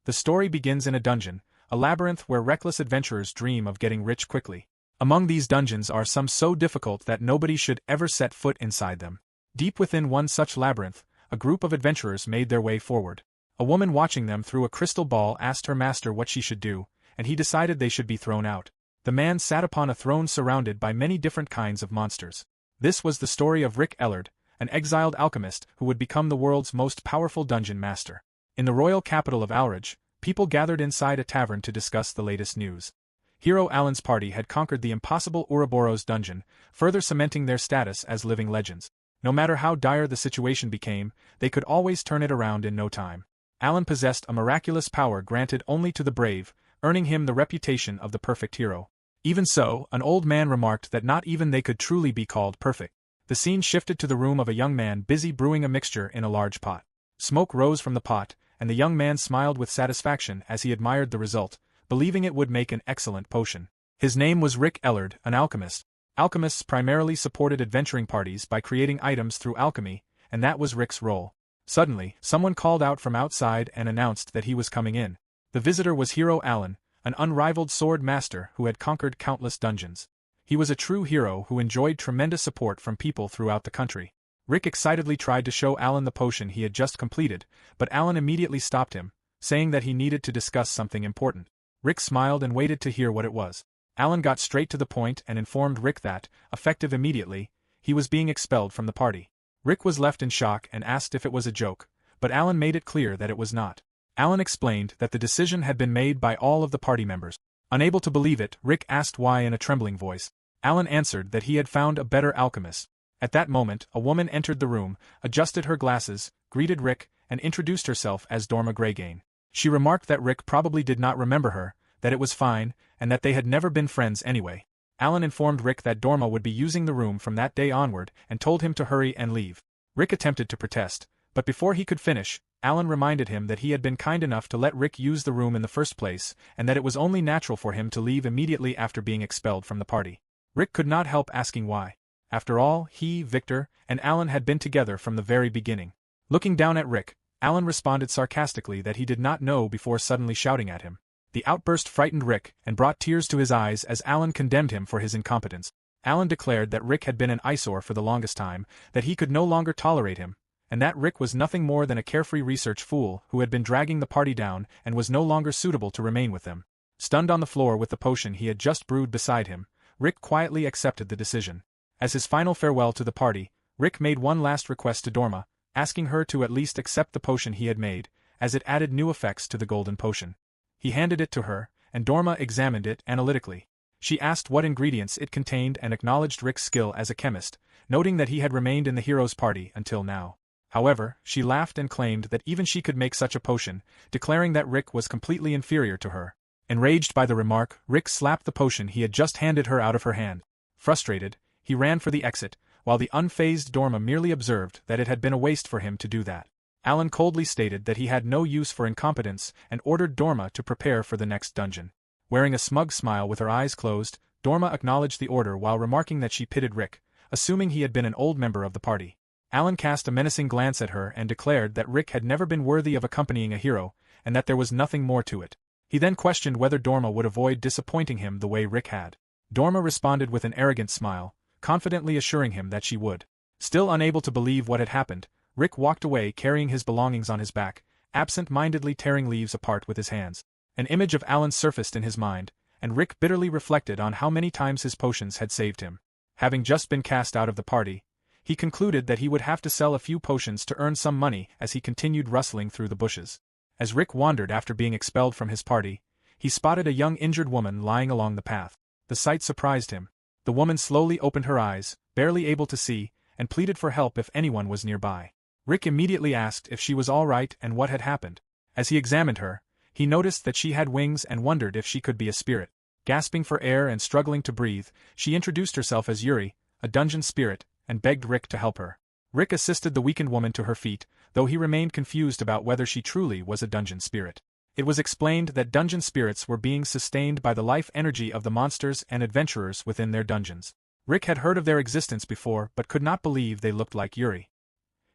The story begins in a dungeon, a labyrinth where reckless adventurers dream of getting rich quickly. Among these dungeons are some so difficult that nobody should ever set foot inside them. Deep within one such labyrinth, a group of adventurers made their way forward. A woman watching them through a crystal ball asked her master what she should do, and he decided they should be thrown out. The man sat upon a throne surrounded by many different kinds of monsters. This was the story of Rick Ellard, an exiled alchemist who would become the world's most powerful dungeon master. In the royal capital of Alraj, people gathered inside a tavern to discuss the latest news. Hero Alan's party had conquered the impossible Ouroboros dungeon, further cementing their status as living legends. No matter how dire the situation became, they could always turn it around in no time. Alan possessed a miraculous power granted only to the brave, earning him the reputation of the perfect hero. Even so, an old man remarked that not even they could truly be called perfect. The scene shifted to the room of a young man busy brewing a mixture in a large pot. Smoke rose from the pot, and the young man smiled with satisfaction as he admired the result, believing it would make an excellent potion. His name was Rick Ellard, an alchemist. Alchemists primarily supported adventuring parties by creating items through alchemy, and that was Rick's role. Suddenly, someone called out from outside and announced that he was coming in. The visitor was Hero Alan, an unrivaled sword master who had conquered countless dungeons. He was a true hero who enjoyed tremendous support from people throughout the country. Rick excitedly tried to show Alan the potion he had just completed, but Alan immediately stopped him, saying that he needed to discuss something important. Rick smiled and waited to hear what it was. Alan got straight to the point and informed Rick that, effective immediately, he was being expelled from the party. Rick was left in shock and asked if it was a joke, but Alan made it clear that it was not. Alan explained that the decision had been made by all of the party members. Unable to believe it, Rick asked why in a trembling voice. Alan answered that he had found a better alchemist. At that moment, a woman entered the room, adjusted her glasses, greeted Rick, and introduced herself as Dorma Greygane. She remarked that Rick probably did not remember her, that it was fine, and that they had never been friends anyway. Alan informed Rick that Dorma would be using the room from that day onward and told him to hurry and leave. Rick attempted to protest, but before he could finish, Alan reminded him that he had been kind enough to let Rick use the room in the first place, and that it was only natural for him to leave immediately after being expelled from the party. Rick could not help asking why. After all, he, Victor, and Alan had been together from the very beginning. Looking down at Rick, Alan responded sarcastically that he did not know before suddenly shouting at him. The outburst frightened Rick and brought tears to his eyes as Alan condemned him for his incompetence. Alan declared that Rick had been an eyesore for the longest time, that he could no longer tolerate him, and that Rick was nothing more than a carefree research fool who had been dragging the party down and was no longer suitable to remain with them. Stunned on the floor with the potion he had just brewed beside him, Rick quietly accepted the decision. As his final farewell to the party, Rick made one last request to Dorma, asking her to at least accept the potion he had made, as it added new effects to the golden potion. He handed it to her, and Dorma examined it analytically. She asked what ingredients it contained and acknowledged Rick's skill as a chemist, noting that he had remained in the hero's party until now. However, she laughed and claimed that even she could make such a potion, declaring that Rick was completely inferior to her. Enraged by the remark, Rick slapped the potion he had just handed her out of her hand. Frustrated, he ran for the exit, while the unfazed Dorma merely observed that it had been a waste for him to do that. Alan coldly stated that he had no use for incompetence and ordered Dorma to prepare for the next dungeon. Wearing a smug smile with her eyes closed, Dorma acknowledged the order while remarking that she pitied Rick, assuming he had been an old member of the party. Alan cast a menacing glance at her and declared that Rick had never been worthy of accompanying a hero, and that there was nothing more to it. He then questioned whether Dorma would avoid disappointing him the way Rick had. Dorma responded with an arrogant smile, confidently assuring him that she would. Still unable to believe what had happened, Rick walked away carrying his belongings on his back, absent-mindedly tearing leaves apart with his hands. An image of Alan surfaced in his mind, and Rick bitterly reflected on how many times his potions had saved him. Having just been cast out of the party, he concluded that he would have to sell a few potions to earn some money as he continued rustling through the bushes. As Rick wandered after being expelled from his party, he spotted a young injured woman lying along the path. The sight surprised him. The woman slowly opened her eyes, barely able to see, and pleaded for help if anyone was nearby. Rick immediately asked if she was all right and what had happened. As he examined her, he noticed that she had wings and wondered if she could be a spirit. Gasping for air and struggling to breathe, she introduced herself as Yuri, a dungeon spirit, and begged Rick to help her. Rick assisted the weakened woman to her feet, though he remained confused about whether she truly was a dungeon spirit. It was explained that dungeon spirits were being sustained by the life energy of the monsters and adventurers within their dungeons. Rick had heard of their existence before but could not believe they looked like Yuri.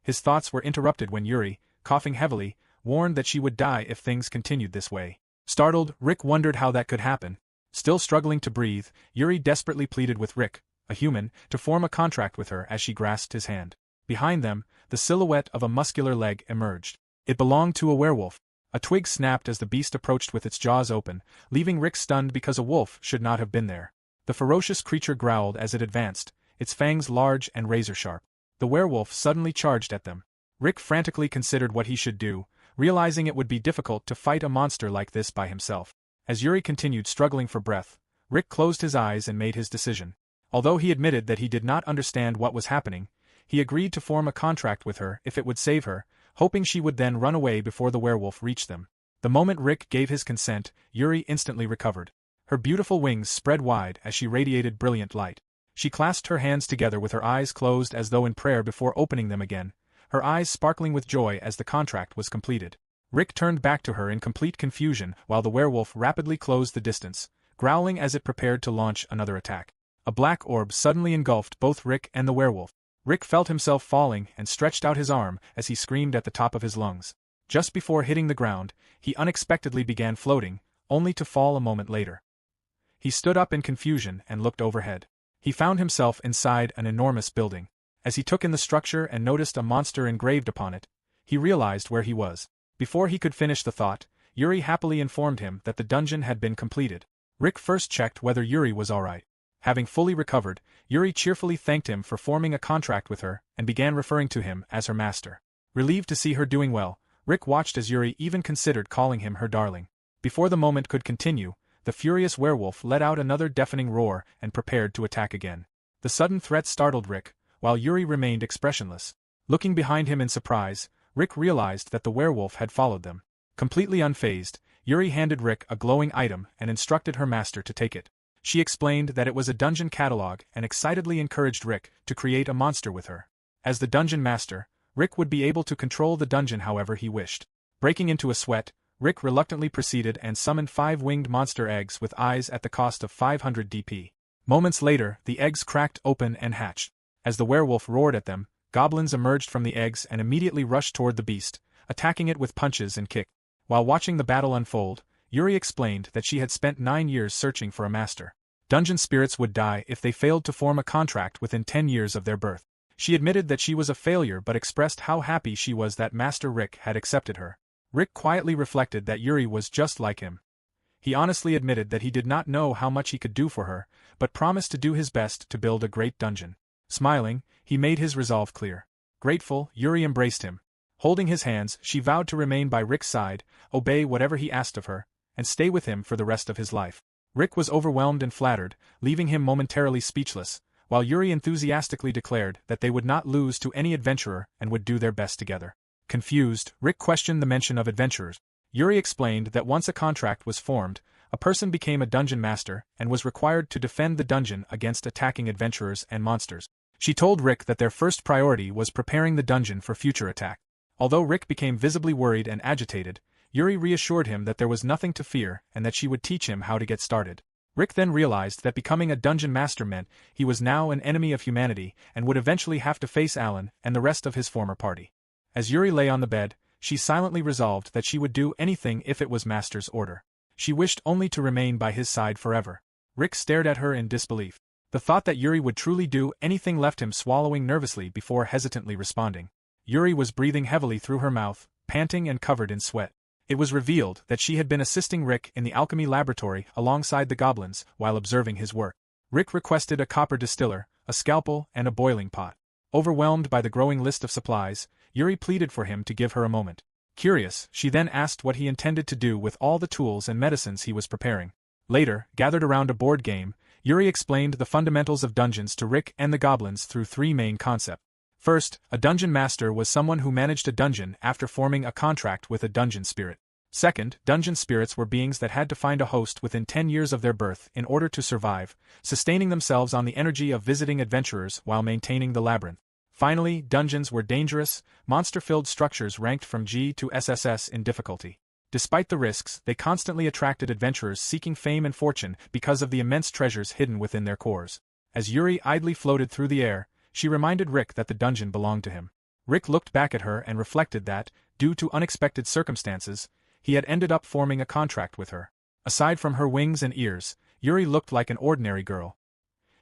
His thoughts were interrupted when Yuri, coughing heavily, warned that she would die if things continued this way. Startled, Rick wondered how that could happen. Still struggling to breathe, Yuri desperately pleaded with Rick, a human, to form a contract with her as she grasped his hand. Behind them, the silhouette of a muscular leg emerged. It belonged to a werewolf. A twig snapped as the beast approached with its jaws open, leaving Rick stunned because a wolf should not have been there. The ferocious creature growled as it advanced, its fangs large and razor-sharp. The werewolf suddenly charged at them. Rick frantically considered what he should do, realizing it would be difficult to fight a monster like this by himself. As Yuri continued struggling for breath, Rick closed his eyes and made his decision. Although he admitted that he did not understand what was happening, he agreed to form a contract with her if it would save her, hoping she would then run away before the werewolf reached them. The moment Rick gave his consent, Yuri instantly recovered. Her beautiful wings spread wide as she radiated brilliant light. She clasped her hands together with her eyes closed as though in prayer before opening them again, her eyes sparkling with joy as the contract was completed. Rick turned back to her in complete confusion while the werewolf rapidly closed the distance, growling as it prepared to launch another attack. A black orb suddenly engulfed both Rick and the werewolf. Rick felt himself falling and stretched out his arm as he screamed at the top of his lungs. Just before hitting the ground, he unexpectedly began floating, only to fall a moment later. He stood up in confusion and looked overhead. He found himself inside an enormous building. As he took in the structure and noticed a monster engraved upon it, he realized where he was. Before he could finish the thought, Yuri happily informed him that the dungeon had been completed. Rick first checked whether Yuri was alright. Having fully recovered, Yuri cheerfully thanked him for forming a contract with her and began referring to him as her master. Relieved to see her doing well, Rick watched as Yuri even considered calling him her darling. Before the moment could continue, the furious werewolf let out another deafening roar and prepared to attack again. The sudden threat startled Rick, while Yuri remained expressionless. Looking behind him in surprise, Rick realized that the werewolf had followed them. Completely unfazed, Yuri handed Rick a glowing item and instructed her master to take it. She explained that it was a dungeon catalog and excitedly encouraged Rick to create a monster with her. As the dungeon master, Rick would be able to control the dungeon however he wished. Breaking into a sweat, Rick reluctantly proceeded and summoned 5 winged monster eggs with eyes at the cost of 500 DP. Moments later, the eggs cracked open and hatched. As the werewolf roared at them, goblins emerged from the eggs and immediately rushed toward the beast, attacking it with punches and kicks. While watching the battle unfold, Yuri explained that she had spent 9 years searching for a master. Dungeon spirits would die if they failed to form a contract within 10 years of their birth. She admitted that she was a failure but expressed how happy she was that Master Rick had accepted her. Rick quietly reflected that Yuri was just like him. He honestly admitted that he did not know how much he could do for her, but promised to do his best to build a great dungeon. Smiling, he made his resolve clear. Grateful, Yuri embraced him. Holding his hands, she vowed to remain by Rick's side, obey whatever he asked of her, and stay with him for the rest of his life. Rick was overwhelmed and flattered, leaving him momentarily speechless, while Yuri enthusiastically declared that they would not lose to any adventurer and would do their best together. Confused, Rick questioned the mention of adventurers. Yuri explained that once a contract was formed, a person became a dungeon master and was required to defend the dungeon against attacking adventurers and monsters. She told Rick that their first priority was preparing the dungeon for future attack. Although Rick became visibly worried and agitated, Yuri reassured him that there was nothing to fear and that she would teach him how to get started. Rick then realized that becoming a dungeon master meant he was now an enemy of humanity and would eventually have to face Alan and the rest of his former party. As Yuri lay on the bed, she silently resolved that she would do anything if it was Master's order. She wished only to remain by his side forever. Rick stared at her in disbelief. The thought that Yuri would truly do anything left him swallowing nervously before hesitantly responding. Yuri was breathing heavily through her mouth, panting and covered in sweat. It was revealed that she had been assisting Rick in the alchemy laboratory alongside the goblins while observing his work. Rick requested a copper distiller, a scalpel, and a boiling pot. Overwhelmed by the growing list of supplies, Yuri pleaded for him to give her a moment. Curious, she then asked what he intended to do with all the tools and medicines he was preparing. Later, gathered around a board game, Yuri explained the fundamentals of dungeons to Rick and the goblins through 3 main concepts. First, a dungeon master was someone who managed a dungeon after forming a contract with a dungeon spirit. Second, dungeon spirits were beings that had to find a host within 10 years of their birth in order to survive, sustaining themselves on the energy of visiting adventurers while maintaining the labyrinth. Finally, dungeons were dangerous, monster-filled structures ranked from G to SSS in difficulty. Despite the risks, they constantly attracted adventurers seeking fame and fortune because of the immense treasures hidden within their cores. As Yuri idly floated through the air, she reminded Rick that the dungeon belonged to him. Rick looked back at her and reflected that, due to unexpected circumstances, he had ended up forming a contract with her. Aside from her wings and ears, Yuri looked like an ordinary girl.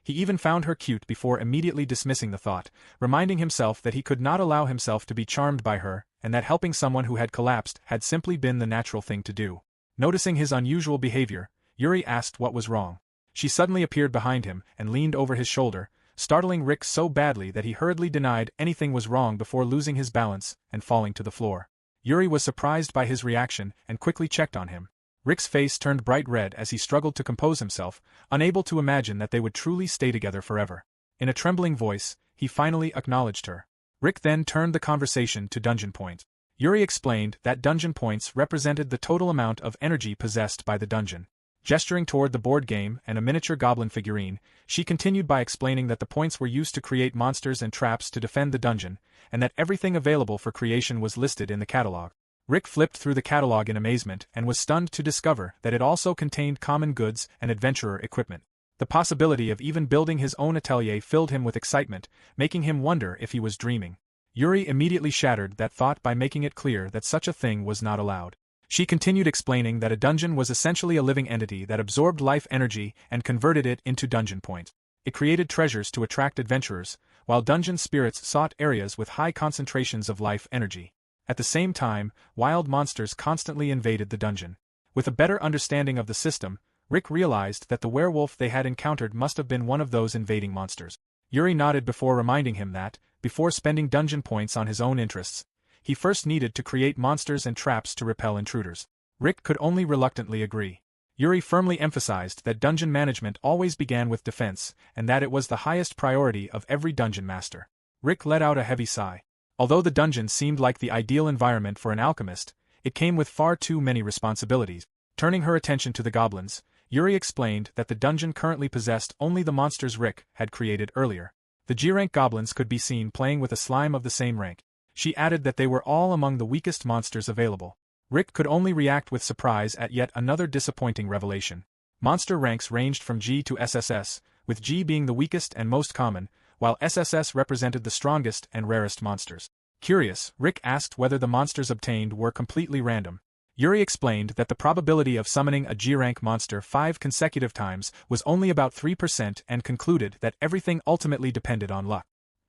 He even found her cute before immediately dismissing the thought, reminding himself that he could not allow himself to be charmed by her, and that helping someone who had collapsed had simply been the natural thing to do. Noticing his unusual behavior, Yuri asked what was wrong. She suddenly appeared behind him and leaned over his shoulder, startling Rick so badly that he hurriedly denied anything was wrong before losing his balance and falling to the floor. Yuri was surprised by his reaction and quickly checked on him. Rick's face turned bright red as he struggled to compose himself, unable to imagine that they would truly stay together forever. In a trembling voice, he finally acknowledged her. Rick then turned the conversation to dungeon points. Yuri explained that dungeon points represented the total amount of energy possessed by the dungeon. Gesturing toward the board game and a miniature goblin figurine, she continued by explaining that the points were used to create monsters and traps to defend the dungeon, and that everything available for creation was listed in the catalog. Rick flipped through the catalog in amazement and was stunned to discover that it also contained common goods and adventurer equipment. The possibility of even building his own atelier filled him with excitement, making him wonder if he was dreaming. Yuri immediately shattered that thought by making it clear that such a thing was not allowed. She continued explaining that a dungeon was essentially a living entity that absorbed life energy and converted it into dungeon points. It created treasures to attract adventurers, while dungeon spirits sought areas with high concentrations of life energy. At the same time, wild monsters constantly invaded the dungeon. With a better understanding of the system, Rick realized that the werewolf they had encountered must have been one of those invading monsters. Yuri nodded before reminding him that, before spending dungeon points on his own interests, he first needed to create monsters and traps to repel intruders. Rick could only reluctantly agree. Yuri firmly emphasized that dungeon management always began with defense, and that it was the highest priority of every dungeon master. Rick let out a heavy sigh. Although the dungeon seemed like the ideal environment for an alchemist, it came with far too many responsibilities. Turning her attention to the goblins, Yuri explained that the dungeon currently possessed only the monsters Rick had created earlier. The G-rank goblins could be seen playing with a slime of the same rank. She added that they were all among the weakest monsters available. Rick could only react with surprise at yet another disappointing revelation. Monster ranks ranged from G to SSS, with G being the weakest and most common, while SSS represented the strongest and rarest monsters. Curious, Rick asked whether the monsters obtained were completely random. Yuri explained that the probability of summoning a G-rank monster 5 consecutive times was only about 3% and concluded that everything ultimately depended on luck.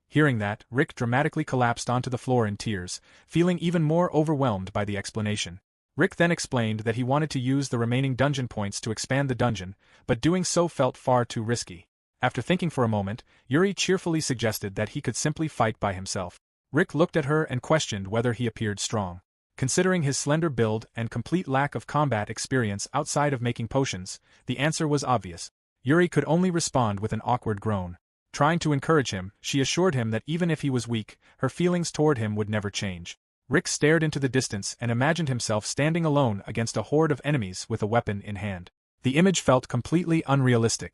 Hearing that, Rick dramatically collapsed onto the floor in tears, feeling even more overwhelmed by the explanation. Rick then explained that he wanted to use the remaining dungeon points to expand the dungeon, but doing so felt far too risky. After thinking for a moment, Yuri cheerfully suggested that he could simply fight by himself. Rick looked at her and questioned whether he appeared strong. Considering his slender build and complete lack of combat experience outside of making potions, the answer was obvious. Yuri could only respond with an awkward groan. Trying to encourage him, she assured him that even if he was weak, her feelings toward him would never change. Rick stared into the distance and imagined himself standing alone against a horde of enemies with a weapon in hand. The image felt completely unrealistic.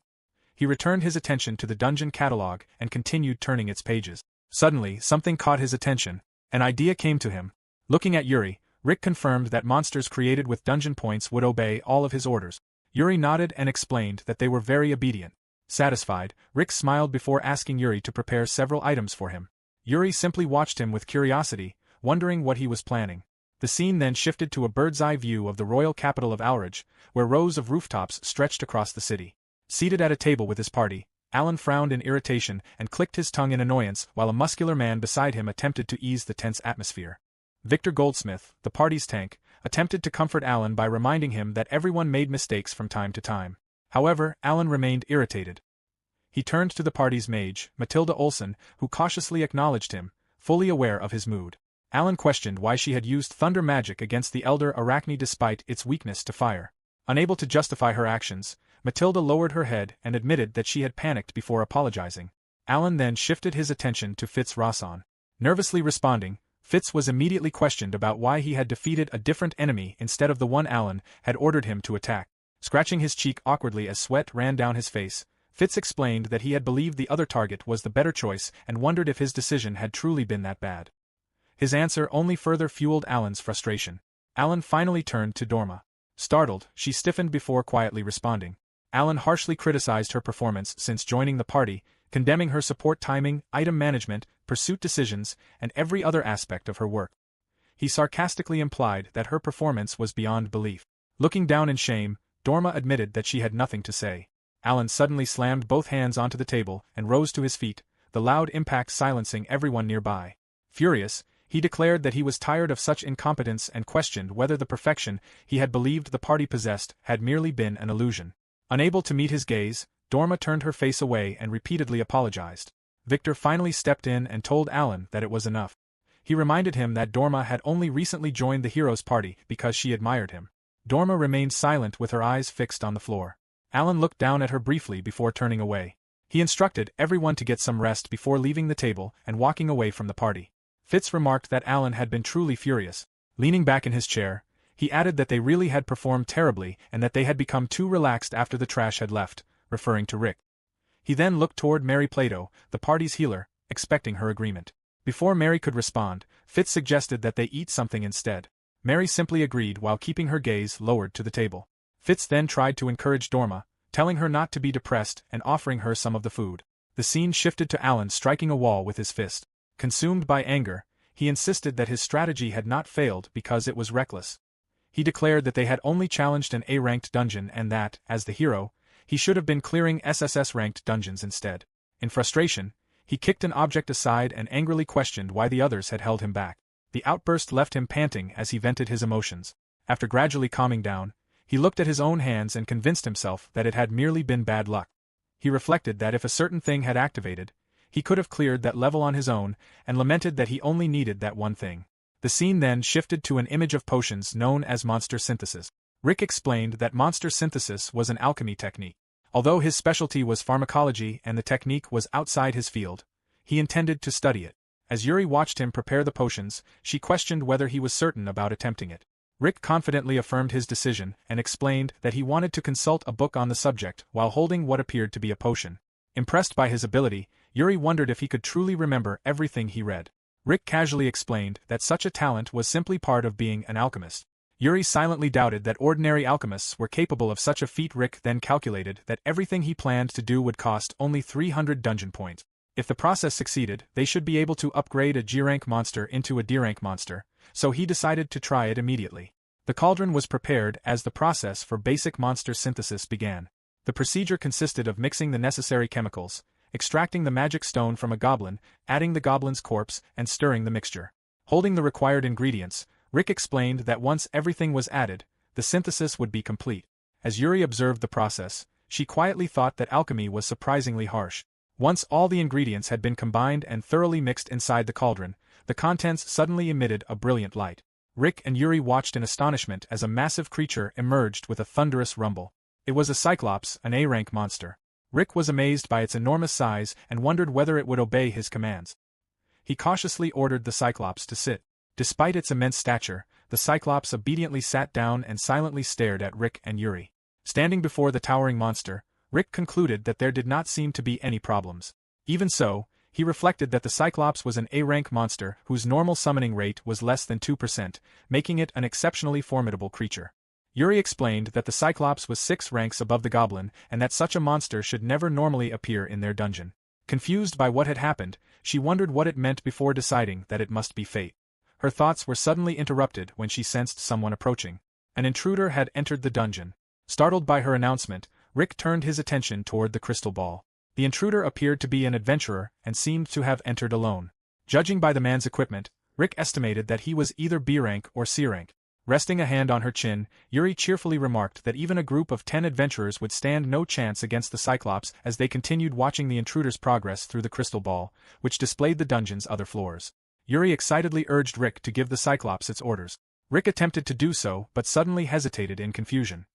He returned his attention to the dungeon catalog and continued turning its pages. Suddenly, something caught his attention. An idea came to him. Looking at Yuri, Rick confirmed that monsters created with dungeon points would obey all of his orders. Yuri nodded and explained that they were very obedient. Satisfied, Rick smiled before asking Yuri to prepare several items for him. Yuri simply watched him with curiosity, wondering what he was planning. The scene then shifted to a bird's-eye view of the royal capital of Alridge, where rows of rooftops stretched across the city. Seated at a table with his party, Alan frowned in irritation and clicked his tongue in annoyance while a muscular man beside him attempted to ease the tense atmosphere. Victor Goldsmith, the party's tank, attempted to comfort Alan by reminding him that everyone made mistakes from time to time. However, Alan remained irritated. He turned to the party's mage, Matilda Olsen, who cautiously acknowledged him, fully aware of his mood. Alan questioned why she had used thunder magic against the elder Arachne despite its weakness to fire. Unable to justify her actions, Matilda lowered her head and admitted that she had panicked before apologizing. Alan then shifted his attention to Fitz Rosson. Nervously responding, Fitz was immediately questioned about why he had defeated a different enemy instead of the one Alan had ordered him to attack. Scratching his cheek awkwardly as sweat ran down his face, Fitz explained that he had believed the other target was the better choice and wondered if his decision had truly been that bad. His answer only further fueled Alan's frustration. Alan finally turned to Dorma. Startled, she stiffened before quietly responding. Alan harshly criticized her performance since joining the party, condemning her support timing, item management, pursuit decisions, and every other aspect of her work. he sarcastically implied that her performance was beyond belief. Looking down in shame, Dorma admitted that she had nothing to say. Alan suddenly slammed both hands onto the table and rose to his feet, the loud impact silencing everyone nearby. Furious, he declared that he was tired of such incompetence and questioned whether the perfection he had believed the party possessed had merely been an illusion. Unable to meet his gaze, Dorma turned her face away and repeatedly apologized. Victor finally stepped in and told Alan that it was enough. He reminded him that Dorma had only recently joined the hero's party because she admired him. Dorma remained silent with her eyes fixed on the floor. Alan looked down at her briefly before turning away. He instructed everyone to get some rest before leaving the table and walking away from the party. Fitz remarked that Alan had been truly furious. Leaning back in his chair, he added that they really had performed terribly and that they had become too relaxed after the trash had left, referring to Rick. He then looked toward Mary Plato, the party's healer, expecting her agreement. Before Mary could respond, Fitz suggested that they eat something instead. Mary simply agreed while keeping her gaze lowered to the table. Fitz then tried to encourage Dorma, telling her not to be depressed and offering her some of the food. The scene shifted to Alan striking a wall with his fist. Consumed by anger, he insisted that his strategy had not failed because it was reckless. He declared that they had only challenged an A-ranked dungeon and that, as the hero, he should have been clearing SSS-ranked dungeons instead. In frustration, he kicked an object aside and angrily questioned why the others had held him back. The outburst left him panting as he vented his emotions. After gradually calming down, he looked at his own hands and convinced himself that it had merely been bad luck. He reflected that if a certain thing had activated, he could have cleared that level on his own, and lamented that he only needed that one thing. The scene then shifted to an image of potions known as monster synthesis. Rick explained that monster synthesis was an alchemy technique. Although his specialty was pharmacology and the technique was outside his field, he intended to study it. As Yuri watched him prepare the potions, she questioned whether he was certain about attempting it. Rick confidently affirmed his decision and explained that he wanted to consult a book on the subject while holding what appeared to be a potion. Impressed by his ability, Yuri wondered if he could truly remember everything he read. Rick casually explained that such a talent was simply part of being an alchemist. Yuri silently doubted that ordinary alchemists were capable of such a feat. Rick then calculated that everything he planned to do would cost only 300 dungeon points. If the process succeeded, they should be able to upgrade a G-rank monster into a D-rank monster, so he decided to try it immediately. The cauldron was prepared as the process for basic monster synthesis began. The procedure consisted of mixing the necessary chemicals, extracting the magic stone from a goblin, adding the goblin's corpse, and stirring the mixture. Holding the required ingredients, Rick explained that once everything was added, the synthesis would be complete. As Yuri observed the process, she quietly thought that alchemy was surprisingly harsh. Once all the ingredients had been combined and thoroughly mixed inside the cauldron, the contents suddenly emitted a brilliant light. Rick and Yuri watched in astonishment as a massive creature emerged with a thunderous rumble. It was a Cyclops, an A-rank monster. Rick was amazed by its enormous size and wondered whether it would obey his commands. He cautiously ordered the Cyclops to sit. Despite its immense stature, the Cyclops obediently sat down and silently stared at Rick and Yuri. Standing before the towering monster, Rick concluded that there did not seem to be any problems. Even so, he reflected that the Cyclops was an A-rank monster whose normal summoning rate was less than 2%, making it an exceptionally formidable creature. Yuri explained that the Cyclops was 6 ranks above the goblin and that such a monster should never normally appear in their dungeon. Confused by what had happened, she wondered what it meant before deciding that it must be fate. Her thoughts were suddenly interrupted when she sensed someone approaching. An intruder had entered the dungeon. Startled by her announcement, Rick turned his attention toward the crystal ball. The intruder appeared to be an adventurer and seemed to have entered alone. Judging by the man's equipment, Rick estimated that he was either B rank or C rank. Resting a hand on her chin, Yuri cheerfully remarked that even a group of 10 adventurers would stand no chance against the Cyclops as they continued watching the intruder's progress through the crystal ball, which displayed the dungeon's other floors. Yuri excitedly urged Rick to give the Cyclops its orders. Rick attempted to do so but suddenly hesitated in confusion.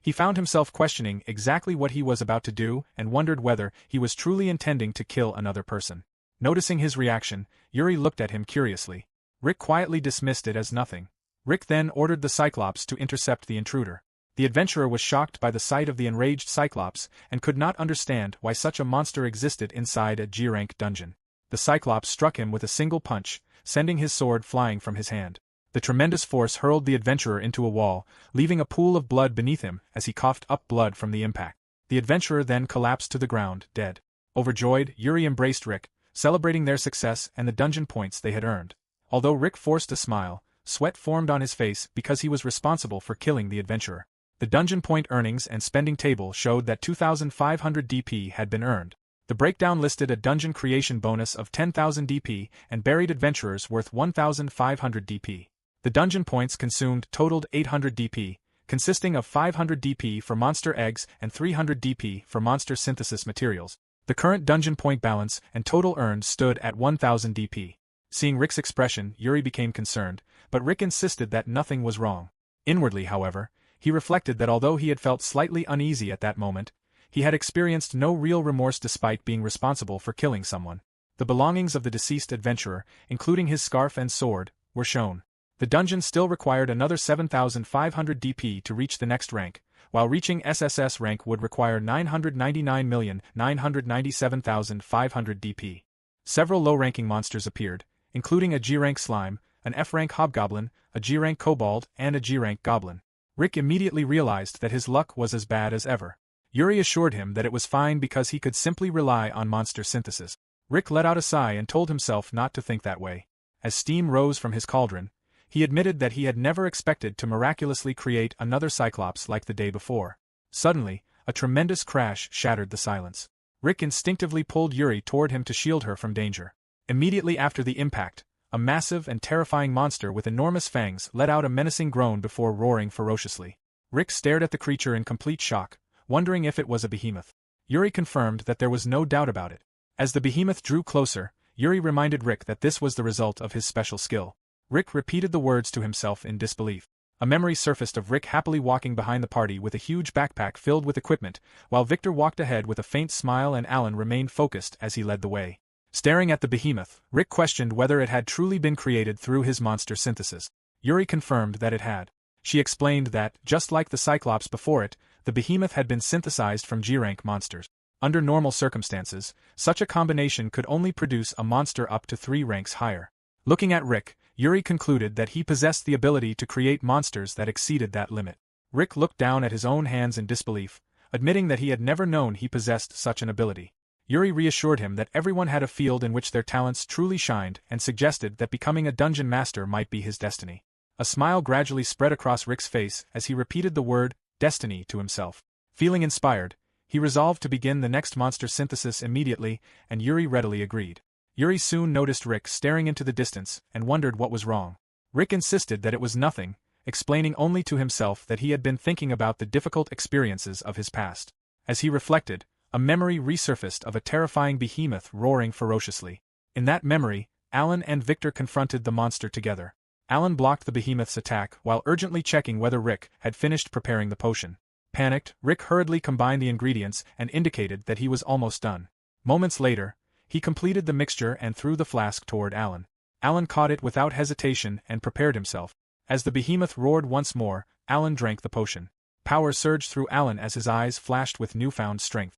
He found himself questioning exactly what he was about to do and wondered whether he was truly intending to kill another person. Noticing his reaction, Yuri looked at him curiously. Rick quietly dismissed it as nothing. Rick then ordered the Cyclops to intercept the intruder. The adventurer was shocked by the sight of the enraged Cyclops and could not understand why such a monster existed inside a G-rank dungeon. The Cyclops struck him with a single punch, sending his sword flying from his hand. The tremendous force hurled the adventurer into a wall, leaving a pool of blood beneath him as he coughed up blood from the impact. The adventurer then collapsed to the ground, dead. Overjoyed, Yuri embraced Rick, celebrating their success and the dungeon points they had earned. Although Rick forced a smile, sweat formed on his face because he was responsible for killing the adventurer. The dungeon point earnings and spending table showed that 2,500 DP had been earned. The breakdown listed a dungeon creation bonus of 10,000 DP and buried adventurers worth 1,500 DP. The dungeon points consumed totaled 800 DP, consisting of 500 DP for monster eggs and 300 DP for monster synthesis materials. The current dungeon point balance and total earned stood at 1,000 DP. Seeing Rick's expression, Yuri became concerned, but Rick insisted that nothing was wrong. Inwardly, however, he reflected that although he had felt slightly uneasy at that moment, he had experienced no real remorse despite being responsible for killing someone. The belongings of the deceased adventurer, including his scarf and sword, were shown. The dungeon still required another 7,500 DP to reach the next rank, while reaching SSS rank would require 999,997,500 DP. Several low-ranking monsters appeared, including a G-rank slime, an F-rank hobgoblin, a G-rank kobold, and a G-rank goblin. Rick immediately realized that his luck was as bad as ever. Yuri assured him that it was fine because he could simply rely on monster synthesis. Rick let out a sigh and told himself not to think that way. As steam rose from his cauldron, he admitted that he had never expected to miraculously create another Cyclops like the day before. Suddenly, a tremendous crash shattered the silence. Rick instinctively pulled Yuri toward him to shield her from danger. Immediately after the impact, a massive and terrifying monster with enormous fangs let out a menacing groan before roaring ferociously. Rick stared at the creature in complete shock, wondering if it was a behemoth. Yuri confirmed that there was no doubt about it. As the behemoth drew closer, Yuri reminded Rick that this was the result of his special skill. Rick repeated the words to himself in disbelief. A memory surfaced of Rick happily walking behind the party with a huge backpack filled with equipment, while Victor walked ahead with a faint smile and Alan remained focused as he led the way. Staring at the behemoth, Rick questioned whether it had truly been created through his monster synthesis. Yuri confirmed that it had. She explained that, just like the Cyclops before it, the behemoth had been synthesized from G-rank monsters. Under normal circumstances, such a combination could only produce a monster up to 3 ranks higher. Looking at Rick, Yuri concluded that he possessed the ability to create monsters that exceeded that limit. Rick looked down at his own hands in disbelief, admitting that he had never known he possessed such an ability. Yuri reassured him that everyone had a field in which their talents truly shined and suggested that becoming a dungeon master might be his destiny. A smile gradually spread across Rick's face as he repeated the word, destiny, to himself. Feeling inspired, he resolved to begin the next monster synthesis immediately, and Yuri readily agreed. Yuri soon noticed Rick staring into the distance and wondered what was wrong. Rick insisted that it was nothing, explaining only to himself that he had been thinking about the difficult experiences of his past. As he reflected, a memory resurfaced of a terrifying behemoth roaring ferociously. In that memory, Alan and Victor confronted the monster together. Alan blocked the behemoth's attack while urgently checking whether Rick had finished preparing the potion. Panicked, Rick hurriedly combined the ingredients and indicated that he was almost done. Moments later, he completed the mixture and threw the flask toward Alan. Alan caught it without hesitation and prepared himself. As the behemoth roared once more, Alan drank the potion. Power surged through Alan as his eyes flashed with newfound strength.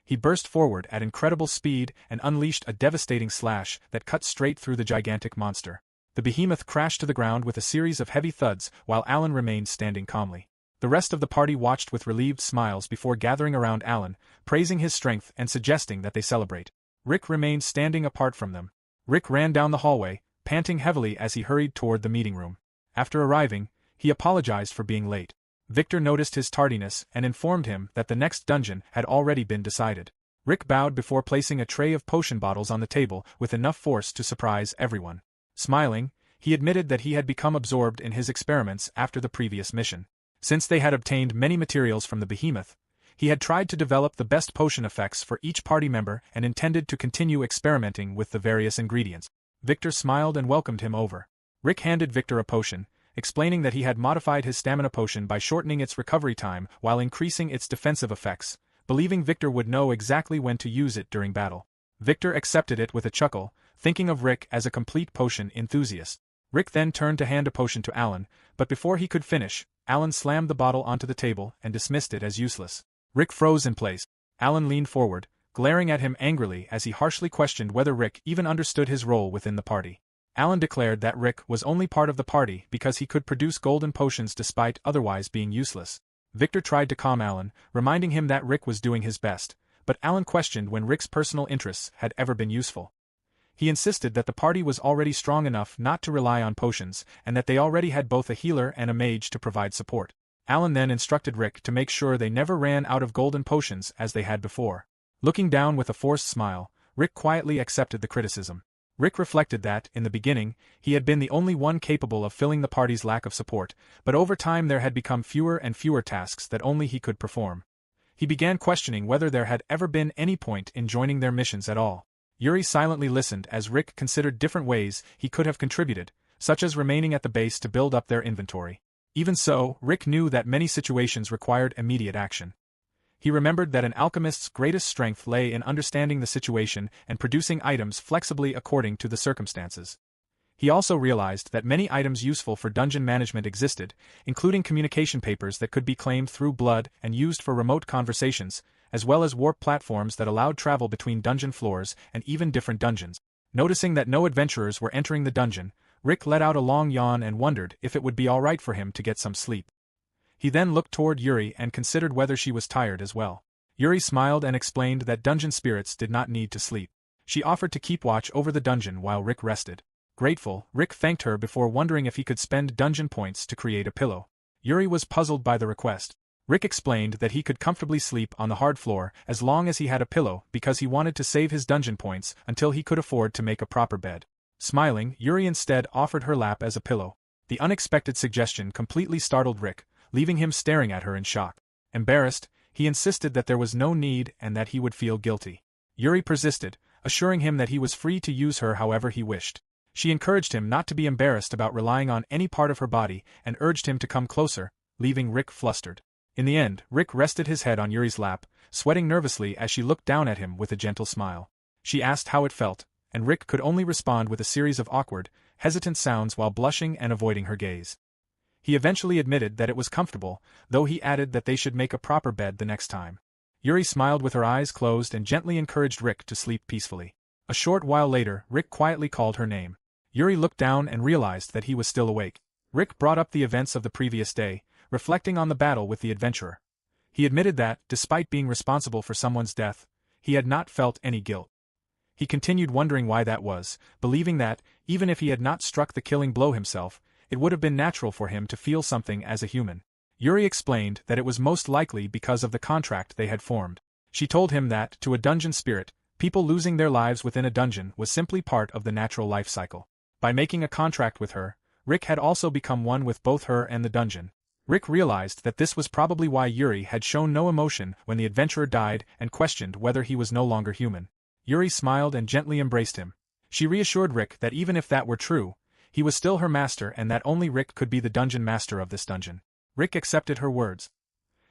He burst forward at incredible speed and unleashed a devastating slash that cut straight through the gigantic monster. The behemoth crashed to the ground with a series of heavy thuds while Alan remained standing calmly. The rest of the party watched with relieved smiles before gathering around Alan, praising his strength and suggesting that they celebrate. Rick remained standing apart from them. Rick ran down the hallway, panting heavily as he hurried toward the meeting room. After arriving, he apologized for being late. Victor noticed his tardiness and informed him that the next dungeon had already been decided. Rick bowed before placing a tray of potion bottles on the table with enough force to surprise everyone. Smiling, he admitted that he had become absorbed in his experiments after the previous mission. Since they had obtained many materials from the behemoth, he had tried to develop the best potion effects for each party member and intended to continue experimenting with the various ingredients. Victor smiled and welcomed him over. Rick handed Victor a potion, explaining that he had modified his stamina potion by shortening its recovery time while increasing its defensive effects, believing Victor would know exactly when to use it during battle. Victor accepted it with a chuckle, thinking of Rick as a complete potion enthusiast. Rick then turned to hand a potion to Alan, but before he could finish, Alan slammed the bottle onto the table and dismissed it as useless. Rick froze in place. Alan leaned forward, glaring at him angrily as he harshly questioned whether Rick even understood his role within the party. Alan declared that Rick was only part of the party because he could produce golden potions despite otherwise being useless. Victor tried to calm Alan, reminding him that Rick was doing his best, but Alan questioned when Rick's personal interests had ever been useful. He insisted that the party was already strong enough not to rely on potions, and that they already had both a healer and a mage to provide support. Alan then instructed Rick to make sure they never ran out of golden potions as they had before. Looking down with a forced smile, Rick quietly accepted the criticism. Rick reflected that, in the beginning, he had been the only one capable of filling the party's lack of support, but over time there had become fewer and fewer tasks that only he could perform. He began questioning whether there had ever been any point in joining their missions at all. Yuri silently listened as Rick considered different ways he could have contributed, such as remaining at the base to build up their inventory. Even so, Rick knew that many situations required immediate action. He remembered that an alchemist's greatest strength lay in understanding the situation and producing items flexibly according to the circumstances. He also realized that many items useful for dungeon management existed, including communication papers that could be claimed through blood and used for remote conversations, as well as warp platforms that allowed travel between dungeon floors and even different dungeons. Noticing that no adventurers were entering the dungeon, Rick let out a long yawn and wondered if it would be all right for him to get some sleep. He then looked toward Yuri and considered whether she was tired as well. Yuri smiled and explained that dungeon spirits did not need to sleep. She offered to keep watch over the dungeon while Rick rested. Grateful, Rick thanked her before wondering if he could spend dungeon points to create a pillow. Yuri was puzzled by the request. Rick explained that he could comfortably sleep on the hard floor as long as he had a pillow because he wanted to save his dungeon points until he could afford to make a proper bed. Smiling, Yuri instead offered her lap as a pillow. The unexpected suggestion completely startled Rick, leaving him staring at her in shock. Embarrassed, he insisted that there was no need and that he would feel guilty. Yuri persisted, assuring him that he was free to use her however he wished. She encouraged him not to be embarrassed about relying on any part of her body and urged him to come closer, leaving Rick flustered. In the end, Rick rested his head on Yuri's lap, sweating nervously as she looked down at him with a gentle smile. She asked how it felt, and Rick could only respond with a series of awkward, hesitant sounds while blushing and avoiding her gaze. He eventually admitted that it was comfortable, though he added that they should make a proper bed the next time. Yuri smiled with her eyes closed and gently encouraged Rick to sleep peacefully. A short while later, Rick quietly called her name. Yuri looked down and realized that he was still awake. Rick brought up the events of the previous day, reflecting on the battle with the adventurer. He admitted that, despite being responsible for someone's death, he had not felt any guilt. He continued wondering why that was, believing that, even if he had not struck the killing blow himself, it would have been natural for him to feel something as a human. Yuri explained that it was most likely because of the contract they had formed. She told him that, to a dungeon spirit, people losing their lives within a dungeon was simply part of the natural life cycle. By making a contract with her, Rick had also become one with both her and the dungeon. Rick realized that this was probably why Yuri had shown no emotion when the adventurer died and questioned whether he was no longer human. Yuri smiled and gently embraced him. She reassured Rick that even if that were true, he was still her master and that only Rick could be the dungeon master of this dungeon. Rick accepted her words.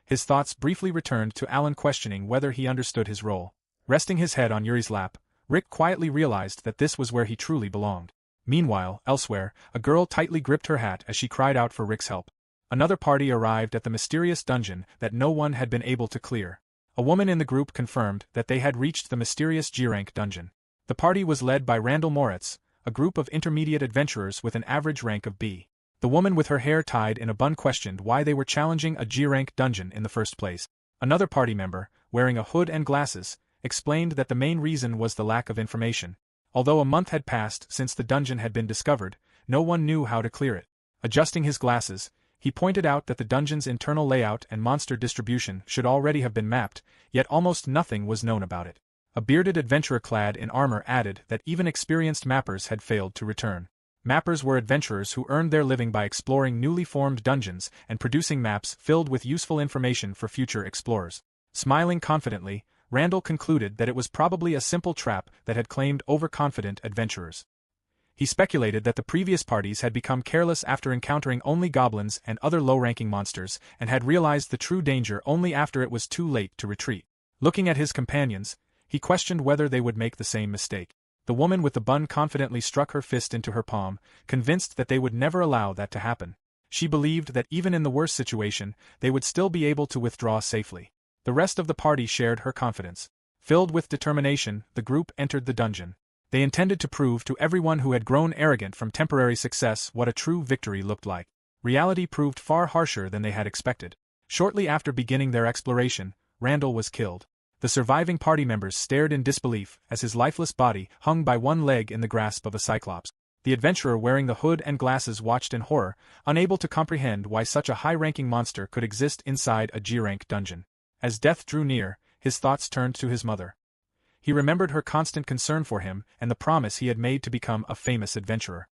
His thoughts briefly returned to Alan questioning whether he understood his role. Resting his head on Yuri's lap, Rick quietly realized that this was where he truly belonged. Meanwhile, elsewhere, a girl tightly gripped her hat as she cried out for Rick's help. Another party arrived at the mysterious dungeon that no one had been able to clear. A woman in the group confirmed that they had reached the mysterious G-rank dungeon. The party was led by Randall Moritz, a group of intermediate adventurers with an average rank of B. The woman with her hair tied in a bun questioned why they were challenging a G-rank dungeon in the first place. Another party member, wearing a hood and glasses, explained that the main reason was the lack of information. Although a month had passed since the dungeon had been discovered, no one knew how to clear it. Adjusting his glasses, he pointed out that the dungeon's internal layout and monster distribution should already have been mapped, yet almost nothing was known about it. A bearded adventurer clad in armor added that even experienced mappers had failed to return. Mappers were adventurers who earned their living by exploring newly formed dungeons and producing maps filled with useful information for future explorers. Smiling confidently, Randall concluded that it was probably a simple trap that had claimed overconfident adventurers. He speculated that the previous parties had become careless after encountering only goblins and other low-ranking monsters and had realized the true danger only after it was too late to retreat. Looking at his companions, he questioned whether they would make the same mistake. The woman with the bun confidently struck her fist into her palm, convinced that they would never allow that to happen. She believed that even in the worst situation, they would still be able to withdraw safely. The rest of the party shared her confidence. Filled with determination, the group entered the dungeon. They intended to prove to everyone who had grown arrogant from temporary success what a true victory looked like. Reality proved far harsher than they had expected. Shortly after beginning their exploration, Randall was killed. The surviving party members stared in disbelief as his lifeless body hung by one leg in the grasp of a cyclops. The adventurer wearing the hood and glasses watched in horror, unable to comprehend why such a high-ranking monster could exist inside a G-rank dungeon. As death drew near, his thoughts turned to his mother. He remembered her constant concern for him and the promise he had made to become a famous adventurer.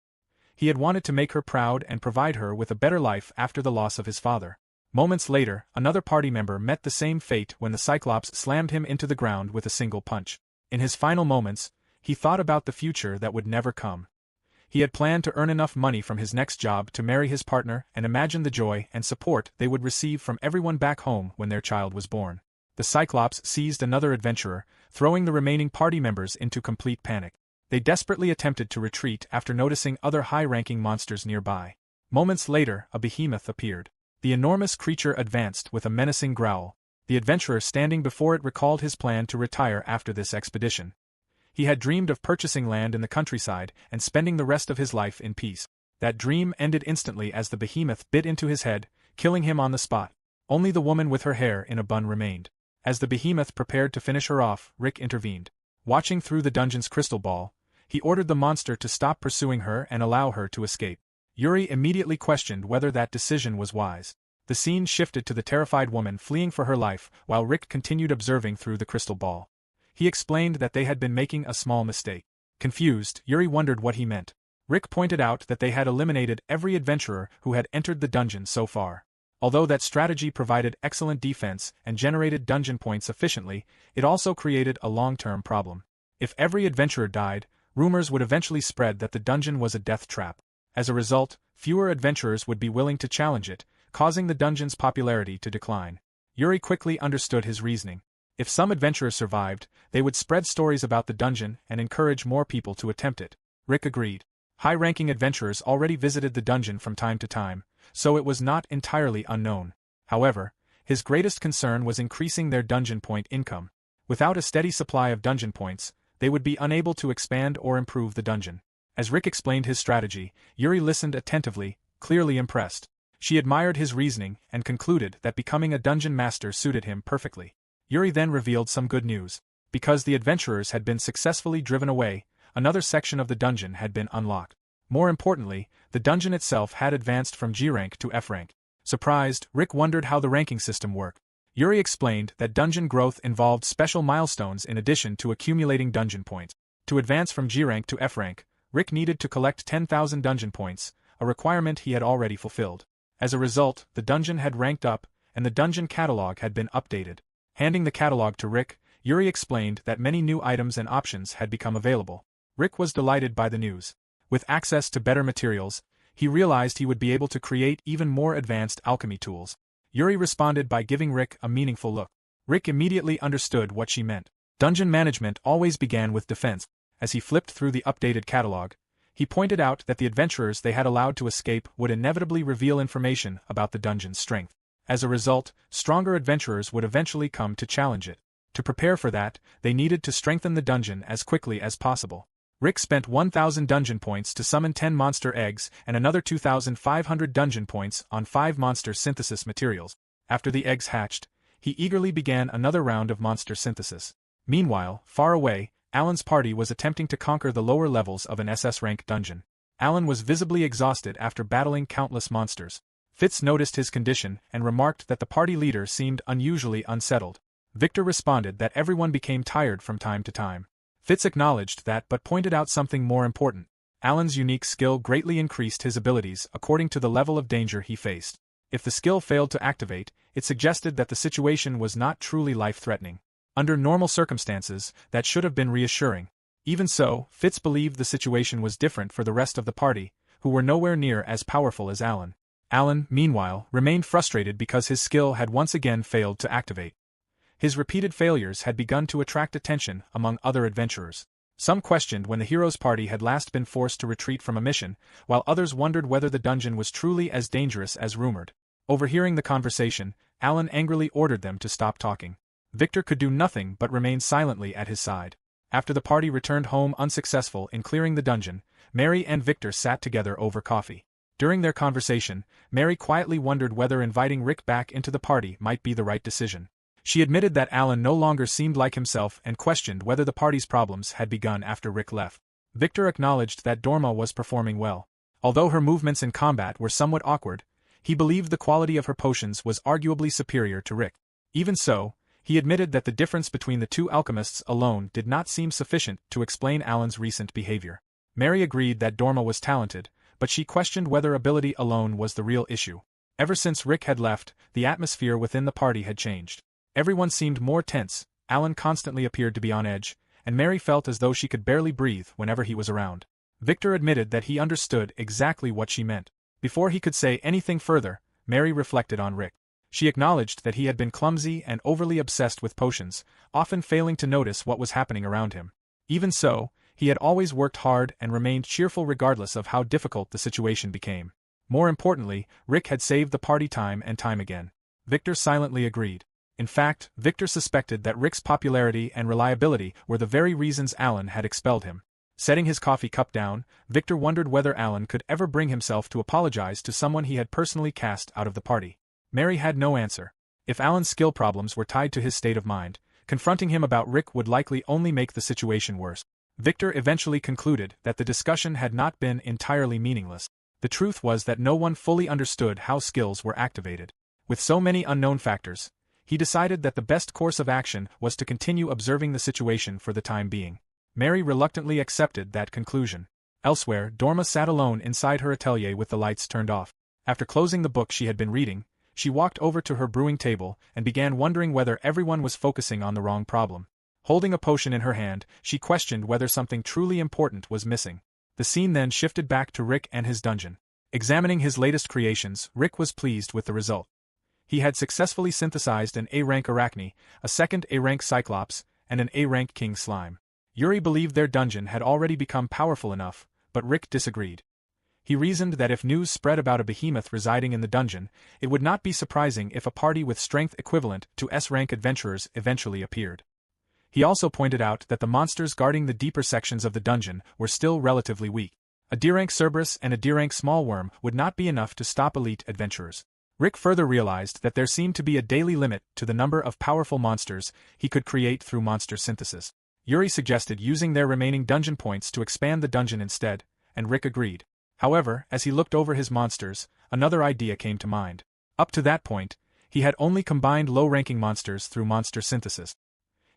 He had wanted to make her proud and provide her with a better life after the loss of his father. Moments later, another party member met the same fate when the Cyclops slammed him into the ground with a single punch. In his final moments, he thought about the future that would never come. He had planned to earn enough money from his next job to marry his partner and imagined the joy and support they would receive from everyone back home when their child was born. The Cyclops seized another adventurer, throwing the remaining party members into complete panic. They desperately attempted to retreat after noticing other high-ranking monsters nearby. Moments later, a behemoth appeared. The enormous creature advanced with a menacing growl. The adventurer standing before it recalled his plan to retire after this expedition. He had dreamed of purchasing land in the countryside and spending the rest of his life in peace. That dream ended instantly as the behemoth bit into his head, killing him on the spot. Only the woman with her hair in a bun remained. As the behemoth prepared to finish her off, Rick intervened. Watching through the dungeon's crystal ball, he ordered the monster to stop pursuing her and allow her to escape. Yuri immediately questioned whether that decision was wise. The scene shifted to the terrified woman fleeing for her life while Rick continued observing through the crystal ball. He explained that they had been making a small mistake. Confused, Yuri wondered what he meant. Rick pointed out that they had eliminated every adventurer who had entered the dungeon so far. Although that strategy provided excellent defense and generated dungeon points efficiently, it also created a long-term problem. If every adventurer died, rumors would eventually spread that the dungeon was a death trap. As a result, fewer adventurers would be willing to challenge it, causing the dungeon's popularity to decline. Yuri quickly understood his reasoning. If some adventurers survived, they would spread stories about the dungeon and encourage more people to attempt it. Rick agreed. High-ranking adventurers already visited the dungeon from time to time, so it was not entirely unknown. However, his greatest concern was increasing their dungeon point income. Without a steady supply of dungeon points, they would be unable to expand or improve the dungeon. As Rick explained his strategy, Yuri listened attentively, clearly impressed. She admired his reasoning and concluded that becoming a dungeon master suited him perfectly. Yuri then revealed some good news. Because the adventurers had been successfully driven away, another section of the dungeon had been unlocked. More importantly, the dungeon itself had advanced from G rank to F rank. Surprised, Rick wondered how the ranking system worked. Yuri explained that dungeon growth involved special milestones in addition to accumulating dungeon points. To advance from G rank to F rank, Rick needed to collect 10,000 dungeon points, a requirement he had already fulfilled. As a result, the dungeon had ranked up, and the dungeon catalog had been updated. Handing the catalog to Rick, Yuri explained that many new items and options had become available. Rick was delighted by the news. With access to better materials, he realized he would be able to create even more advanced alchemy tools. Yuri responded by giving Rick a meaningful look. Rick immediately understood what she meant. Dungeon management always began with defense. As he flipped through the updated catalog, he pointed out that the adventurers they had allowed to escape would inevitably reveal information about the dungeon's strength. As a result, stronger adventurers would eventually come to challenge it. To prepare for that, they needed to strengthen the dungeon as quickly as possible. Rick spent 1,000 dungeon points to summon 10 monster eggs and another 2,500 dungeon points on 5 monster synthesis materials. After the eggs hatched, he eagerly began another round of monster synthesis. Meanwhile, far away, Alan's party was attempting to conquer the lower levels of an SS-rank dungeon. Alan was visibly exhausted after battling countless monsters. Fitz noticed his condition and remarked that the party leader seemed unusually unsettled. Victor responded that everyone became tired from time to time. Fitz acknowledged that but pointed out something more important. Alan's unique skill greatly increased his abilities according to the level of danger he faced. If the skill failed to activate, it suggested that the situation was not truly life-threatening. Under normal circumstances, that should have been reassuring. Even so, Fitz believed the situation was different for the rest of the party, who were nowhere near as powerful as Alan. Alan, meanwhile, remained frustrated because his skill had once again failed to activate. His repeated failures had begun to attract attention among other adventurers. Some questioned when the hero's party had last been forced to retreat from a mission, while others wondered whether the dungeon was truly as dangerous as rumored. Overhearing the conversation, Alan angrily ordered them to stop talking. Victor could do nothing but remain silently at his side. After the party returned home unsuccessful in clearing the dungeon, Mary and Victor sat together over coffee. During their conversation, Mary quietly wondered whether inviting Rick back into the party might be the right decision. She admitted that Alan no longer seemed like himself and questioned whether the party's problems had begun after Rick left. Victor acknowledged that Dorma was performing well. Although her movements in combat were somewhat awkward, he believed the quality of her potions was arguably superior to Rick. Even so, he admitted that the difference between the two alchemists alone did not seem sufficient to explain Alan's recent behavior. Mary agreed that Dorma was talented, but she questioned whether ability alone was the real issue. Ever since Rick had left, the atmosphere within the party had changed. Everyone seemed more tense, Alan constantly appeared to be on edge, and Mary felt as though she could barely breathe whenever he was around. Victor admitted that he understood exactly what she meant. Before he could say anything further, Mary reflected on Rick. She acknowledged that he had been clumsy and overly obsessed with potions, often failing to notice what was happening around him. Even so, he had always worked hard and remained cheerful regardless of how difficult the situation became. More importantly, Rick had saved the party time and time again. Victor silently agreed. In fact, Victor suspected that Rick's popularity and reliability were the very reasons Alan had expelled him. Setting his coffee cup down, Victor wondered whether Alan could ever bring himself to apologize to someone he had personally cast out of the party. Mary had no answer. If Alan's skill problems were tied to his state of mind, confronting him about Rick would likely only make the situation worse. Victor eventually concluded that the discussion had not been entirely meaningless. The truth was that no one fully understood how skills were activated. With so many unknown factors, he decided that the best course of action was to continue observing the situation for the time being. Mary reluctantly accepted that conclusion. Elsewhere, Dorma sat alone inside her atelier with the lights turned off. After closing the book she had been reading, she walked over to her brewing table and began wondering whether everyone was focusing on the wrong problem. Holding a potion in her hand, she questioned whether something truly important was missing. The scene then shifted back to Rick and his dungeon. Examining his latest creations, Rick was pleased with the result. He had successfully synthesized an A-rank arachne, a second A-rank cyclops, and an A-rank king slime. Yuri believed their dungeon had already become powerful enough, but Rick disagreed. He reasoned that if news spread about a behemoth residing in the dungeon, it would not be surprising if a party with strength equivalent to S-rank adventurers eventually appeared. He also pointed out that the monsters guarding the deeper sections of the dungeon were still relatively weak. A D-rank Cerberus and a D-rank smallworm would not be enough to stop elite adventurers. Rick further realized that there seemed to be a daily limit to the number of powerful monsters he could create through monster synthesis. Yuri suggested using their remaining dungeon points to expand the dungeon instead, and Rick agreed. However, as he looked over his monsters, another idea came to mind. Up to that point, he had only combined low-ranking monsters through monster synthesis.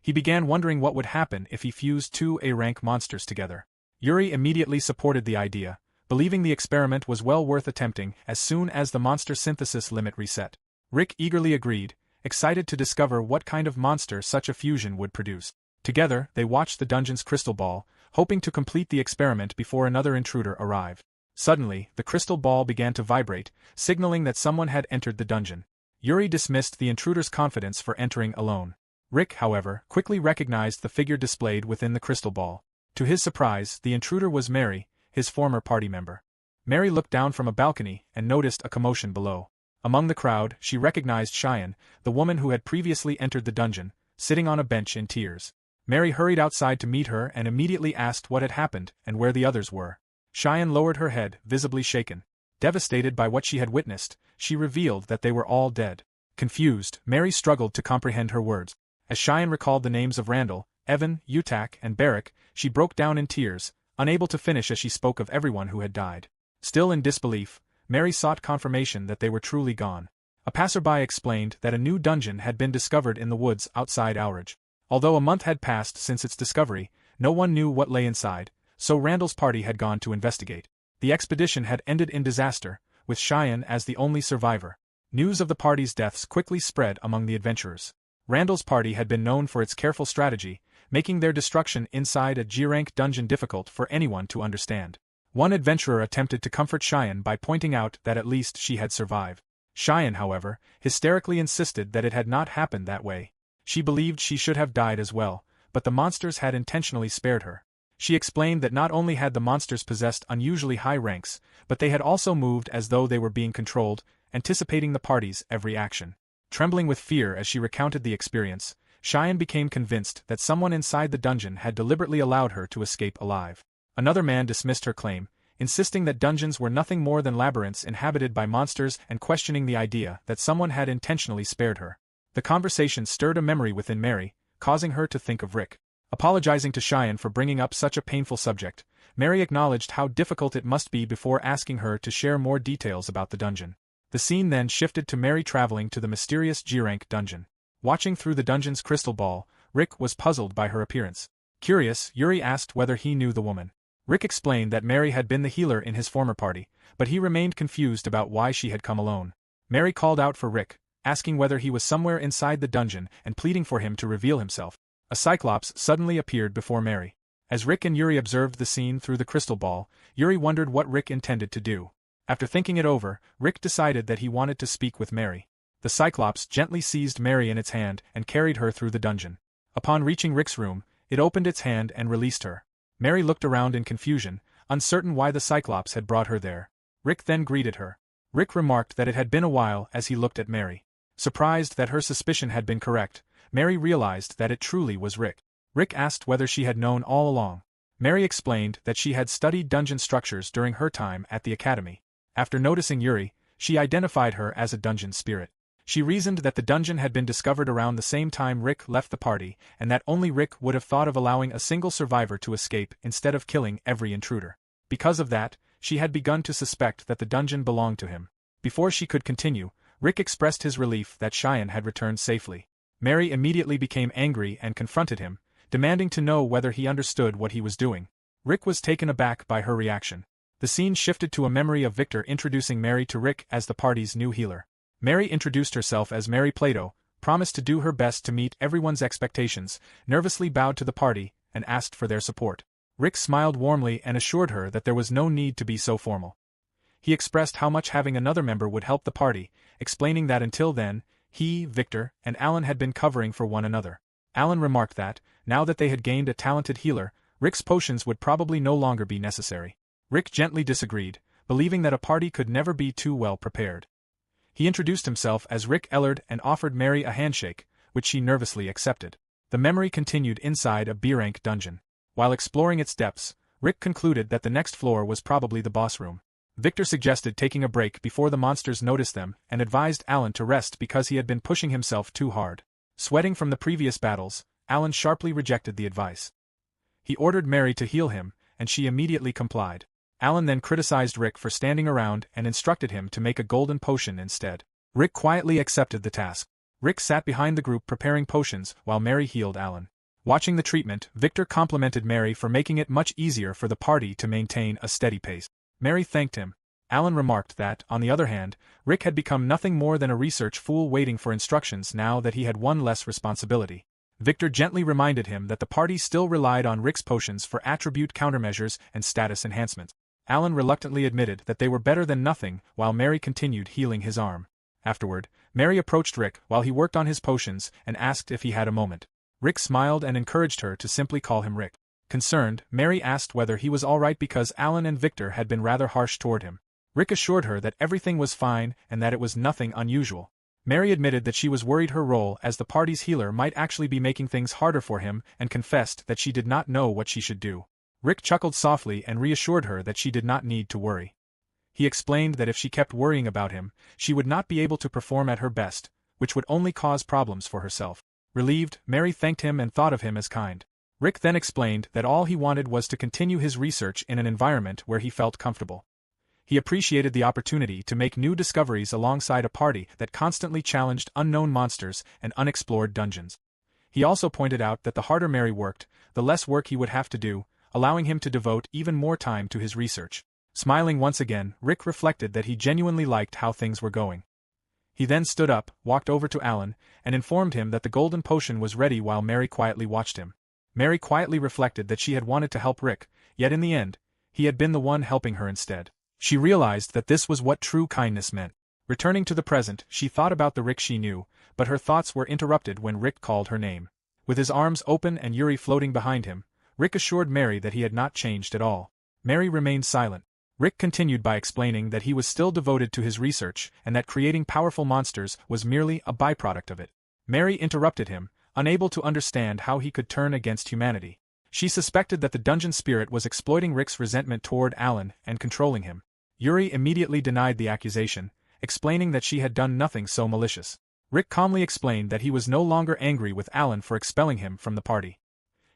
He began wondering what would happen if he fused two A-rank monsters together. Yuri immediately supported the idea, believing the experiment was well worth attempting as soon as the monster synthesis limit reset. Rick eagerly agreed, excited to discover what kind of monster such a fusion would produce. Together, they watched the dungeon's crystal ball, hoping to complete the experiment before another intruder arrived. Suddenly, the crystal ball began to vibrate, signaling that someone had entered the dungeon. Yuri dismissed the intruder's confidence for entering alone. Rick, however, quickly recognized the figure displayed within the crystal ball. To his surprise, the intruder was Mary, his former party member. Mary looked down from a balcony and noticed a commotion below. Among the crowd, she recognized Cheyenne, the woman who had previously entered the dungeon, sitting on a bench in tears. Mary hurried outside to meet her and immediately asked what had happened and where the others were. Cheyenne lowered her head, visibly shaken. Devastated by what she had witnessed, she revealed that they were all dead. Confused, Mary struggled to comprehend her words. As Cheyenne recalled the names of Randall, Evan, Utak, and Barrick, she broke down in tears, unable to finish as she spoke of everyone who had died. Still in disbelief, Mary sought confirmation that they were truly gone. A passerby explained that a new dungeon had been discovered in the woods outside Outridge. Although a month had passed since its discovery, no one knew what lay inside, so Randall's party had gone to investigate. The expedition had ended in disaster, with Cheyenne as the only survivor. News of the party's deaths quickly spread among the adventurers. Randall's party had been known for its careful strategy, making their destruction inside a G-rank dungeon difficult for anyone to understand. One adventurer attempted to comfort Cheyenne by pointing out that at least she had survived. Cheyenne, however, hysterically insisted that it had not happened that way. She believed she should have died as well, but the monsters had intentionally spared her. She explained that not only had the monsters possessed unusually high ranks, but they had also moved as though they were being controlled, anticipating the party's every action. Trembling with fear as she recounted the experience, Cheyenne became convinced that someone inside the dungeon had deliberately allowed her to escape alive. Another man dismissed her claim, insisting that dungeons were nothing more than labyrinths inhabited by monsters and questioning the idea that someone had intentionally spared her. The conversation stirred a memory within Mary, causing her to think of Rick. Apologizing to Cheyenne for bringing up such a painful subject, Mary acknowledged how difficult it must be before asking her to share more details about the dungeon. The scene then shifted to Mary traveling to the mysterious G-rank dungeon. Watching through the dungeon's crystal ball, Rick was puzzled by her appearance. Curious, Yuri asked whether he knew the woman. Rick explained that Mary had been the healer in his former party, but he remained confused about why she had come alone. Mary called out for Rick, asking whether he was somewhere inside the dungeon and pleading for him to reveal himself. A Cyclops suddenly appeared before Mary. As Rick and Yuri observed the scene through the crystal ball, Yuri wondered what Rick intended to do. After thinking it over, Rick decided that he wanted to speak with Mary. The Cyclops gently seized Mary in its hand and carried her through the dungeon. Upon reaching Rick's room, it opened its hand and released her. Mary looked around in confusion, uncertain why the Cyclops had brought her there. Rick then greeted her. Rick remarked that it had been a while as he looked at Mary. Surprised that her suspicion had been correct, Mary realized that it truly was Rick. Rick asked whether she had known all along. Mary explained that she had studied dungeon structures during her time at the academy. After noticing Yuri, she identified her as a dungeon spirit. She reasoned that the dungeon had been discovered around the same time Rick left the party, and that only Rick would have thought of allowing a single survivor to escape instead of killing every intruder. Because of that, she had begun to suspect that the dungeon belonged to him. Before she could continue, Rick expressed his relief that Cheyenne had returned safely. Mary immediately became angry and confronted him, demanding to know whether he understood what he was doing. Rick was taken aback by her reaction. The scene shifted to a memory of Victor introducing Mary to Rick as the party's new healer. Mary introduced herself as Mary Plato, promised to do her best to meet everyone's expectations, nervously bowed to the party, and asked for their support. Rick smiled warmly and assured her that there was no need to be so formal. He expressed how much having another member would help the party, explaining that until then, he, Victor, and Alan had been covering for one another. Alan remarked that, now that they had gained a talented healer, Rick's potions would probably no longer be necessary. Rick gently disagreed, believing that a party could never be too well prepared. He introduced himself as Rick Ellard and offered Mary a handshake, which she nervously accepted. The memory continued inside a B-rank dungeon. While exploring its depths, Rick concluded that the next floor was probably the boss room. Victor suggested taking a break before the monsters noticed them and advised Alan to rest because he had been pushing himself too hard. Sweating from the previous battles, Alan sharply rejected the advice. He ordered Mary to heal him, and she immediately complied. Alan then criticized Rick for standing around and instructed him to make a golden potion instead. Rick quietly accepted the task. Rick sat behind the group preparing potions while Mary healed Alan. Watching the treatment, Victor complimented Mary for making it much easier for the party to maintain a steady pace. Mary thanked him. Alan remarked that, on the other hand, Rick had become nothing more than a research fool waiting for instructions now that he had one less responsibility. Victor gently reminded him that the party still relied on Rick's potions for attribute countermeasures and status enhancements. Alan reluctantly admitted that they were better than nothing while Mary continued healing his arm. Afterward, Mary approached Rick while he worked on his potions and asked if he had a moment. Rick smiled and encouraged her to simply call him Rick. Concerned, Mary asked whether he was alright because Alan and Victor had been rather harsh toward him. Rick assured her that everything was fine and that it was nothing unusual. Mary admitted that she was worried her role as the party's healer might actually be making things harder for him and confessed that she did not know what she should do. Rick chuckled softly and reassured her that she did not need to worry. He explained that if she kept worrying about him, she would not be able to perform at her best, which would only cause problems for herself. Relieved, Mary thanked him and thought of him as kind. Rick then explained that all he wanted was to continue his research in an environment where he felt comfortable. He appreciated the opportunity to make new discoveries alongside a party that constantly challenged unknown monsters and unexplored dungeons. He also pointed out that the harder Mary worked, the less work he would have to do, allowing him to devote even more time to his research. Smiling once again, Rick reflected that he genuinely liked how things were going. He then stood up, walked over to Alan, and informed him that the golden potion was ready while Mary quietly watched him. Mary quietly reflected that she had wanted to help Rick, yet in the end, he had been the one helping her instead. She realized that this was what true kindness meant. Returning to the present, she thought about the Rick she knew, but her thoughts were interrupted when Rick called her name. With his arms open and Yuri floating behind him, Rick assured Mary that he had not changed at all. Mary remained silent. Rick continued by explaining that he was still devoted to his research and that creating powerful monsters was merely a byproduct of it. Mary interrupted him, unable to understand how he could turn against humanity. She suspected that the dungeon spirit was exploiting Rick's resentment toward Alan and controlling him. Yuri immediately denied the accusation, explaining that she had done nothing so malicious. Rick calmly explained that he was no longer angry with Alan for expelling him from the party.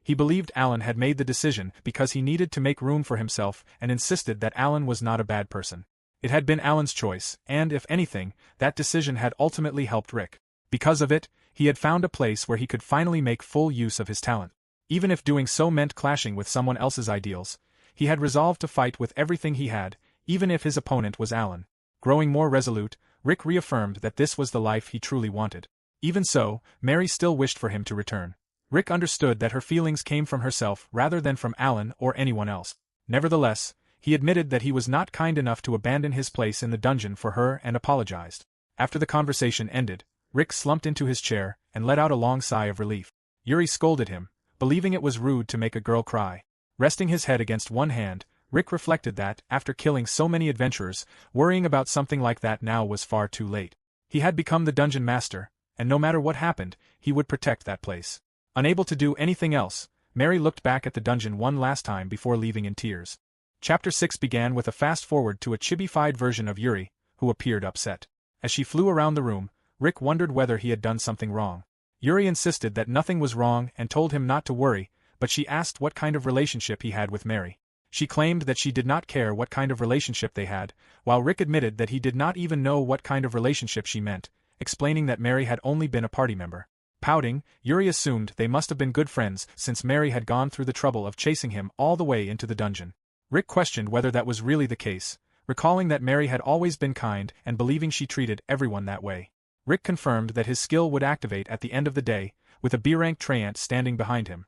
He believed Alan had made the decision because he needed to make room for himself and insisted that Alan was not a bad person. It had been Alan's choice, and if anything, that decision had ultimately helped Rick. Because of it, he had found a place where he could finally make full use of his talent. Even if doing so meant clashing with someone else's ideals, he had resolved to fight with everything he had, even if his opponent was Alan. Growing more resolute, Rick reaffirmed that this was the life he truly wanted. Even so, Mary still wished for him to return. Rick understood that her feelings came from herself rather than from Alan or anyone else. Nevertheless, he admitted that he was not kind enough to abandon his place in the dungeon for her and apologized. After the conversation ended, Rick slumped into his chair and let out a long sigh of relief. Yuri scolded him, believing it was rude to make a girl cry. Resting his head against one hand, Rick reflected that, after killing so many adventurers, worrying about something like that now was far too late. He had become the dungeon master, and no matter what happened, he would protect that place. Unable to do anything else, Mary looked back at the dungeon one last time before leaving in tears. Chapter 6 began with a fast-forward to a chibi-fied version of Yuri, who appeared upset. As she flew around the room, Rick wondered whether he had done something wrong. Yuri insisted that nothing was wrong and told him not to worry, but she asked what kind of relationship he had with Mary. She claimed that she did not care what kind of relationship they had, while Rick admitted that he did not even know what kind of relationship she meant, explaining that Mary had only been a party member. Pouting, Yuri assumed they must have been good friends since Mary had gone through the trouble of chasing him all the way into the dungeon. Rick questioned whether that was really the case, recalling that Mary had always been kind and believing she treated everyone that way. Rick confirmed that his skill would activate at the end of the day, with a B-rank Treant standing behind him.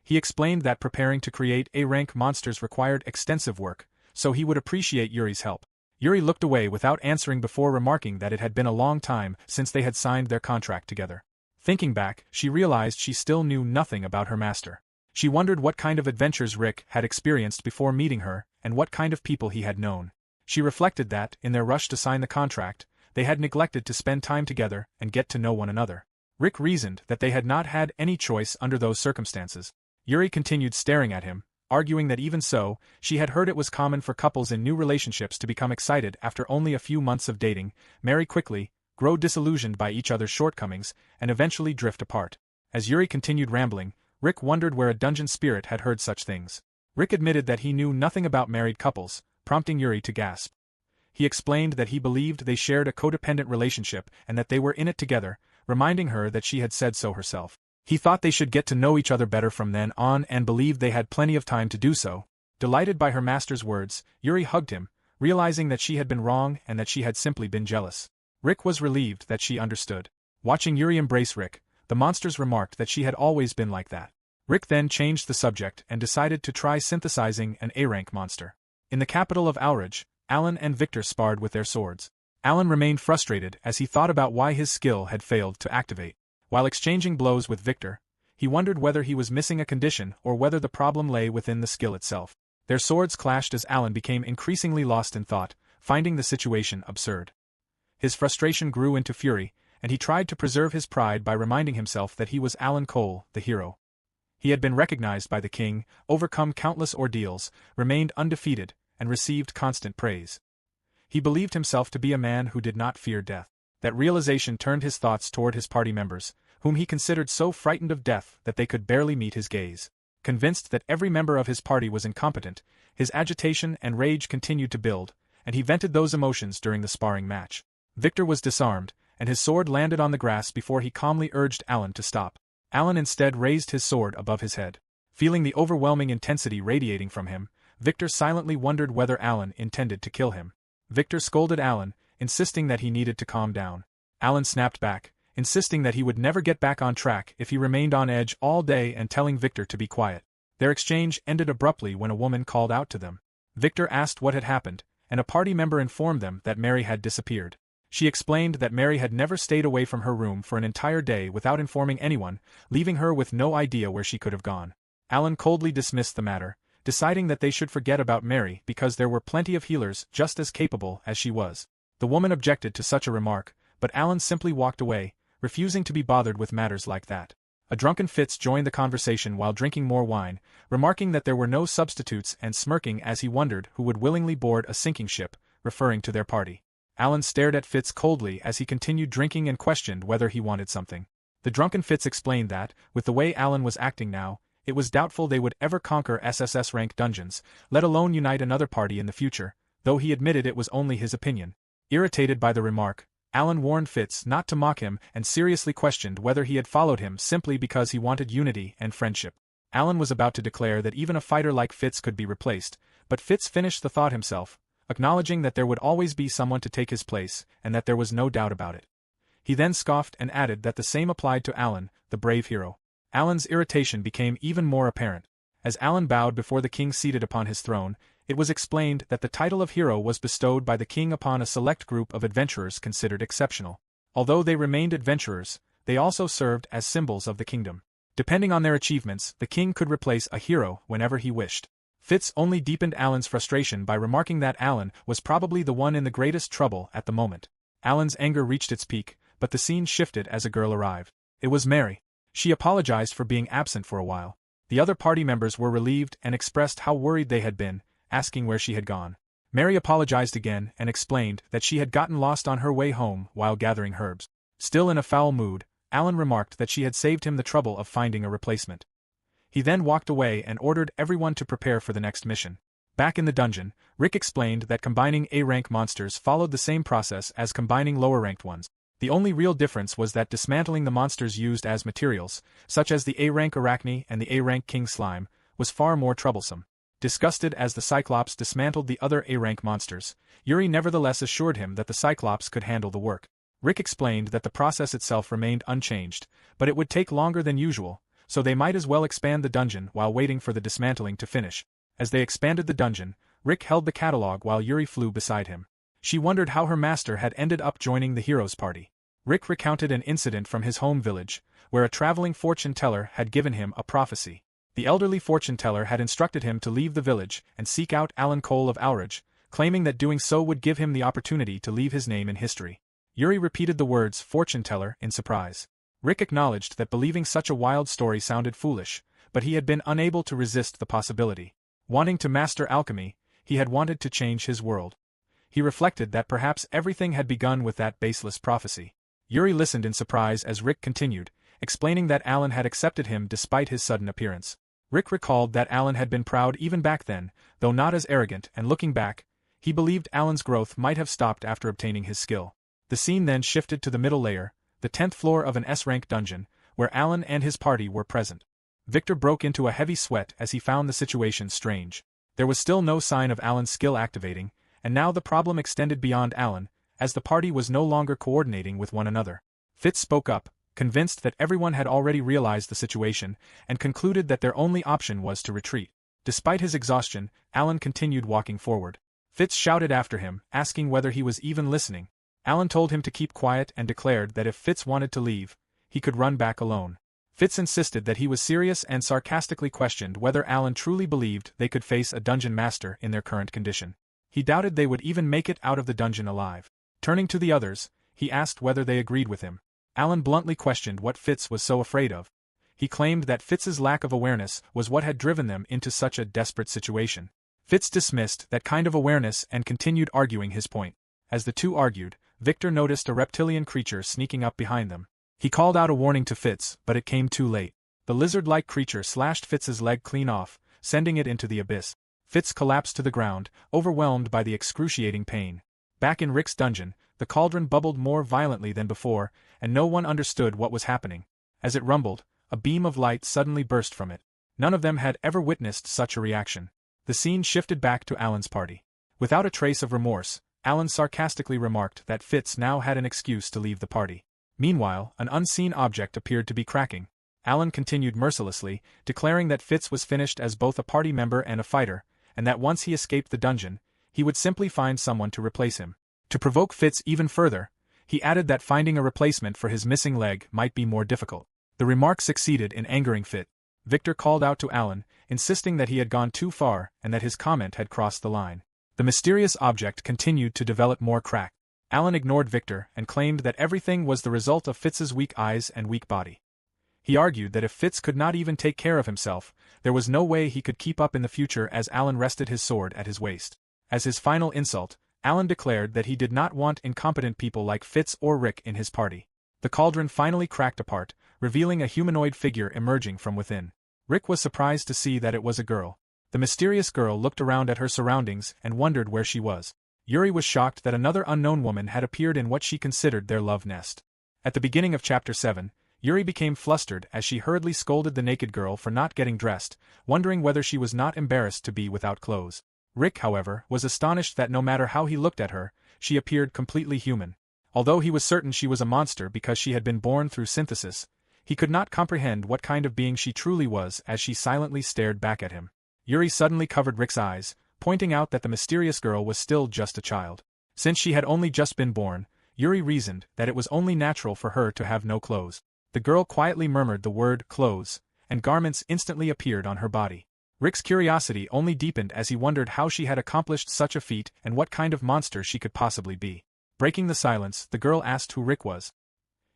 He explained that preparing to create A-rank monsters required extensive work, so he would appreciate Yuri's help. Yuri looked away without answering before remarking that it had been a long time since they had signed their contract together. Thinking back, she realized she still knew nothing about her master. She wondered what kind of adventures Rick had experienced before meeting her, and what kind of people he had known. She reflected that, in their rush to sign the contract, they had neglected to spend time together and get to know one another. Rick reasoned that they had not had any choice under those circumstances. Yuri continued staring at him, arguing that even so, she had heard it was common for couples in new relationships to become excited after only a few months of dating, marry quickly, grow disillusioned by each other's shortcomings, and eventually drift apart. As Yuri continued rambling, Rick wondered where a dungeon spirit had heard such things. Rick admitted that he knew nothing about married couples, prompting Yuri to gasp. He explained that he believed they shared a codependent relationship and that they were in it together, reminding her that she had said so herself. He thought they should get to know each other better from then on and believed they had plenty of time to do so. Delighted by her master's words, Yuri hugged him, realizing that she had been wrong and that she had simply been jealous. Rick was relieved that she understood. Watching Yuri embrace Rick, the monsters remarked that she had always been like that. Rick then changed the subject and decided to try synthesizing an A-rank monster. In the capital of Alraj, Alan and Victor sparred with their swords. Alan remained frustrated as he thought about why his skill had failed to activate. While exchanging blows with Victor, he wondered whether he was missing a condition or whether the problem lay within the skill itself. Their swords clashed as Alan became increasingly lost in thought, finding the situation absurd. His frustration grew into fury, and he tried to preserve his pride by reminding himself that he was Alan Cole, the hero. He had been recognized by the king, overcome countless ordeals, remained undefeated, and received constant praise. He believed himself to be a man who did not fear death. That realization turned his thoughts toward his party members, whom he considered so frightened of death that they could barely meet his gaze. Convinced that every member of his party was incompetent, his agitation and rage continued to build, and he vented those emotions during the sparring match. Victor was disarmed, and his sword landed on the grass before he calmly urged Alan to stop. Alan instead raised his sword above his head. Feeling the overwhelming intensity radiating from him, Victor silently wondered whether Alan intended to kill him. Victor scolded Alan, insisting that he needed to calm down. Alan snapped back, insisting that he would never get back on track if he remained on edge all day and telling Victor to be quiet. Their exchange ended abruptly when a woman called out to them. Victor asked what had happened, and a party member informed them that Mary had disappeared. She explained that Mary had never stayed away from her room for an entire day without informing anyone, leaving her with no idea where she could have gone. Alan coldly dismissed the matter, deciding that they should forget about Mary because there were plenty of healers just as capable as she was. The woman objected to such a remark, but Alan simply walked away, refusing to be bothered with matters like that. A drunken Fitz joined the conversation while drinking more wine, remarking that there were no substitutes and smirking as he wondered who would willingly board a sinking ship, referring to their party. Alan stared at Fitz coldly as he continued drinking and questioned whether he wanted something. The drunken Fitz explained that, with the way Alan was acting now, it was doubtful they would ever conquer SSS-rank dungeons, let alone unite another party in the future, though he admitted it was only his opinion. Irritated by the remark, Alan warned Fitz not to mock him and seriously questioned whether he had followed him simply because he wanted unity and friendship. Alan was about to declare that even a fighter like Fitz could be replaced, but Fitz finished the thought himself, acknowledging that there would always be someone to take his place and that there was no doubt about it. He then scoffed and added that the same applied to Alan, the brave hero. Alan's irritation became even more apparent. As Alan bowed before the king seated upon his throne, it was explained that the title of hero was bestowed by the king upon a select group of adventurers considered exceptional. Although they remained adventurers, they also served as symbols of the kingdom. Depending on their achievements, the king could replace a hero whenever he wished. Fitz only deepened Alan's frustration by remarking that Alan was probably the one in the greatest trouble at the moment. Alan's anger reached its peak, but the scene shifted as a girl arrived. It was Mary. She apologized for being absent for a while. The other party members were relieved and expressed how worried they had been, asking where she had gone. Mary apologized again and explained that she had gotten lost on her way home while gathering herbs. Still in a foul mood, Alan remarked that she had saved him the trouble of finding a replacement. He then walked away and ordered everyone to prepare for the next mission. Back in the dungeon, Rick explained that combining A-rank monsters followed the same process as combining lower-ranked ones. The only real difference was that dismantling the monsters used as materials, such as the A-rank Arachne and the A-rank King Slime, was far more troublesome. Disgusted as the Cyclops dismantled the other A-rank monsters, Yuri nevertheless assured him that the Cyclops could handle the work. Rick explained that the process itself remained unchanged, but it would take longer than usual, so they might as well expand the dungeon while waiting for the dismantling to finish. As they expanded the dungeon, Rick held the catalog while Yuri flew beside him. She wondered how her master had ended up joining the heroes' party. Rick recounted an incident from his home village, where a traveling fortune teller had given him a prophecy. The elderly fortune teller had instructed him to leave the village and seek out Alan Cole of Aurage, claiming that doing so would give him the opportunity to leave his name in history. Yuri repeated the words fortune teller in surprise. Rick acknowledged that believing such a wild story sounded foolish, but he had been unable to resist the possibility. Wanting to master alchemy, he had wanted to change his world. He reflected that perhaps everything had begun with that baseless prophecy. Yuri listened in surprise as Rick continued, explaining that Alan had accepted him despite his sudden appearance. Rick recalled that Alan had been proud even back then, though not as arrogant, and looking back, he believed Alan's growth might have stopped after obtaining his skill. The scene then shifted to the middle layer, the 10th floor of an S-rank dungeon, where Alan and his party were present. Victor broke into a heavy sweat as he found the situation strange. There was still no sign of Alan's skill activating, and now the problem extended beyond Alan, as the party was no longer coordinating with one another. Fitz spoke up, convinced that everyone had already realized the situation, and concluded that their only option was to retreat. Despite his exhaustion, Alan continued walking forward. Fitz shouted after him, asking whether he was even listening. Alan told him to keep quiet and declared that if Fitz wanted to leave, he could run back alone. Fitz insisted that he was serious and sarcastically questioned whether Alan truly believed they could face a dungeon master in their current condition. He doubted they would even make it out of the dungeon alive. Turning to the others, he asked whether they agreed with him. Alan bluntly questioned what Fitz was so afraid of. He claimed that Fitz's lack of awareness was what had driven them into such a desperate situation. Fitz dismissed that kind of awareness and continued arguing his point. As the two argued, Victor noticed a reptilian creature sneaking up behind them. He called out a warning to Fitz, but it came too late. The lizard-like creature slashed Fitz's leg clean off, sending it into the abyss. Fitz collapsed to the ground, overwhelmed by the excruciating pain. Back in Rick's dungeon, the cauldron bubbled more violently than before, and no one understood what was happening. As it rumbled, a beam of light suddenly burst from it. None of them had ever witnessed such a reaction. The scene shifted back to Alan's party. Without a trace of remorse, Alan sarcastically remarked that Fitz now had an excuse to leave the party. Meanwhile, an unseen object appeared to be cracking. Alan continued mercilessly, declaring that Fitz was finished as both a party member and a fighter, and that once he escaped the dungeon, he would simply find someone to replace him. To provoke Fitz even further, he added that finding a replacement for his missing leg might be more difficult. The remark succeeded in angering Fitz. Victor called out to Alan, insisting that he had gone too far and that his comment had crossed the line. The mysterious object continued to develop more crack. Alan ignored Victor and claimed that everything was the result of Fitz's weak eyes and weak body. He argued that if Fitz could not even take care of himself, there was no way he could keep up in the future as Alan rested his sword at his waist. As his final insult, Alan declared that he did not want incompetent people like Fitz or Rick in his party. The cauldron finally cracked apart, revealing a humanoid figure emerging from within. Rick was surprised to see that it was a girl. The mysterious girl looked around at her surroundings and wondered where she was. Yuri was shocked that another unknown woman had appeared in what she considered their love nest. At the beginning of Chapter 7, Yuri became flustered as she hurriedly scolded the naked girl for not getting dressed, wondering whether she was not embarrassed to be without clothes. Rick, however, was astonished that no matter how he looked at her, she appeared completely human. Although he was certain she was a monster because she had been born through synthesis, he could not comprehend what kind of being she truly was as she silently stared back at him. Yuri suddenly covered Rick's eyes, pointing out that the mysterious girl was still just a child. Since she had only just been born, Yuri reasoned that it was only natural for her to have no clothes. The girl quietly murmured the word clothes, and garments instantly appeared on her body. Rick's curiosity only deepened as he wondered how she had accomplished such a feat and what kind of monster she could possibly be. Breaking the silence, the girl asked who Rick was.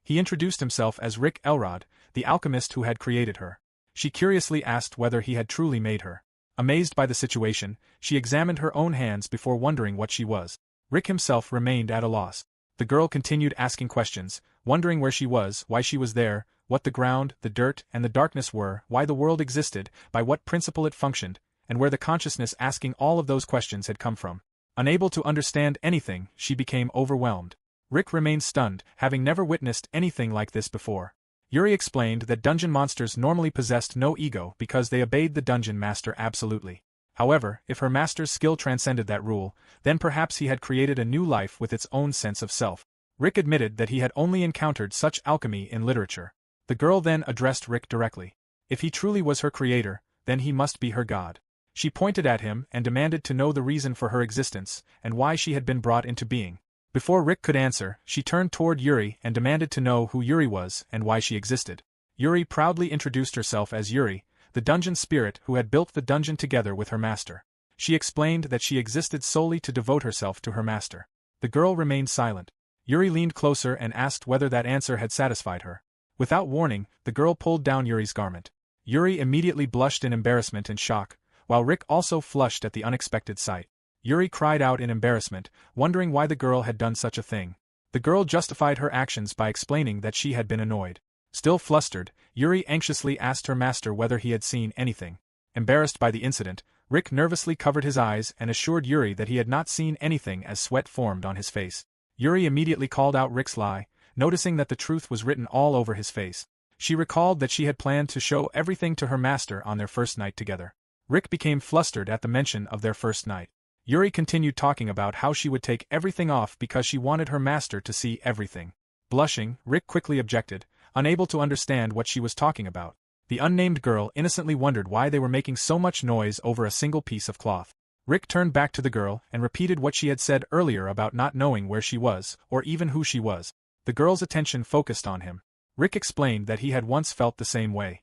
He introduced himself as Rick Elrod, the alchemist who had created her. She curiously asked whether he had truly made her. Amazed by the situation, she examined her own hands before wondering what she was. Rick himself remained at a loss. The girl continued asking questions, wondering where she was, why she was there, what the ground, the dirt, and the darkness were, why the world existed, by what principle it functioned, and where the consciousness asking all of those questions had come from. Unable to understand anything, she became overwhelmed. Rick remained stunned, having never witnessed anything like this before. Yuri explained that dungeon monsters normally possessed no ego because they obeyed the dungeon master absolutely. However, if her master's skill transcended that rule, then perhaps he had created a new life with its own sense of self. Rick admitted that he had only encountered such alchemy in literature. The girl then addressed Rick directly. If he truly was her creator, then he must be her god. She pointed at him and demanded to know the reason for her existence and why she had been brought into being. Before Rick could answer, she turned toward Yuri and demanded to know who Yuri was and why she existed. Yuri proudly introduced herself as Yuri, the dungeon spirit who had built the dungeon together with her master. She explained that she existed solely to devote herself to her master. The girl remained silent. Yuri leaned closer and asked whether that answer had satisfied her. Without warning, the girl pulled down Yuri's garment. Yuri immediately blushed in embarrassment and shock, while Rick also flushed at the unexpected sight. Yuri cried out in embarrassment, wondering why the girl had done such a thing. The girl justified her actions by explaining that she had been annoyed. Still flustered, Yuri anxiously asked her master whether he had seen anything. Embarrassed by the incident, Rick nervously covered his eyes and assured Yuri that he had not seen anything as sweat formed on his face. Yuri immediately called out Rick's lie, noticing that the truth was written all over his face. She recalled that she had planned to show everything to her master on their first night together. Rick became flustered at the mention of their first night. Yuri continued talking about how she would take everything off because she wanted her master to see everything. Blushing, Rick quickly objected, unable to understand what she was talking about. The unnamed girl innocently wondered why they were making so much noise over a single piece of cloth. Rick turned back to the girl and repeated what she had said earlier about not knowing where she was, or even who she was. The girl's attention focused on him. Rick explained that he had once felt the same way.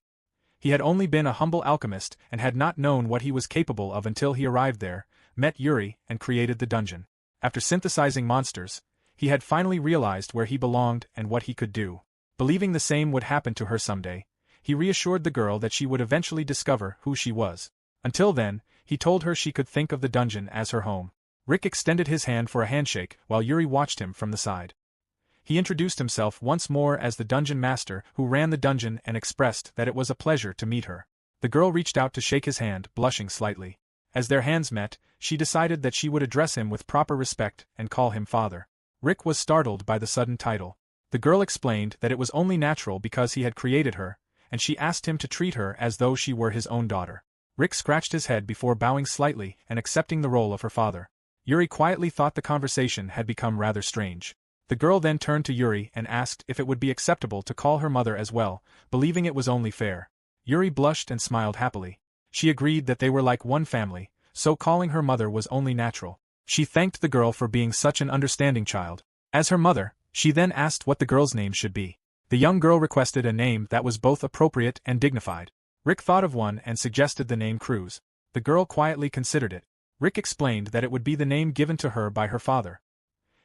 He had only been a humble alchemist and had not known what he was capable of until he arrived there, met Yuri, and created the dungeon. After synthesizing monsters, he had finally realized where he belonged and what he could do. Believing the same would happen to her someday, he reassured the girl that she would eventually discover who she was. Until then, he told her she could think of the dungeon as her home. Rick extended his hand for a handshake while Yuri watched him from the side. He introduced himself once more as the dungeon master who ran the dungeon and expressed that it was a pleasure to meet her. The girl reached out to shake his hand, blushing slightly. As their hands met, she decided that she would address him with proper respect and call him father. Rick was startled by the sudden title. The girl explained that it was only natural because he had created her, and she asked him to treat her as though she were his own daughter. Rick scratched his head before bowing slightly and accepting the role of her father. Yuri quietly thought the conversation had become rather strange. The girl then turned to Yuri and asked if it would be acceptable to call her mother as well, believing it was only fair. Yuri blushed and smiled happily. She agreed that they were like one family, so calling her mother was only natural. She thanked the girl for being such an understanding child. As her mother, she then asked what the girl's name should be. The young girl requested a name that was both appropriate and dignified. Rick thought of one and suggested the name Cruz. The girl quietly considered it. Rick explained that it would be the name given to her by her father.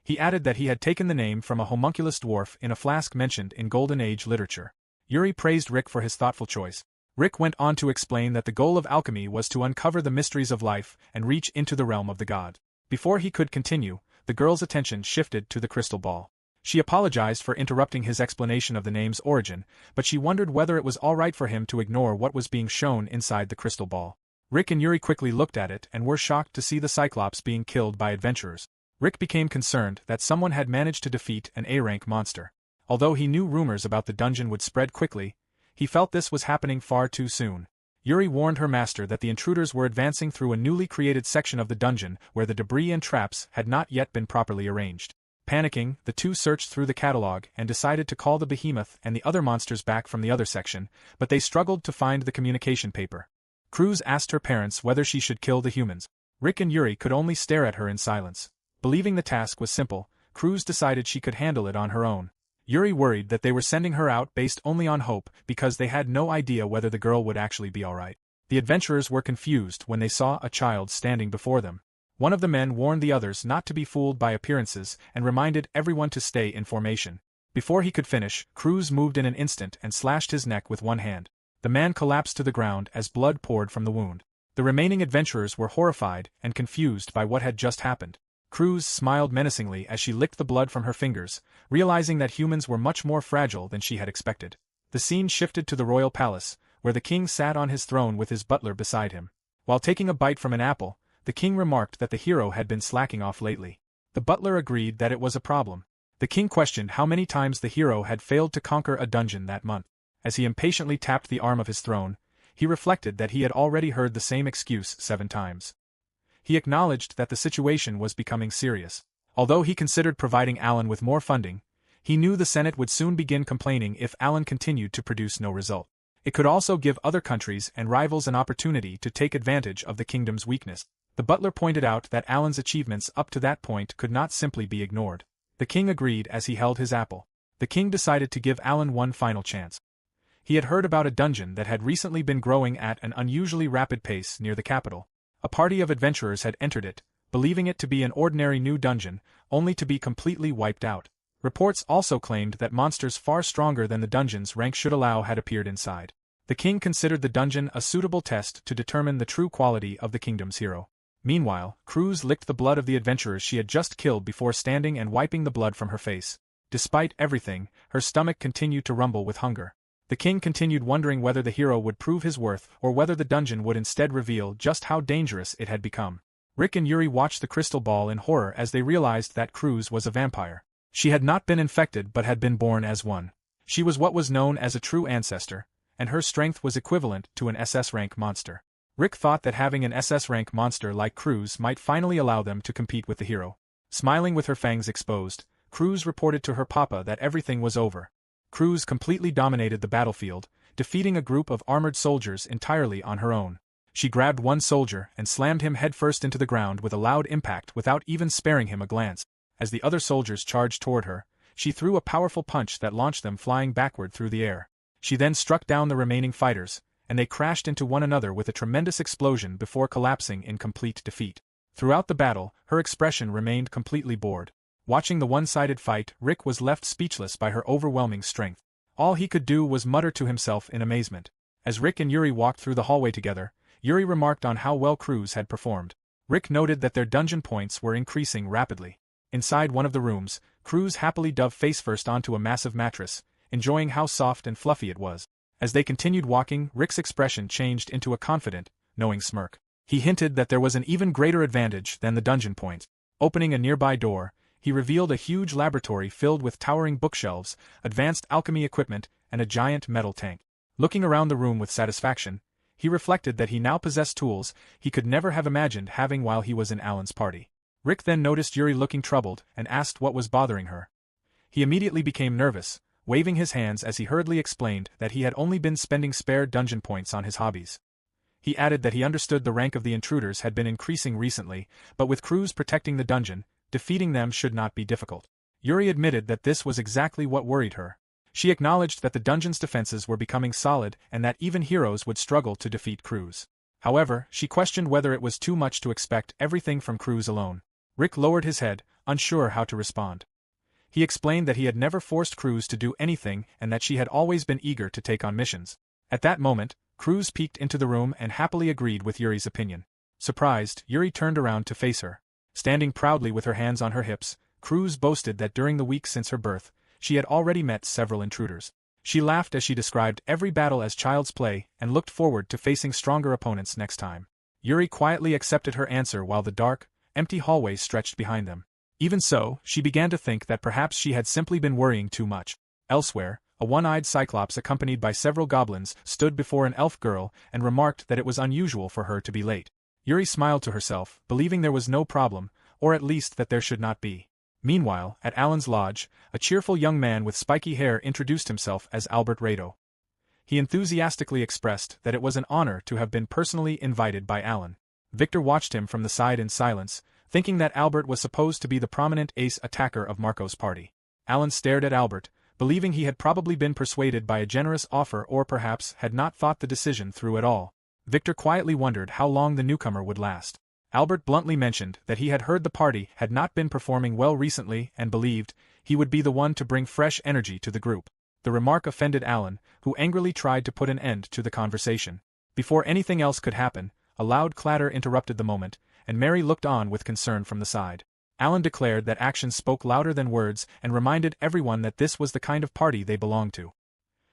He added that he had taken the name from a homunculus dwarf in a flask mentioned in Golden Age literature. Yuri praised Rick for his thoughtful choice. Rick went on to explain that the goal of alchemy was to uncover the mysteries of life and reach into the realm of the god. Before he could continue, the girl's attention shifted to the crystal ball. She apologized for interrupting his explanation of the name's origin, but she wondered whether it was alright for him to ignore what was being shown inside the crystal ball. Rick and Yuri quickly looked at it and were shocked to see the Cyclops being killed by adventurers. Rick became concerned that someone had managed to defeat an A-rank monster. Although he knew rumors about the dungeon would spread quickly, he felt this was happening far too soon. Yuri warned her master that the intruders were advancing through a newly created section of the dungeon where the debris and traps had not yet been properly arranged. Panicking, the two searched through the catalog and decided to call the behemoth and the other monsters back from the other section, but they struggled to find the communication paper. Cruz asked her parents whether she should kill the humans. Rick and Yuri could only stare at her in silence. Believing the task was simple, Cruz decided she could handle it on her own. Yuri worried that they were sending her out based only on hope because they had no idea whether the girl would actually be alright. The adventurers were confused when they saw a child standing before them. One of the men warned the others not to be fooled by appearances and reminded everyone to stay in formation. Before he could finish, Cruz moved in an instant and slashed his neck with one hand. The man collapsed to the ground as blood poured from the wound. The remaining adventurers were horrified and confused by what had just happened. Cruz smiled menacingly as she licked the blood from her fingers, realizing that humans were much more fragile than she had expected. The scene shifted to the royal palace, where the king sat on his throne with his butler beside him. While taking a bite from an apple, the king remarked that the hero had been slacking off lately. The butler agreed that it was a problem. The king questioned how many times the hero had failed to conquer a dungeon that month. As he impatiently tapped the arm of his throne, he reflected that he had already heard the same excuse 7 times. He acknowledged that the situation was becoming serious. Although he considered providing Alan with more funding, he knew the Senate would soon begin complaining if Alan continued to produce no result. It could also give other countries and rivals an opportunity to take advantage of the kingdom's weakness. The butler pointed out that Alan's achievements up to that point could not simply be ignored. The king agreed as he held his apple. The king decided to give Alan one final chance. He had heard about a dungeon that had recently been growing at an unusually rapid pace near the capital. A party of adventurers had entered it, believing it to be an ordinary new dungeon, only to be completely wiped out. Reports also claimed that monsters far stronger than the dungeon's rank should allow had appeared inside. The king considered the dungeon a suitable test to determine the true quality of the kingdom's hero. Meanwhile, Cruz licked the blood of the adventurers she had just killed before standing and wiping the blood from her face. Despite everything, her stomach continued to rumble with hunger. The king continued wondering whether the hero would prove his worth or whether the dungeon would instead reveal just how dangerous it had become. Rick and Yuri watched the crystal ball in horror as they realized that Cruz was a vampire. She had not been infected but had been born as one. She was what was known as a true ancestor, and her strength was equivalent to an SS-rank monster. Rick thought that having an SS-rank monster like Cruz might finally allow them to compete with the hero. Smiling with her fangs exposed, Cruz reported to her papa that everything was over. Cruz completely dominated the battlefield, defeating a group of armored soldiers entirely on her own. She grabbed one soldier and slammed him headfirst into the ground with a loud impact without even sparing him a glance. As the other soldiers charged toward her, she threw a powerful punch that launched them flying backward through the air. She then struck down the remaining fighters, and they crashed into one another with a tremendous explosion before collapsing in complete defeat. Throughout the battle, her expression remained completely bored. Watching the one-sided fight, Rick was left speechless by her overwhelming strength. All he could do was mutter to himself in amazement. As Rick and Yuri walked through the hallway together, Yuri remarked on how well Cruz had performed. Rick noted that their dungeon points were increasing rapidly. Inside one of the rooms, Cruz happily dove face-first onto a massive mattress, enjoying how soft and fluffy it was. As they continued walking, Rick's expression changed into a confident, knowing smirk. He hinted that there was an even greater advantage than the dungeon points. Opening a nearby door, he revealed a huge laboratory filled with towering bookshelves, advanced alchemy equipment, and a giant metal tank. Looking around the room with satisfaction, he reflected that he now possessed tools he could never have imagined having while he was in Alan's party. Rick then noticed Yuri looking troubled and asked what was bothering her. He immediately became nervous, waving his hands as he hurriedly explained that he had only been spending spare dungeon points on his hobbies. He added that he understood the rank of the intruders had been increasing recently, but with Cruz protecting the dungeon, defeating them should not be difficult. Yuri admitted that this was exactly what worried her. She acknowledged that the dungeon's defenses were becoming solid and that even heroes would struggle to defeat Cruz. However, she questioned whether it was too much to expect everything from Cruz alone. Rick lowered his head, unsure how to respond. He explained that he had never forced Cruz to do anything and that she had always been eager to take on missions. At that moment, Cruz peeked into the room and happily agreed with Yuri's opinion. Surprised, Yuri turned around to face her. Standing proudly with her hands on her hips, Cruz boasted that during the weeks since her birth, she had already met several intruders. She laughed as she described every battle as child's play and looked forward to facing stronger opponents next time. Yuri quietly accepted her answer while the dark, empty hallway stretched behind them. Even so, she began to think that perhaps she had simply been worrying too much. Elsewhere, a one-eyed cyclops accompanied by several goblins stood before an elf girl and remarked that it was unusual for her to be late. Yuri smiled to herself, believing there was no problem, or at least that there should not be. Meanwhile, at Alan's lodge, a cheerful young man with spiky hair introduced himself as Albert Rado. He enthusiastically expressed that it was an honor to have been personally invited by Alan. Victor watched him from the side in silence, thinking that Albert was supposed to be the prominent ace attacker of Marco's party. Alan stared at Albert, believing he had probably been persuaded by a generous offer or perhaps had not thought the decision through at all. Victor quietly wondered how long the newcomer would last. Albert bluntly mentioned that he had heard the party had not been performing well recently and believed he would be the one to bring fresh energy to the group. The remark offended Alan, who angrily tried to put an end to the conversation. Before anything else could happen, a loud clatter interrupted the moment, and Mary looked on with concern from the side. Alan declared that actions spoke louder than words and reminded everyone that this was the kind of party they belonged to.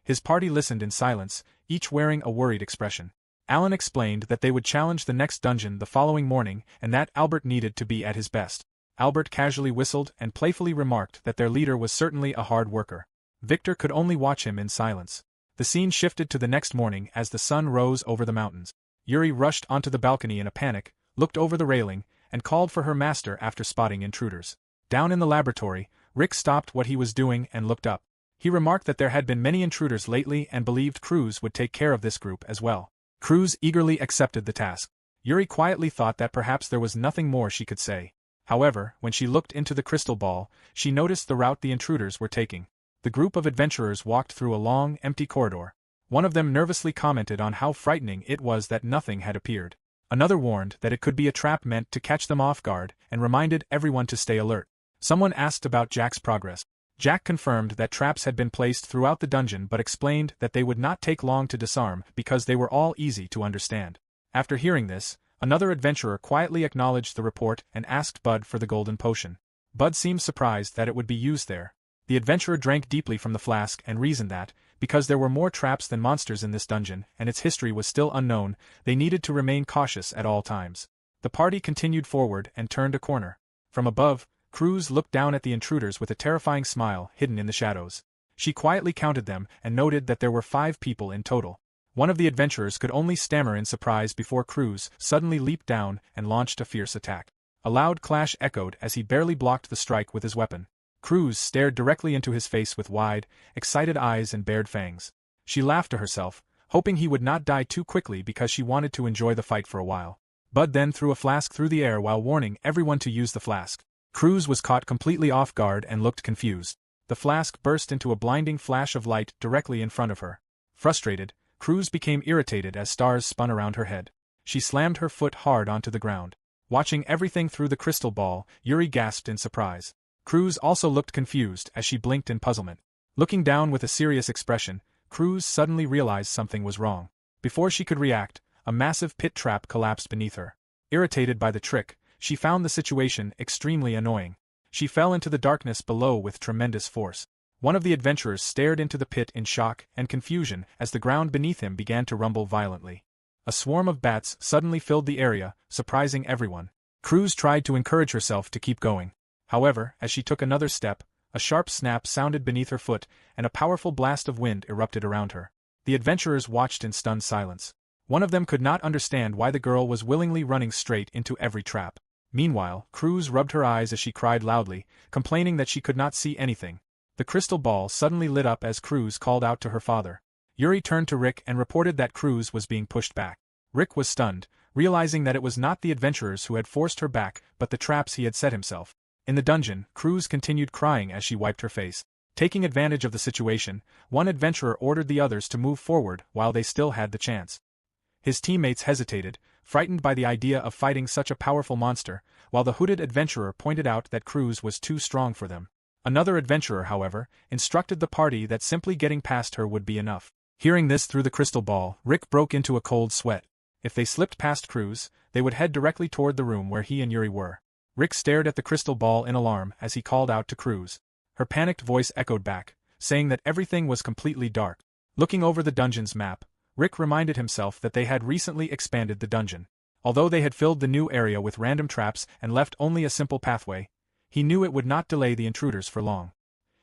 His party listened in silence, each wearing a worried expression. Alan explained that they would challenge the next dungeon the following morning and that Albert needed to be at his best. Albert casually whistled and playfully remarked that their leader was certainly a hard worker. Victor could only watch him in silence. The scene shifted to the next morning as the sun rose over the mountains. Yuri rushed onto the balcony in a panic, looked over the railing, and called for her master after spotting intruders. Down in the laboratory, Rick stopped what he was doing and looked up. He remarked that there had been many intruders lately and believed Cruz would take care of this group as well. Cruz eagerly accepted the task. Yuri quietly thought that perhaps there was nothing more she could say. However, when she looked into the crystal ball, she noticed the route the intruders were taking. The group of adventurers walked through a long, empty corridor. One of them nervously commented on how frightening it was that nothing had appeared. Another warned that it could be a trap meant to catch them off guard and reminded everyone to stay alert. Someone asked about Jack's progress. Jack confirmed that traps had been placed throughout the dungeon but explained that they would not take long to disarm because they were all easy to understand. After hearing this, another adventurer quietly acknowledged the report and asked Bud for the golden potion. Bud seemed surprised that it would be used there. The adventurer drank deeply from the flask and reasoned that, because there were more traps than monsters in this dungeon and its history was still unknown, they needed to remain cautious at all times. The party continued forward and turned a corner. From above, Cruz looked down at the intruders with a terrifying smile hidden in the shadows. She quietly counted them and noted that there were 5 people in total. One of the adventurers could only stammer in surprise before Cruz suddenly leaped down and launched a fierce attack. A loud clash echoed as he barely blocked the strike with his weapon. Cruz stared directly into his face with wide, excited eyes and bared fangs. She laughed to herself, hoping he would not die too quickly because she wanted to enjoy the fight for a while. Bud then threw a flask through the air while warning everyone to use the flask. Cruz was caught completely off guard and looked confused. The flask burst into a blinding flash of light directly in front of her. Frustrated, Cruz became irritated as stars spun around her head. She slammed her foot hard onto the ground. Watching everything through the crystal ball, Yuri gasped in surprise. Cruz also looked confused as she blinked in puzzlement. Looking down with a serious expression, Cruz suddenly realized something was wrong. Before she could react, a massive pit trap collapsed beneath her. Irritated by the trick, she found the situation extremely annoying. She fell into the darkness below with tremendous force. One of the adventurers stared into the pit in shock and confusion as the ground beneath him began to rumble violently. A swarm of bats suddenly filled the area, surprising everyone. Cruz tried to encourage herself to keep going. However, as she took another step, a sharp snap sounded beneath her foot and a powerful blast of wind erupted around her. The adventurers watched in stunned silence. One of them could not understand why the girl was willingly running straight into every trap. Meanwhile, Cruz rubbed her eyes as she cried loudly, complaining that she could not see anything. The crystal ball suddenly lit up as Cruz called out to her father. Yuri turned to Rick and reported that Cruz was being pushed back. Rick was stunned, realizing that it was not the adventurers who had forced her back but the traps he had set himself. In the dungeon, Cruz continued crying as she wiped her face. Taking advantage of the situation, one adventurer ordered the others to move forward while they still had the chance. His teammates hesitated, frightened by the idea of fighting such a powerful monster, while the hooded adventurer pointed out that Cruz was too strong for them. Another adventurer, however, instructed the party that simply getting past her would be enough. Hearing this through the crystal ball, Rick broke into a cold sweat. If they slipped past Cruz, they would head directly toward the room where he and Yuri were. Rick stared at the crystal ball in alarm as he called out to Cruz. Her panicked voice echoed back, saying that everything was completely dark. Looking over the dungeon's map, Rick reminded himself that they had recently expanded the dungeon. Although they had filled the new area with random traps and left only a simple pathway, he knew it would not delay the intruders for long.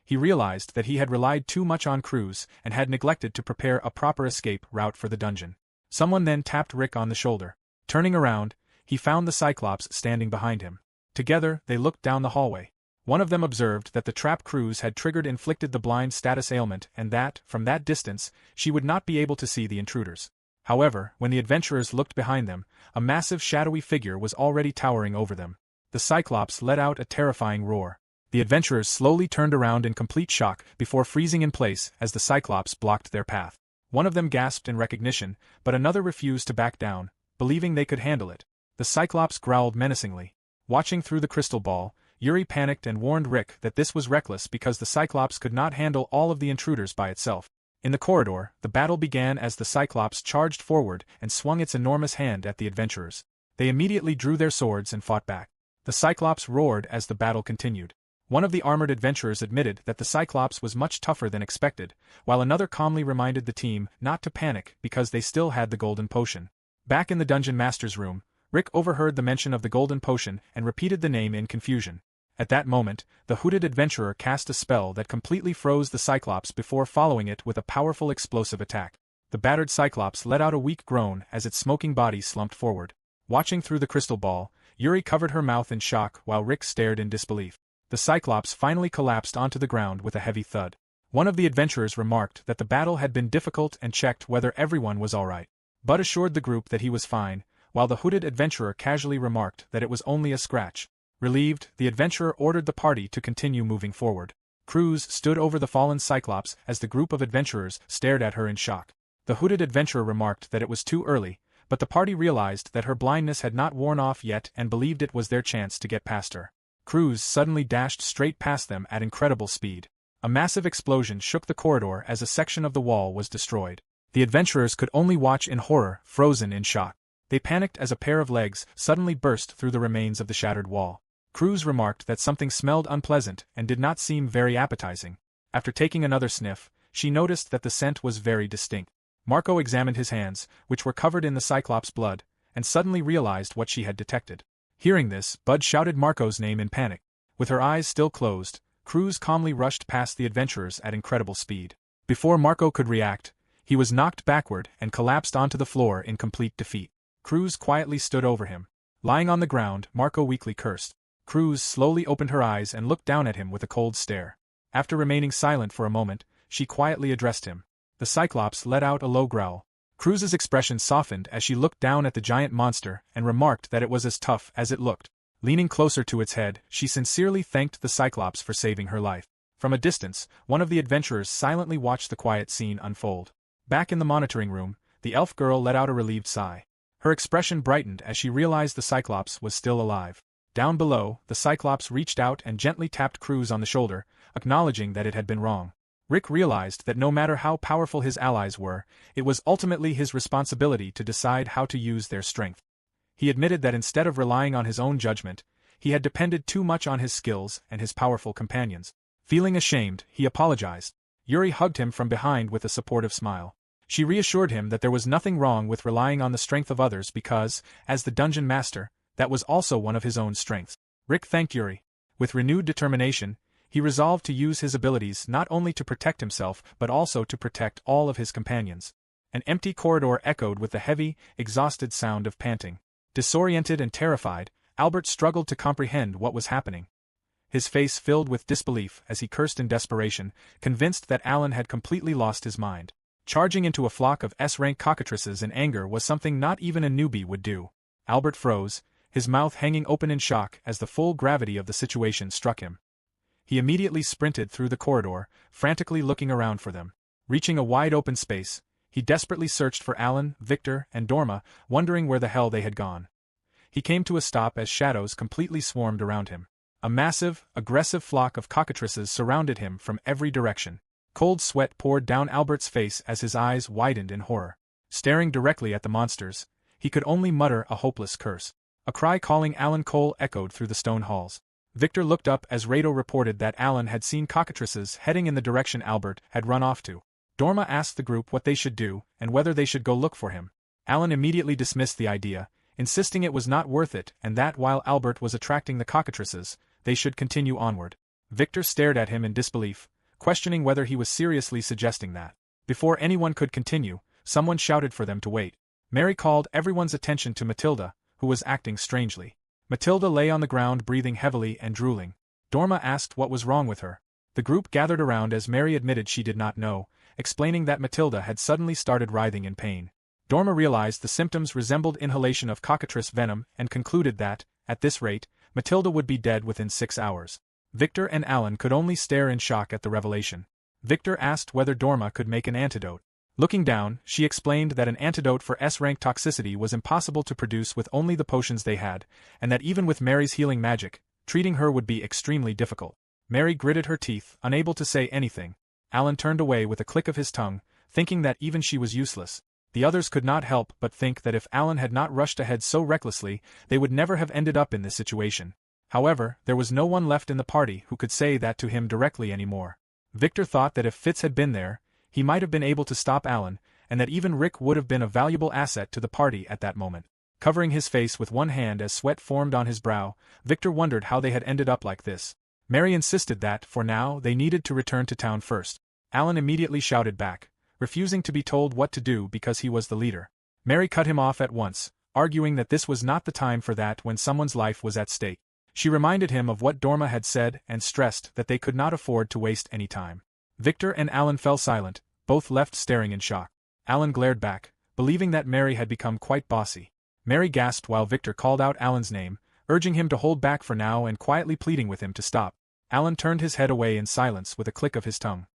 He realized that he had relied too much on Cruz and had neglected to prepare a proper escape route for the dungeon. Someone then tapped Rick on the shoulder. Turning around, he found the Cyclops standing behind him. Together, they looked down the hallway. One of them observed that the trap Cruz had triggered inflicted the blind status ailment and that, from that distance, she would not be able to see the intruders. However, when the adventurers looked behind them, a massive shadowy figure was already towering over them. The Cyclops let out a terrifying roar. The adventurers slowly turned around in complete shock before freezing in place as the Cyclops blocked their path. One of them gasped in recognition, but another refused to back down, believing they could handle it. The Cyclops growled menacingly. Watching through the crystal ball, Yuri panicked and warned Rick that this was reckless because the Cyclops could not handle all of the intruders by itself. In the corridor, the battle began as the Cyclops charged forward and swung its enormous hand at the adventurers. They immediately drew their swords and fought back. The Cyclops roared as the battle continued. One of the armored adventurers admitted that the Cyclops was much tougher than expected, while another calmly reminded the team not to panic because they still had the golden potion. Back in the dungeon master's room, Rick overheard the mention of the golden potion and repeated the name in confusion. At that moment, the hooded adventurer cast a spell that completely froze the Cyclops before following it with a powerful explosive attack. The battered Cyclops let out a weak groan as its smoking body slumped forward. Watching through the crystal ball, Yuri covered her mouth in shock while Rick stared in disbelief. The Cyclops finally collapsed onto the ground with a heavy thud. One of the adventurers remarked that the battle had been difficult and checked whether everyone was alright. Bud assured the group that he was fine, while the hooded adventurer casually remarked that it was only a scratch. Relieved, the adventurer ordered the party to continue moving forward. Cruz stood over the fallen Cyclops as the group of adventurers stared at her in shock. The hooded adventurer remarked that it was too early, but the party realized that her blindness had not worn off yet and believed it was their chance to get past her. Cruz suddenly dashed straight past them at incredible speed. A massive explosion shook the corridor as a section of the wall was destroyed. The adventurers could only watch in horror, frozen in shock. They panicked as a pair of legs suddenly burst through the remains of the shattered wall. Cruz remarked that something smelled unpleasant and did not seem very appetizing. After taking another sniff, she noticed that the scent was very distinct. Marco examined his hands, which were covered in the Cyclops' blood, and suddenly realized what she had detected. Hearing this, Bud shouted Marco's name in panic. With her eyes still closed, Cruz calmly rushed past the adventurers at incredible speed. Before Marco could react, he was knocked backward and collapsed onto the floor in complete defeat. Cruz quietly stood over him. Lying on the ground, Marco weakly cursed. Cruz slowly opened her eyes and looked down at him with a cold stare. After remaining silent for a moment, she quietly addressed him. The Cyclops let out a low growl. Cruz's expression softened as she looked down at the giant monster and remarked that it was as tough as it looked. Leaning closer to its head, she sincerely thanked the Cyclops for saving her life. From a distance, one of the adventurers silently watched the quiet scene unfold. Back in the monitoring room, the elf girl let out a relieved sigh. Her expression brightened as she realized the Cyclops was still alive. Down below, the Cyclops reached out and gently tapped Cruz on the shoulder, acknowledging that it had been wrong. Rick realized that no matter how powerful his allies were, it was ultimately his responsibility to decide how to use their strength. He admitted that instead of relying on his own judgment, he had depended too much on his skills and his powerful companions. Feeling ashamed, he apologized. Yuri hugged him from behind with a supportive smile. She reassured him that there was nothing wrong with relying on the strength of others because, as the dungeon master, that was also one of his own strengths. Rick thanked Yuri. With renewed determination, he resolved to use his abilities not only to protect himself but also to protect all of his companions. An empty corridor echoed with the heavy, exhausted sound of panting. Disoriented and terrified, Albert struggled to comprehend what was happening. His face filled with disbelief as he cursed in desperation, convinced that Alan had completely lost his mind. Charging into a flock of S-rank cockatrices in anger was something not even a newbie would do. Albert froze, his mouth hanging open in shock as the full gravity of the situation struck him. He immediately sprinted through the corridor, frantically looking around for them. Reaching a wide open space, he desperately searched for Alan, Victor, and Dorma, wondering where the hell they had gone. He came to a stop as shadows completely swarmed around him. A massive, aggressive flock of cockatrices surrounded him from every direction. Cold sweat poured down Albert's face as his eyes widened in horror. Staring directly at the monsters, he could only mutter a hopeless curse. A cry calling Alan Cole echoed through the stone halls. Victor looked up as Rado reported that Alan had seen cockatrices heading in the direction Albert had run off to. Dorma asked the group what they should do and whether they should go look for him. Alan immediately dismissed the idea, insisting it was not worth it and that while Albert was attracting the cockatrices, they should continue onward. Victor stared at him in disbelief, questioning whether he was seriously suggesting that. Before anyone could continue, someone shouted for them to wait. Mary called everyone's attention to Matilda, who was acting strangely. Matilda lay on the ground breathing heavily and drooling. Dorma asked what was wrong with her. The group gathered around as Mary admitted she did not know, explaining that Matilda had suddenly started writhing in pain. Dorma realized the symptoms resembled inhalation of cockatrice venom and concluded that, at this rate, Matilda would be dead within 6 hours. Victor and Alan could only stare in shock at the revelation. Victor asked whether Dorma could make an antidote. Looking down, she explained that an antidote for S-rank toxicity was impossible to produce with only the potions they had, and that even with Mary's healing magic, treating her would be extremely difficult. Mary gritted her teeth, unable to say anything. Alan turned away with a click of his tongue, thinking that even she was useless. The others could not help but think that if Alan had not rushed ahead so recklessly, they would never have ended up in this situation. However, there was no one left in the party who could say that to him directly anymore. Victor thought that if Fitz had been there, he might have been able to stop Alan, and that even Rick would have been a valuable asset to the party at that moment. Covering his face with one hand as sweat formed on his brow, Victor wondered how they had ended up like this. Mary insisted that, for now, they needed to return to town first. Alan immediately shouted back, refusing to be told what to do because he was the leader. Mary cut him off at once, arguing that this was not the time for that when someone's life was at stake. She reminded him of what Dorma had said and stressed that they could not afford to waste any time. Victor and Alan fell silent, both left staring in shock. Alan glared back, believing that Mary had become quite bossy. Mary gasped while Victor called out Alan's name, urging him to hold back for now and quietly pleading with him to stop. Alan turned his head away in silence with a click of his tongue.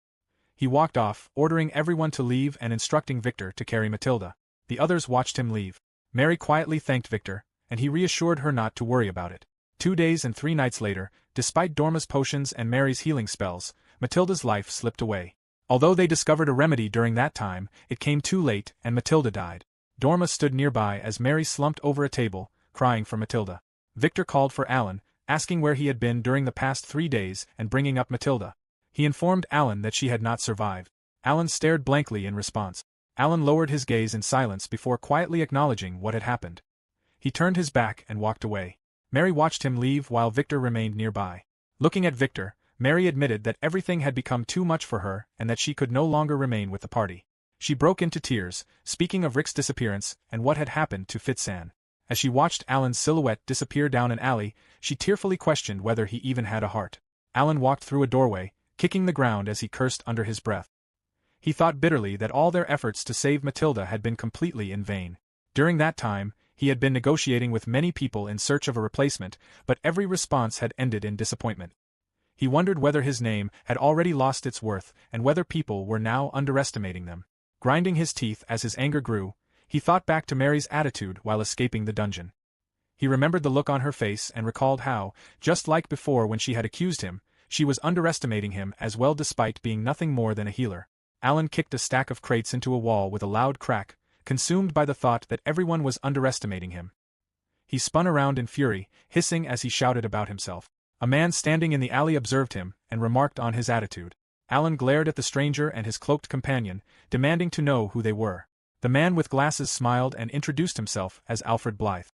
He walked off, ordering everyone to leave and instructing Victor to carry Matilda. The others watched him leave. Mary quietly thanked Victor, and he reassured her not to worry about it. 2 days and 3 nights later, despite Dorma's potions and Mary's healing spells, Matilda's life slipped away. Although they discovered a remedy during that time, it came too late and Matilda died. Dorma stood nearby as Mary slumped over a table, crying for Matilda. Victor called for Alan, asking where he had been during the past 3 days and bringing up Matilda. He informed Alan that she had not survived. Alan stared blankly in response. Alan lowered his gaze in silence before quietly acknowledging what had happened. He turned his back and walked away. Mary watched him leave while Victor remained nearby. Looking at Victor, Mary admitted that everything had become too much for her and that she could no longer remain with the party. She broke into tears, speaking of Rick's disappearance and what had happened to Fitzan. As she watched Alan's silhouette disappear down an alley, she tearfully questioned whether he even had a heart. Alan walked through a doorway, kicking the ground as he cursed under his breath. He thought bitterly that all their efforts to save Matilda had been completely in vain. During that time, he had been negotiating with many people in search of a replacement, but every response had ended in disappointment. He wondered whether his name had already lost its worth and whether people were now underestimating them. Grinding his teeth as his anger grew, he thought back to Mary's attitude while escaping the dungeon. He remembered the look on her face and recalled how, just like before when she had accused him, she was underestimating him as well despite being nothing more than a healer. Alan kicked a stack of crates into a wall with a loud crack, consumed by the thought that everyone was underestimating him. He spun around in fury, hissing as he shouted about himself. A man standing in the alley observed him and remarked on his attitude. Alan glared at the stranger and his cloaked companion, demanding to know who they were. The man with glasses smiled and introduced himself as Alfred Blythe.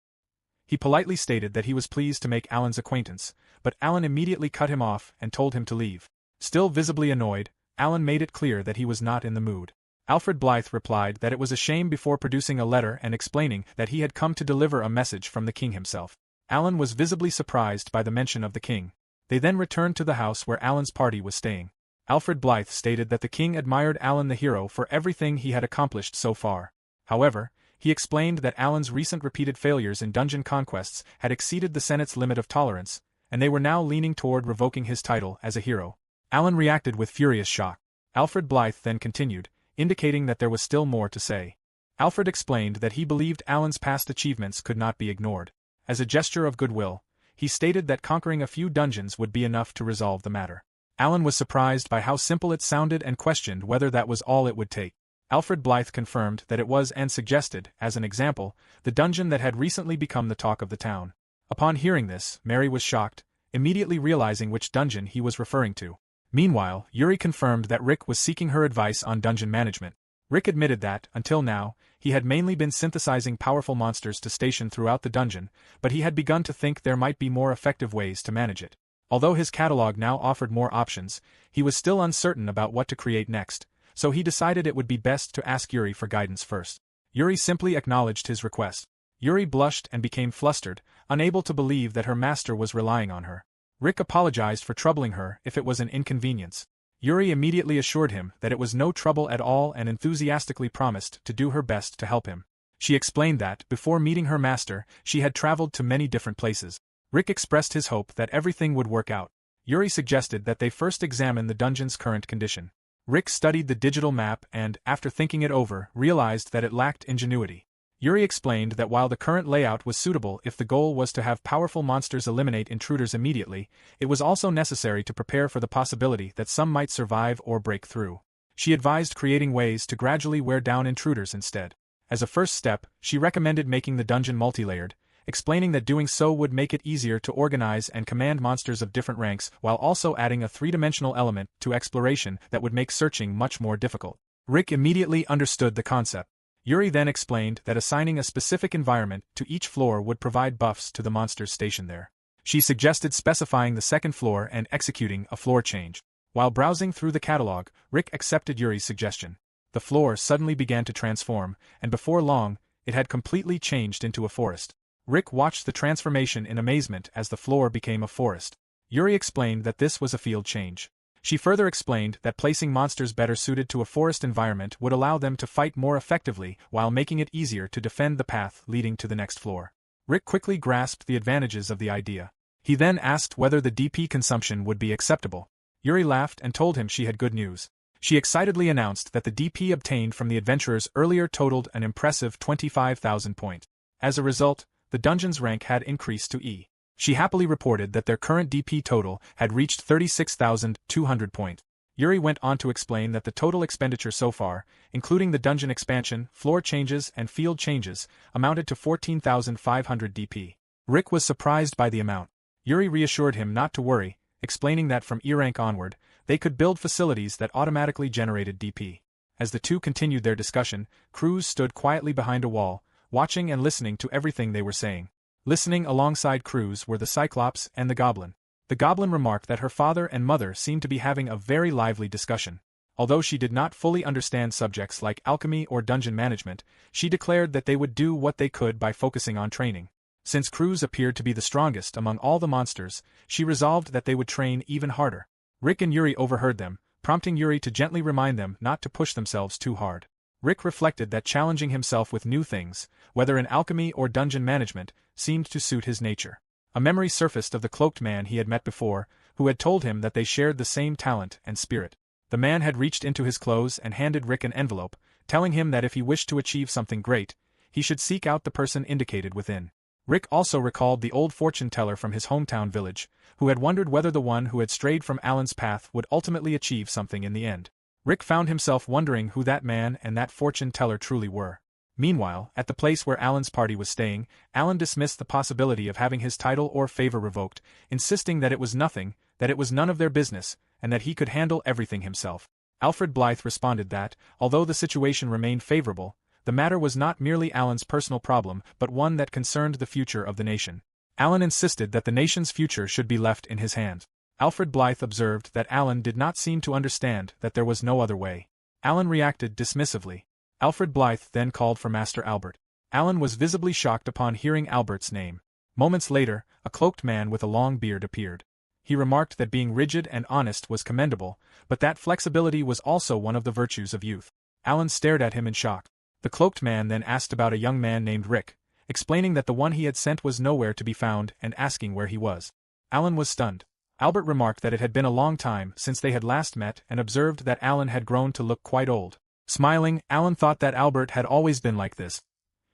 He politely stated that he was pleased to make Alan's acquaintance, but Alan immediately cut him off and told him to leave. Still visibly annoyed, Alan made it clear that he was not in the mood. Alfred Blythe replied that it was a shame before producing a letter and explaining that he had come to deliver a message from the king himself. Alan was visibly surprised by the mention of the king. They then returned to the house where Alan's party was staying. Alfred Blythe stated that the king admired Alan the hero for everything he had accomplished so far. However, he explained that Alan's recent repeated failures in dungeon conquests had exceeded the Senate's limit of tolerance, and they were now leaning toward revoking his title as a hero. Alan reacted with furious shock. Alfred Blythe then continued, indicating that there was still more to say. Alfred explained that he believed Alan's past achievements could not be ignored. As a gesture of goodwill, he stated that conquering a few dungeons would be enough to resolve the matter. Alan was surprised by how simple it sounded and questioned whether that was all it would take. Alfred Blythe confirmed that it was and suggested, as an example, the dungeon that had recently become the talk of the town. Upon hearing this, Mary was shocked, immediately realizing which dungeon he was referring to. Meanwhile, Yuri confirmed that Rick was seeking her advice on dungeon management. Rick admitted that, until now, he had mainly been synthesizing powerful monsters to station throughout the dungeon, but he had begun to think there might be more effective ways to manage it. Although his catalog now offered more options, he was still uncertain about what to create next, so he decided it would be best to ask Yuri for guidance first. Yuri simply acknowledged his request. Yuri blushed and became flustered, unable to believe that her master was relying on her. Rick apologized for troubling her if it was an inconvenience. Yuri immediately assured him that it was no trouble at all and enthusiastically promised to do her best to help him. She explained that, before meeting her master, she had traveled to many different places. Rick expressed his hope that everything would work out. Yuri suggested that they first examine the dungeon's current condition. Rick studied the digital map and, after thinking it over, realized that it lacked ingenuity. Yuri explained that while the current layout was suitable if the goal was to have powerful monsters eliminate intruders immediately, it was also necessary to prepare for the possibility that some might survive or break through. She advised creating ways to gradually wear down intruders instead. As a first step, she recommended making the dungeon multi-layered, explaining that doing so would make it easier to organize and command monsters of different ranks while also adding a three-dimensional element to exploration that would make searching much more difficult. Rick immediately understood the concept. Yuri then explained that assigning a specific environment to each floor would provide buffs to the monsters stationed there. She suggested specifying the second floor and executing a floor change. While browsing through the catalog, Rick accepted Yuri's suggestion. The floor suddenly began to transform, and before long, it had completely changed into a forest. Rick watched the transformation in amazement as the floor became a forest. Yuri explained that this was a field change. She further explained that placing monsters better suited to a forest environment would allow them to fight more effectively while making it easier to defend the path leading to the next floor. Rick quickly grasped the advantages of the idea. He then asked whether the DP consumption would be acceptable. Yuri laughed and told him she had good news. She excitedly announced that the DP obtained from the adventurers earlier totaled an impressive 25,000 points. As a result, the dungeon's rank had increased to E. She happily reported that their current DP total had reached 36,200 points. Yuri went on to explain that the total expenditure so far, including the dungeon expansion, floor changes and field changes, amounted to 14,500 DP. Rick was surprised by the amount. Yuri reassured him not to worry, explaining that from E rank onward, they could build facilities that automatically generated DP. As the two continued their discussion, Cruz stood quietly behind a wall, watching and listening to everything they were saying. Listening alongside Cruz were the Cyclops and the Goblin. The Goblin remarked that her father and mother seemed to be having a very lively discussion. Although she did not fully understand subjects like alchemy or dungeon management, she declared that they would do what they could by focusing on training. Since Cruz appeared to be the strongest among all the monsters, she resolved that they would train even harder. Rick and Yuri overheard them, prompting Yuri to gently remind them not to push themselves too hard. Rick reflected that challenging himself with new things, whether in alchemy or dungeon management, seemed to suit his nature. A memory surfaced of the cloaked man he had met before, who had told him that they shared the same talent and spirit. The man had reached into his clothes and handed Rick an envelope, telling him that if he wished to achieve something great, he should seek out the person indicated within. Rick also recalled the old fortune teller from his hometown village, who had wondered whether the one who had strayed from Alan's path would ultimately achieve something in the end. Rick found himself wondering who that man and that fortune teller truly were. Meanwhile, at the place where Alan's party was staying, Alan dismissed the possibility of having his title or favor revoked, insisting that it was nothing, that it was none of their business, and that he could handle everything himself. Alfred Blythe responded that, although the situation remained favorable, the matter was not merely Alan's personal problem but one that concerned the future of the nation. Alan insisted that the nation's future should be left in his hands. Alfred Blythe observed that Alan did not seem to understand that there was no other way. Alan reacted dismissively. Alfred Blythe then called for Master Albert. Alan was visibly shocked upon hearing Albert's name. Moments later, a cloaked man with a long beard appeared. He remarked that being rigid and honest was commendable, but that flexibility was also one of the virtues of youth. Alan stared at him in shock. The cloaked man then asked about a young man named Rick, explaining that the one he had sent was nowhere to be found and asking where he was. Alan was stunned. Albert remarked that it had been a long time since they had last met and observed that Alan had grown to look quite old. Smiling, Alan thought that Albert had always been like this.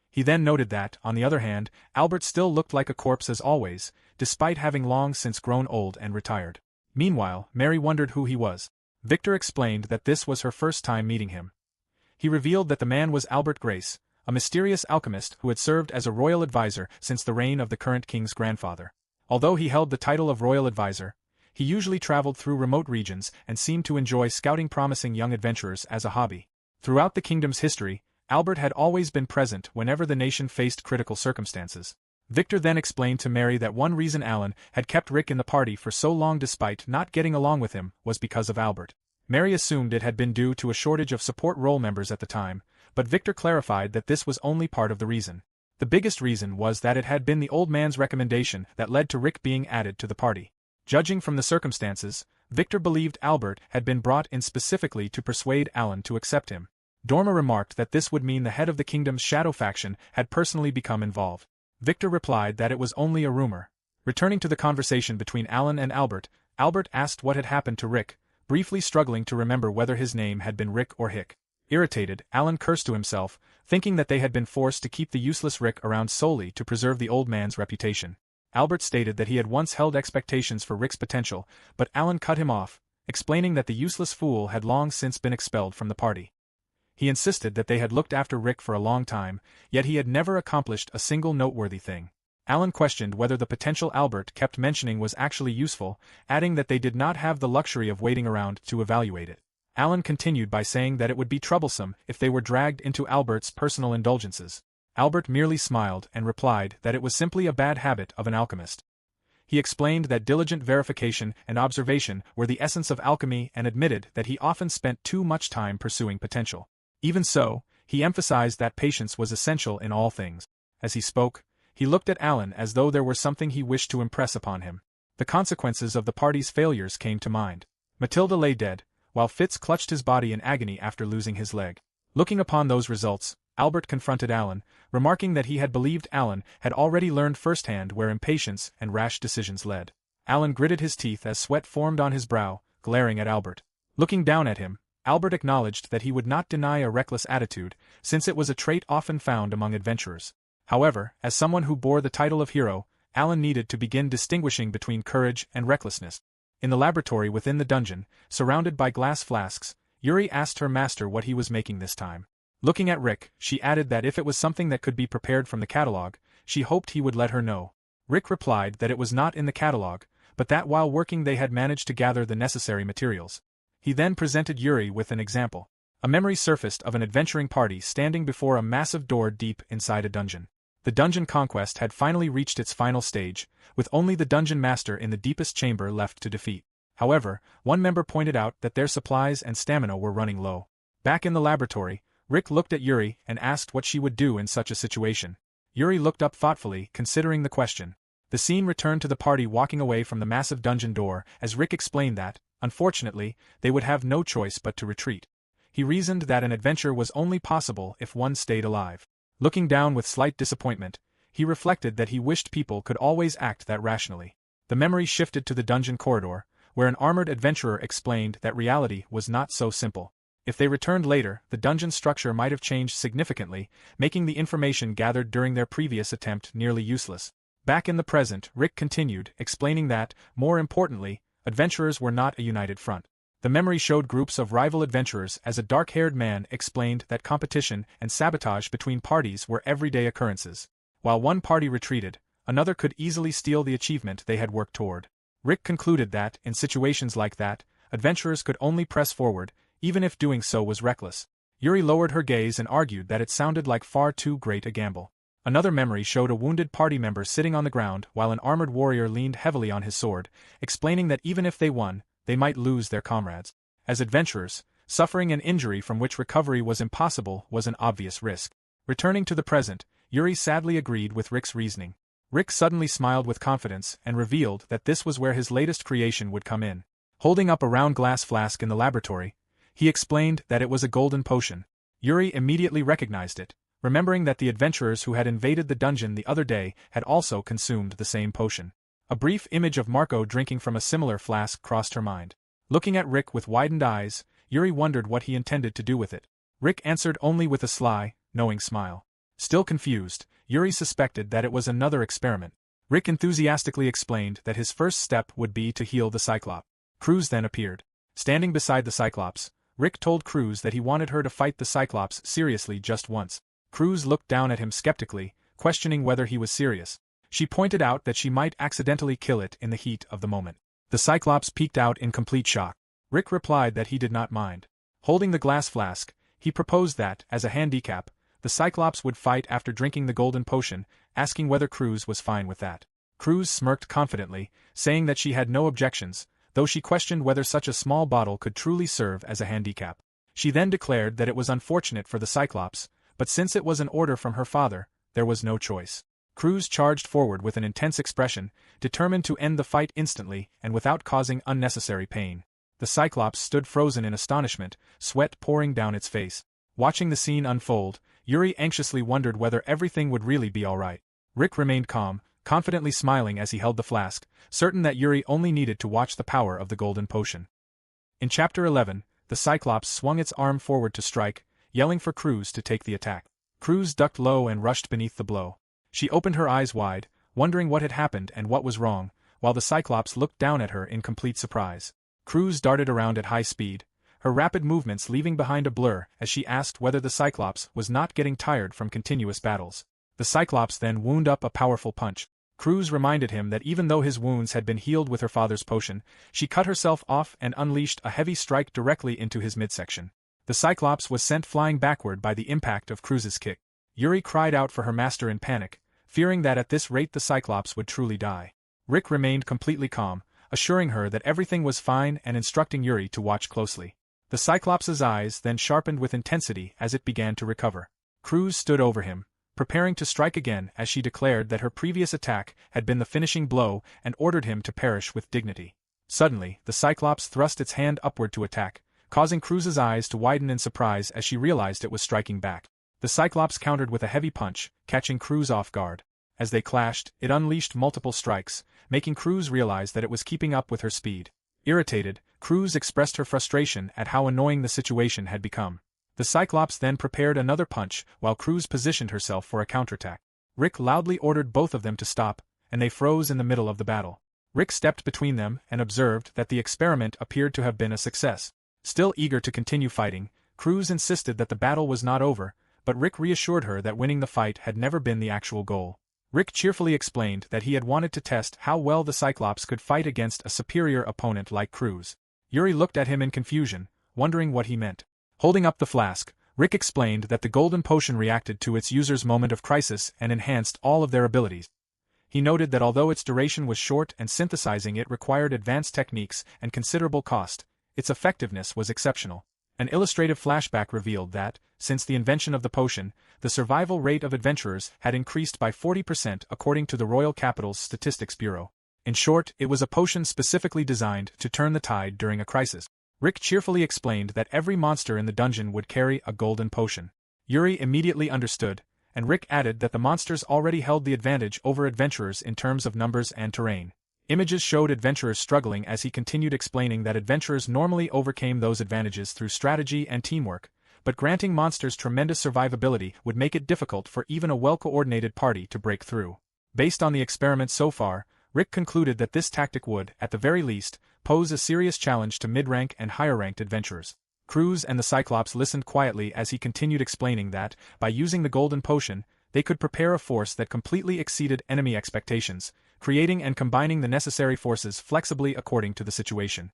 He then noted that, on the other hand, Albert still looked like a corpse as always, despite having long since grown old and retired. Meanwhile, Mary wondered who he was. Victor explained that this was her first time meeting him. He revealed that the man was Albert Grace, a mysterious alchemist who had served as a royal advisor since the reign of the current king's grandfather. Although he held the title of royal advisor, he usually traveled through remote regions and seemed to enjoy scouting promising young adventurers as a hobby. Throughout the kingdom's history, Albert had always been present whenever the nation faced critical circumstances. Victor then explained to Mary that one reason Alan had kept Rick in the party for so long despite not getting along with him was because of Albert. Mary assumed it had been due to a shortage of support role members at the time, but Victor clarified that this was only part of the reason. The biggest reason was that it had been the old man's recommendation that led to Rick being added to the party. Judging from the circumstances, Victor believed Albert had been brought in specifically to persuade Alan to accept him. Dorma remarked that this would mean the head of the kingdom's shadow faction had personally become involved. Victor replied that it was only a rumor. Returning to the conversation between Alan and Albert, Albert asked what had happened to Rick, briefly struggling to remember whether his name had been Rick or Hick. Irritated, Alan cursed to himself, thinking that they had been forced to keep the useless Rick around solely to preserve the old man's reputation. Albert stated that he had once held expectations for Rick's potential, but Alan cut him off, explaining that the useless fool had long since been expelled from the party. He insisted that they had looked after Rick for a long time, yet he had never accomplished a single noteworthy thing. Alan questioned whether the potential Albert kept mentioning was actually useful, adding that they did not have the luxury of waiting around to evaluate it. Alan continued by saying that it would be troublesome if they were dragged into Albert's personal indulgences. Albert merely smiled and replied that it was simply a bad habit of an alchemist. He explained that diligent verification and observation were the essence of alchemy and admitted that he often spent too much time pursuing potential. Even so, he emphasized that patience was essential in all things. As he spoke, he looked at Alan as though there were something he wished to impress upon him. The consequences of the party's failures came to mind. Matilda lay dead, while Fitz clutched his body in agony after losing his leg. Looking upon those results, Albert confronted Alan, remarking that he had believed Alan had already learned firsthand where impatience and rash decisions led. Alan gritted his teeth as sweat formed on his brow, glaring at Albert. Looking down at him, Albert acknowledged that he would not deny a reckless attitude, since it was a trait often found among adventurers. However, as someone who bore the title of hero, Alan needed to begin distinguishing between courage and recklessness. In the laboratory within the dungeon, surrounded by glass flasks, Yuri asked her master what he was making this time. Looking at Rick, she added that if it was something that could be prepared from the catalog, she hoped he would let her know. Rick replied that it was not in the catalog, but that while working they had managed to gather the necessary materials. He then presented Yuri with an example. A memory surfaced of an adventuring party standing before a massive door deep inside a dungeon. The dungeon conquest had finally reached its final stage, with only the dungeon master in the deepest chamber left to defeat. However, one member pointed out that their supplies and stamina were running low. Back in the laboratory, Rick looked at Yuri and asked what she would do in such a situation. Yuri looked up thoughtfully, considering the question. The scene returned to the party walking away from the massive dungeon door as Rick explained that, unfortunately, they would have no choice but to retreat. He reasoned that an adventure was only possible if one stayed alive. Looking down with slight disappointment, he reflected that he wished people could always act that rationally. The memory shifted to the dungeon corridor, where an armored adventurer explained that reality was not so simple. If they returned later, the dungeon structure might have changed significantly, making the information gathered during their previous attempt nearly useless. Back in the present, Rick continued, explaining that, more importantly, adventurers were not a united front. The memory showed groups of rival adventurers as a dark-haired man explained that competition and sabotage between parties were everyday occurrences. While one party retreated, another could easily steal the achievement they had worked toward. Rick concluded that, in situations like that, adventurers could only press forward, even if doing so was reckless. Yuri lowered her gaze and argued that it sounded like far too great a gamble. Another memory showed a wounded party member sitting on the ground while an armored warrior leaned heavily on his sword, explaining that even if they won, they might lose their comrades. As adventurers, suffering an injury from which recovery was impossible was an obvious risk. Returning to the present, Yuri sadly agreed with Rick's reasoning. Rick suddenly smiled with confidence and revealed that this was where his latest creation would come in. Holding up a round glass flask in the laboratory, he explained that it was a golden potion. Yuri immediately recognized it, remembering that the adventurers who had invaded the dungeon the other day had also consumed the same potion. A brief image of Marco drinking from a similar flask crossed her mind. Looking at Rick with widened eyes, Yuri wondered what he intended to do with it. Rick answered only with a sly, knowing smile. Still confused, Yuri suspected that it was another experiment. Rick enthusiastically explained that his first step would be to heal the Cyclops. Cruz then appeared. Standing beside the Cyclops, Rick told Cruz that he wanted her to fight the Cyclops seriously just once. Cruz looked down at him skeptically, questioning whether he was serious. She pointed out that she might accidentally kill it in the heat of the moment. The Cyclops peeked out in complete shock. Rick replied that he did not mind. Holding the glass flask, he proposed that, as a handicap, the Cyclops would fight after drinking the golden potion, asking whether Cruz was fine with that. Cruz smirked confidently, saying that she had no objections, though she questioned whether such a small bottle could truly serve as a handicap. She then declared that it was unfortunate for the Cyclops, but since it was an order from her father, there was no choice. Cruz charged forward with an intense expression, determined to end the fight instantly and without causing unnecessary pain. The Cyclops stood frozen in astonishment, sweat pouring down its face. Watching the scene unfold, Yuri anxiously wondered whether everything would really be alright. Rick remained calm, confidently smiling as he held the flask, certain that Yuri only needed to watch the power of the golden potion. In Chapter 11, the Cyclops swung its arm forward to strike, yelling for Cruz to take the attack. Cruz ducked low and rushed beneath the blow. She opened her eyes wide, wondering what had happened and what was wrong, while the Cyclops looked down at her in complete surprise. Cruz darted around at high speed, her rapid movements leaving behind a blur as she asked whether the Cyclops was not getting tired from continuous battles. The Cyclops then wound up a powerful punch. Cruz reminded him that even though his wounds had been healed with her father's potion, she cut herself off and unleashed a heavy strike directly into his midsection. The Cyclops was sent flying backward by the impact of Cruz's kick. Yuri cried out for her master in panic, fearing that at this rate the Cyclops would truly die. Rick remained completely calm, assuring her that everything was fine and instructing Yuri to watch closely. The Cyclops' eyes then sharpened with intensity as it began to recover. Cruz stood over him, preparing to strike again as she declared that her previous attack had been the finishing blow and ordered him to perish with dignity. Suddenly, the Cyclops thrust its hand upward to attack, causing Cruz's eyes to widen in surprise as she realized it was striking back. The Cyclops countered with a heavy punch, catching Cruz off guard. As they clashed, it unleashed multiple strikes, making Cruz realize that it was keeping up with her speed. Irritated, Cruz expressed her frustration at how annoying the situation had become. The Cyclops then prepared another punch while Cruz positioned herself for a counterattack. Rick loudly ordered both of them to stop, and they froze in the middle of the battle. Rick stepped between them and observed that the experiment appeared to have been a success. Still eager to continue fighting, Cruz insisted that the battle was not over, but Rick reassured her that winning the fight had never been the actual goal. Rick cheerfully explained that he had wanted to test how well the Cyclops could fight against a superior opponent like Cruz. Yuri looked at him in confusion, wondering what he meant. Holding up the flask, Rick explained that the golden potion reacted to its user's moment of crisis and enhanced all of their abilities. He noted that although its duration was short and synthesizing it required advanced techniques and considerable cost, its effectiveness was exceptional. An illustrative flashback revealed that, since the invention of the potion, the survival rate of adventurers had increased by 40% according to the Royal Capital's Statistics Bureau. In short, it was a potion specifically designed to turn the tide during a crisis. Rick cheerfully explained that every monster in the dungeon would carry a golden potion. Yuri immediately understood, and Rick added that the monsters already held the advantage over adventurers in terms of numbers and terrain. Images showed adventurers struggling as he continued explaining that adventurers normally overcame those advantages through strategy and teamwork, but granting monsters tremendous survivability would make it difficult for even a well-coordinated party to break through. Based on the experiment so far, Rick concluded that this tactic would, at the very least, pose a serious challenge to mid-rank and higher-ranked adventurers. Cruz and the Cyclops listened quietly as he continued explaining that, by using the golden potion, they could prepare a force that completely exceeded enemy expectations, creating and combining the necessary forces flexibly according to the situation.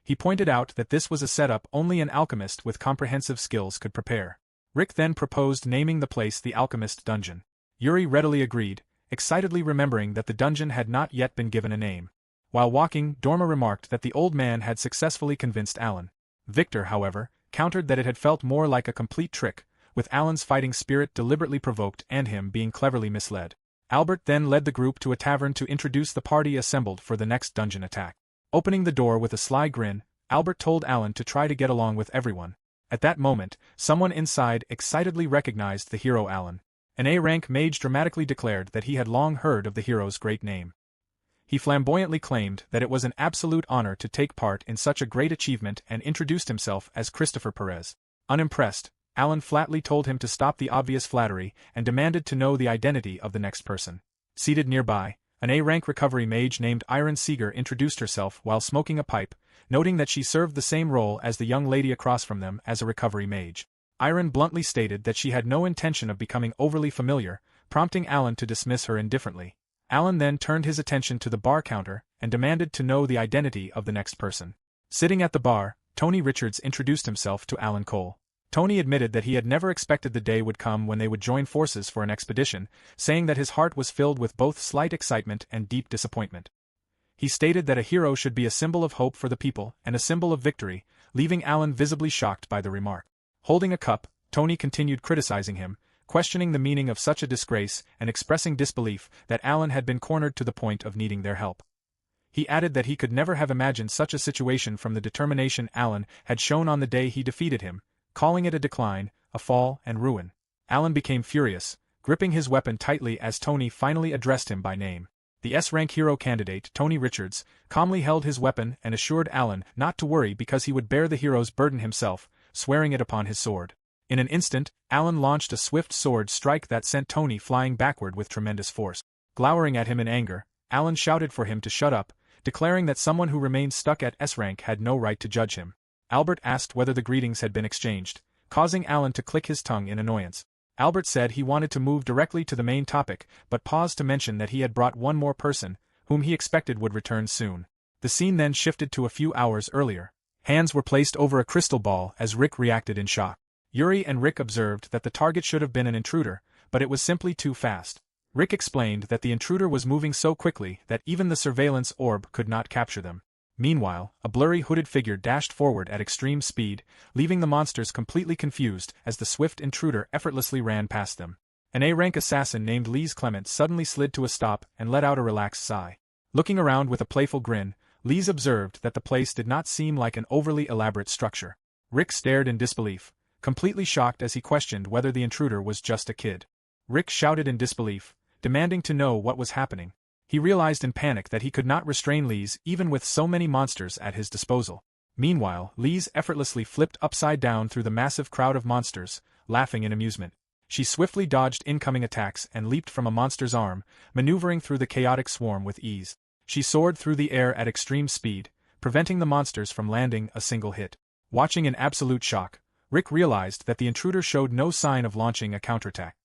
He pointed out that this was a setup only an alchemist with comprehensive skills could prepare. Rick then proposed naming the place the Alchemist Dungeon. Yuri readily agreed, excitedly remembering that the dungeon had not yet been given a name. While walking, Dorma remarked that the old man had successfully convinced Alan. Victor, however, countered that it had felt more like a complete trick, with Alan's fighting spirit deliberately provoked and him being cleverly misled. Albert then led the group to a tavern to introduce the party assembled for the next dungeon attack. Opening the door with a sly grin, Albert told Alan to try to get along with everyone. At that moment, someone inside excitedly recognized the hero Alan. An A-rank mage dramatically declared that he had long heard of the hero's great name. He flamboyantly claimed that it was an absolute honor to take part in such a great achievement and introduced himself as Christopher Perez. Unimpressed, Alan flatly told him to stop the obvious flattery and demanded to know the identity of the next person. Seated nearby, an A-rank recovery mage named Iron Seeger introduced herself while smoking a pipe, noting that she served the same role as the young lady across from them as a recovery mage. Irene bluntly stated that she had no intention of becoming overly familiar, prompting Alan to dismiss her indifferently. Alan then turned his attention to the bar counter and demanded to know the identity of the next person. Sitting at the bar, Tony Richards introduced himself to Alan Cole. Tony admitted that he had never expected the day would come when they would join forces for an expedition, saying that his heart was filled with both slight excitement and deep disappointment. He stated that a hero should be a symbol of hope for the people and a symbol of victory, leaving Alan visibly shocked by the remark. Holding a cup, Tony continued criticizing him, questioning the meaning of such a disgrace and expressing disbelief that Alan had been cornered to the point of needing their help. He added that he could never have imagined such a situation from the determination Alan had shown on the day he defeated him, calling it a decline, a fall, and ruin. Alan became furious, gripping his weapon tightly as Tony finally addressed him by name. The S-rank hero candidate, Tony Richards, calmly held his weapon and assured Alan not to worry because he would bear the hero's burden himself, swearing it upon his sword. In an instant, Alan launched a swift sword strike that sent Tony flying backward with tremendous force. Glowering at him in anger, Alan shouted for him to shut up, declaring that someone who remained stuck at S-rank had no right to judge him. Albert asked whether the greetings had been exchanged, causing Alan to click his tongue in annoyance. Albert said he wanted to move directly to the main topic, but paused to mention that he had brought one more person, whom he expected would return soon. The scene then shifted to a few hours earlier. Hands were placed over a crystal ball as Rick reacted in shock. Yuri and Rick observed that the target should have been an intruder, but it was simply too fast. Rick explained that the intruder was moving so quickly that even the surveillance orb could not capture them. Meanwhile, a blurry hooded figure dashed forward at extreme speed, leaving the monsters completely confused as the swift intruder effortlessly ran past them. An A-rank assassin named Lise Clement suddenly slid to a stop and let out a relaxed sigh. Looking around with a playful grin, Lise observed that the place did not seem like an overly elaborate structure. Rick stared in disbelief, completely shocked as he questioned whether the intruder was just a kid. Rick shouted in disbelief, demanding to know what was happening. He realized in panic that he could not restrain Lise even with so many monsters at his disposal. Meanwhile, Lise effortlessly flipped upside down through the massive crowd of monsters, laughing in amusement. She swiftly dodged incoming attacks and leaped from a monster's arm, maneuvering through the chaotic swarm with ease. She soared through the air at extreme speed, preventing the monsters from landing a single hit. Watching in absolute shock, Rick realized that the intruder showed no sign of launching a counterattack.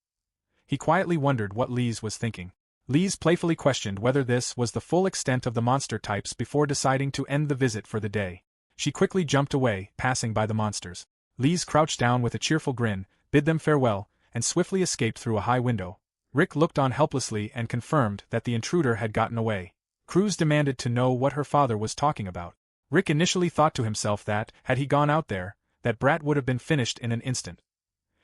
He quietly wondered what Lise was thinking. Lise playfully questioned whether this was the full extent of the monster types before deciding to end the visit for the day. She quickly jumped away, passing by the monsters. Lise crouched down with a cheerful grin, bid them farewell, and swiftly escaped through a high window. Rick looked on helplessly and confirmed that the intruder had gotten away. Cruz demanded to know what her father was talking about. Rick initially thought to himself that, had he gone out there, that brat would have been finished in an instant.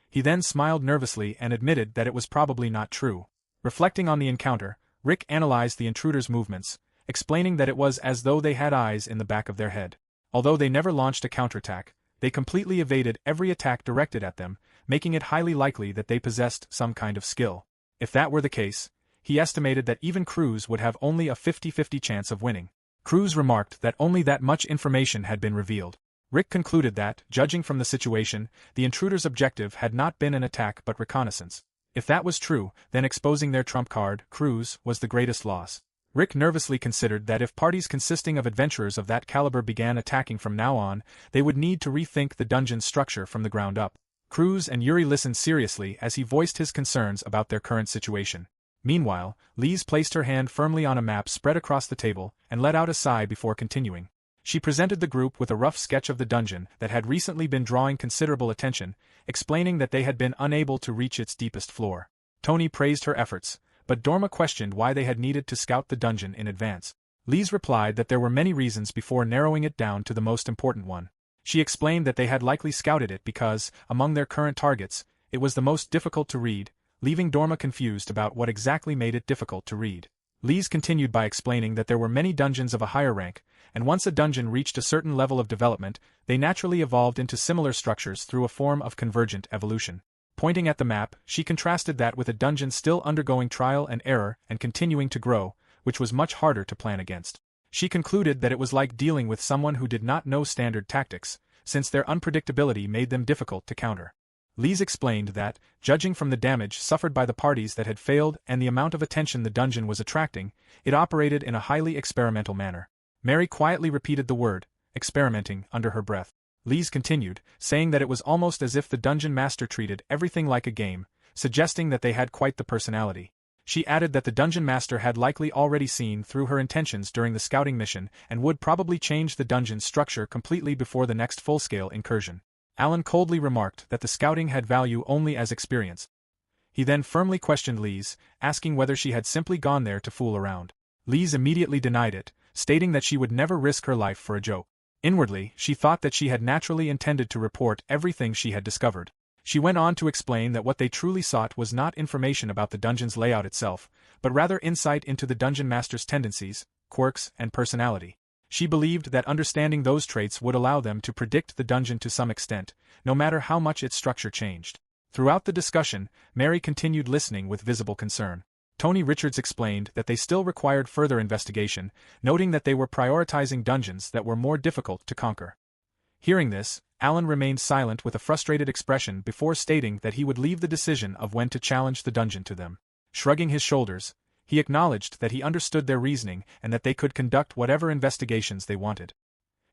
He then smiled nervously and admitted that it was probably not true. Reflecting on the encounter, Rick analyzed the intruder's movements, explaining that it was as though they had eyes in the back of their head. Although they never launched a counterattack, they completely evaded every attack directed at them, making it highly likely that they possessed some kind of skill. If that were the case, he estimated that even Cruz would have only a 50-50 chance of winning. Cruz remarked that only that much information had been revealed. Rick concluded that, judging from the situation, the intruder's objective had not been an attack but reconnaissance. If that was true, then exposing their trump card, Cruz, was the greatest loss. Rick nervously considered that if parties consisting of adventurers of that caliber began attacking from now on, they would need to rethink the dungeon's structure from the ground up. Cruz and Yuri listened seriously as he voiced his concerns about their current situation. Meanwhile, Lise placed her hand firmly on a map spread across the table and let out a sigh before continuing. She presented the group with a rough sketch of the dungeon that had recently been drawing considerable attention, explaining that they had been unable to reach its deepest floor. Tony praised her efforts, but Dorma questioned why they had needed to scout the dungeon in advance. Lise replied that there were many reasons before narrowing it down to the most important one. She explained that they had likely scouted it because, among their current targets, it was the most difficult to read, leaving Dorma confused about what exactly made it difficult to read. Lise continued by explaining that there were many dungeons of a higher rank, and once a dungeon reached a certain level of development, they naturally evolved into similar structures through a form of convergent evolution. Pointing at the map, she contrasted that with a dungeon still undergoing trial and error and continuing to grow, which was much harder to plan against. She concluded that it was like dealing with someone who did not know standard tactics, since their unpredictability made them difficult to counter. Lise explained that, judging from the damage suffered by the parties that had failed and the amount of attention the dungeon was attracting, it operated in a highly experimental manner. Mary quietly repeated the word, experimenting under her breath. Lise continued, saying that it was almost as if the dungeon master treated everything like a game, suggesting that they had quite the personality. She added that the dungeon master had likely already seen through her intentions during the scouting mission and would probably change the dungeon's structure completely before the next full-scale incursion. Alan coldly remarked that the scouting had value only as experience. He then firmly questioned Lise, asking whether she had simply gone there to fool around. Lise immediately denied it, stating that she would never risk her life for a joke. Inwardly, she thought that she had naturally intended to report everything she had discovered. She went on to explain that what they truly sought was not information about the dungeon's layout itself, but rather insight into the dungeon master's tendencies, quirks, and personality. She believed that understanding those traits would allow them to predict the dungeon to some extent, no matter how much its structure changed. Throughout the discussion, Mary continued listening with visible concern. Tony Richards explained that they still required further investigation, noting that they were prioritizing dungeons that were more difficult to conquer. Hearing this, Alan remained silent with a frustrated expression before stating that he would leave the decision of when to challenge the dungeon to them. Shrugging his shoulders, he acknowledged that he understood their reasoning and that they could conduct whatever investigations they wanted.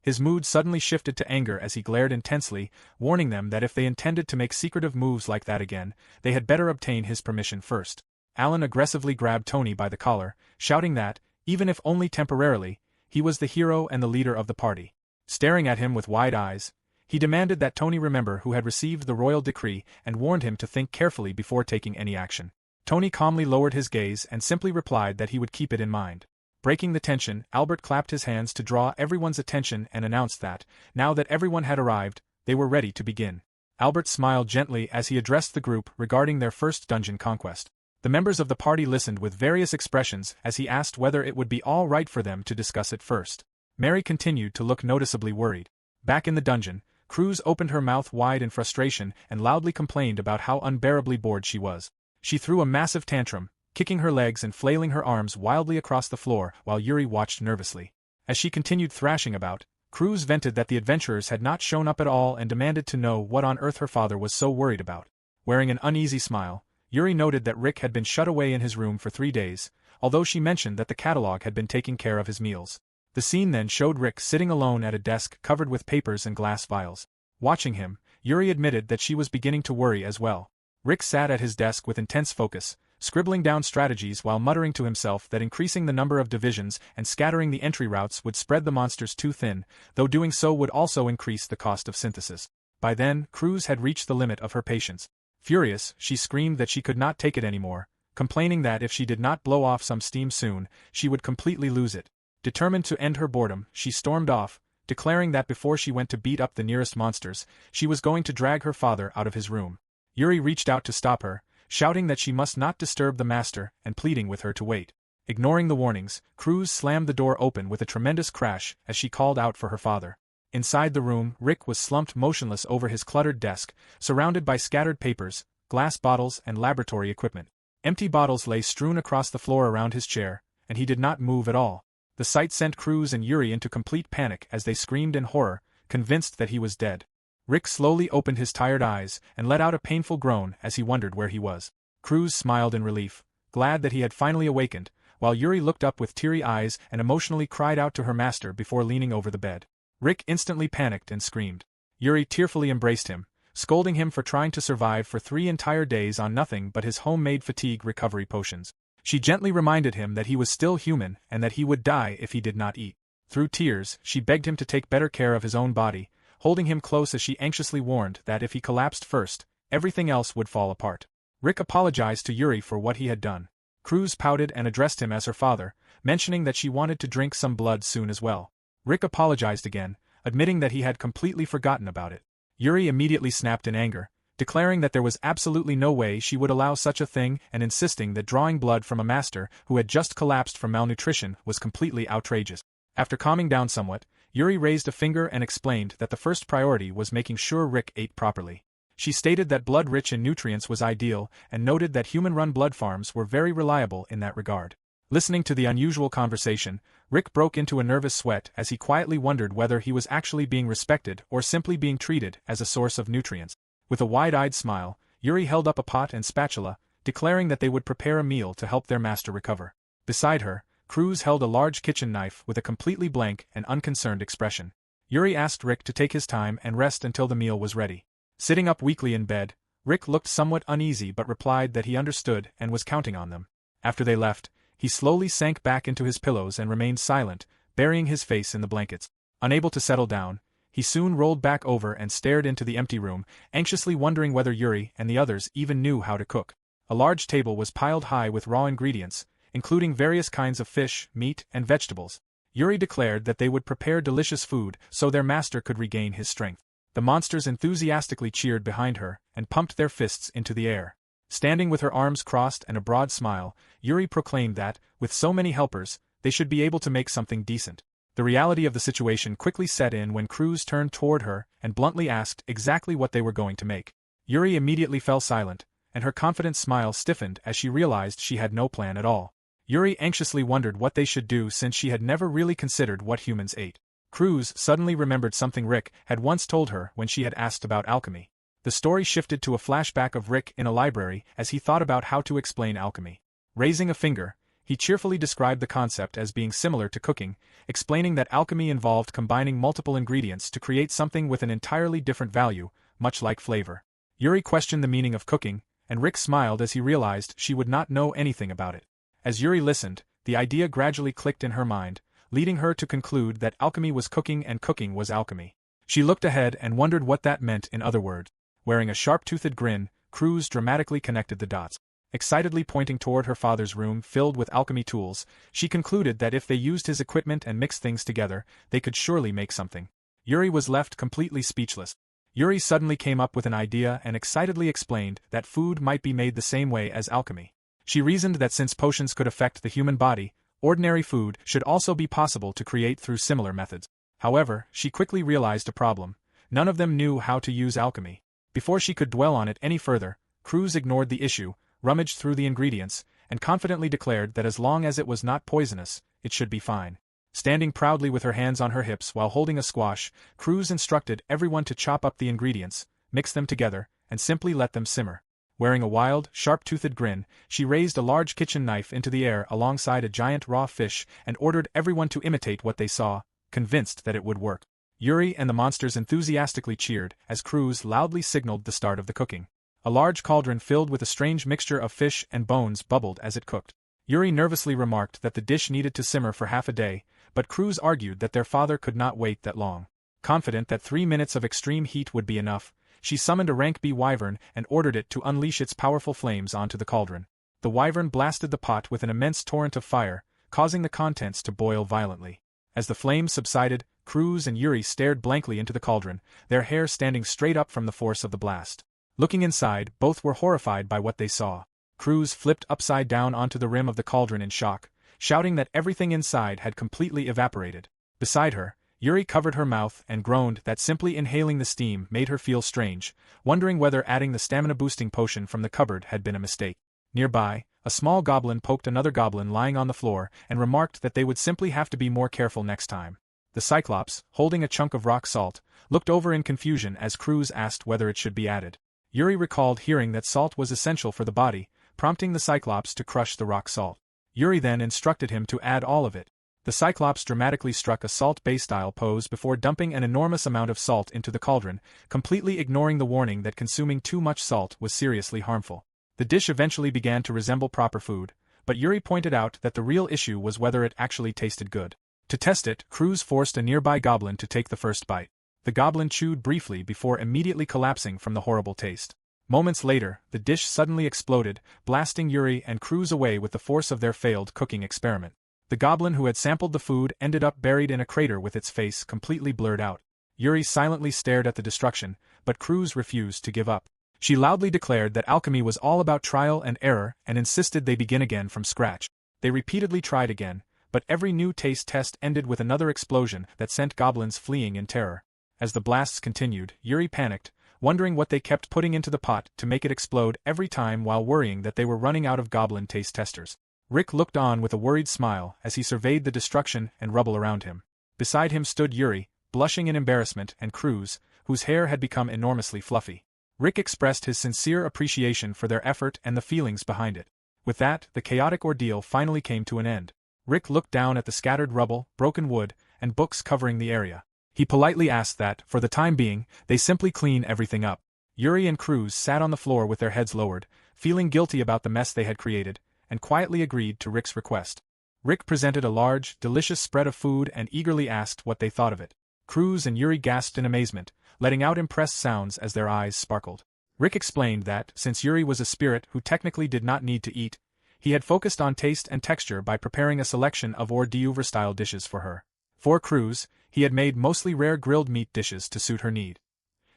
His mood suddenly shifted to anger as he glared intensely, warning them that if they intended to make secretive moves like that again, they had better obtain his permission first. Alan aggressively grabbed Tony by the collar, shouting that, even if only temporarily, he was the hero and the leader of the party. Staring at him with wide eyes, he demanded that Tony remember who had received the royal decree and warned him to think carefully before taking any action. Tony calmly lowered his gaze and simply replied that he would keep it in mind. Breaking the tension, Albert clapped his hands to draw everyone's attention and announced that, now that everyone had arrived, they were ready to begin. Albert smiled gently as he addressed the group regarding their first dungeon conquest. The members of the party listened with various expressions as he asked whether it would be all right for them to discuss it first. Mary continued to look noticeably worried. Back in the dungeon, Cruz opened her mouth wide in frustration and loudly complained about how unbearably bored she was. She threw a massive tantrum, kicking her legs and flailing her arms wildly across the floor while Yuri watched nervously. As she continued thrashing about, Cruz vented that the adventurers had not shown up at all and demanded to know what on earth her father was so worried about. Wearing an uneasy smile, Yuri noted that Rick had been shut away in his room for 3 days, although she mentioned that the catalog had been taking care of his meals. The scene then showed Rick sitting alone at a desk covered with papers and glass vials. Watching him, Yuri admitted that she was beginning to worry as well. Rick sat at his desk with intense focus, scribbling down strategies while muttering to himself that increasing the number of divisions and scattering the entry routes would spread the monsters too thin, though doing so would also increase the cost of synthesis. By then, Cruz had reached the limit of her patience. Furious, she screamed that she could not take it anymore, complaining that if she did not blow off some steam soon, she would completely lose it. Determined to end her boredom, she stormed off, declaring that before she went to beat up the nearest monsters, she was going to drag her father out of his room. Yuri reached out to stop her, shouting that she must not disturb the master and pleading with her to wait. Ignoring the warnings, Cruz slammed the door open with a tremendous crash as she called out for her father. Inside the room, Rick was slumped motionless over his cluttered desk, surrounded by scattered papers, glass bottles, and laboratory equipment. Empty bottles lay strewn across the floor around his chair, and he did not move at all. The sight sent Cruz and Yuri into complete panic as they screamed in horror, convinced that he was dead. Rick slowly opened his tired eyes and let out a painful groan as he wondered where he was. Cruz smiled in relief, glad that he had finally awakened, while Yuri looked up with teary eyes and emotionally cried out to her master before leaning over the bed. Rick instantly panicked and screamed. Yuri tearfully embraced him, scolding him for trying to survive for 3 entire days on nothing but his homemade fatigue recovery potions. She gently reminded him that he was still human and that he would die if he did not eat. Through tears, she begged him to take better care of his own body, holding him close as she anxiously warned that if he collapsed first, everything else would fall apart. Rick apologized to Yuri for what he had done. Cruz pouted and addressed him as her father, mentioning that she wanted to drink some blood soon as well. Rick apologized again, admitting that he had completely forgotten about it. Yuri immediately snapped in anger, declaring that there was absolutely no way she would allow such a thing and insisting that drawing blood from a master who had just collapsed from malnutrition was completely outrageous. After calming down somewhat, Yuri raised a finger and explained that the first priority was making sure Rick ate properly. She stated that blood rich in nutrients was ideal and noted that human-run blood farms were very reliable in that regard. Listening to the unusual conversation, Rick broke into a nervous sweat as he quietly wondered whether he was actually being respected or simply being treated as a source of nutrients. With a wide-eyed smile, Yuri held up a pot and spatula, declaring that they would prepare a meal to help their master recover. Beside her, Cruz held a large kitchen knife with a completely blank and unconcerned expression. Yuri asked Rick to take his time and rest until the meal was ready. Sitting up weakly in bed, Rick looked somewhat uneasy but replied that he understood and was counting on them. After they left, he slowly sank back into his pillows and remained silent, burying his face in the blankets. Unable to settle down, he soon rolled back over and stared into the empty room, anxiously wondering whether Yuri and the others even knew how to cook. A large table was piled high with raw ingredients, including various kinds of fish, meat, and vegetables. Yuri declared that they would prepare delicious food so their master could regain his strength. The monsters enthusiastically cheered behind her and pumped their fists into the air. Standing with her arms crossed and a broad smile, Yuri proclaimed that, with so many helpers, they should be able to make something decent. The reality of the situation quickly set in when Cruz turned toward her and bluntly asked exactly what they were going to make. Yuri immediately fell silent, and her confident smile stiffened as she realized she had no plan at all. Yuri anxiously wondered what they should do since she had never really considered what humans ate. Cruz suddenly remembered something Rick had once told her when she had asked about alchemy. The story shifted to a flashback of Rick in a library as he thought about how to explain alchemy. Raising a finger, he cheerfully described the concept as being similar to cooking, explaining that alchemy involved combining multiple ingredients to create something with an entirely different value, much like flavor. Yuri questioned the meaning of cooking, and Rick smiled as he realized she would not know anything about it. As Yuri listened, the idea gradually clicked in her mind, leading her to conclude that alchemy was cooking and cooking was alchemy. She looked ahead and wondered what that meant in other words. Wearing a sharp-toothed grin, Cruz dramatically connected the dots. Excitedly pointing toward her father's room filled with alchemy tools, she concluded that if they used his equipment and mixed things together, they could surely make something. Yuri was left completely speechless. Yuri suddenly came up with an idea and excitedly explained that food might be made the same way as alchemy. She reasoned that since potions could affect the human body, ordinary food should also be possible to create through similar methods. However, she quickly realized a problem. None of them knew how to use alchemy. Before she could dwell on it any further, Cruz ignored the issue, rummaged through the ingredients, and confidently declared that as long as it was not poisonous, it should be fine. Standing proudly with her hands on her hips while holding a squash, Cruz instructed everyone to chop up the ingredients, mix them together, and simply let them simmer. Wearing a wild, sharp-toothed grin, she raised a large kitchen knife into the air alongside a giant raw fish and ordered everyone to imitate what they saw, convinced that it would work. Yuri and the monsters enthusiastically cheered as Cruz loudly signaled the start of the cooking. A large cauldron filled with a strange mixture of fish and bones bubbled as it cooked. Yuri nervously remarked that the dish needed to simmer for half a day, but Cruz argued that their father could not wait that long. Confident that 3 minutes of extreme heat would be enough, she summoned a rank B wyvern and ordered it to unleash its powerful flames onto the cauldron. The wyvern blasted the pot with an immense torrent of fire, causing the contents to boil violently. As the flames subsided, Cruz and Yuri stared blankly into the cauldron, their hair standing straight up from the force of the blast. Looking inside, both were horrified by what they saw. Cruz flipped upside down onto the rim of the cauldron in shock, shouting that everything inside had completely evaporated. Beside her, Yuri covered her mouth and groaned that simply inhaling the steam made her feel strange, wondering whether adding the stamina-boosting potion from the cupboard had been a mistake. Nearby, a small goblin poked another goblin lying on the floor and remarked that they would simply have to be more careful next time. The Cyclops, holding a chunk of rock salt, looked over in confusion as Cruz asked whether it should be added. Yuri recalled hearing that salt was essential for the body, prompting the Cyclops to crush the rock salt. Yuri then instructed him to add all of it. The Cyclops dramatically struck a Salt Bay style pose before dumping an enormous amount of salt into the cauldron, completely ignoring the warning that consuming too much salt was seriously harmful. The dish eventually began to resemble proper food, but Yuri pointed out that the real issue was whether it actually tasted good. To test it, Cruz forced a nearby goblin to take the first bite. The goblin chewed briefly before immediately collapsing from the horrible taste. Moments later, the dish suddenly exploded, blasting Yuri and Cruz away with the force of their failed cooking experiment. The goblin who had sampled the food ended up buried in a crater with its face completely blurred out. Yuri silently stared at the destruction, but Cruz refused to give up. She loudly declared that alchemy was all about trial and error and insisted they begin again from scratch. They repeatedly tried again, but every new taste test ended with another explosion that sent goblins fleeing in terror. As the blasts continued, Yuri panicked, wondering what they kept putting into the pot to make it explode every time while worrying that they were running out of goblin taste testers. Rick looked on with a worried smile as he surveyed the destruction and rubble around him. Beside him stood Yuri, blushing in embarrassment, and Cruz, whose hair had become enormously fluffy. Rick expressed his sincere appreciation for their effort and the feelings behind it. With that, the chaotic ordeal finally came to an end. Rick looked down at the scattered rubble, broken wood, and books covering the area. He politely asked that, for the time being, they simply clean everything up. Yuri and Cruz sat on the floor with their heads lowered, feeling guilty about the mess they had created, and quietly agreed to Rick's request. Rick presented a large, delicious spread of food and eagerly asked what they thought of it. Cruz and Yuri gasped in amazement, letting out impressed sounds as their eyes sparkled. Rick explained that, since Yuri was a spirit who technically did not need to eat, he had focused on taste and texture by preparing a selection of hors d'oeuvre-style dishes for her. For Cruz, he had made mostly rare grilled meat dishes to suit her need.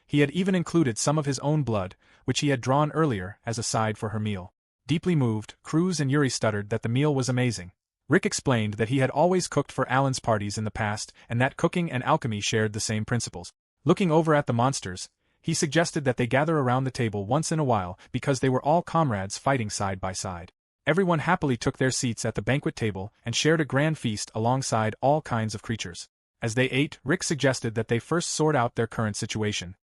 He had even included some of his own blood, which he had drawn earlier, as a side for her meal. Deeply moved, Cruz and Yuri stuttered that the meal was amazing. Rick explained that he had always cooked for Alan's parties in the past and that cooking and alchemy shared the same principles. Looking over at the monsters, he suggested that they gather around the table once in a while because they were all comrades fighting side by side. Everyone happily took their seats at the banquet table and shared a grand feast alongside all kinds of creatures. As they ate, Rick suggested that they first sort out their current situation.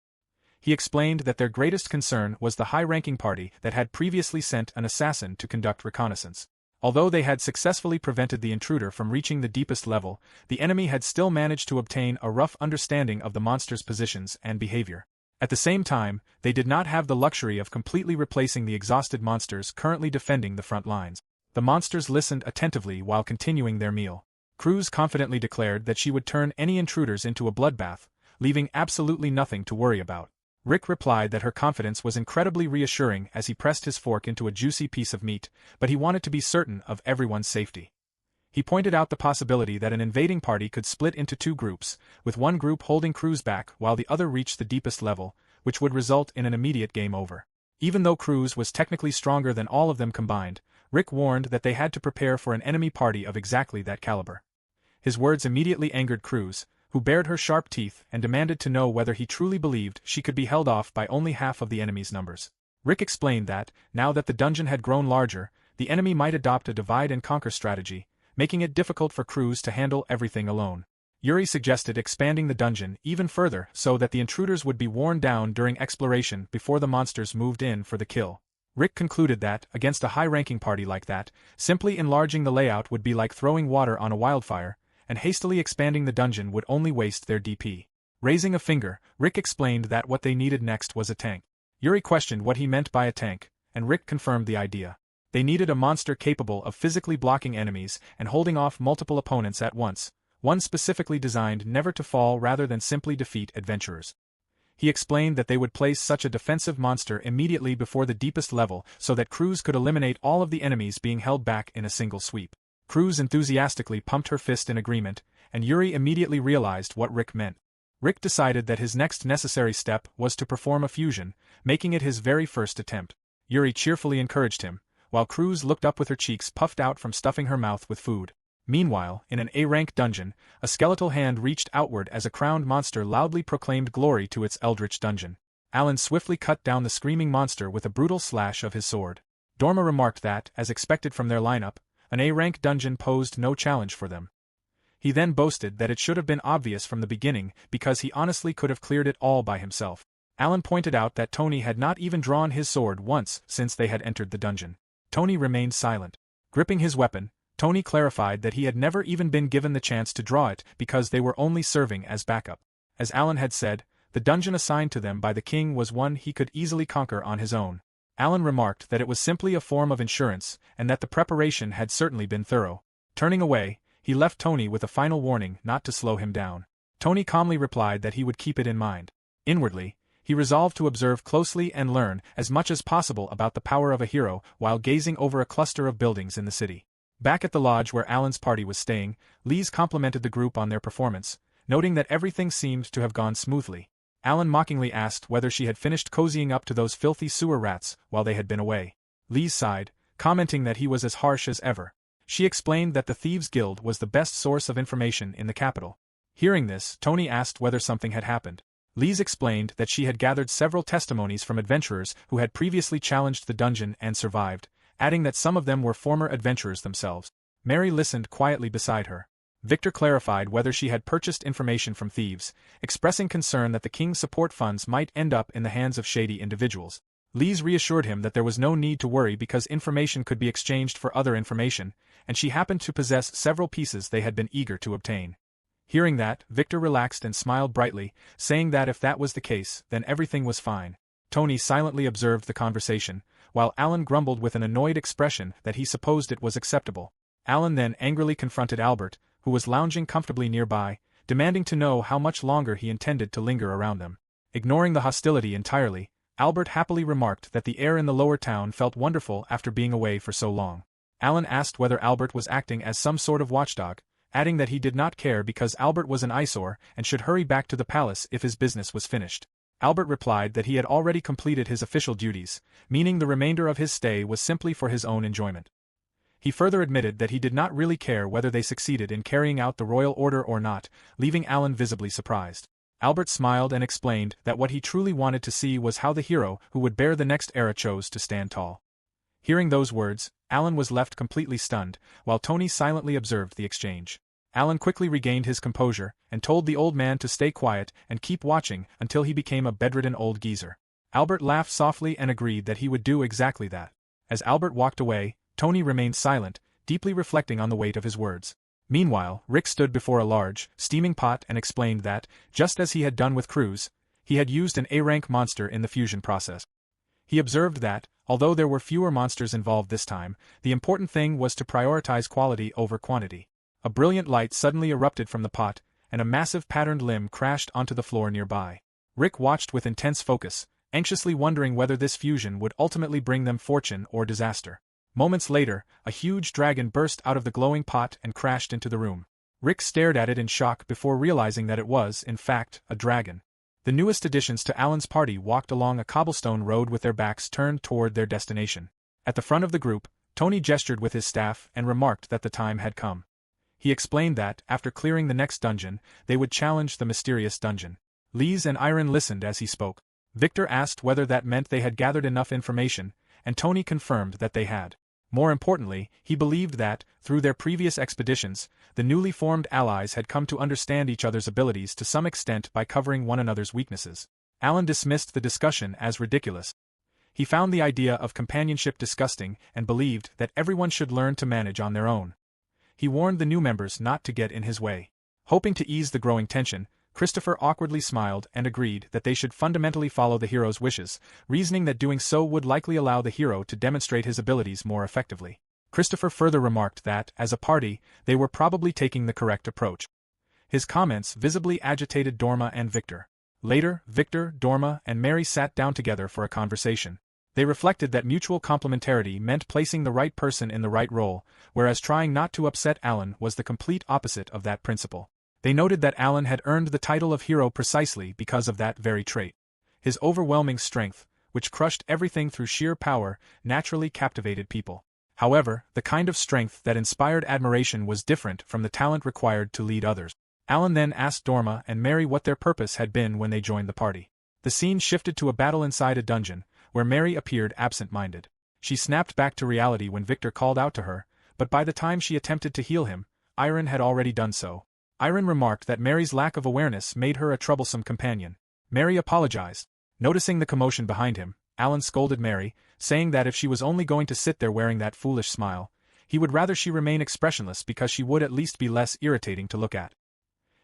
He explained that their greatest concern was the high-ranking party that had previously sent an assassin to conduct reconnaissance. Although they had successfully prevented the intruder from reaching the deepest level, the enemy had still managed to obtain a rough understanding of the monster's positions and behavior. At the same time, they did not have the luxury of completely replacing the exhausted monsters currently defending the front lines. The monsters listened attentively while continuing their meal. Cruz confidently declared that she would turn any intruders into a bloodbath, leaving absolutely nothing to worry about. Rick replied that her confidence was incredibly reassuring as he pressed his fork into a juicy piece of meat, but he wanted to be certain of everyone's safety. He pointed out the possibility that an invading party could split into two groups, with one group holding Cruz back while the other reached the deepest level, which would result in an immediate game over. Even though Cruz was technically stronger than all of them combined, Rick warned that they had to prepare for an enemy party of exactly that caliber. His words immediately angered Cruz, who bared her sharp teeth and demanded to know whether he truly believed she could be held off by only half of the enemy's numbers. Rick explained that, now that the dungeon had grown larger, the enemy might adopt a divide-and-conquer strategy, making it difficult for Cruz to handle everything alone. Yuri suggested expanding the dungeon even further so that the intruders would be worn down during exploration before the monsters moved in for the kill. Rick concluded that, against a high-ranking party like that, simply enlarging the layout would be like throwing water on a wildfire, and hastily expanding the dungeon would only waste their DP. Raising a finger, Rick explained that what they needed next was a tank. Yuri questioned what he meant by a tank, and Rick confirmed the idea. They needed a monster capable of physically blocking enemies and holding off multiple opponents at once, one specifically designed never to fall rather than simply defeat adventurers. He explained that they would place such a defensive monster immediately before the deepest level so that Cruz could eliminate all of the enemies being held back in a single sweep. Cruz enthusiastically pumped her fist in agreement, and Yuri immediately realized what Rick meant. Rick decided that his next necessary step was to perform a fusion, making it his very first attempt. Yuri cheerfully encouraged him, while Cruz looked up with her cheeks puffed out from stuffing her mouth with food. Meanwhile, in an A-rank dungeon, a skeletal hand reached outward as a crowned monster loudly proclaimed glory to its eldritch dungeon. Alan swiftly cut down the screaming monster with a brutal slash of his sword. Dorma remarked that, as expected from their lineup, an A-rank dungeon posed no challenge for them. He then boasted that it should have been obvious from the beginning because he honestly could have cleared it all by himself. Alan pointed out that Tony had not even drawn his sword once since they had entered the dungeon. Tony remained silent. Gripping his weapon, Tony clarified that he had never even been given the chance to draw it because they were only serving as backup. As Alan had said, the dungeon assigned to them by the king was one he could easily conquer on his own. Alan remarked that it was simply a form of insurance and that the preparation had certainly been thorough. Turning away, he left Tony with a final warning not to slow him down. Tony calmly replied that he would keep it in mind. Inwardly, he resolved to observe closely and learn as much as possible about the power of a hero while gazing over a cluster of buildings in the city. Back at the lodge where Alan's party was staying, Lise complimented the group on their performance, noting that everything seemed to have gone smoothly. Alan mockingly asked whether she had finished cozying up to those filthy sewer rats while they had been away. Lise sighed, commenting that he was as harsh as ever. She explained that the Thieves' Guild was the best source of information in the capital. Hearing this, Tony asked whether something had happened. Lise explained that she had gathered several testimonies from adventurers who had previously challenged the dungeon and survived, adding that some of them were former adventurers themselves. Mary listened quietly beside her. Victor clarified whether she had purchased information from thieves, expressing concern that the king's support funds might end up in the hands of shady individuals. Lise reassured him that there was no need to worry because information could be exchanged for other information, and she happened to possess several pieces they had been eager to obtain. Hearing that, Victor relaxed and smiled brightly, saying that if that was the case, then everything was fine. Tony silently observed the conversation, while Alan grumbled with an annoyed expression that he supposed it was acceptable. Alan then angrily confronted Albert, who was lounging comfortably nearby, demanding to know how much longer he intended to linger around them. Ignoring the hostility entirely, Albert happily remarked that the air in the lower town felt wonderful after being away for so long. Alan asked whether Albert was acting as some sort of watchdog, adding that he did not care because Albert was an eyesore and should hurry back to the palace if his business was finished. Albert replied that he had already completed his official duties, meaning the remainder of his stay was simply for his own enjoyment. He further admitted that he did not really care whether they succeeded in carrying out the royal order or not, leaving Alan visibly surprised. Albert smiled and explained that what he truly wanted to see was how the hero who would bear the next era chose to stand tall. Hearing those words, Alan was left completely stunned, while Tony silently observed the exchange. Alan quickly regained his composure and told the old man to stay quiet and keep watching until he became a bedridden old geezer. Albert laughed softly and agreed that he would do exactly that. As Albert walked away, Tony remained silent, deeply reflecting on the weight of his words. Meanwhile, Rick stood before a large, steaming pot and explained that, just as he had done with Cruz, he had used an A-rank monster in the fusion process. He observed that, although there were fewer monsters involved this time, the important thing was to prioritize quality over quantity. A brilliant light suddenly erupted from the pot, and a massive patterned limb crashed onto the floor nearby. Rick watched with intense focus, anxiously wondering whether this fusion would ultimately bring them fortune or disaster. Moments later, a huge dragon burst out of the glowing pot and crashed into the room. Rick stared at it in shock before realizing that it was, in fact, a dragon. The newest additions to Alan's party walked along a cobblestone road with their backs turned toward their destination. At the front of the group, Tony gestured with his staff and remarked that the time had come. He explained that, after clearing the next dungeon, they would challenge the mysterious dungeon. Lise and Iron listened as he spoke. Victor asked whether that meant they had gathered enough information, and Tony confirmed that they had. More importantly, he believed that, through their previous expeditions, the newly formed allies had come to understand each other's abilities to some extent by covering one another's weaknesses. Alan dismissed the discussion as ridiculous. He found the idea of companionship disgusting and believed that everyone should learn to manage on their own. He warned the new members not to get in his way. Hoping to ease the growing tension, Christopher awkwardly smiled and agreed that they should fundamentally follow the hero's wishes, reasoning that doing so would likely allow the hero to demonstrate his abilities more effectively. Christopher further remarked that, as a party, they were probably taking the correct approach. His comments visibly agitated Dorma and Victor. Later, Victor, Dorma, and Mary sat down together for a conversation. They reflected that mutual complementarity meant placing the right person in the right role, whereas trying not to upset Alan was the complete opposite of that principle. They noted that Alan had earned the title of hero precisely because of that very trait. His overwhelming strength, which crushed everything through sheer power, naturally captivated people. However, the kind of strength that inspired admiration was different from the talent required to lead others. Alan then asked Dorma and Mary what their purpose had been when they joined the party. The scene shifted to a battle inside a dungeon, where Mary appeared absent-minded. She snapped back to reality when Victor called out to her, but by the time she attempted to heal him, Iron had already done so. Iron remarked that Mary's lack of awareness made her a troublesome companion. Mary apologized. Noticing the commotion behind him, Alan scolded Mary, saying that if she was only going to sit there wearing that foolish smile, he would rather she remain expressionless because she would at least be less irritating to look at.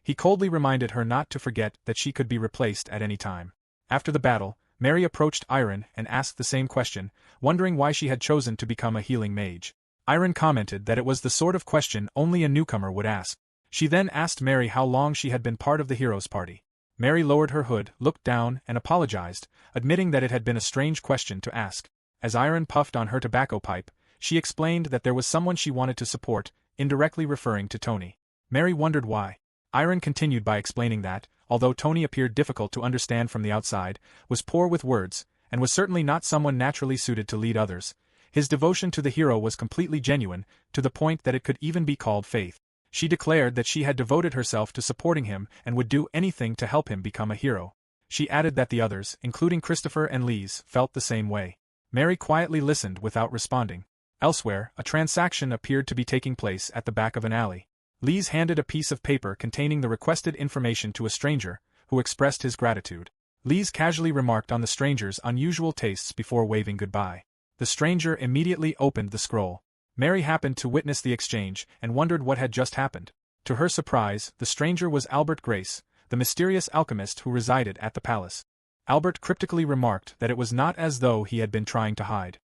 He coldly reminded her not to forget that she could be replaced at any time. After the battle, Mary approached Iron and asked the same question, wondering why she had chosen to become a healing mage. Iron commented that it was the sort of question only a newcomer would ask. She then asked Mary how long she had been part of the hero's party. Mary lowered her hood, looked down, and apologized, admitting that it had been a strange question to ask. As Iron puffed on her tobacco pipe, she explained that there was someone she wanted to support, indirectly referring to Tony. Mary wondered why. Iron continued by explaining that, although Tony appeared difficult to understand from the outside, was poor with words, and was certainly not someone naturally suited to lead others, his devotion to the hero was completely genuine, to the point that it could even be called faith. She declared that she had devoted herself to supporting him and would do anything to help him become a hero. She added that the others, including Christopher and Lise, felt the same way. Mary quietly listened without responding. Elsewhere, a transaction appeared to be taking place at the back of an alley. Lise handed a piece of paper containing the requested information to a stranger, who expressed his gratitude. Lise casually remarked on the stranger's unusual tastes before waving goodbye. The stranger immediately opened the scroll. Mary happened to witness the exchange and wondered what had just happened. To her surprise, the stranger was Albert Grace, the mysterious alchemist who resided at the palace. Albert cryptically remarked that it was not as though he had been trying to hide.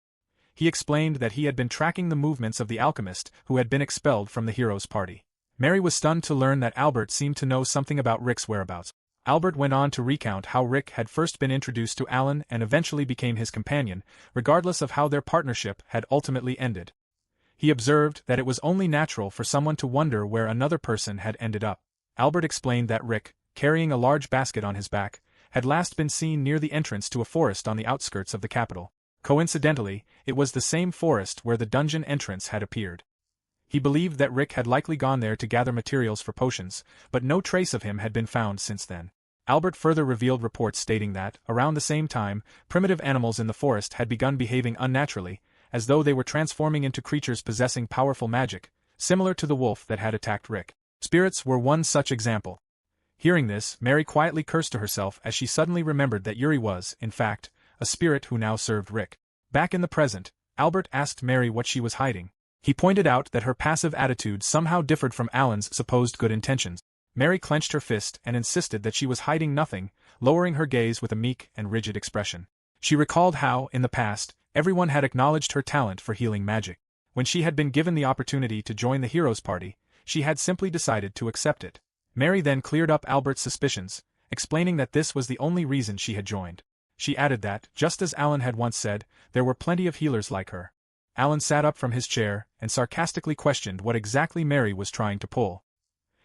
He explained that he had been tracking the movements of the alchemist who had been expelled from the hero's party. Mary was stunned to learn that Albert seemed to know something about Rick's whereabouts. Albert went on to recount how Rick had first been introduced to Alan and eventually became his companion, regardless of how their partnership had ultimately ended. He observed that it was only natural for someone to wonder where another person had ended up. Albert explained that Rick, carrying a large basket on his back, had last been seen near the entrance to a forest on the outskirts of the capital. Coincidentally, it was the same forest where the dungeon entrance had appeared. He believed that Rick had likely gone there to gather materials for potions, but no trace of him had been found since then. Albert further revealed reports stating that, around the same time, primitive animals in the forest had begun behaving unnaturally, as though they were transforming into creatures possessing powerful magic, similar to the wolf that had attacked Rick. Spirits were one such example. Hearing this, Mary quietly cursed to herself as she suddenly remembered that Yuri was, in fact, a spirit who now served Rick. Back in the present, Albert asked Mary what she was hiding. He pointed out that her passive attitude somehow differed from Alan's supposed good intentions. Mary clenched her fist and insisted that she was hiding nothing, lowering her gaze with a meek and rigid expression. She recalled how, in the past, everyone had acknowledged her talent for healing magic. When she had been given the opportunity to join the hero's party, she had simply decided to accept it. Mary then cleared up Albert's suspicions, explaining that this was the only reason she had joined. She added that, just as Alan had once said, there were plenty of healers like her. Alan sat up from his chair and sarcastically questioned what exactly Mary was trying to pull.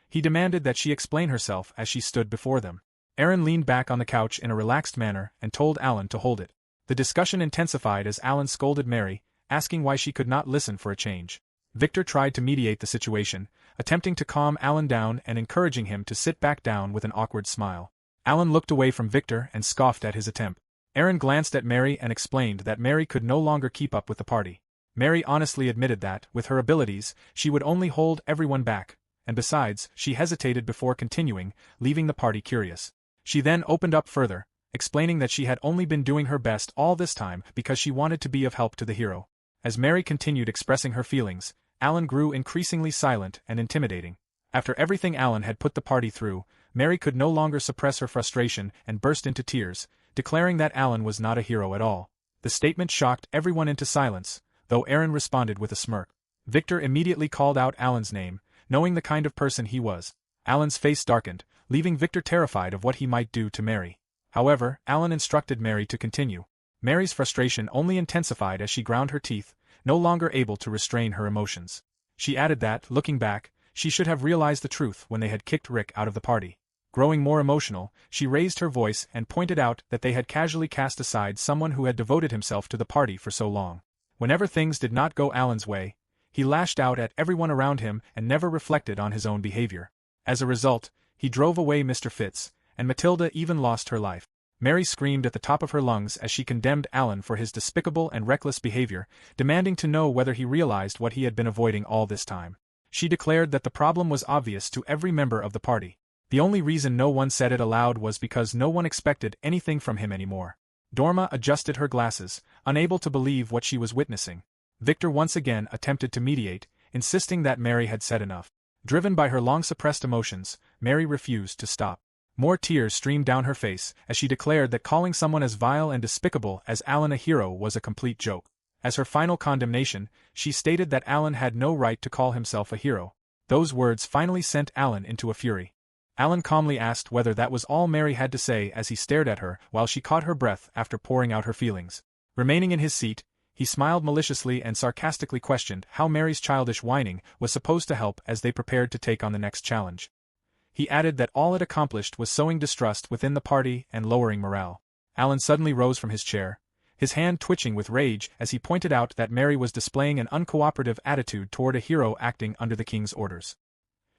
He demanded that she explain herself as she stood before them. Aaron leaned back on the couch in a relaxed manner and told Alan to hold it. The discussion intensified as Alan scolded Mary, asking why she could not listen for a change. Victor tried to mediate the situation, attempting to calm Alan down and encouraging him to sit back down with an awkward smile. Alan looked away from Victor and scoffed at his attempt. Aaron glanced at Mary and explained that Mary could no longer keep up with the party. Mary honestly admitted that, with her abilities, she would only hold everyone back, and besides, she hesitated before continuing, leaving the party curious. She then opened up further, explaining that she had only been doing her best all this time because she wanted to be of help to the hero. As Mary continued expressing her feelings, Alan grew increasingly silent and intimidating. After everything Alan had put the party through, Mary could no longer suppress her frustration and burst into tears, declaring that Alan was not a hero at all. The statement shocked everyone into silence, though Aaron responded with a smirk. Victor immediately called out Alan's name, knowing the kind of person he was. Alan's face darkened, leaving Victor terrified of what he might do to Mary. However, Alan instructed Mary to continue. Mary's frustration only intensified as she ground her teeth, no longer able to restrain her emotions. She added that, looking back, she should have realized the truth when they had kicked Rick out of the party. Growing more emotional, she raised her voice and pointed out that they had casually cast aside someone who had devoted himself to the party for so long. Whenever things did not go Alan's way, he lashed out at everyone around him and never reflected on his own behavior. As a result, he drove away Mr. Fitz, and Matilda even lost her life. Mary screamed at the top of her lungs as she condemned Alan for his despicable and reckless behavior, demanding to know whether he realized what he had been avoiding all this time. She declared that the problem was obvious to every member of the party. The only reason no one said it aloud was because no one expected anything from him anymore. Dorma adjusted her glasses, unable to believe what she was witnessing. Victor once again attempted to mediate, insisting that Mary had said enough. Driven by her long-suppressed emotions, Mary refused to stop. More tears streamed down her face as she declared that calling someone as vile and despicable as Alan a hero was a complete joke. As her final condemnation, she stated that Alan had no right to call himself a hero. Those words finally sent Alan into a fury. Alan calmly asked whether that was all Mary had to say as he stared at her while she caught her breath after pouring out her feelings. Remaining in his seat, he smiled maliciously and sarcastically questioned how Mary's childish whining was supposed to help as they prepared to take on the next challenge. He added that all it accomplished was sowing distrust within the party and lowering morale. Alan suddenly rose from his chair, his hand twitching with rage as he pointed out that Mary was displaying an uncooperative attitude toward a hero acting under the king's orders.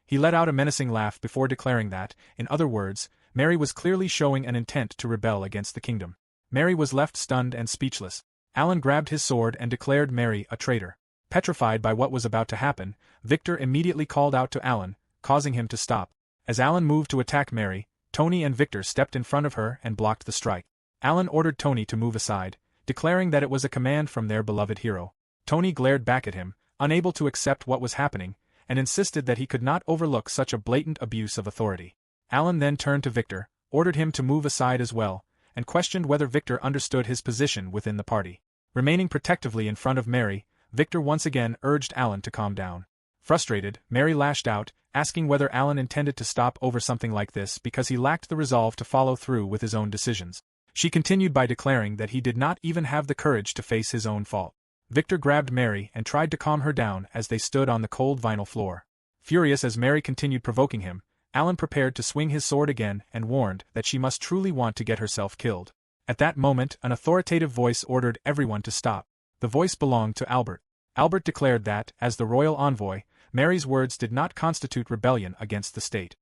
He let out a menacing laugh before declaring that, in other words, Mary was clearly showing an intent to rebel against the kingdom. Mary was left stunned and speechless. Alan grabbed his sword and declared Mary a traitor. Petrified by what was about to happen, Victor immediately called out to Alan, causing him to stop. As Alan moved to attack Mary, Tony and Victor stepped in front of her and blocked the strike. Alan ordered Tony to move aside, declaring that it was a command from their beloved hero. Tony glared back at him, unable to accept what was happening, and insisted that he could not overlook such a blatant abuse of authority. Alan then turned to Victor, ordered him to move aside as well, and questioned whether Victor understood his position within the party. Remaining protectively in front of Mary, Victor once again urged Alan to calm down. Frustrated, Mary lashed out, asking whether Alan intended to stop over something like this because he lacked the resolve to follow through with his own decisions. She continued by declaring that he did not even have the courage to face his own fault. Victor grabbed Mary and tried to calm her down as they stood on the cold vinyl floor. Furious as Mary continued provoking him, Alan prepared to swing his sword again and warned that she must truly want to get herself killed. At that moment, an authoritative voice ordered everyone to stop. The voice belonged to Albert. Albert declared that, as the royal envoy, Mary's words did not constitute rebellion against the state.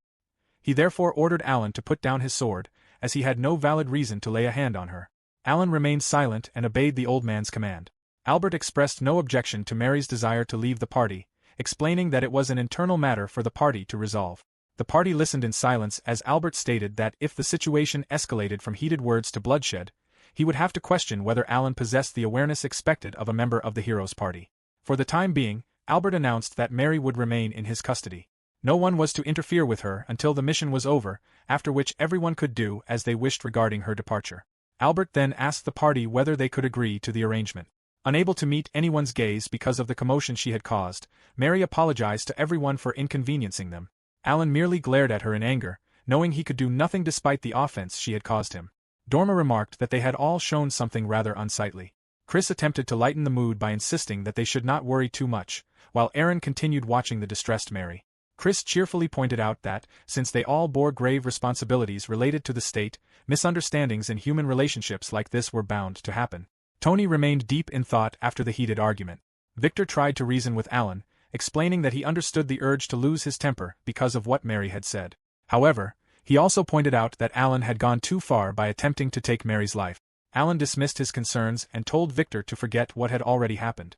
He therefore ordered Alan to put down his sword, as he had no valid reason to lay a hand on her. Alan remained silent and obeyed the old man's command. Albert expressed no objection to Mary's desire to leave the party, explaining that it was an internal matter for the party to resolve. The party listened in silence as Albert stated that if the situation escalated from heated words to bloodshed, he would have to question whether Alan possessed the awareness expected of a member of the hero's party. For the time being, Albert announced that Mary would remain in his custody. No one was to interfere with her until the mission was over, after which everyone could do as they wished regarding her departure. Albert then asked the party whether they could agree to the arrangement. Unable to meet anyone's gaze because of the commotion she had caused, Mary apologized to everyone for inconveniencing them. Alan merely glared at her in anger, knowing he could do nothing despite the offense she had caused him. Dorma remarked that they had all shown something rather unsightly. Chris attempted to lighten the mood by insisting that they should not worry too much, while Aaron continued watching the distressed Mary. Chris cheerfully pointed out that, since they all bore grave responsibilities related to the state, misunderstandings in human relationships like this were bound to happen. Tony remained deep in thought after the heated argument. Victor tried to reason with Alan, explaining that he understood the urge to lose his temper because of what Mary had said. However, he also pointed out that Alan had gone too far by attempting to take Mary's life. Alan dismissed his concerns and told Victor to forget what had already happened.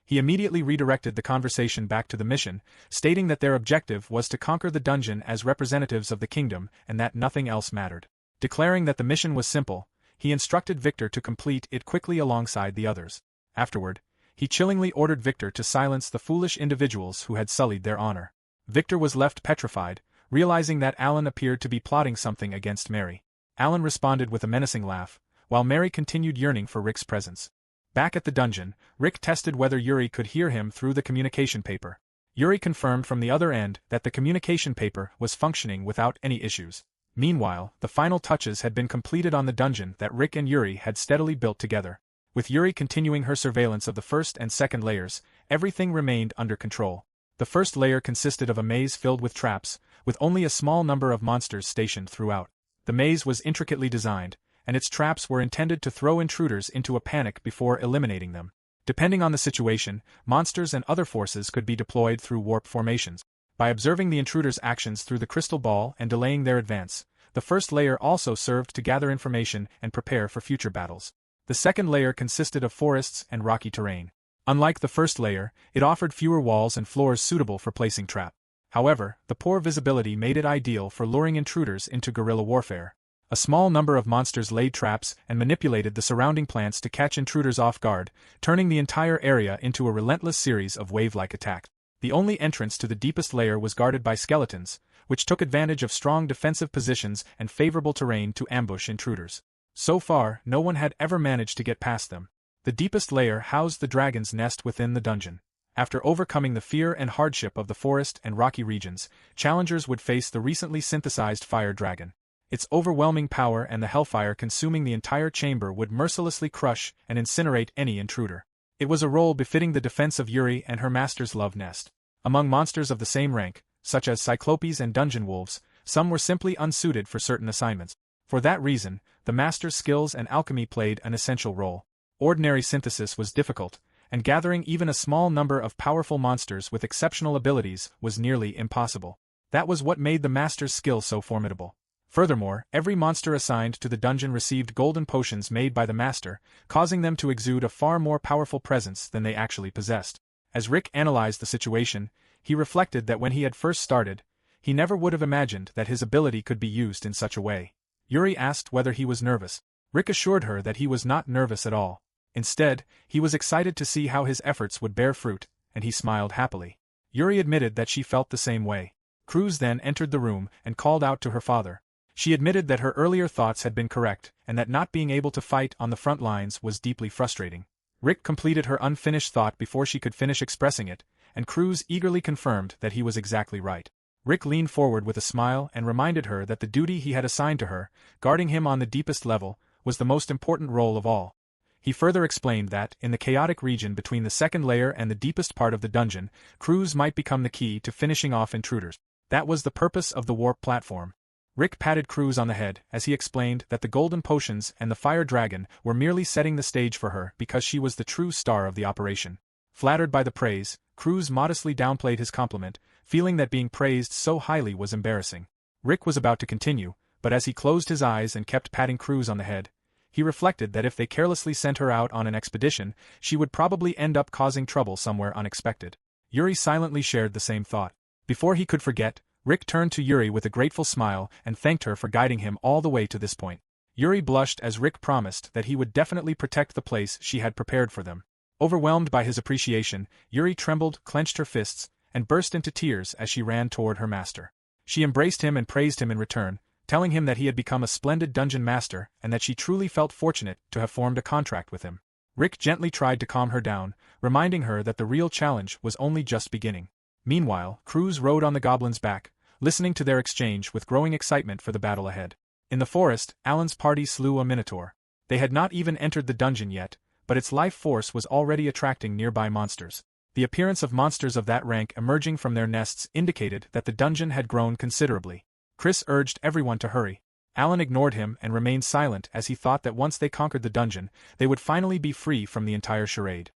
He immediately redirected the conversation back to the mission, stating that their objective was to conquer the dungeon as representatives of the kingdom and that nothing else mattered. Declaring that the mission was simple, he instructed Victor to complete it quickly alongside the others. Afterward, he chillingly ordered Victor to silence the foolish individuals who had sullied their honor. Victor was left petrified, realizing that Alan appeared to be plotting something against Mary. Alan responded with a menacing laugh, while Mary continued yearning for Rick's presence. Back at the dungeon, Rick tested whether Yuri could hear him through the communication paper. Yuri confirmed from the other end that the communication paper was functioning without any issues. Meanwhile, the final touches had been completed on the dungeon that Rick and Yuri had steadily built together. With Yuri continuing her surveillance of the first and second layers, everything remained under control. The first layer consisted of a maze filled with traps, with only a small number of monsters stationed throughout. The maze was intricately designed, and its traps were intended to throw intruders into a panic before eliminating them. Depending on the situation, monsters and other forces could be deployed through warp formations. By observing the intruders' actions through the crystal ball and delaying their advance, the first layer also served to gather information and prepare for future battles. The second layer consisted of forests and rocky terrain. Unlike the first layer, it offered fewer walls and floors suitable for placing traps. However, the poor visibility made it ideal for luring intruders into guerrilla warfare. A small number of monsters laid traps and manipulated the surrounding plants to catch intruders off guard, turning the entire area into a relentless series of wave-like attacks. The only entrance to the deepest layer was guarded by skeletons, which took advantage of strong defensive positions and favorable terrain to ambush intruders. So far, no one had ever managed to get past them. The deepest layer housed the dragon's nest within the dungeon. After overcoming the fear and hardship of the forest and rocky regions, challengers would face the recently synthesized fire dragon. Its overwhelming power and the hellfire consuming the entire chamber would mercilessly crush and incinerate any intruder. It was a role befitting the defense of Yuri and her master's love nest. Among monsters of the same rank, such as cyclopes and dungeon wolves, some were simply unsuited for certain assignments. For that reason, the master's skills and alchemy played an essential role. Ordinary synthesis was difficult, and gathering even a small number of powerful monsters with exceptional abilities was nearly impossible. That was what made the master's skill so formidable. Furthermore, every monster assigned to the dungeon received golden potions made by the master, causing them to exude a far more powerful presence than they actually possessed. As Rick analyzed the situation, he reflected that when he had first started, he never would have imagined that his ability could be used in such a way. Yuri asked whether he was nervous. Rick assured her that he was not nervous at all. Instead, he was excited to see how his efforts would bear fruit, and he smiled happily. Yuri admitted that she felt the same way. Cruz then entered the room and called out to her father. She admitted that her earlier thoughts had been correct, and that not being able to fight on the front lines was deeply frustrating. Rick completed her unfinished thought before she could finish expressing it, and Cruz eagerly confirmed that he was exactly right. Rick leaned forward with a smile and reminded her that the duty he had assigned to her, guarding him on the deepest level, was the most important role of all. He further explained that, in the chaotic region between the second layer and the deepest part of the dungeon, Cruz might become the key to finishing off intruders. That was the purpose of the warp platform. Rick patted Cruz on the head as he explained that the golden potions and the fire dragon were merely setting the stage for her because she was the true star of the operation. Flattered by the praise, Cruz modestly downplayed his compliment, feeling that being praised so highly was embarrassing. Rick was about to continue, but as he closed his eyes and kept patting Cruz on the head, he reflected that if they carelessly sent her out on an expedition, she would probably end up causing trouble somewhere unexpected. Yuri silently shared the same thought. Before he could forget, Rick turned to Yuri with a grateful smile and thanked her for guiding him all the way to this point. Yuri blushed as Rick promised that he would definitely protect the place she had prepared for them. Overwhelmed by his appreciation, Yuri trembled, clenched her fists, and burst into tears as she ran toward her master. She embraced him and praised him in return, telling him that he had become a splendid dungeon master and that she truly felt fortunate to have formed a contract with him. Rick gently tried to calm her down, reminding her that the real challenge was only just beginning. Meanwhile, Cruz rode on the goblin's back, listening to their exchange with growing excitement for the battle ahead. In the forest, Alan's party slew a minotaur. They had not even entered the dungeon yet, but its life force was already attracting nearby monsters. The appearance of monsters of that rank emerging from their nests indicated that the dungeon had grown considerably. Chris urged everyone to hurry. Alan ignored him and remained silent as he thought that once they conquered the dungeon, they would finally be free from the entire charade.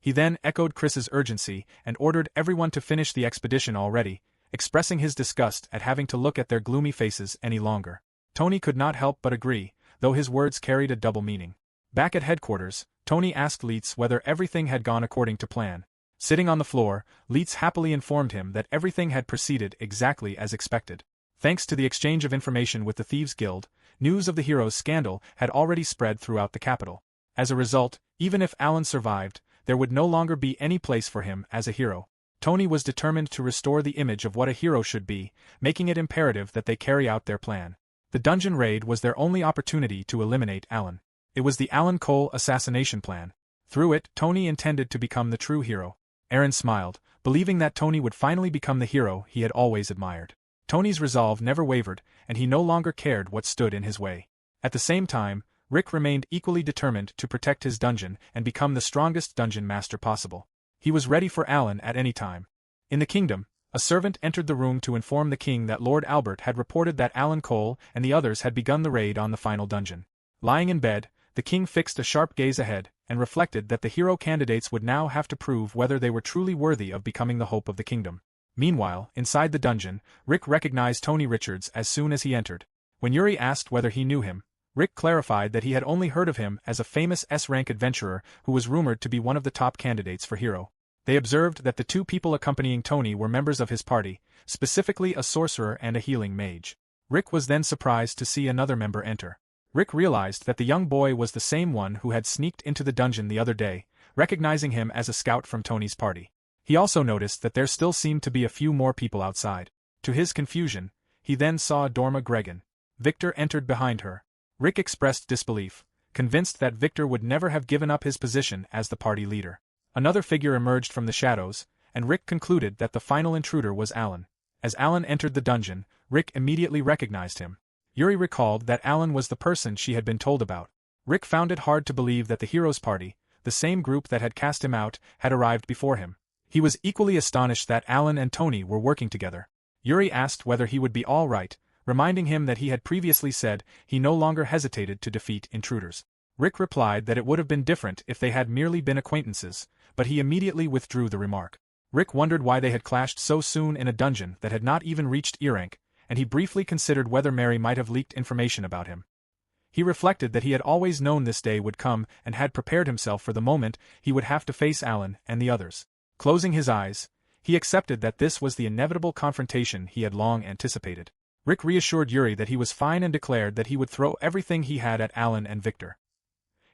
He then echoed Chris's urgency and ordered everyone to finish the expedition already, expressing his disgust at having to look at their gloomy faces any longer. Tony could not help but agree, though his words carried a double meaning. Back at headquarters, Tony asked Leitz whether everything had gone according to plan. Sitting on the floor, Leitz happily informed him that everything had proceeded exactly as expected. Thanks to the exchange of information with the Thieves' Guild, news of the hero's scandal had already spread throughout the capital. As a result, even if Alan survived, there would no longer be any place for him as a hero. Tony was determined to restore the image of what a hero should be, making it imperative that they carry out their plan. The dungeon raid was their only opportunity to eliminate Alan. It was the Alan Cole assassination plan. Through it, Tony intended to become the true hero. Aaron smiled, believing that Tony would finally become the hero he had always admired. Tony's resolve never wavered, and he no longer cared what stood in his way. At the same time, Rick remained equally determined to protect his dungeon and become the strongest dungeon master possible. He was ready for Alan at any time. In the kingdom, a servant entered the room to inform the king that Lord Albert had reported that Alan Cole and the others had begun the raid on the final dungeon. Lying in bed, the king fixed a sharp gaze ahead and reflected that the hero candidates would now have to prove whether they were truly worthy of becoming the hope of the kingdom. Meanwhile, inside the dungeon, Rick recognized Tony Richards as soon as he entered. When Yuri asked whether he knew him, Rick clarified that he had only heard of him as a famous S-rank adventurer who was rumored to be one of the top candidates for hero. They observed that the two people accompanying Tony were members of his party, specifically a sorcerer and a healing mage. Rick was then surprised to see another member enter. Rick realized that the young boy was the same one who had sneaked into the dungeon the other day, recognizing him as a scout from Tony's party. He also noticed that there still seemed to be a few more people outside. To his confusion, he then saw Dorma Gregan. Victor entered behind her. Rick expressed disbelief, convinced that Victor would never have given up his position as the party leader. Another figure emerged from the shadows, and Rick concluded that the final intruder was Alan. As Alan entered the dungeon, Rick immediately recognized him. Yuri recalled that Alan was the person she had been told about. Rick found it hard to believe that the hero's party, the same group that had cast him out, had arrived before him. He was equally astonished that Alan and Tony were working together. Yuri asked whether he would be all right, reminding him that he had previously said he no longer hesitated to defeat intruders. Rick replied that it would have been different if they had merely been acquaintances, but he immediately withdrew the remark. Rick wondered why they had clashed so soon in a dungeon that had not even reached E rank, and he briefly considered whether Mary might have leaked information about him. He reflected that he had always known this day would come and had prepared himself for the moment he would have to face Alan and the others. Closing his eyes, he accepted that this was the inevitable confrontation he had long anticipated. Rick reassured Yuri that he was fine and declared that he would throw everything he had at Alan and Victor.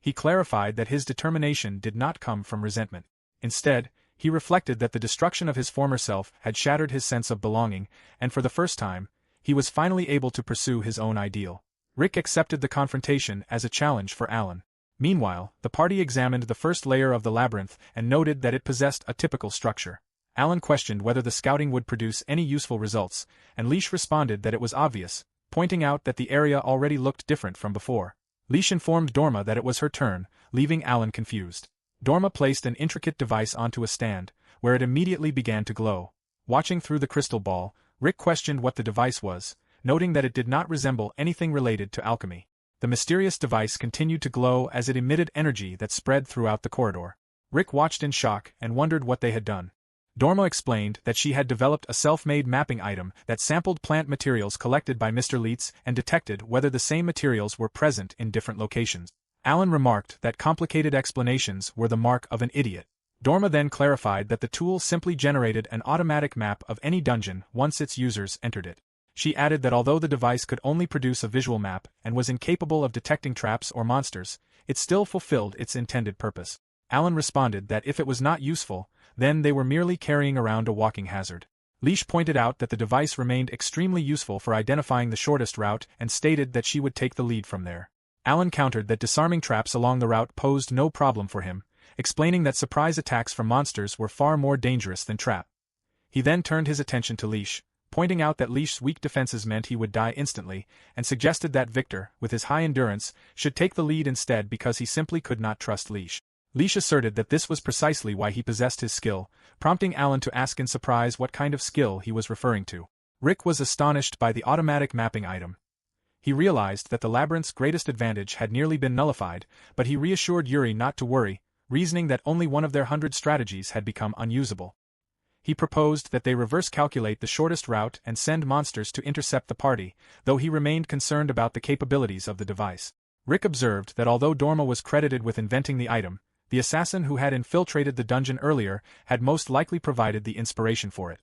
He clarified that his determination did not come from resentment. Instead, He reflected that the destruction of his former self had shattered his sense of belonging, and for the first time, he was finally able to pursue his own ideal. Rick accepted the confrontation as a challenge for Alan. Meanwhile, the party examined the first layer of the labyrinth and noted that it possessed a typical structure. Alan questioned whether the scouting would produce any useful results, and Leash responded that it was obvious, pointing out that the area already looked different from before. Leash informed Dorma that it was her turn, leaving Alan confused. Dorma placed an intricate device onto a stand, where it immediately began to glow. Watching through the crystal ball, Rick questioned what the device was, noting that it did not resemble anything related to alchemy. The mysterious device continued to glow as it emitted energy that spread throughout the corridor. Rick watched in shock and wondered what they had done. Dorma explained that she had developed a self-made mapping item that sampled plant materials collected by Mr. Leitz and detected whether the same materials were present in different locations. Alan remarked that complicated explanations were the mark of an idiot. Dorma then clarified that the tool simply generated an automatic map of any dungeon once its users entered it. She added that although the device could only produce a visual map and was incapable of detecting traps or monsters, it still fulfilled its intended purpose. Alan responded that if it was not useful, then they were merely carrying around a walking hazard. Leash pointed out that the device remained extremely useful for identifying the shortest route and stated that she would take the lead from there. Alan countered that disarming traps along the route posed no problem for him, explaining that surprise attacks from monsters were far more dangerous than trap. He then turned his attention to Leash, pointing out that Leash's weak defenses meant he would die instantly, and suggested that Victor, with his high endurance, should take the lead instead because he simply could not trust Leash. Leash asserted that this was precisely why he possessed his skill, prompting Alan to ask in surprise what kind of skill he was referring to. Rick was astonished by the automatic mapping item. He realized that the labyrinth's greatest advantage had nearly been nullified, but he reassured Yuri not to worry, reasoning that only one of their 100 strategies had become unusable. He proposed that they reverse-calculate the shortest route and send monsters to intercept the party, though he remained concerned about the capabilities of the device. Rick observed that although Dorma was credited with inventing the item, the assassin who had infiltrated the dungeon earlier had most likely provided the inspiration for it.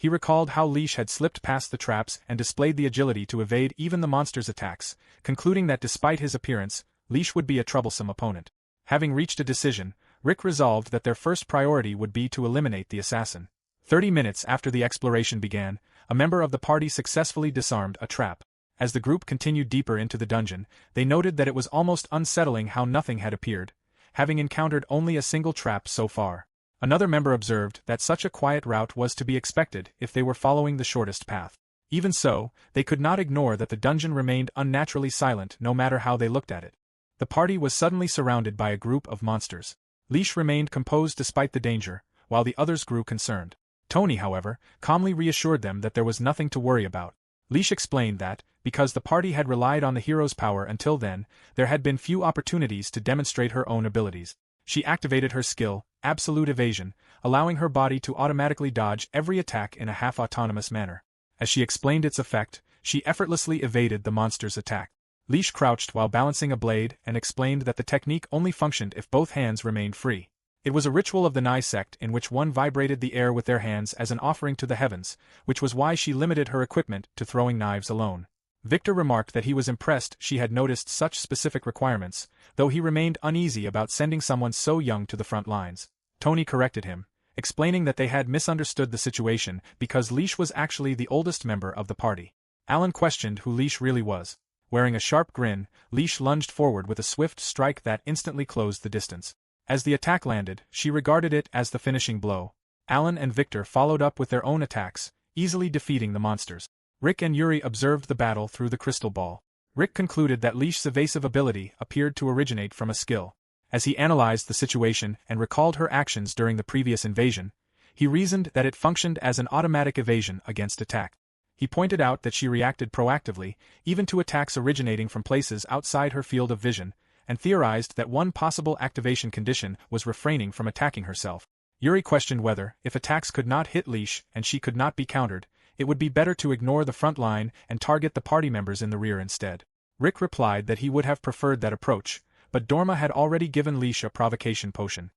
He recalled how Leash had slipped past the traps and displayed the agility to evade even the monster's attacks, concluding that despite his appearance, Leash would be a troublesome opponent. Having reached a decision, Rick resolved that their first priority would be to eliminate the assassin. 30 minutes after the exploration began, a member of the party successfully disarmed a trap. As the group continued deeper into the dungeon, they noted that it was almost unsettling how nothing had appeared, having encountered only a single trap so far. Another member observed that such a quiet route was to be expected if they were following the shortest path. Even so, they could not ignore that the dungeon remained unnaturally silent no matter how they looked at it. The party was suddenly surrounded by a group of monsters. Leash remained composed despite the danger, while the others grew concerned. Tony, however, calmly reassured them that there was nothing to worry about. Leash explained that, because the party had relied on the hero's power until then, there had been few opportunities to demonstrate her own abilities. She activated her skill, Absolute Evasion, allowing her body to automatically dodge every attack in a half-autonomous manner. As she explained its effect, she effortlessly evaded the monster's attack. Leash crouched while balancing a blade and explained that the technique only functioned if both hands remained free. It was a ritual of the Nai sect in which one vibrated the air with their hands as an offering to the heavens, which was why she limited her equipment to throwing knives alone. Victor remarked that he was impressed she had noticed such specific requirements, though he remained uneasy about sending someone so young to the front lines. Tony corrected him, explaining that they had misunderstood the situation because Leash was actually the oldest member of the party. Alan questioned who Leash really was. Wearing a sharp grin, Leash lunged forward with a swift strike that instantly closed the distance. As the attack landed, she regarded it as the finishing blow. Alan and Victor followed up with their own attacks, easily defeating the monsters. Rick and Yuri observed the battle through the crystal ball. Rick concluded that Leash's evasive ability appeared to originate from a skill. As he analyzed the situation and recalled her actions during the previous invasion, he reasoned that it functioned as an automatic evasion against attack. He pointed out that she reacted proactively, even to attacks originating from places outside her field of vision, and theorized that one possible activation condition was refraining from attacking herself. Yuri questioned whether, if attacks could not hit Leash and she could not be countered, it would be better to ignore the front line and target the party members in the rear instead. Rick replied that he would have preferred that approach, but Dorma had already given Leash a provocation potion.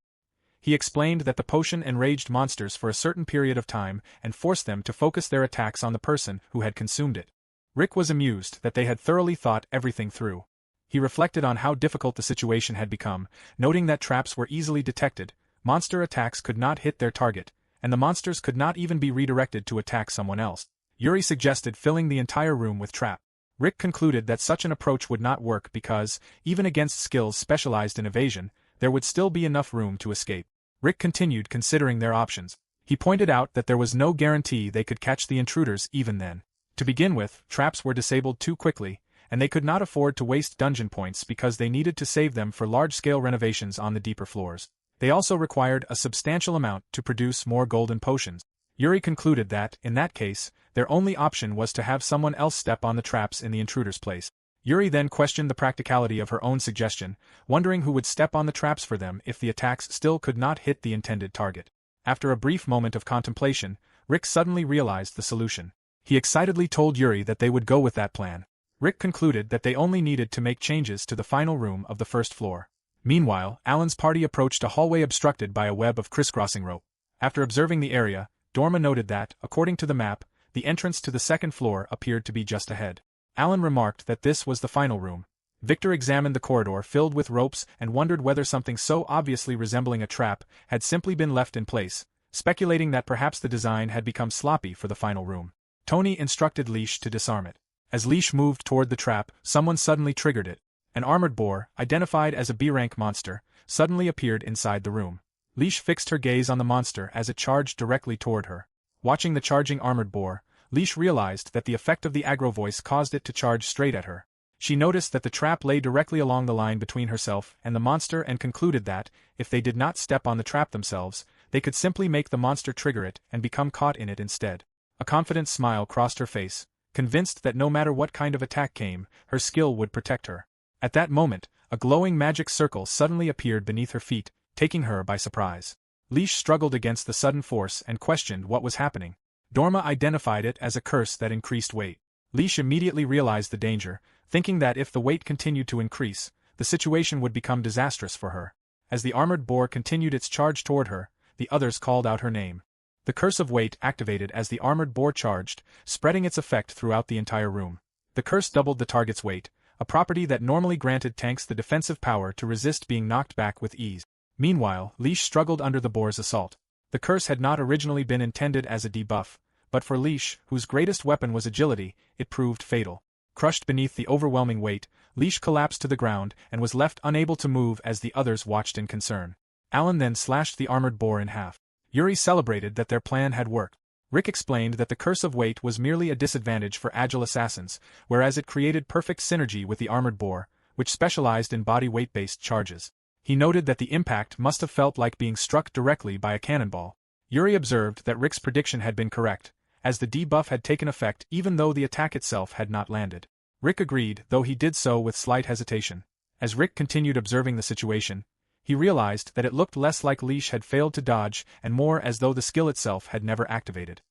He explained that the potion enraged monsters for a certain period of time and forced them to focus their attacks on the person who had consumed it. Rick was amused that they had thoroughly thought everything through. He reflected on how difficult the situation had become, noting that traps were easily detected, monster attacks could not hit their target, and the monsters could not even be redirected to attack someone else. Yuri suggested filling the entire room with traps. Rick concluded that such an approach would not work because, even against skills specialized in evasion, there would still be enough room to escape. Rick continued considering their options. He pointed out that there was no guarantee they could catch the intruders even then. To begin with, traps were disabled too quickly, and they could not afford to waste dungeon points because they needed to save them for large-scale renovations on the deeper floors. They also required a substantial amount to produce more golden potions. Yuri concluded that, in that case, their only option was to have someone else step on the traps in the intruder's place. Yuri then questioned the practicality of her own suggestion, wondering who would step on the traps for them if the attacks still could not hit the intended target. After a brief moment of contemplation, Rick suddenly realized the solution. He excitedly told Yuri that they would go with that plan. Rick concluded that they only needed to make changes to the final room of the first floor. Meanwhile, Alan's party approached a hallway obstructed by a web of crisscrossing rope. After observing the area, Dorma noted that, according to the map, the entrance to the second floor appeared to be just ahead. Alan remarked that this was the final room. Victor examined the corridor filled with ropes and wondered whether something so obviously resembling a trap had simply been left in place, speculating that perhaps the design had become sloppy for the final room. Tony instructed Leash to disarm it. As Leash moved toward the trap, someone suddenly triggered it. An armored boar, identified as a B-rank monster, suddenly appeared inside the room. Leash fixed her gaze on the monster as it charged directly toward her. Watching the charging armored boar, Leash realized that the effect of the aggro voice caused it to charge straight at her. She noticed that the trap lay directly along the line between herself and the monster and concluded that, if they did not step on the trap themselves, they could simply make the monster trigger it and become caught in it instead. A confident smile crossed her face, convinced that no matter what kind of attack came, her skill would protect her. At that moment, a glowing magic circle suddenly appeared beneath her feet, taking her by surprise. Leash struggled against the sudden force and questioned what was happening. Dorma identified it as a curse that increased weight. Leash immediately realized the danger, thinking that if the weight continued to increase, the situation would become disastrous for her. As the armored boar continued its charge toward her, the others called out her name. The curse of weight activated as the armored boar charged, spreading its effect throughout the entire room. The curse doubled the target's weight, a property that normally granted tanks the defensive power to resist being knocked back with ease. Meanwhile, Leash struggled under the boar's assault. The curse had not originally been intended as a debuff, but for Leash, whose greatest weapon was agility, it proved fatal. Crushed beneath the overwhelming weight, Leash collapsed to the ground and was left unable to move as the others watched in concern. Alan then slashed the armored boar in half. Yuri celebrated that their plan had worked. Rick explained that the curse of weight was merely a disadvantage for agile assassins, whereas it created perfect synergy with the armored boar, which specialized in body weight-based charges. He noted that the impact must have felt like being struck directly by a cannonball. Yuri observed that Rick's prediction had been correct, as the debuff had taken effect even though the attack itself had not landed. Rick agreed, though he did so with slight hesitation. As Rick continued observing the situation, he realized that it looked less like Leash had failed to dodge and more as though the skill itself had never activated.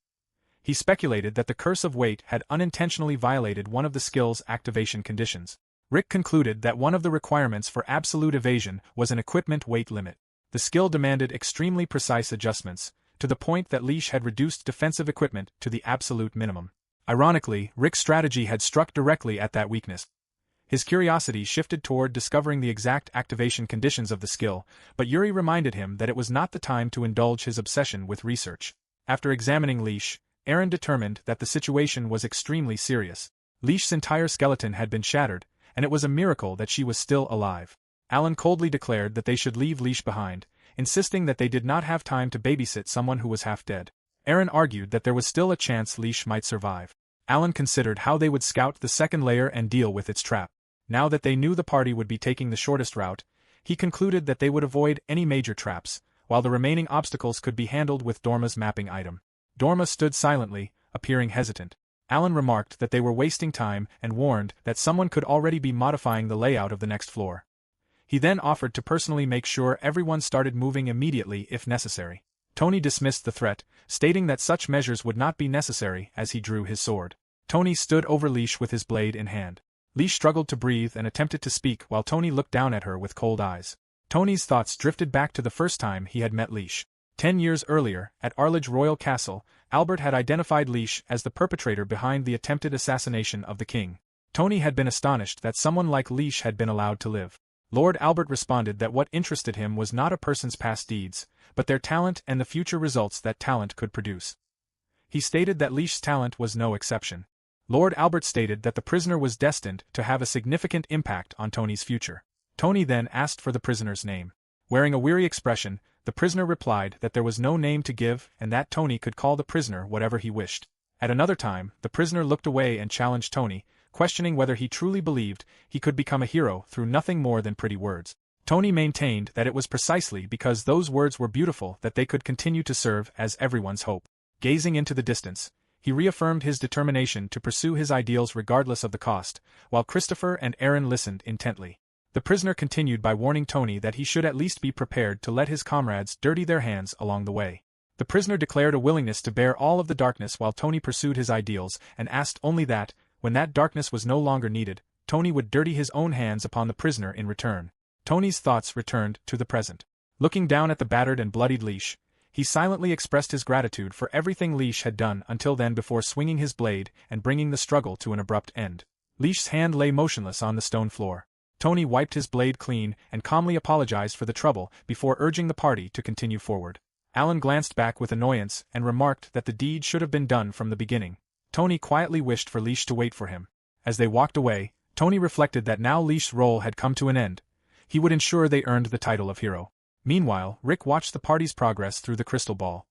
He speculated that the curse of weight had unintentionally violated one of the skill's activation conditions. Rick concluded that one of the requirements for absolute evasion was an equipment weight limit. The skill demanded extremely precise adjustments, to the point that Leash had reduced defensive equipment to the absolute minimum. Ironically, Rick's strategy had struck directly at that weakness. His curiosity shifted toward discovering the exact activation conditions of the skill, but Yuri reminded him that it was not the time to indulge his obsession with research. After examining Leash, Aaron determined that the situation was extremely serious. Leash's entire skeleton had been shattered, and it was a miracle that she was still alive. Alan coldly declared that they should leave Leash behind, insisting that they did not have time to babysit someone who was half dead. Aaron argued that there was still a chance Leash might survive. Alan considered how they would scout the second layer and deal with its trap. Now that they knew the party would be taking the shortest route, he concluded that they would avoid any major traps, while the remaining obstacles could be handled with Dorma's mapping item. Dorma stood silently, appearing hesitant. Alan remarked that they were wasting time and warned that someone could already be modifying the layout of the next floor. He then offered to personally make sure everyone started moving immediately if necessary. Tony dismissed the threat, stating that such measures would not be necessary as he drew his sword. Tony stood over Leash with his blade in hand. Leash struggled to breathe and attempted to speak while Tony looked down at her with cold eyes. Tony's thoughts drifted back to the first time he had met Leash. 10 years earlier, at Arledge Royal Castle, Albert had identified Leash as the perpetrator behind the attempted assassination of the king. Tony had been astonished that someone like Leash had been allowed to live. Lord Albert responded that what interested him was not a person's past deeds, but their talent and the future results that talent could produce. He stated that Leish's talent was no exception. Lord Albert stated that the prisoner was destined to have a significant impact on Tony's future. Tony then asked for the prisoner's name. Wearing a weary expression, the prisoner replied that there was no name to give and that Tony could call the prisoner whatever he wished. At another time, the prisoner looked away and challenged Tony, questioning whether he truly believed he could become a hero through nothing more than pretty words. Tony maintained that it was precisely because those words were beautiful that they could continue to serve as everyone's hope. Gazing into the distance, he reaffirmed his determination to pursue his ideals regardless of the cost, while Christopher and Aaron listened intently. The prisoner continued by warning Tony that he should at least be prepared to let his comrades dirty their hands along the way. The prisoner declared a willingness to bear all of the darkness while Tony pursued his ideals and asked only that, when that darkness was no longer needed, Tony would dirty his own hands upon the prisoner in return. Tony's thoughts returned to the present. Looking down at the battered and bloodied Leish, he silently expressed his gratitude for everything Leish had done until then before swinging his blade and bringing the struggle to an abrupt end. Leish's hand lay motionless on the stone floor. Tony wiped his blade clean and calmly apologized for the trouble before urging the party to continue forward. Alan glanced back with annoyance and remarked that the deed should have been done from the beginning. Tony quietly wished for Leish to wait for him. As they walked away, Tony reflected that now Leish's role had come to an end. He would ensure they earned the title of hero. Meanwhile, Rick watched the party's progress through the crystal ball.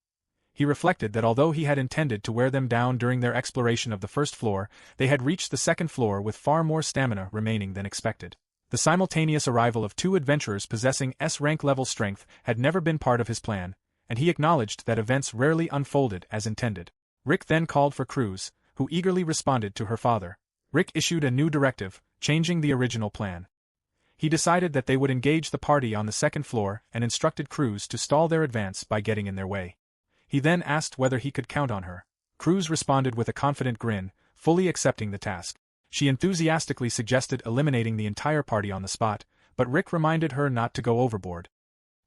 He reflected that although he had intended to wear them down during their exploration of the first floor, they had reached the second floor with far more stamina remaining than expected. The simultaneous arrival of two adventurers possessing S-rank level strength had never been part of his plan, and he acknowledged that events rarely unfolded as intended. Rick then called for Cruz, who eagerly responded to her father. Rick issued a new directive, changing the original plan. He decided that they would engage the party on the second floor and instructed Cruz to stall their advance by getting in their way. He then asked whether he could count on her. Cruz responded with a confident grin, fully accepting the task. She enthusiastically suggested eliminating the entire party on the spot, but Rick reminded her not to go overboard.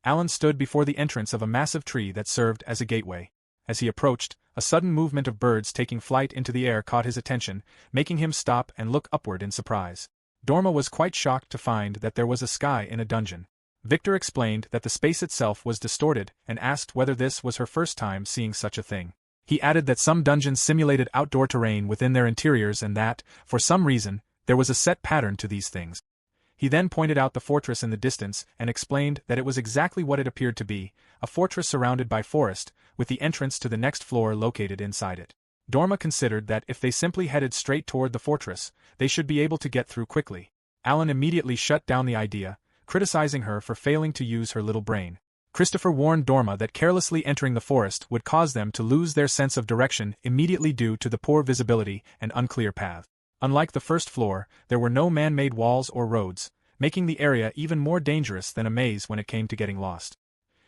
Alan stood before the entrance of a massive tree that served as a gateway. As he approached, a sudden movement of birds taking flight into the air caught his attention, making him stop and look upward in surprise. Dorma was quite shocked to find that there was a sky in a dungeon. Victor explained that the space itself was distorted and asked whether this was her first time seeing such a thing. He added that some dungeons simulated outdoor terrain within their interiors and that, for some reason, there was a set pattern to these things. He then pointed out the fortress in the distance and explained that it was exactly what it appeared to be, a fortress surrounded by forest, with the entrance to the next floor located inside it. Dorma considered that if they simply headed straight toward the fortress, they should be able to get through quickly. Alan immediately shut down the idea, criticizing her for failing to use her little brain. Christopher warned Dorma that carelessly entering the forest would cause them to lose their sense of direction immediately due to the poor visibility and unclear path. Unlike the first floor, there were no man-made walls or roads, making the area even more dangerous than a maze when it came to getting lost.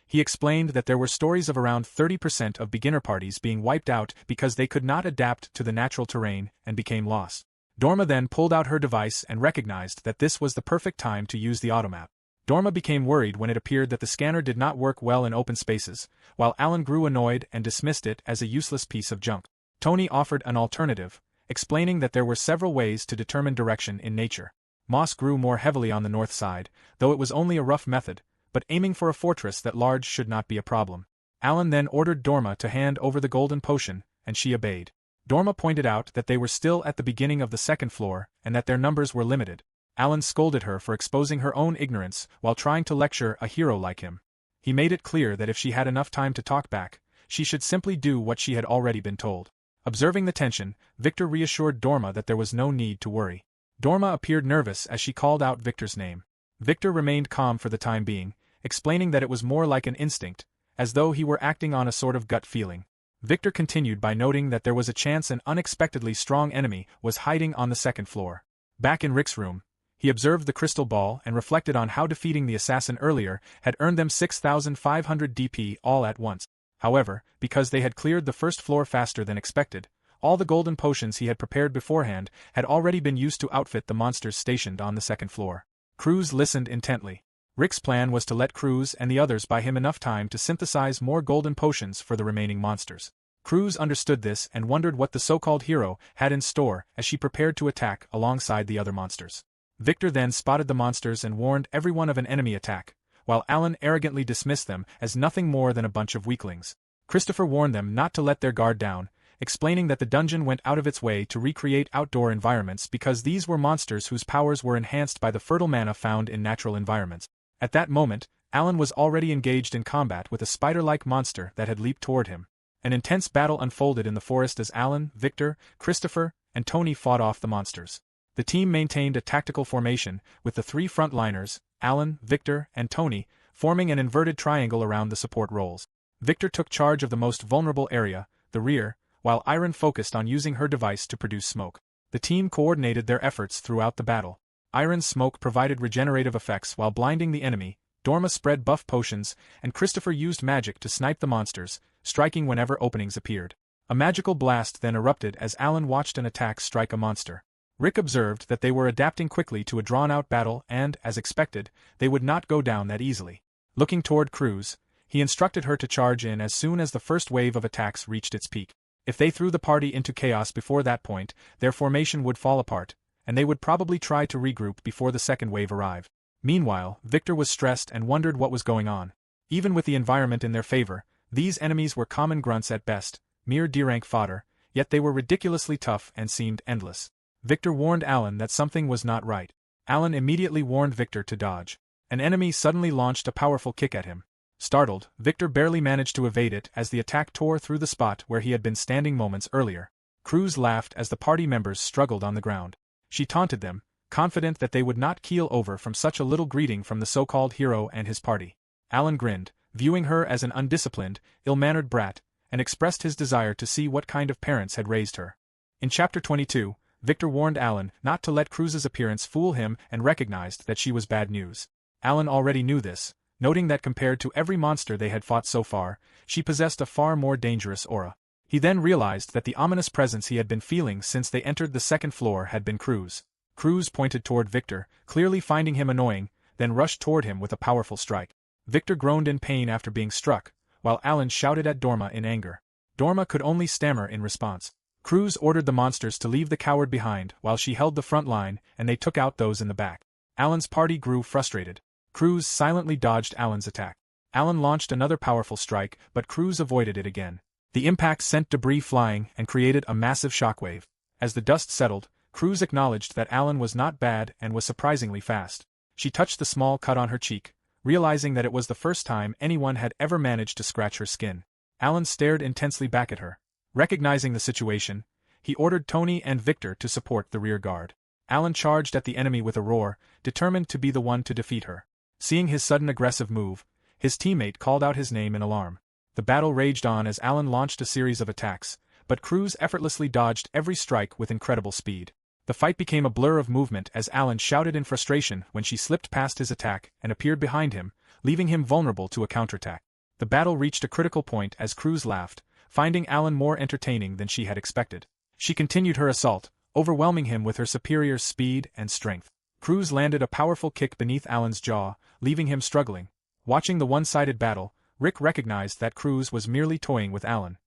He explained that there were stories of around 30% of beginner parties being wiped out because they could not adapt to the natural terrain and became lost. Dorma then pulled out her device and recognized that this was the perfect time to use the automap. Dorma became worried when it appeared that the scanner did not work well in open spaces, while Alan grew annoyed and dismissed it as a useless piece of junk. Tony offered an alternative, explaining that there were several ways to determine direction in nature. Moss grew more heavily on the north side, though it was only a rough method, but aiming for a fortress that large should not be a problem. Alan then ordered Dorma to hand over the golden potion, and she obeyed. Dorma pointed out that they were still at the beginning of the second floor and that their numbers were limited. Alan scolded her for exposing her own ignorance while trying to lecture a hero like him. He made it clear that if she had enough time to talk back, she should simply do what she had already been told. Observing the tension, Victor reassured Dorma that there was no need to worry. Dorma appeared nervous as she called out Victor's name. Victor remained calm for the time being, explaining that it was more like an instinct, as though he were acting on a sort of gut feeling. Victor continued by noting that there was a chance an unexpectedly strong enemy was hiding on the second floor. Back in Rick's room, he observed the crystal ball and reflected on how defeating the assassin earlier had earned them 6,500 DP all at once. However, because they had cleared the first floor faster than expected, all the golden potions he had prepared beforehand had already been used to outfit the monsters stationed on the second floor. Cruz listened intently. Rick's plan was to let Cruz and the others buy him enough time to synthesize more golden potions for the remaining monsters. Cruz understood this and wondered what the so-called hero had in store as she prepared to attack alongside the other monsters. Victor then spotted the monsters and warned everyone of an enemy attack, while Alan arrogantly dismissed them as nothing more than a bunch of weaklings. Christopher warned them not to let their guard down, explaining that the dungeon went out of its way to recreate outdoor environments because these were monsters whose powers were enhanced by the fertile mana found in natural environments. At that moment, Alan was already engaged in combat with a spider-like monster that had leaped toward him. An intense battle unfolded in the forest as Alan, Victor, Christopher, and Tony fought off the monsters. The team maintained a tactical formation, with the three frontliners, Alan, Victor, and Tony, forming an inverted triangle around the support roles. Victor took charge of the most vulnerable area, the rear, while Iron focused on using her device to produce smoke. The team coordinated their efforts throughout the battle. Iron's smoke provided regenerative effects while blinding the enemy, Dorma spread buff potions, and Christopher used magic to snipe the monsters, striking whenever openings appeared. A magical blast then erupted as Alan watched an attack strike a monster. Rick observed that they were adapting quickly to a drawn-out battle and, as expected, they would not go down that easily. Looking toward Cruz, he instructed her to charge in as soon as the first wave of attacks reached its peak. If they threw the party into chaos before that point, their formation would fall apart, and they would probably try to regroup before the second wave arrived. Meanwhile, Victor was stressed and wondered what was going on. Even with the environment in their favor, these enemies were common grunts at best, mere D-rank fodder, yet they were ridiculously tough and seemed endless. Victor warned Alan that something was not right. Alan immediately warned Victor to dodge. An enemy suddenly launched a powerful kick at him. Startled, Victor barely managed to evade it as the attack tore through the spot where he had been standing moments earlier. Cruz laughed as the party members struggled on the ground. She taunted them, confident that they would not keel over from such a little greeting from the so-called hero and his party. Alan grinned, viewing her as an undisciplined, ill-mannered brat, and expressed his desire to see what kind of parents had raised her. In Chapter 22, Victor warned Alan not to let Cruz's appearance fool him and recognized that she was bad news. Alan already knew this, noting that compared to every monster they had fought so far, she possessed a far more dangerous aura. He then realized that the ominous presence he had been feeling since they entered the second floor had been Cruz. Cruz pointed toward Victor, clearly finding him annoying, then rushed toward him with a powerful strike. Victor groaned in pain after being struck, while Alan shouted at Dorma in anger. Dorma could only stammer in response. Cruz ordered the monsters to leave the coward behind while she held the front line and they took out those in the back. Alan's party grew frustrated. Cruz silently dodged Alan's attack. Alan launched another powerful strike, but Cruz avoided it again. The impact sent debris flying and created a massive shockwave. As the dust settled, Cruz acknowledged that Alan was not bad and was surprisingly fast. She touched the small cut on her cheek, realizing that it was the first time anyone had ever managed to scratch her skin. Alan stared intensely back at her. Recognizing the situation, he ordered Tony and Victor to support the rear guard. Alan charged at the enemy with a roar, determined to be the one to defeat her. Seeing his sudden aggressive move, his teammate called out his name in alarm. The battle raged on as Alan launched a series of attacks, but Cruz effortlessly dodged every strike with incredible speed. The fight became a blur of movement as Alan shouted in frustration when she slipped past his attack and appeared behind him, leaving him vulnerable to a counterattack. The battle reached a critical point as Cruz laughed, finding Alan more entertaining than she had expected. She continued her assault, overwhelming him with her superior speed and strength. Cruz landed a powerful kick beneath Alan's jaw, leaving him struggling. Watching the one-sided battle, Rick recognized that Cruz was merely toying with Alan.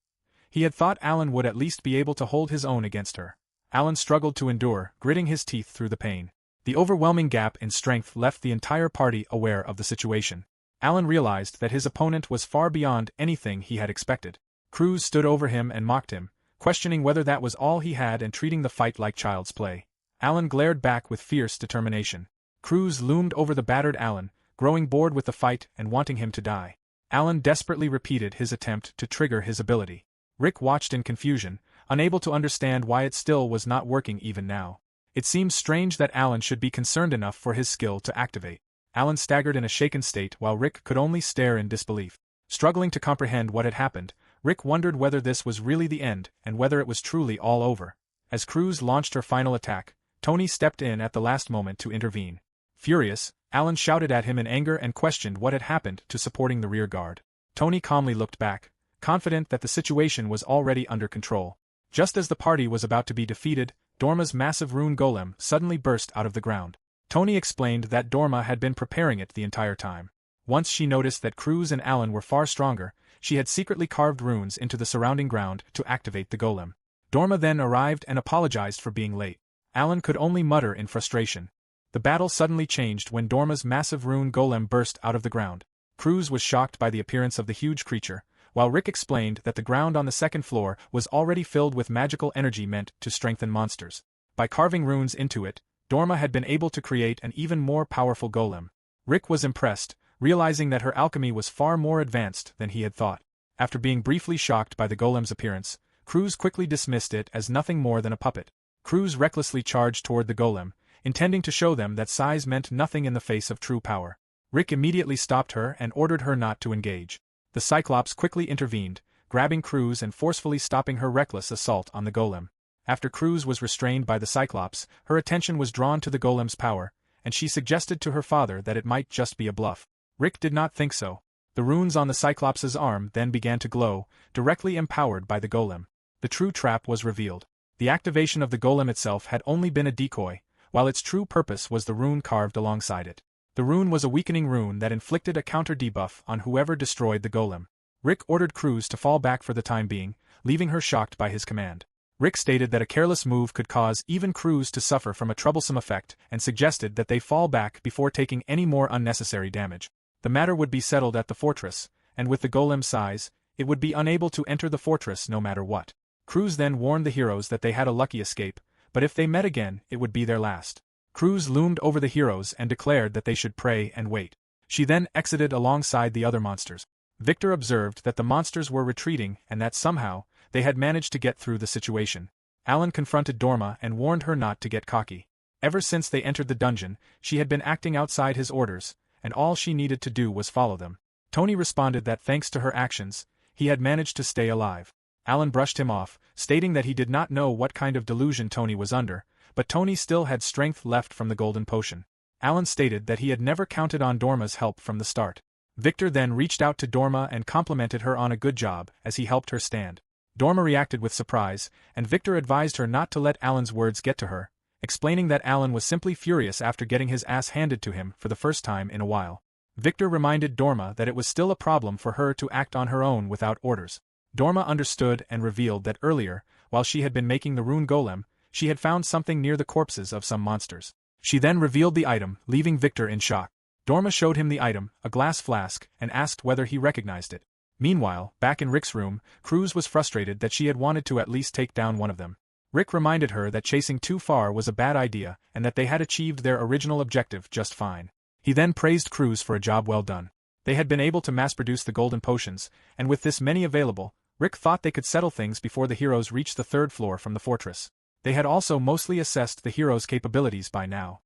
He had thought Alan would at least be able to hold his own against her. Alan struggled to endure, gritting his teeth through the pain. The overwhelming gap in strength left the entire party aware of the situation. Alan realized that his opponent was far beyond anything he had expected. Cruz stood over him and mocked him, questioning whether that was all he had and treating the fight like child's play. Alan glared back with fierce determination. Cruz loomed over the battered Alan, growing bored with the fight and wanting him to die. Alan desperately repeated his attempt to trigger his ability. Rick watched in confusion, unable to understand why it still was not working even now. It seemed strange that Alan should be concerned enough for his skill to activate. Alan staggered in a shaken state while Rick could only stare in disbelief. Struggling to comprehend what had happened, Rick wondered whether this was really the end and whether it was truly all over. As Cruz launched her final attack, Tony stepped in at the last moment to intervene. Furious, Alan shouted at him in anger and questioned what had happened to supporting the rear guard. Tony calmly looked back, confident that the situation was already under control. Just as the party was about to be defeated, Dorma's massive rune golem suddenly burst out of the ground. Tony explained that Dorma had been preparing it the entire time. Once she noticed that Cruz and Alan were far stronger, she had secretly carved runes into the surrounding ground to activate the golem. Dorma then arrived and apologized for being late. Alan could only mutter in frustration. The battle suddenly changed when Dorma's massive rune golem burst out of the ground. Cruz was shocked by the appearance of the huge creature, while Rick explained that the ground on the second floor was already filled with magical energy meant to strengthen monsters. By carving runes into it, Dorma had been able to create an even more powerful golem. Rick was impressed, realizing that her alchemy was far more advanced than he had thought. After being briefly shocked by the golem's appearance, Cruz quickly dismissed it as nothing more than a puppet. Cruz recklessly charged toward the golem, intending to show them that size meant nothing in the face of true power. Rick immediately stopped her and ordered her not to engage. The Cyclops quickly intervened, grabbing Cruz and forcefully stopping her reckless assault on the golem. After Cruz was restrained by the Cyclops, her attention was drawn to the golem's power, and she suggested to her father that it might just be a bluff. Rick did not think so. The runes on the Cyclops' arm then began to glow, directly empowered by the golem. The true trap was revealed. The activation of the golem itself had only been a decoy, while its true purpose was the rune carved alongside it. The rune was a weakening rune that inflicted a counter debuff on whoever destroyed the golem. Rick ordered Cruz to fall back for the time being, leaving her shocked by his command. Rick stated that a careless move could cause even Cruz to suffer from a troublesome effect and suggested that they fall back before taking any more unnecessary damage. The matter would be settled at the fortress, and with the golem's size, it would be unable to enter the fortress no matter what. Cruz then warned the heroes that they had a lucky escape, but if they met again, it would be their last. Cruz loomed over the heroes and declared that they should pray and wait. She then exited alongside the other monsters. Victor observed that the monsters were retreating and that somehow, they had managed to get through the situation. Alan confronted Dorma and warned her not to get cocky. Ever since they entered the dungeon, she had been acting outside his orders, and all she needed to do was follow them. Tony responded that thanks to her actions, he had managed to stay alive. Alan brushed him off, stating that he did not know what kind of delusion Tony was under, but Tony still had strength left from the golden potion. Alan stated that he had never counted on Dorma's help from the start. Victor then reached out to Dorma and complimented her on a good job as he helped her stand. Dorma reacted with surprise, and Victor advised her not to let Alan's words get to her, explaining that Alan was simply furious after getting his ass handed to him for the first time in a while. Victor reminded Dorma that it was still a problem for her to act on her own without orders. Dorma understood and revealed that earlier, while she had been making the rune golem, she had found something near the corpses of some monsters. She then revealed the item, leaving Victor in shock. Dorma showed him the item, a glass flask, and asked whether he recognized it. Meanwhile, back in Rick's room, Cruz was frustrated that she had wanted to at least take down one of them. Rick reminded her that chasing too far was a bad idea and that they had achieved their original objective just fine. He then praised Cruz for a job well done. They had been able to mass-produce the golden potions, and with this many available, Rick thought they could settle things before the heroes reached the third floor from the fortress. They had also mostly assessed the hero's capabilities by now.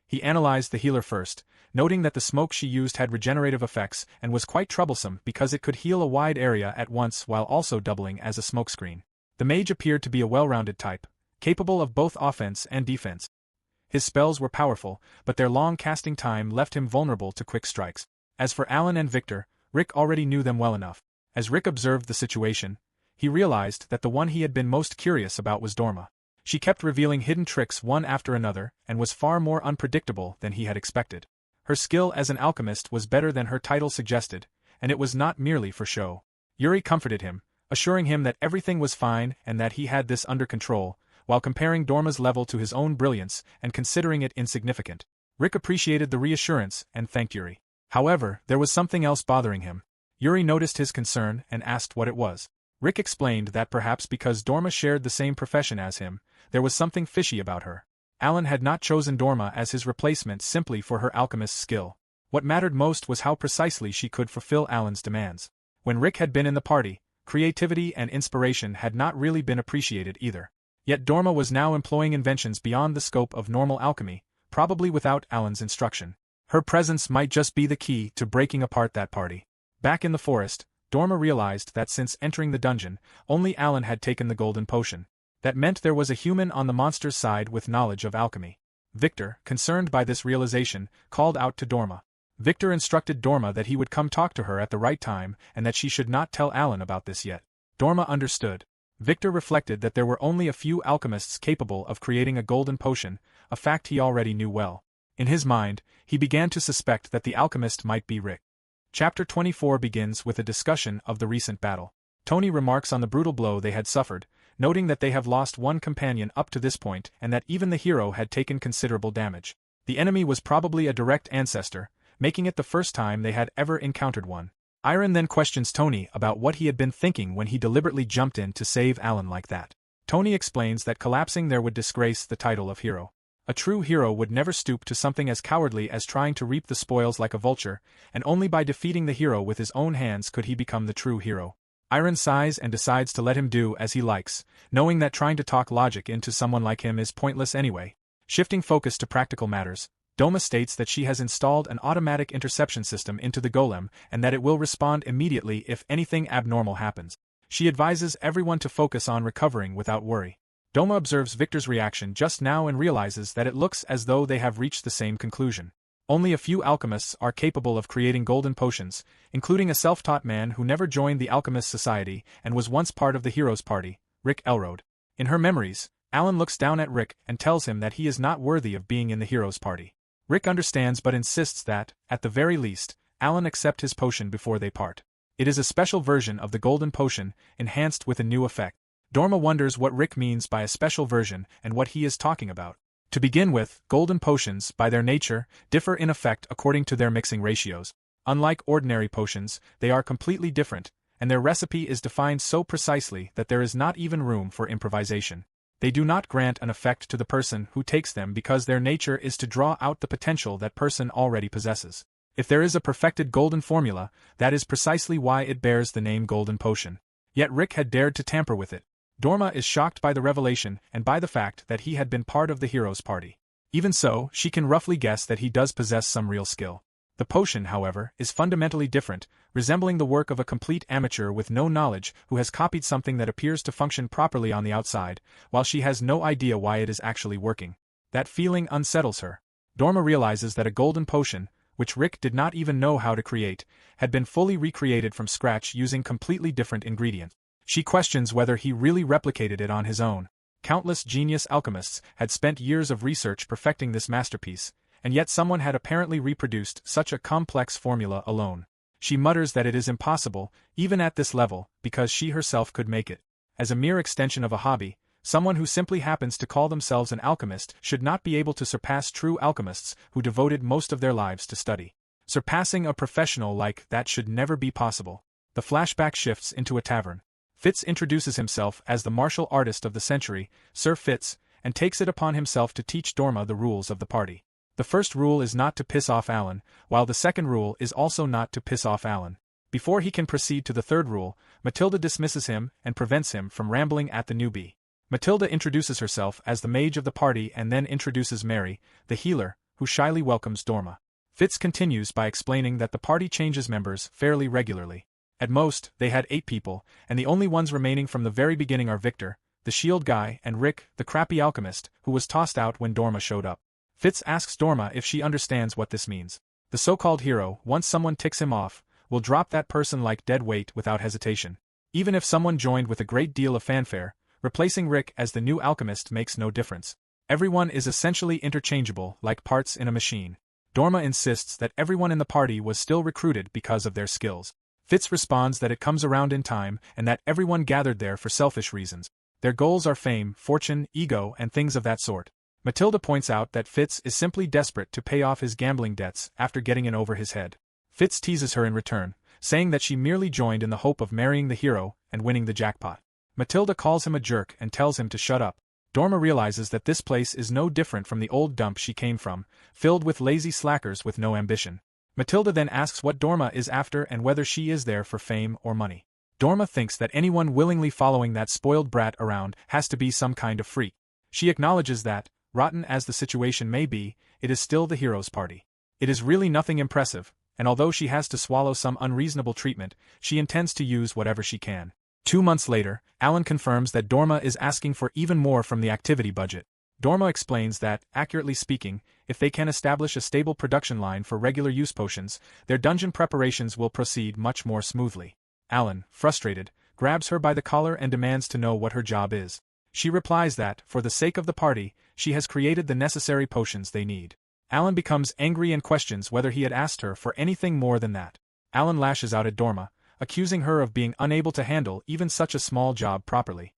He analyzed the healer first, noting that the smoke she used had regenerative effects and was quite troublesome because it could heal a wide area at once while also doubling as a smokescreen. The mage appeared to be a well-rounded type, capable of both offense and defense. His spells were powerful, but their long casting time left him vulnerable to quick strikes. As for Alan and Victor, Rick already knew them well enough. As Rick observed the situation, he realized that the one he had been most curious about was Dorma. She kept revealing hidden tricks one after another and was far more unpredictable than he had expected. Her skill as an alchemist was better than her title suggested, and it was not merely for show. Yuri comforted him, assuring him that everything was fine and that he had this under control, while comparing Dorma's level to his own brilliance and considering it insignificant. Rick appreciated the reassurance and thanked Yuri. However, there was something else bothering him. Yuri noticed his concern and asked what it was. Rick explained that perhaps because Dorma shared the same profession as him, there was something fishy about her. Alan had not chosen Dorma as his replacement simply for her alchemist's skill. What mattered most was how precisely she could fulfill Alan's demands. When Rick had been in the party, creativity and inspiration had not really been appreciated either. Yet Dorma was now employing inventions beyond the scope of normal alchemy, probably without Alan's instruction. Her presence might just be the key to breaking apart that party. Back in the forest, Dorma realized that since entering the dungeon, only Alan had taken the golden potion. That meant there was a human on the monster's side with knowledge of alchemy. Victor, concerned by this realization, called out to Dorma. Victor instructed Dorma that he would come talk to her at the right time and that she should not tell Alan about this yet. Dorma understood. Victor reflected that there were only a few alchemists capable of creating a golden potion, a fact he already knew well. In his mind, he began to suspect that the alchemist might be Rick. Chapter 24 begins with a discussion of the recent battle. Tony remarks on the brutal blow they had suffered, noting that they have lost one companion up to this point and that even the hero had taken considerable damage. The enemy was probably a direct ancestor, making it the first time they had ever encountered one. Iron then questions Tony about what he had been thinking when he deliberately jumped in to save Alan like that. Tony explains that collapsing there would disgrace the title of hero. A true hero would never stoop to something as cowardly as trying to reap the spoils like a vulture, and only by defeating the hero with his own hands could he become the true hero. Iron sighs and decides to let him do as he likes, knowing that trying to talk logic into someone like him is pointless anyway. Shifting focus to practical matters, Doma states that she has installed an automatic interception system into the golem and that it will respond immediately if anything abnormal happens. She advises everyone to focus on recovering without worry. Doma observes Victor's reaction just now and realizes that it looks as though they have reached the same conclusion. Only a few alchemists are capable of creating golden potions, including a self-taught man who never joined the Alchemist Society and was once part of the Heroes Party, Rick Elrode. In her memories, Alan looks down at Rick and tells him that he is not worthy of being in the Heroes Party. Rick understands but insists that, at the very least, Alan accept his potion before they part. It is a special version of the golden potion, enhanced with a new effect. Dorma wonders what Rick means by a special version and what he is talking about. To begin with, golden potions, by their nature, differ in effect according to their mixing ratios. Unlike ordinary potions, they are completely different, and their recipe is defined so precisely that there is not even room for improvisation. They do not grant an effect to the person who takes them because their nature is to draw out the potential that person already possesses. If there is a perfected golden formula, that is precisely why it bears the name golden potion. Yet Rick had dared to tamper with it. Dorma is shocked by the revelation and by the fact that he had been part of the Heroes Party. Even so, she can roughly guess that he does possess some real skill. The potion, however, is fundamentally different, resembling the work of a complete amateur with no knowledge who has copied something that appears to function properly on the outside, while she has no idea why it is actually working. That feeling unsettles her. Dorma realizes that a golden potion, which Rick did not even know how to create, had been fully recreated from scratch using completely different ingredients. She questions whether he really replicated it on his own. Countless genius alchemists had spent years of research perfecting this masterpiece, and yet someone had apparently reproduced such a complex formula alone. She mutters that it is impossible, even at this level, because she herself could make it. As a mere extension of a hobby, someone who simply happens to call themselves an alchemist should not be able to surpass true alchemists who devoted most of their lives to study. Surpassing a professional like that should never be possible. The flashback shifts into a tavern. Fitz introduces himself as the martial artist of the century, Sir Fitz, and takes it upon himself to teach Dorma the rules of the party. The first rule is not to piss off Alan, while the second rule is also not to piss off Alan. Before he can proceed to the third rule, Matilda dismisses him and prevents him from rambling at the newbie. Matilda introduces herself as the mage of the party and then introduces Mary, the healer, who shyly welcomes Dorma. Fitz continues by explaining that the party changes members fairly regularly. At most, they had 8 people, and the only ones remaining from the very beginning are Victor, the shield guy, and Rick, the crappy alchemist, who was tossed out when Dorma showed up. Fitz asks Dorma if she understands what this means. The so-called hero, once someone ticks him off, will drop that person like dead weight without hesitation. Even if someone joined with a great deal of fanfare, replacing Rick as the new alchemist makes no difference. Everyone is essentially interchangeable, like parts in a machine. Dorma insists that everyone in the party was still recruited because of their skills. Fitz responds that it comes around in time and that everyone gathered there for selfish reasons. Their goals are fame, fortune, ego, and things of that sort. Matilda points out that Fitz is simply desperate to pay off his gambling debts after getting in over his head. Fitz teases her in return, saying that she merely joined in the hope of marrying the hero and winning the jackpot. Matilda calls him a jerk and tells him to shut up. Dorma realizes that this place is no different from the old dump she came from, filled with lazy slackers with no ambition. Matilda then asks what Dorma is after and whether she is there for fame or money. Dorma thinks that anyone willingly following that spoiled brat around has to be some kind of freak. She acknowledges that, rotten as the situation may be, it is still the hero's party. It is really nothing impressive, and although she has to swallow some unreasonable treatment, she intends to use whatever she can. 2 months later, Alan confirms that Dorma is asking for even more from the activity budget. Dorma explains that, accurately speaking, if they can establish a stable production line for regular use potions, their dungeon preparations will proceed much more smoothly. Alan, frustrated, grabs her by the collar and demands to know what her job is. She replies that, for the sake of the party, she has created the necessary potions they need. Alan becomes angry and questions whether he had asked her for anything more than that. Alan lashes out at Dorma, accusing her of being unable to handle even such a small job properly.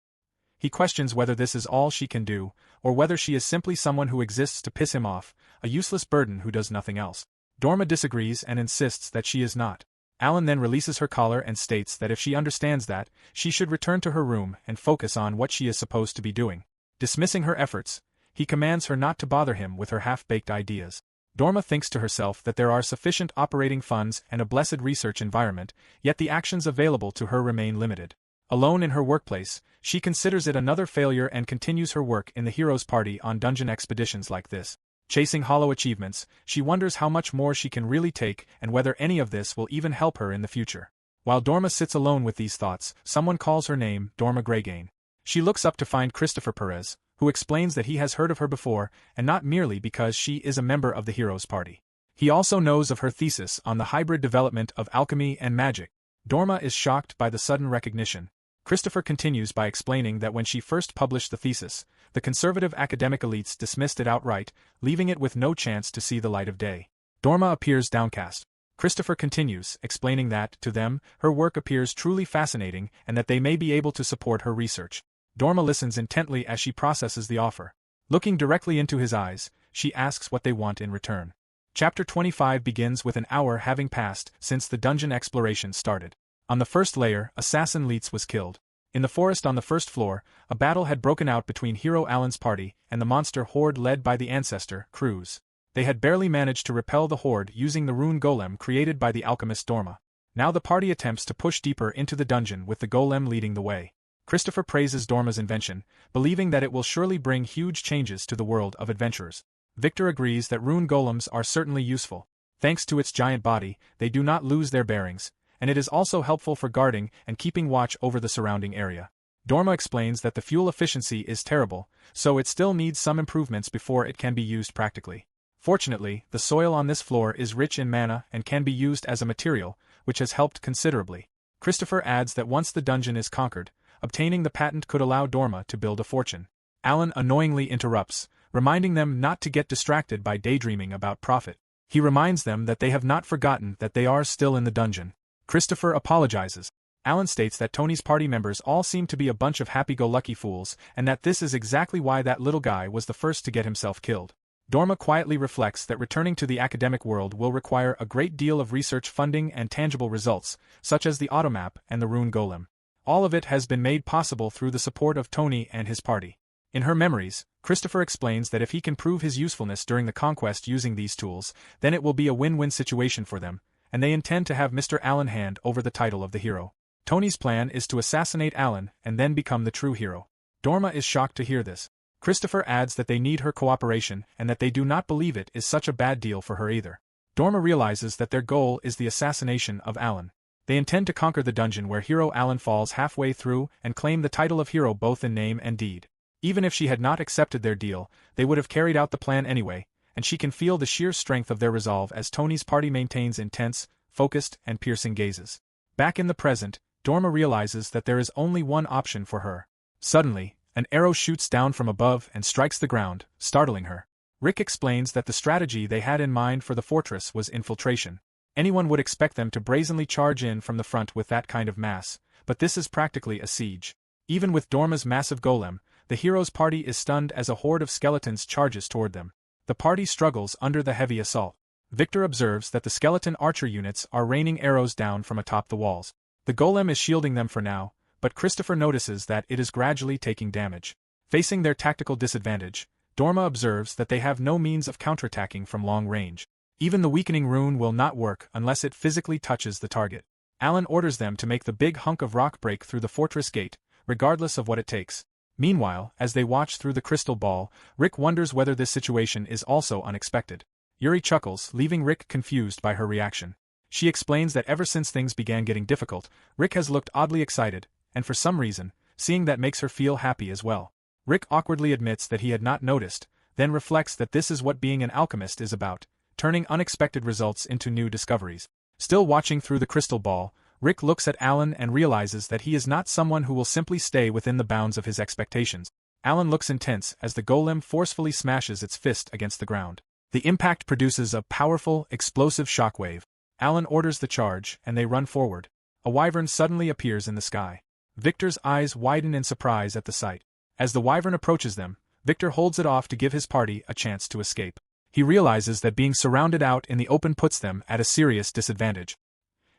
He questions whether this is all she can do, or whether she is simply someone who exists to piss him off, a useless burden who does nothing else. Dorma disagrees and insists that she is not. Alan then releases her collar and states that if she understands that, she should return to her room and focus on what she is supposed to be doing. Dismissing her efforts, he commands her not to bother him with her half-baked ideas. Dorma thinks to herself that there are sufficient operating funds and a blessed research environment, yet the actions available to her remain limited. Alone in her workplace, she considers it another failure and continues her work in the Heroes Party on dungeon expeditions like this. Chasing hollow achievements, she wonders how much more she can really take and whether any of this will even help her in the future. While Dorma sits alone with these thoughts, someone calls her name, Dorma Greygane. She looks up to find Christopher Perez, who explains that he has heard of her before, and not merely because she is a member of the Heroes Party. He also knows of her thesis on the hybrid development of alchemy and magic. Dorma is shocked by the sudden recognition. Christopher continues by explaining that when she first published the thesis, the conservative academic elites dismissed it outright, leaving it with no chance to see the light of day. Dorma appears downcast. Christopher continues, explaining that, to them, her work appears truly fascinating and that they may be able to support her research. Dorma listens intently as she processes the offer. Looking directly into his eyes, she asks what they want in return. Chapter 25 begins with an hour having passed since the dungeon exploration started. On the first layer, Assassin Leets was killed. In the forest on the first floor, a battle had broken out between Hero Alan's party and the monster horde led by the ancestor, Cruz. They had barely managed to repel the horde using the rune golem created by the alchemist Dorma. Now the party attempts to push deeper into the dungeon with the golem leading the way. Christopher praises Dorma's invention, believing that it will surely bring huge changes to the world of adventurers. Victor agrees that rune golems are certainly useful. Thanks to its giant body, they do not lose their bearings, and it is also helpful for guarding and keeping watch over the surrounding area. Dorma explains that the fuel efficiency is terrible, so it still needs some improvements before it can be used practically. Fortunately, the soil on this floor is rich in mana and can be used as a material, which has helped considerably. Christopher adds that once the dungeon is conquered, obtaining the patent could allow Dorma to build a fortune. Alan annoyingly interrupts, reminding them not to get distracted by daydreaming about profit. He reminds them that they have not forgotten that they are still in the dungeon. Christopher apologizes. Alan states that Tony's party members all seem to be a bunch of happy-go-lucky fools and that this is exactly why that little guy was the first to get himself killed. Dorma quietly reflects that returning to the academic world will require a great deal of research funding and tangible results, such as the automap and the rune golem. All of it has been made possible through the support of Tony and his party. In her memories, Christopher explains that if he can prove his usefulness during the conquest using these tools, then it will be a win-win situation for them, and they intend to have Mr. Alan hand over the title of the hero. Tony's plan is to assassinate Alan and then become the true hero. Dorma is shocked to hear this. Christopher adds that they need her cooperation and that they do not believe it is such a bad deal for her either. Dorma realizes that their goal is the assassination of Alan. They intend to conquer the dungeon where Hero Alan falls halfway through and claim the title of hero both in name and deed. Even if she had not accepted their deal, they would have carried out the plan anyway, and she can feel the sheer strength of their resolve as Tony's party maintains intense, focused, and piercing gazes. Back in the present, Dorma realizes that there is only one option for her. Suddenly, an arrow shoots down from above and strikes the ground, startling her. Rick explains that the strategy they had in mind for the fortress was infiltration. Anyone would expect them to brazenly charge in from the front with that kind of mass, but this is practically a siege. Even with Dorma's massive golem, the hero's party is stunned as a horde of skeletons charges toward them. The party struggles under the heavy assault. Victor observes that the skeleton archer units are raining arrows down from atop the walls. The golem is shielding them for now, but Christopher notices that it is gradually taking damage. Facing their tactical disadvantage, Dorma observes that they have no means of counterattacking from long range. Even the weakening rune will not work unless it physically touches the target. Alan orders them to make the big hunk of rock break through the fortress gate, regardless of what it takes. Meanwhile, as they watch through the crystal ball, Rick wonders whether this situation is also unexpected. Yuri chuckles, leaving Rick confused by her reaction. She explains that ever since things began getting difficult, Rick has looked oddly excited, and for some reason, seeing that makes her feel happy as well. Rick awkwardly admits that he had not noticed, then reflects that this is what being an alchemist is about, turning unexpected results into new discoveries. Still watching through the crystal ball, Rick looks at Alan and realizes that he is not someone who will simply stay within the bounds of his expectations. Alan looks intense as the golem forcefully smashes its fist against the ground. The impact produces a powerful, explosive shockwave. Alan orders the charge, and they run forward. A wyvern suddenly appears in the sky. Victor's eyes widen in surprise at the sight. As the wyvern approaches them, Victor holds it off to give his party a chance to escape. He realizes that being surrounded out in the open puts them at a serious disadvantage.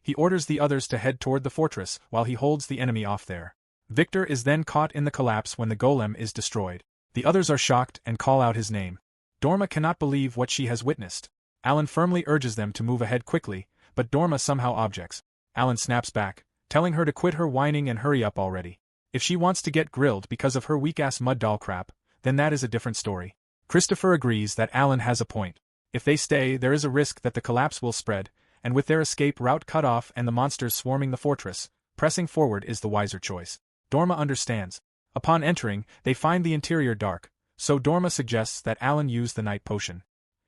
He orders the others to head toward the fortress while he holds the enemy off there. Victor is then caught in the collapse when the golem is destroyed. The others are shocked and call out his name. Dorma cannot believe what she has witnessed. Alan firmly urges them to move ahead quickly, but Dorma somehow objects. Alan snaps back, telling her to quit her whining and hurry up already. If she wants to get grilled because of her weak-ass mud doll crap, then that is a different story. Christopher agrees that Alan has a point. If they stay, there is a risk that the collapse will spread, and with their escape route cut off and the monsters swarming the fortress, pressing forward is the wiser choice. Dorma understands. Upon entering, they find the interior dark, so Dorma suggests that Alan use the night potion.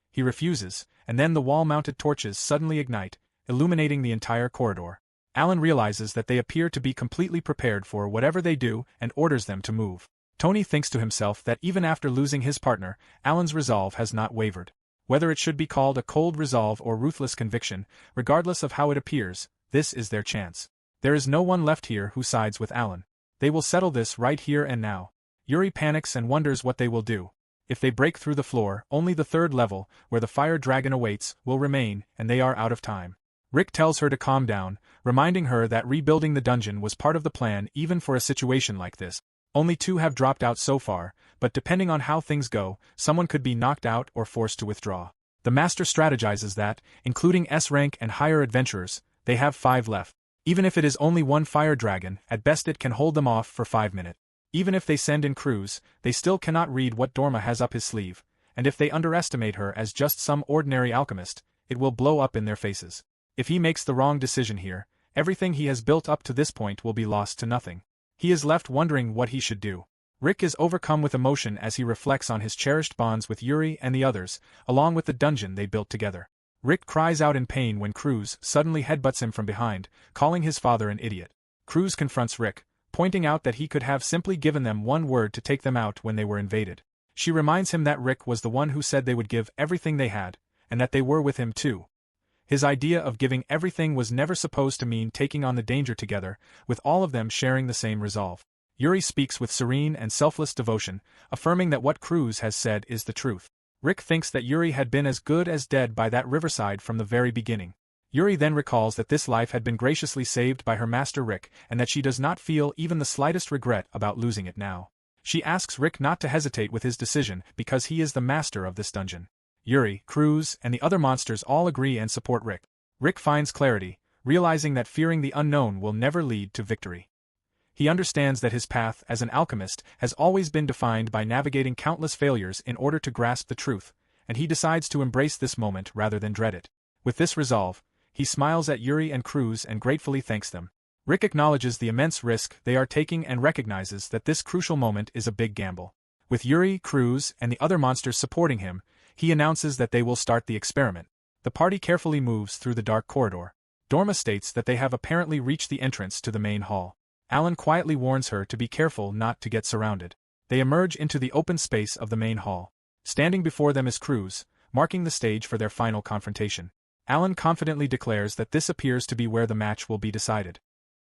He refuses, and then the wall-mounted torches suddenly ignite, illuminating the entire corridor. Alan realizes that they appear to be completely prepared for whatever they do and orders them to move. Tony thinks to himself that even after losing his partner, Alan's resolve has not wavered. Whether it should be called a cold resolve or ruthless conviction, regardless of how it appears, this is their chance. There is no one left here who sides with Alan. They will settle this right here and now. Yuri panics and wonders what they will do. If they break through the floor, only the third level, where the fire dragon awaits, will remain, and they are out of time. Rick tells her to calm down, reminding her that rebuilding the dungeon was part of the plan even for a situation like this. Only 2 have dropped out so far, but depending on how things go, someone could be knocked out or forced to withdraw. The master strategizes that, including S-rank and higher adventurers, they have 5 left. Even if it is only one fire dragon, at best it can hold them off for 5 minutes. Even if they send in crews, they still cannot read what Dorma has up his sleeve, and if they underestimate her as just some ordinary alchemist, it will blow up in their faces. If he makes the wrong decision here, everything he has built up to this point will be lost to nothing. He is left wondering what he should do. Rick is overcome with emotion as he reflects on his cherished bonds with Yuri and the others, along with the dungeon they built together. Rick cries out in pain when Cruz suddenly headbutts him from behind, calling his father an idiot. Cruz confronts Rick, pointing out that he could have simply given them one word to take them out when they were invaded. She reminds him that Rick was the one who said they would give everything they had, and that they were with him too. His idea of giving everything was never supposed to mean taking on the danger together, with all of them sharing the same resolve. Yuri speaks with serene and selfless devotion, affirming that what Cruz has said is the truth. Rick thinks that Yuri had been as good as dead by that riverside from the very beginning. Yuri then recalls that this life had been graciously saved by her master Rick and that she does not feel even the slightest regret about losing it now. She asks Rick not to hesitate with his decision because he is the master of this dungeon. Yuri, Cruz, and the other monsters all agree and support Rick. Rick finds clarity, realizing that fearing the unknown will never lead to victory. He understands that his path as an alchemist has always been defined by navigating countless failures in order to grasp the truth, and he decides to embrace this moment rather than dread it. With this resolve, he smiles at Yuri and Cruz and gratefully thanks them. Rick acknowledges the immense risk they are taking and recognizes that this crucial moment is a big gamble. With Yuri, Cruz, and the other monsters supporting him, he announces that they will start the experiment. The party carefully moves through the dark corridor. Dorma states that they have apparently reached the entrance to the main hall. Alan quietly warns her to be careful not to get surrounded. They emerge into the open space of the main hall. Standing before them is Cruz, marking the stage for their final confrontation. Alan confidently declares that this appears to be where the match will be decided.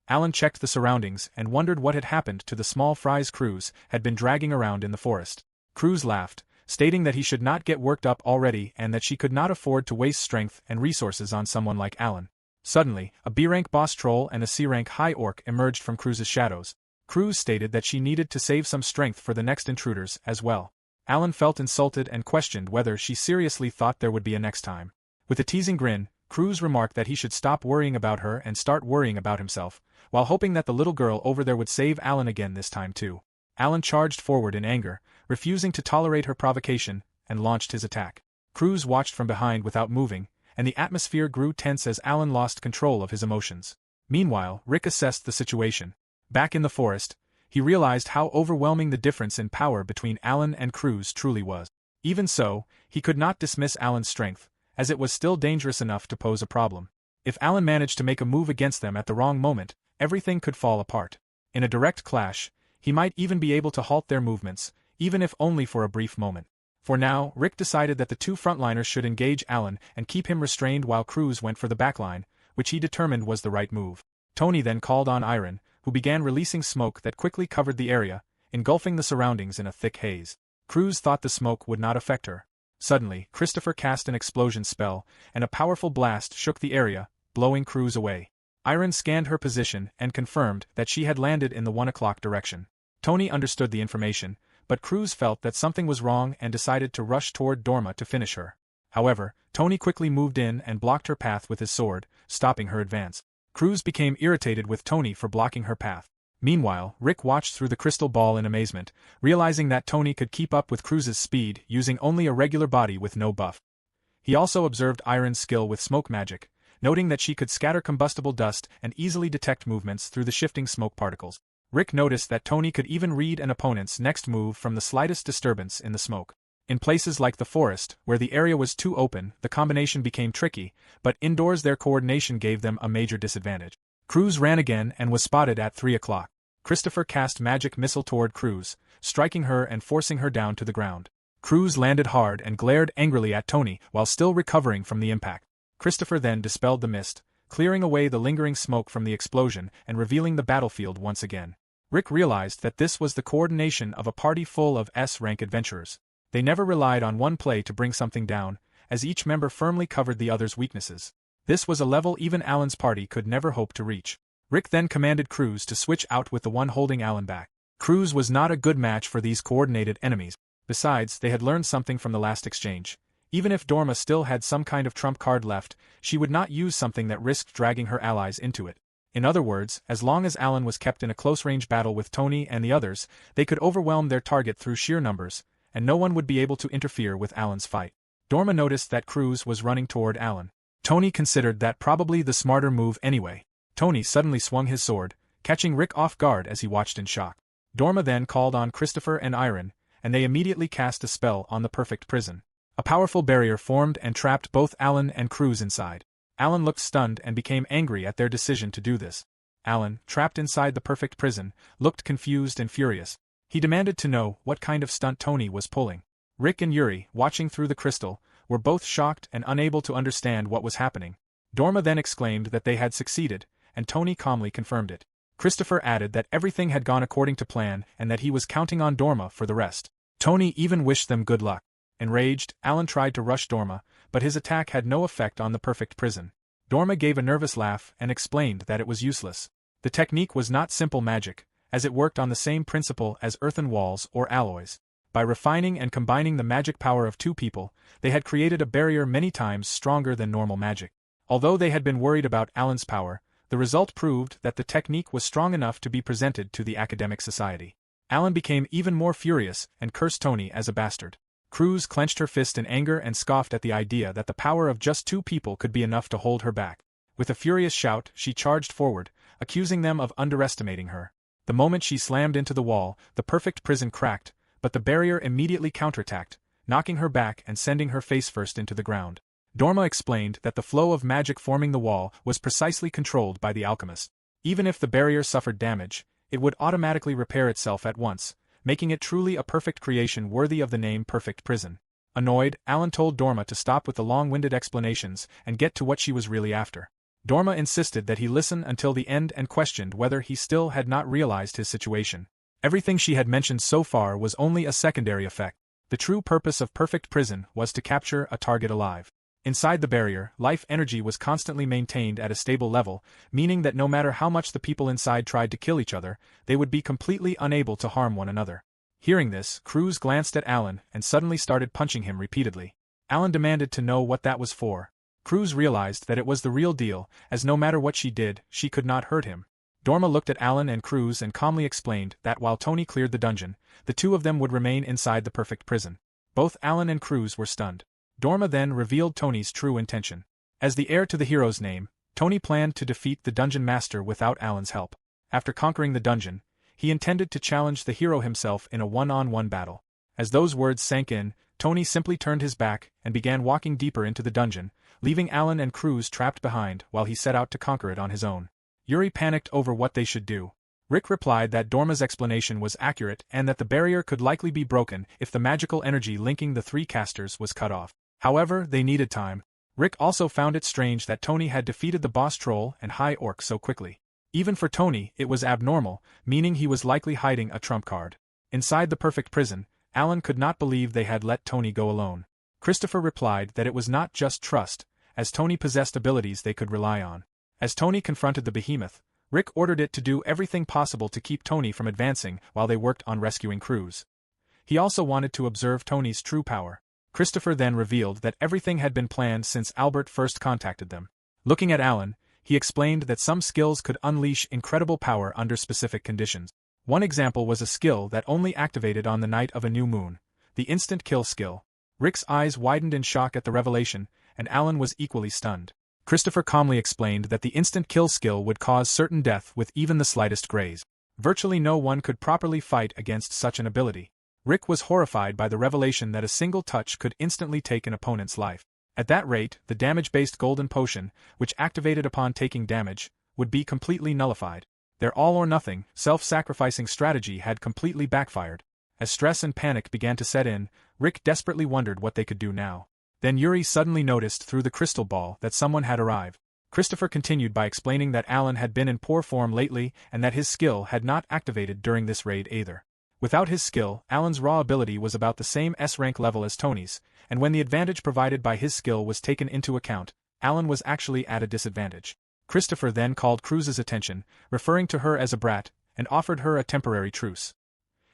Alan checked the surroundings and wondered what had happened to the small fries Cruz had been dragging around in the forest. Cruz laughed, stating that he should not get worked up already and that she could not afford to waste strength and resources on someone like Alan. Suddenly, a B-rank boss troll and a C-rank high orc emerged from Cruz's shadows. Cruz stated that she needed to save some strength for the next intruders as well. Alan felt insulted and questioned whether she seriously thought there would be a next time. With a teasing grin, Cruz remarked that he should stop worrying about her and start worrying about himself, while hoping that the little girl over there would save Alan again this time too. Alan charged forward in anger, refusing to tolerate her provocation, and launched his attack. Cruz watched from behind without moving, and the atmosphere grew tense as Alan lost control of his emotions. Meanwhile, Rick assessed the situation. Back in the forest, he realized how overwhelming the difference in power between Alan and Cruz truly was. Even so, he could not dismiss Alan's strength, as it was still dangerous enough to pose a problem. If Alan managed to make a move against them at the wrong moment, everything could fall apart. In a direct clash, he might even be able to halt their movements, even if only for a brief moment. For now, Rick decided that the two frontliners should engage Alan and keep him restrained while Cruz went for the backline, which he determined was the right move. Tony then called on Iron, who began releasing smoke that quickly covered the area, engulfing the surroundings in a thick haze. Cruz thought the smoke would not affect her. Suddenly, Christopher cast an explosion spell, and a powerful blast shook the area, blowing Cruz away. Iron scanned her position and confirmed that she had landed in the 1 o'clock direction. Tony understood the information, but Cruz felt that something was wrong and decided to rush toward Dorma to finish her. However, Tony quickly moved in and blocked her path with his sword, stopping her advance. Cruz became irritated with Tony for blocking her path. Meanwhile, Rick watched through the crystal ball in amazement, realizing that Tony could keep up with Cruz's speed using only a regular body with no buff. He also observed Iron's skill with smoke magic, noting that she could scatter combustible dust and easily detect movements through the shifting smoke particles. Rick noticed that Tony could even read an opponent's next move from the slightest disturbance in the smoke. In places like the forest, where the area was too open, the combination became tricky, but indoors their coordination gave them a major disadvantage. Cruz ran again and was spotted at 3 o'clock. Christopher cast magic missile toward Cruz, striking her and forcing her down to the ground. Cruz landed hard and glared angrily at Tony while still recovering from the impact. Christopher then dispelled the mist, clearing away the lingering smoke from the explosion and revealing the battlefield once again. Rick realized that this was the coordination of a party full of S-rank adventurers. They never relied on one play to bring something down, as each member firmly covered the other's weaknesses. This was a level even Alan's party could never hope to reach. Rick then commanded Cruz to switch out with the one holding Alan back. Cruz was not a good match for these coordinated enemies. Besides, they had learned something from the last exchange. Even if Dorma still had some kind of trump card left, she would not use something that risked dragging her allies into it. In other words, as long as Alan was kept in a close-range battle with Tony and the others, they could overwhelm their target through sheer numbers, and no one would be able to interfere with Alan's fight. Dorma noticed that Cruz was running toward Alan. Tony considered that probably the smarter move anyway. Tony suddenly swung his sword, catching Rick off guard as he watched in shock. Dorma then called on Christopher and Iron, and they immediately cast a spell on the perfect prison. A powerful barrier formed and trapped both Alan and Cruz inside. Alan looked stunned and became angry at their decision to do this. Alan, trapped inside the perfect prison, looked confused and furious. He demanded to know what kind of stunt Tony was pulling. Rick and Yuri, watching through the crystal, were both shocked and unable to understand what was happening. Dorma then exclaimed that they had succeeded, and Tony calmly confirmed it. Christopher added that everything had gone according to plan and that he was counting on Dorma for the rest. Tony even wished them good luck. Enraged, Alan tried to rush Dorma, but his attack had no effect on the perfect prison. Dorma gave a nervous laugh and explained that it was useless. The technique was not simple magic, as it worked on the same principle as earthen walls or alloys. By refining and combining the magic power of two people, they had created a barrier many times stronger than normal magic. Although they had been worried about Alan's power, the result proved that the technique was strong enough to be presented to the academic society. Alan became even more furious and cursed Tony as a bastard. Cruz clenched her fist in anger and scoffed at the idea that the power of just two people could be enough to hold her back. With a furious shout, she charged forward, accusing them of underestimating her. The moment she slammed into the wall, the perfect prison cracked, but the barrier immediately counterattacked, knocking her back and sending her face first into the ground. Dorma explained that the flow of magic forming the wall was precisely controlled by the Alchemist. Even if the barrier suffered damage, it would automatically repair itself at once, making it truly a perfect creation worthy of the name Perfect Prison. Annoyed, Alan told Dorma to stop with the long-winded explanations and get to what she was really after. Dorma insisted that he listen until the end and questioned whether he still had not realized his situation. Everything she had mentioned so far was only a secondary effect. The true purpose of Perfect Prison was to capture a target alive. Inside the barrier, life energy was constantly maintained at a stable level, meaning that no matter how much the people inside tried to kill each other, they would be completely unable to harm one another. Hearing this, Cruz glanced at Alan and suddenly started punching him repeatedly. Alan demanded to know what that was for. Cruz realized that it was the real deal, as no matter what she did, she could not hurt him. Dorma looked at Alan and Cruz and calmly explained that while Tony cleared the dungeon, the two of them would remain inside the perfect prison. Both Alan and Cruz were stunned. Dorma then revealed Tony's true intention. As the heir to the hero's name, Tony planned to defeat the dungeon master without Alan's help. After conquering the dungeon, he intended to challenge the hero himself in a one-on-one battle. As those words sank in, Tony simply turned his back and began walking deeper into the dungeon, leaving Alan and Cruz trapped behind while he set out to conquer it on his own. Yuri panicked over what they should do. Rick replied that Dorma's explanation was accurate and that the barrier could likely be broken if the magical energy linking the three casters was cut off. However, they needed time. Rick also found it strange that Tony had defeated the boss troll and high orc so quickly. Even for Tony, it was abnormal, meaning he was likely hiding a trump card. Inside the perfect prison, Alan could not believe they had let Tony go alone. Christopher replied that it was not just trust, as Tony possessed abilities they could rely on. As Tony confronted the behemoth, Rick ordered it to do everything possible to keep Tony from advancing while they worked on rescuing Cruz. He also wanted to observe Tony's true power. Christopher then revealed that everything had been planned since Albert first contacted them. Looking at Alan, he explained that some skills could unleash incredible power under specific conditions. One example was a skill that only activated on the night of a new moon, the instant kill skill. Rick's eyes widened in shock at the revelation, and Alan was equally stunned. Christopher calmly explained that the instant kill skill would cause certain death with even the slightest graze. Virtually no one could properly fight against such an ability. Rick was horrified by the revelation that a single touch could instantly take an opponent's life. At that rate, the damage-based golden potion, which activated upon taking damage, would be completely nullified. Their all-or-nothing, self-sacrificing strategy had completely backfired. As stress and panic began to set in, Rick desperately wondered what they could do now. Then Yuri suddenly noticed through the crystal ball that someone had arrived. Christopher continued by explaining that Alan had been in poor form lately and that his skill had not activated during this raid either. Without his skill, Alan's raw ability was about the same S-rank level as Tony's, and when the advantage provided by his skill was taken into account, Alan was actually at a disadvantage. Christopher then called Cruz's attention, referring to her as a brat, and offered her a temporary truce.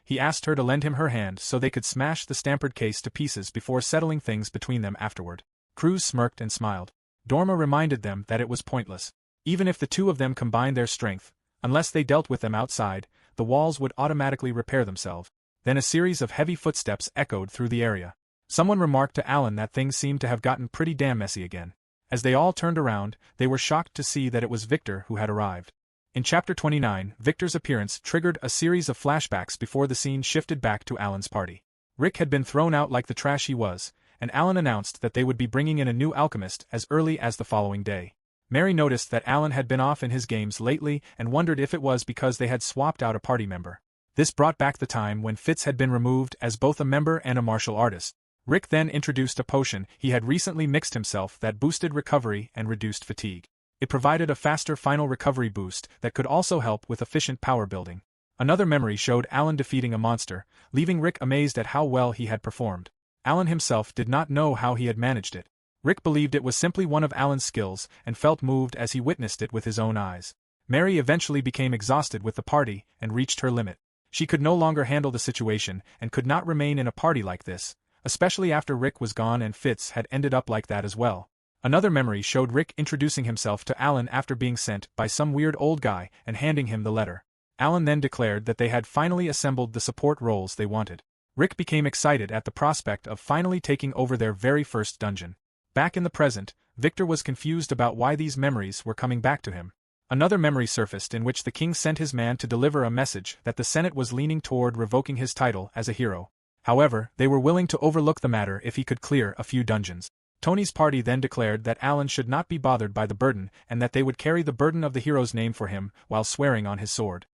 He asked her to lend him her hand so they could smash the Stampered case to pieces before settling things between them afterward. Cruz smirked and smiled. Dorma reminded them that it was pointless. Even if the two of them combined their strength, unless they dealt with them outside, the walls would automatically repair themselves. Then a series of heavy footsteps echoed through the area. Someone remarked to Alan that things seemed to have gotten pretty damn messy again. As they all turned around, they were shocked to see that it was Victor who had arrived. In Chapter 29, Victor's appearance triggered a series of flashbacks before the scene shifted back to Alan's party. Rick had been thrown out like the trash he was, and Alan announced that they would be bringing in a new alchemist as early as the following day. Mary noticed that Alan had been off in his games lately and wondered if it was because they had swapped out a party member. This brought back the time when Fitz had been removed as both a member and a martial artist. Rick then introduced a potion he had recently mixed himself that boosted recovery and reduced fatigue. It provided a faster final recovery boost that could also help with efficient power building. Another memory showed Alan defeating a monster, leaving Rick amazed at how well he had performed. Alan himself did not know how he had managed it. Rick believed it was simply one of Alan's skills and felt moved as he witnessed it with his own eyes. Mary eventually became exhausted with the party and reached her limit. She could no longer handle the situation and could not remain in a party like this, especially after Rick was gone and Fitz had ended up like that as well. Another memory showed Rick introducing himself to Alan after being sent by some weird old guy and handing him the letter. Alan then declared that they had finally assembled the support roles they wanted. Rick became excited at the prospect of finally taking over their very first dungeon. Back in the present, Victor was confused about why these memories were coming back to him. Another memory surfaced in which the king sent his man to deliver a message that the Senate was leaning toward revoking his title as a hero. However, they were willing to overlook the matter if he could clear a few dungeons. Tony's party then declared that Alan should not be bothered by the burden and that they would carry the burden of the hero's name for him while swearing on his sword.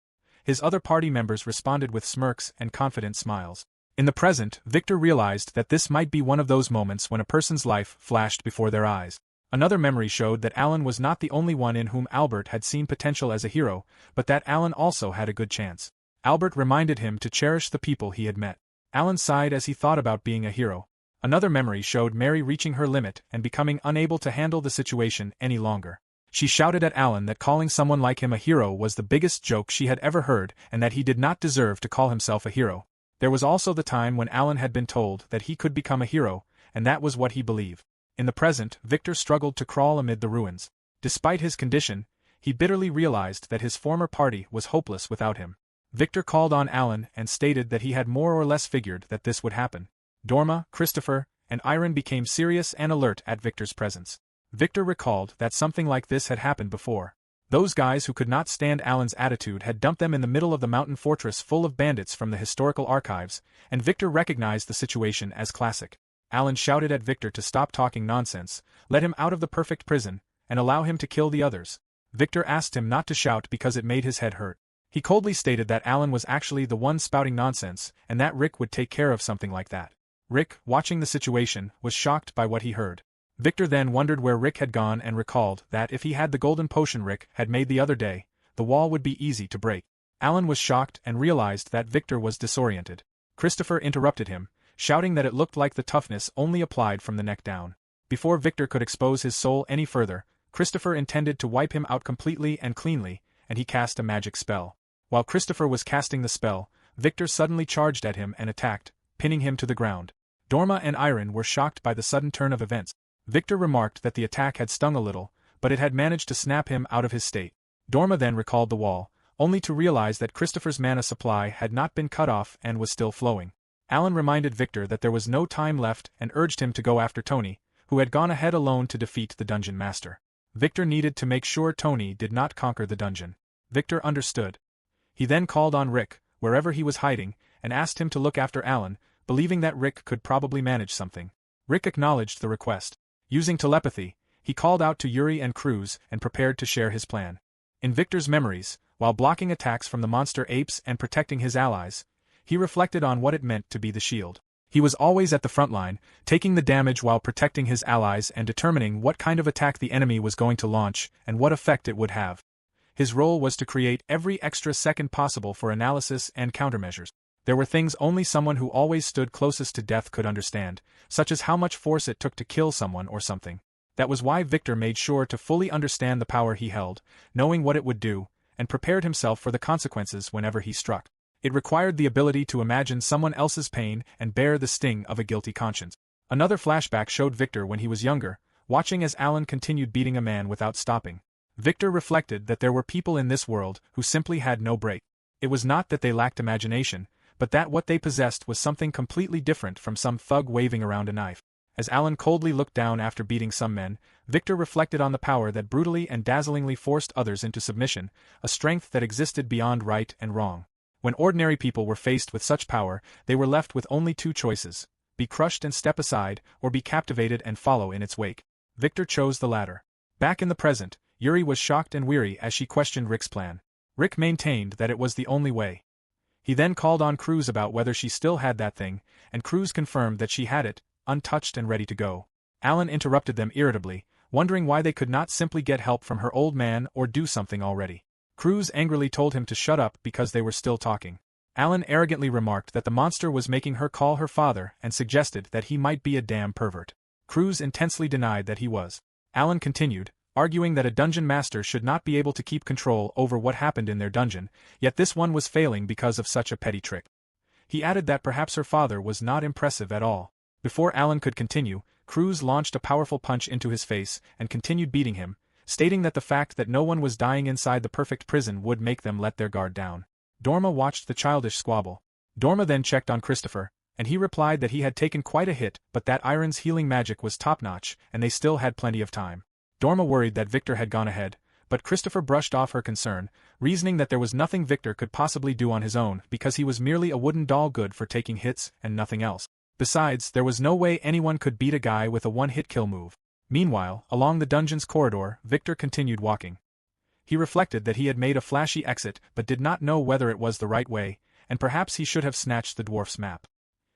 His other party members responded with smirks and confident smiles. In the present, Victor realized that this might be one of those moments when a person's life flashed before their eyes. Another memory showed that Alan was not the only one in whom Albert had seen potential as a hero, but that Alan also had a good chance. Albert reminded him to cherish the people he had met. Alan sighed as he thought about being a hero. Another memory showed Mary reaching her limit and becoming unable to handle the situation any longer. She shouted at Alan that calling someone like him a hero was the biggest joke she had ever heard and that he did not deserve to call himself a hero. There was also the time when Alan had been told that he could become a hero, and that was what he believed. In the present, Victor struggled to crawl amid the ruins. Despite his condition, he bitterly realized that his former party was hopeless without him. Victor called on Alan and stated that he had more or less figured that this would happen. Dorma, Christopher, and Iron became serious and alert at Victor's presence. Victor recalled that something like this had happened before. Those guys who could not stand Alan's attitude had dumped them in the middle of the mountain fortress full of bandits from the historical archives, and Victor recognized the situation as classic. Alan shouted at Victor to stop talking nonsense, let him out of the perfect prison, and allow him to kill the others. Victor asked him not to shout because it made his head hurt. He coldly stated that Alan was actually the one spouting nonsense, and that Rick would take care of something like that. Rick, watching the situation, was shocked by what he heard. Victor then wondered where Rick had gone and recalled that if he had the golden potion Rick had made the other day, the wall would be easy to break. Alan was shocked and realized that Victor was disoriented. Christopher interrupted him, shouting that it looked like the toughness only applied from the neck down. Before Victor could expose his soul any further, Christopher intended to wipe him out completely and cleanly, and he cast a magic spell. While Christopher was casting the spell, Victor suddenly charged at him and attacked, pinning him to the ground. Dorma and Iron were shocked by the sudden turn of events. Victor remarked that the attack had stung a little, but it had managed to snap him out of his state. Dorma then recalled the wall, only to realize that Christopher's mana supply had not been cut off and was still flowing. Alan reminded Victor that there was no time left and urged him to go after Tony, who had gone ahead alone to defeat the dungeon master. Victor needed to make sure Tony did not conquer the dungeon. Victor understood. He then called on Rick, wherever he was hiding, and asked him to look after Alan, believing that Rick could probably manage something. Rick acknowledged the request. Using telepathy, he called out to Yuri and Cruz and prepared to share his plan. In Victor's memories, while blocking attacks from the monster apes and protecting his allies, he reflected on what it meant to be the shield. He was always at the front line, taking the damage while protecting his allies and determining what kind of attack the enemy was going to launch and what effect it would have. His role was to create every extra second possible for analysis and countermeasures. There were things only someone who always stood closest to death could understand, such as how much force it took to kill someone or something. That was why Victor made sure to fully understand the power he held, knowing what it would do, and prepared himself for the consequences whenever he struck. It required the ability to imagine someone else's pain and bear the sting of a guilty conscience. Another flashback showed Victor when he was younger, watching as Alan continued beating a man without stopping. Victor reflected that there were people in this world who simply had no break. It was not that they lacked imagination, but that what they possessed was something completely different from some thug waving around a knife. As Alan coldly looked down after beating some men, Victor reflected on the power that brutally and dazzlingly forced others into submission, a strength that existed beyond right and wrong. When ordinary people were faced with such power, they were left with only two choices: be crushed and step aside, or be captivated and follow in its wake. Victor chose the latter. Back in the present, Yuri was shocked and weary as she questioned Rick's plan. Rick maintained that it was the only way. He then called on Cruz about whether she still had that thing, and Cruz confirmed that she had it, untouched and ready to go. Alan interrupted them irritably, wondering why they could not simply get help from her old man or do something already. Cruz angrily told him to shut up because they were still talking. Alan arrogantly remarked that the monster was making her call her father and suggested that he might be a damn pervert. Cruz intensely denied that he was. Alan continued, arguing that a dungeon master should not be able to keep control over what happened in their dungeon, yet this one was failing because of such a petty trick. He added that perhaps her father was not impressive at all. Before Alan could continue, Cruz launched a powerful punch into his face and continued beating him, stating that the fact that no one was dying inside the perfect prison would make them let their guard down. Dorma watched the childish squabble. Dorma then checked on Christopher, and he replied that he had taken quite a hit but that Iron's healing magic was top-notch and they still had plenty of time. Dorma worried that Victor had gone ahead, but Christopher brushed off her concern, reasoning that there was nothing Victor could possibly do on his own because he was merely a wooden doll good for taking hits and nothing else. Besides, there was no way anyone could beat a guy with a one-hit kill move. Meanwhile, along the dungeon's corridor, Victor continued walking. He reflected that he had made a flashy exit but did not know whether it was the right way, and perhaps he should have snatched the dwarf's map.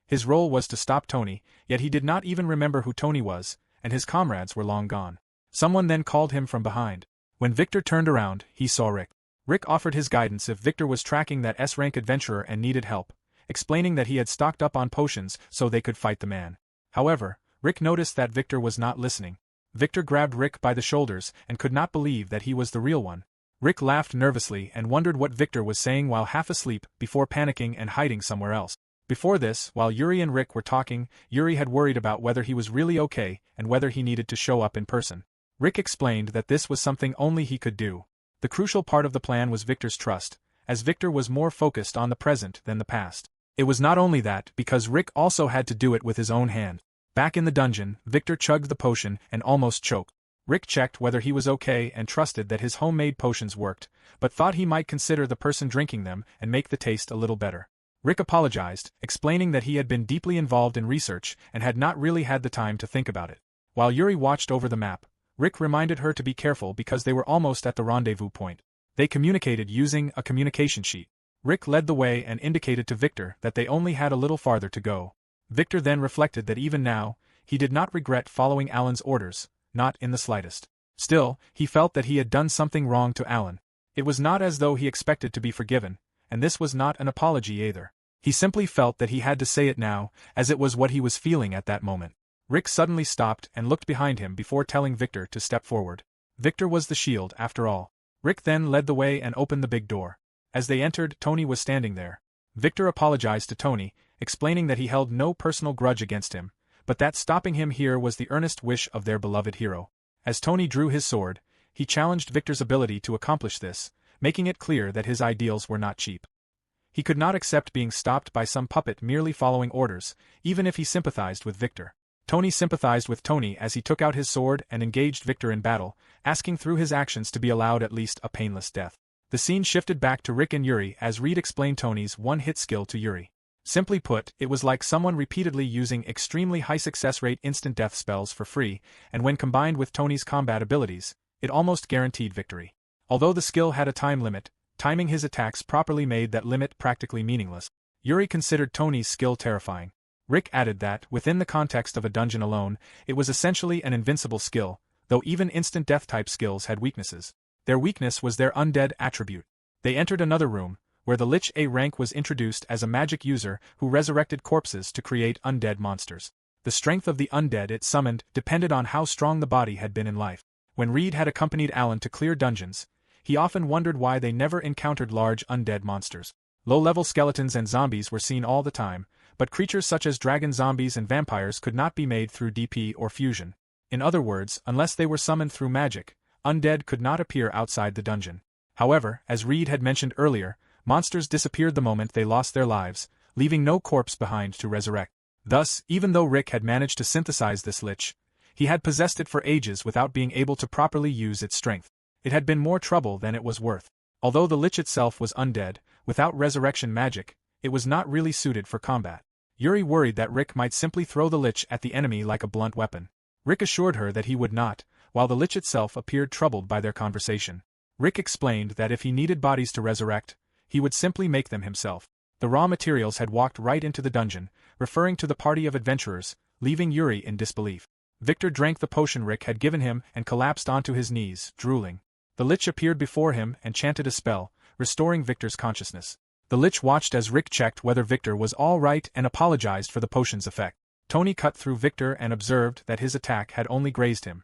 His role was to stop Tony, yet he did not even remember who Tony was, and his comrades were long gone. Someone then called him from behind. When Victor turned around, he saw Rick. Rick offered his guidance if Victor was tracking that S-rank adventurer and needed help, explaining that he had stocked up on potions so they could fight the man. However, Rick noticed that Victor was not listening. Victor grabbed Rick by the shoulders and could not believe that he was the real one. Rick laughed nervously and wondered what Victor was saying while half asleep before panicking and hiding somewhere else. Before this, while Yuri and Rick were talking, Yuri had worried about whether he was really okay and whether he needed to show up in person. Rick explained that this was something only he could do. The crucial part of the plan was Victor's trust, as Victor was more focused on the present than the past. It was not only that, because Rick also had to do it with his own hand. Back in the dungeon, Victor chugged the potion and almost choked. Rick checked whether he was okay and trusted that his homemade potions worked, but thought he might consider the person drinking them and make the taste a little better. Rick apologized, explaining that he had been deeply involved in research and had not really had the time to think about it. While Yuri watched over the map, Rick reminded her to be careful because they were almost at the rendezvous point. They communicated using a communication sheet. Rick led the way and indicated to Victor that they only had a little farther to go. Victor then reflected that even now, he did not regret following Alan's orders, not in the slightest. Still, he felt that he had done something wrong to Alan. It was not as though he expected to be forgiven, and this was not an apology either. He simply felt that he had to say it now, as it was what he was feeling at that moment. Rick suddenly stopped and looked behind him before telling Victor to step forward. Victor was the shield, after all. Rick then led the way and opened the big door. As they entered, Tony was standing there. Victor apologized to Tony, explaining that he held no personal grudge against him, but that stopping him here was the earnest wish of their beloved hero. As Tony drew his sword, he challenged Victor's ability to accomplish this, making it clear that his ideals were not cheap. He could not accept being stopped by some puppet merely following orders, even if he sympathized with Victor. Tony sympathized with Tony as he took out his sword and engaged Victor in battle, asking through his actions to be allowed at least a painless death. The scene shifted back to Rick and Yuri as Reed explained Tony's one-hit skill to Yuri. Simply put, it was like someone repeatedly using extremely high success rate instant death spells for free, and when combined with Tony's combat abilities, it almost guaranteed victory. Although the skill had a time limit, timing his attacks properly made that limit practically meaningless. Yuri considered Tony's skill terrifying. Rick added that, within the context of a dungeon alone, it was essentially an invincible skill, though even instant death-type skills had weaknesses. Their weakness was their undead attribute. They entered another room, where the Lich A rank was introduced as a magic user who resurrected corpses to create undead monsters. The strength of the undead it summoned depended on how strong the body had been in life. When Reed had accompanied Alan to clear dungeons, he often wondered why they never encountered large undead monsters. Low-level skeletons and zombies were seen all the time, but creatures such as dragon zombies and vampires could not be made through DP or fusion. In other words, unless they were summoned through magic, undead could not appear outside the dungeon. However, as Reed had mentioned earlier, monsters disappeared the moment they lost their lives, leaving no corpse behind to resurrect. Thus, even though Rick had managed to synthesize this Lich, he had possessed it for ages without being able to properly use its strength. It had been more trouble than it was worth. Although the Lich itself was undead, without resurrection magic, it was not really suited for combat. Yuri worried that Rick might simply throw the Lich at the enemy like a blunt weapon. Rick assured her that he would not, while the Lich itself appeared troubled by their conversation. Rick explained that if he needed bodies to resurrect, he would simply make them himself. The raw materials had walked right into the dungeon, referring to the party of adventurers, leaving Yuri in disbelief. Victor drank the potion Rick had given him and collapsed onto his knees, drooling. The Lich appeared before him and chanted a spell, restoring Victor's consciousness. The Lich watched as Rick checked whether Victor was all right and apologized for the potion's effect. Tony cut through Victor and observed that his attack had only grazed him.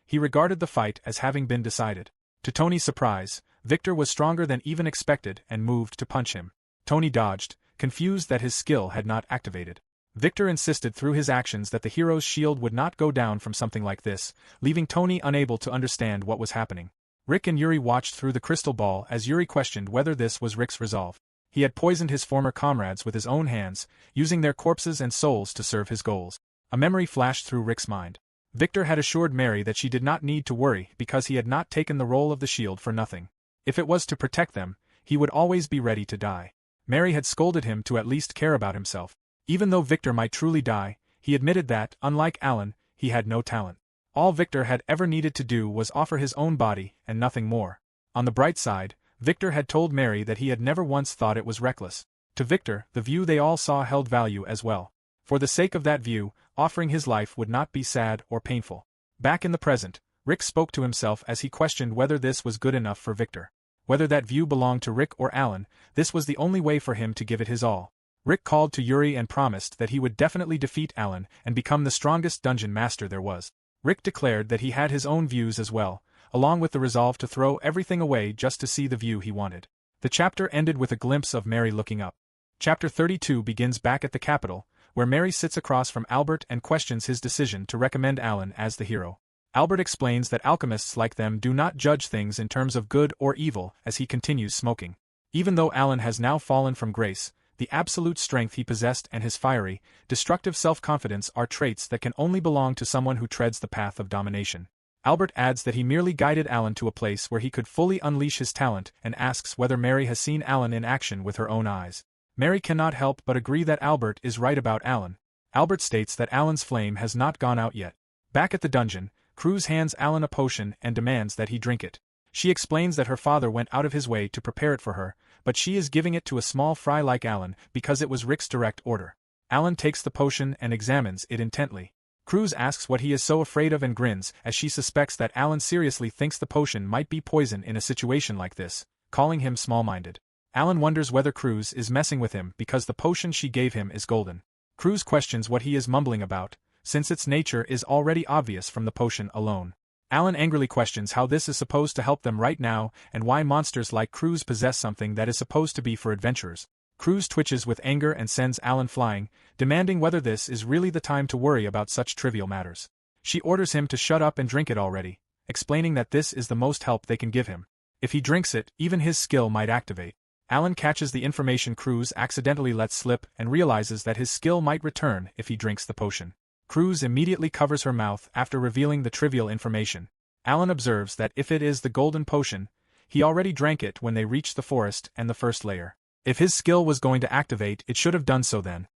He regarded the fight as having been decided. To Tony's surprise, Victor was stronger than even expected and moved to punch him. Tony dodged, confused that his skill had not activated. Victor insisted through his actions that the hero's shield would not go down from something like this, leaving Tony unable to understand what was happening. Rick and Yuri watched through the crystal ball as Yuri questioned whether this was Rick's resolve. He had poisoned his former comrades with his own hands, using their corpses and souls to serve his goals. A memory flashed through Rick's mind. Victor had assured Mary that she did not need to worry because he had not taken the role of the shield for nothing. If it was to protect them, he would always be ready to die. Mary had scolded him to at least care about himself. Even though Victor might truly die, he admitted that, unlike Alan, he had no talent. All Victor had ever needed to do was offer his own body, and nothing more. On the bright side, Victor had told Mary that he had never once thought it was reckless. To Victor, the view they all saw held value as well. For the sake of that view, offering his life would not be sad or painful. Back in the present, Rick spoke to himself as he questioned whether this was good enough for Victor. Whether that view belonged to Rick or Alan, this was the only way for him to give it his all. Rick called to Yuri and promised that he would definitely defeat Alan and become the strongest dungeon master there was. Rick declared that he had his own views as well, along with the resolve to throw everything away just to see the view he wanted. The chapter ended with a glimpse of Mary looking up. Chapter 32 begins back at the capital, where Mary sits across from Albert and questions his decision to recommend Alan as the hero. Albert explains that alchemists like them do not judge things in terms of good or evil as he continues smoking. Even though Alan has now fallen from grace, the absolute strength he possessed and his fiery, destructive self-confidence are traits that can only belong to someone who treads the path of domination. Albert adds that he merely guided Alan to a place where he could fully unleash his talent and asks whether Mary has seen Alan in action with her own eyes. Mary cannot help but agree that Albert is right about Alan. Albert states that Alan's flame has not gone out yet. Back at the dungeon, Cruz hands Alan a potion and demands that he drink it. She explains that her father went out of his way to prepare it for her, but she is giving it to a small fry like Alan because it was Rick's direct order. Alan takes the potion and examines it intently. Cruz asks what he is so afraid of and grins as she suspects that Alan seriously thinks the potion might be poison in a situation like this, calling him small-minded. Alan wonders whether Cruz is messing with him because the potion she gave him is golden. Cruz questions what he is mumbling about, since its nature is already obvious from the potion alone. Alan angrily questions how this is supposed to help them right now and why monsters like Cruz possess something that is supposed to be for adventurers. Cruz twitches with anger and sends Alan flying, demanding whether this is really the time to worry about such trivial matters. She orders him to shut up and drink it already, explaining that this is the most help they can give him. If he drinks it, even his skill might activate. Alan catches the information Cruz accidentally lets slip and realizes that his skill might return if he drinks the potion. Cruz immediately covers her mouth after revealing the trivial information. Alan observes that if it is the golden potion, he already drank it when they reached the forest and the first layer. If his skill was going to activate, it should have done so then.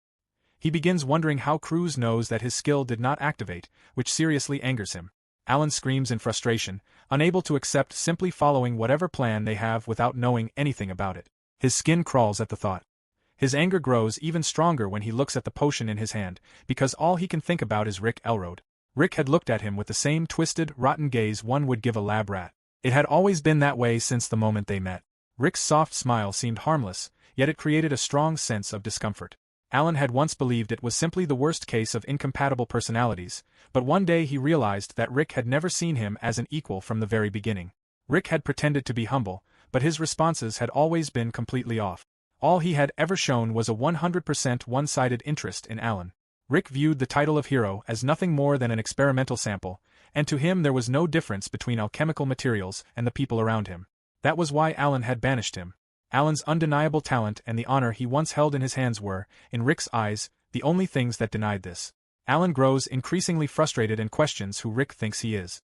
He begins wondering how Cruz knows that his skill did not activate, which seriously angers him. Alan screams in frustration, unable to accept simply following whatever plan they have without knowing anything about it. His skin crawls at the thought. His anger grows even stronger when he looks at the potion in his hand, because all he can think about is Rick Elrode. Rick had looked at him with the same twisted, rotten gaze one would give a lab rat. It had always been that way since the moment they met. Rick's soft smile seemed harmless, yet it created a strong sense of discomfort. Alan had once believed it was simply the worst case of incompatible personalities, but one day he realized that Rick had never seen him as an equal from the very beginning. Rick had pretended to be humble, but his responses had always been completely off. All he had ever shown was a 100% one-sided interest in Alan. Rick viewed the title of hero as nothing more than an experimental sample, and to him there was no difference between alchemical materials and the people around him. That was why Alan had banished him. Alan's undeniable talent and the honor he once held in his hands were, in Rick's eyes, the only things that denied this. Alan grows increasingly frustrated and questions who Rick thinks he is.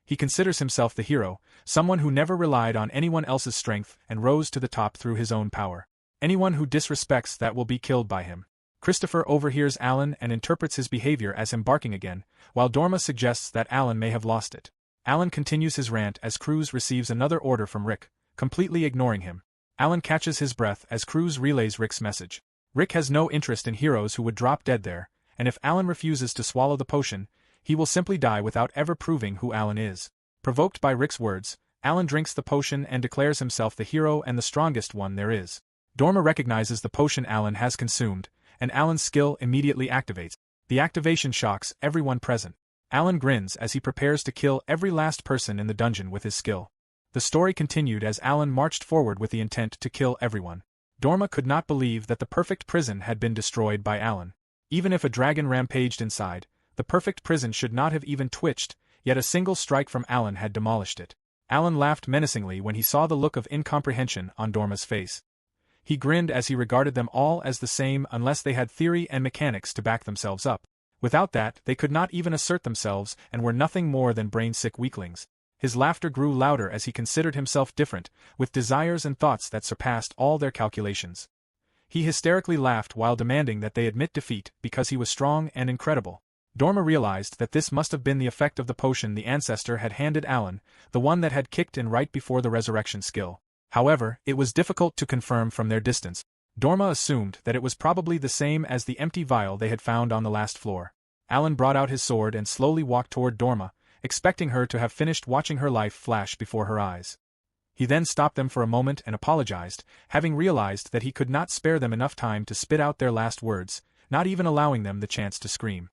He considers himself the hero, someone who never relied on anyone else's strength and rose to the top through his own power. Anyone who disrespects that will be killed by him. Christopher overhears Alan and interprets his behavior as him barking again, while Dorma suggests that Alan may have lost it. Alan continues his rant as Cruz receives another order from Rick, completely ignoring him. Alan catches his breath as Cruz relays Rick's message. Rick has no interest in heroes who would drop dead there, and if Alan refuses to swallow the potion, he will simply die without ever proving who Alan is. Provoked by Rick's words, Alan drinks the potion and declares himself the hero and the strongest one there is. Dorma recognizes the potion Alan has consumed, and Alan's skill immediately activates. The activation shocks everyone present. Alan grins as he prepares to kill every last person in the dungeon with his skill. The story continued as Alan marched forward with the intent to kill everyone. Dorma could not believe that the perfect prison had been destroyed by Alan. Even if a dragon rampaged inside, the perfect prison should not have even twitched, yet a single strike from Alan had demolished it. Alan laughed menacingly when he saw the look of incomprehension on Dorma's face. He grinned as he regarded them all as the same unless they had theory and mechanics to back themselves up. Without that, they could not even assert themselves and were nothing more than brain-sick weaklings. His laughter grew louder as he considered himself different, with desires and thoughts that surpassed all their calculations. He hysterically laughed while demanding that they admit defeat because he was strong and incredible. Dorma realized that this must have been the effect of the potion the ancestor had handed Alan, the one that had kicked in right before the resurrection skill. However, it was difficult to confirm from their distance. Dorma assumed that it was probably the same as the empty vial they had found on the last floor. Alan brought out his sword and slowly walked toward Dorma, expecting her to have finished watching her life flash before her eyes. He then stopped them for a moment and apologized, having realized that he could not spare them enough time to spit out their last words, not even allowing them the chance to scream.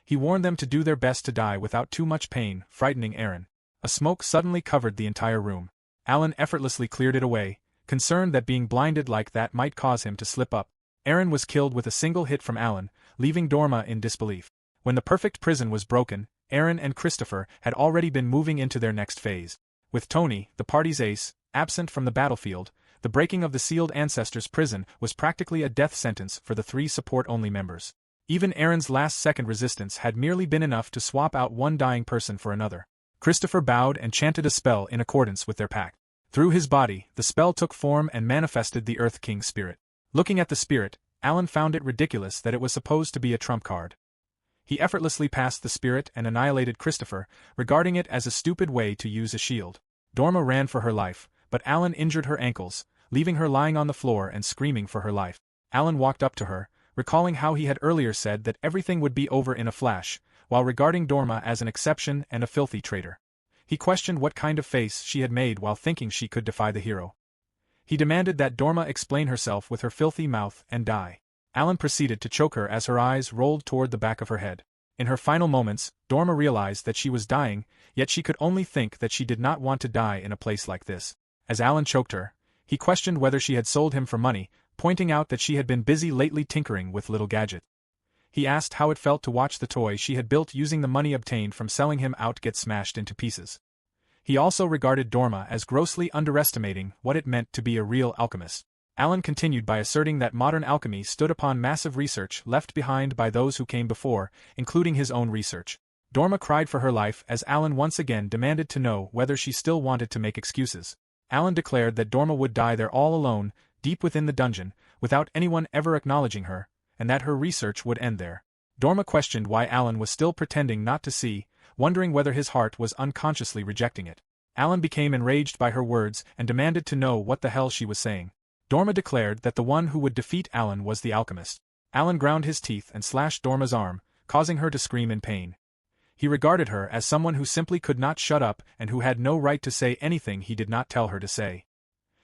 He warned them to do their best to die without too much pain, frightening Aaron. A smoke suddenly covered the entire room. Alan effortlessly cleared it away, concerned that being blinded like that might cause him to slip up. Aaron was killed with a single hit from Alan, leaving Dorma in disbelief. When the perfect prison was broken, Aaron and Christopher had already been moving into their next phase. With Tony, the party's ace, absent from the battlefield, the breaking of the sealed ancestors' prison was practically a death sentence for the 3 support-only members. Even Aaron's last-second resistance had merely been enough to swap out one dying person for another. Christopher bowed and chanted a spell in accordance with their pact. Through his body, the spell took form and manifested the Earth King's spirit. Looking at the spirit, Alan found it ridiculous that it was supposed to be a trump card. He effortlessly passed the spirit and annihilated Christopher, regarding it as a stupid way to use a shield. Dorma ran for her life, but Alan injured her ankles, leaving her lying on the floor and screaming for her life. Alan walked up to her, recalling how he had earlier said that everything would be over in a flash, while regarding Dorma as an exception and a filthy traitor. He questioned what kind of face she had made while thinking she could defy the hero. He demanded that Dorma explain herself with her filthy mouth and die. Alan proceeded to choke her as her eyes rolled toward the back of her head. In her final moments, Dorma realized that she was dying, yet she could only think that she did not want to die in a place like this. As Alan choked her, he questioned whether she had sold him for money, pointing out that she had been busy lately tinkering with little gadgets. He asked how it felt to watch the toy she had built using the money obtained from selling him out get smashed into pieces. He also regarded Dorma as grossly underestimating what it meant to be a real alchemist. Alan continued by asserting that modern alchemy stood upon massive research left behind by those who came before, including his own research. Dorma cried for her life as Alan once again demanded to know whether she still wanted to make excuses. Alan declared that Dorma would die there all alone, deep within the dungeon, without anyone ever acknowledging her, and that her research would end there. Dorma questioned why Alan was still pretending not to see, wondering whether his heart was unconsciously rejecting it. Alan became enraged by her words and demanded to know what the hell she was saying. Dorma declared that the one who would defeat Alan was the alchemist. Alan ground his teeth and slashed Dorma's arm, causing her to scream in pain. He regarded her as someone who simply could not shut up and who had no right to say anything he did not tell her to say.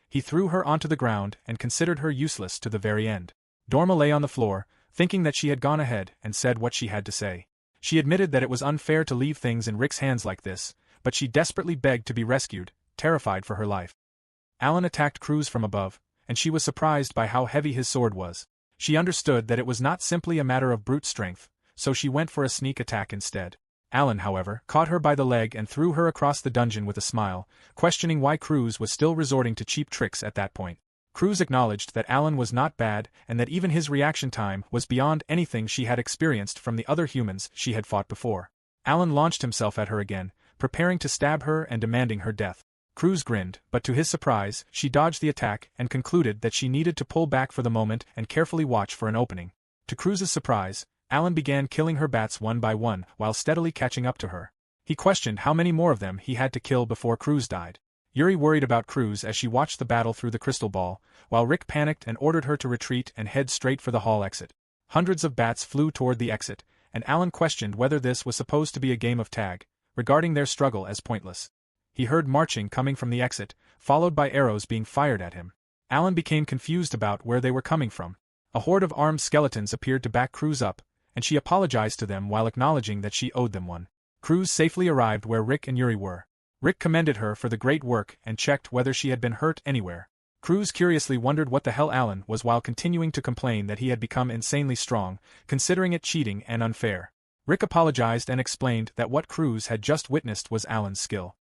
He threw her onto the ground and considered her useless to the very end. Dorma lay on the floor, thinking that she had gone ahead and said what she had to say. She admitted that it was unfair to leave things in Rick's hands like this, but she desperately begged to be rescued, terrified for her life. Alan attacked Cruz from above, and she was surprised by how heavy his sword was. She understood that it was not simply a matter of brute strength, so she went for a sneak attack instead. Alan, however, caught her by the leg and threw her across the dungeon with a smile, questioning why Cruz was still resorting to cheap tricks at that point. Cruz acknowledged that Alan was not bad and that even his reaction time was beyond anything she had experienced from the other humans she had fought before. Alan launched himself at her again, preparing to stab her and demanding her death. Cruz grinned, but to his surprise, she dodged the attack and concluded that she needed to pull back for the moment and carefully watch for an opening. To Cruz's surprise, Alan began killing her bats one by one while steadily catching up to her. He questioned how many more of them he had to kill before Cruz died. Yuri worried about Cruz as she watched the battle through the crystal ball, while Rick panicked and ordered her to retreat and head straight for the hall exit. Hundreds of bats flew toward the exit, and Alan questioned whether this was supposed to be a game of tag, regarding their struggle as pointless. He heard marching coming from the exit, followed by arrows being fired at him. Alan became confused about where they were coming from. A horde of armed skeletons appeared to back Cruz up, and she apologized to them while acknowledging that she owed them one. Cruz safely arrived where Rick and Yuri were. Rick commended her for the great work and checked whether she had been hurt anywhere. Cruz curiously wondered what the hell Alan was while continuing to complain that he had become insanely strong, considering it cheating and unfair. Rick apologized and explained that what Cruz had just witnessed was Alan's skill.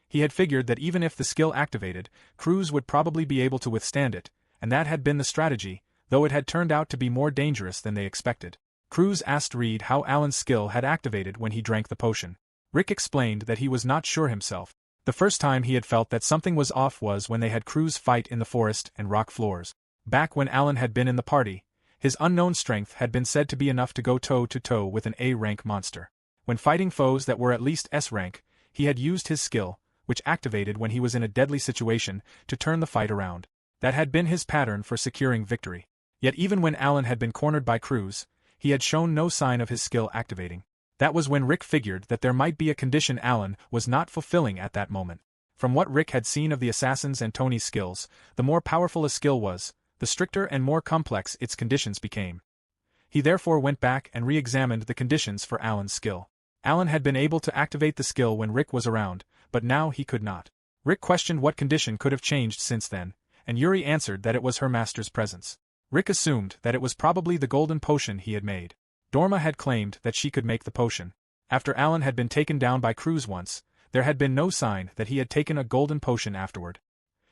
He had figured that even if the skill activated, Cruz would probably be able to withstand it, and that had been the strategy, though it had turned out to be more dangerous than they expected. Cruz asked Reed how Alan's skill had activated when he drank the potion. Rick explained that he was not sure himself. The first time he had felt that something was off was when they had Cruz fight in the forest and rock floors. Back when Alan had been in the party, his unknown strength had been said to be enough to go toe-to-toe with an A-rank monster. When fighting foes that were at least S-rank, he had used his skill, which activated when he was in a deadly situation, to turn the fight around. That had been his pattern for securing victory. Yet even when Alan had been cornered by Cruz, he had shown no sign of his skill activating. That was when Rick figured that there might be a condition Alan was not fulfilling at that moment. From what Rick had seen of the assassins and Tony's skills, the more powerful a skill was, the stricter and more complex its conditions became. He therefore went back and re-examined the conditions for Alan's skill. Alan had been able to activate the skill when Rick was around, but now he could not. Rick questioned what condition could have changed since then, and Yuri answered that it was her master's presence. Rick assumed that it was probably the golden potion he had made. Dorma had claimed that she could make the potion. After Alan had been taken down by Cruz once, there had been no sign that he had taken a golden potion afterward.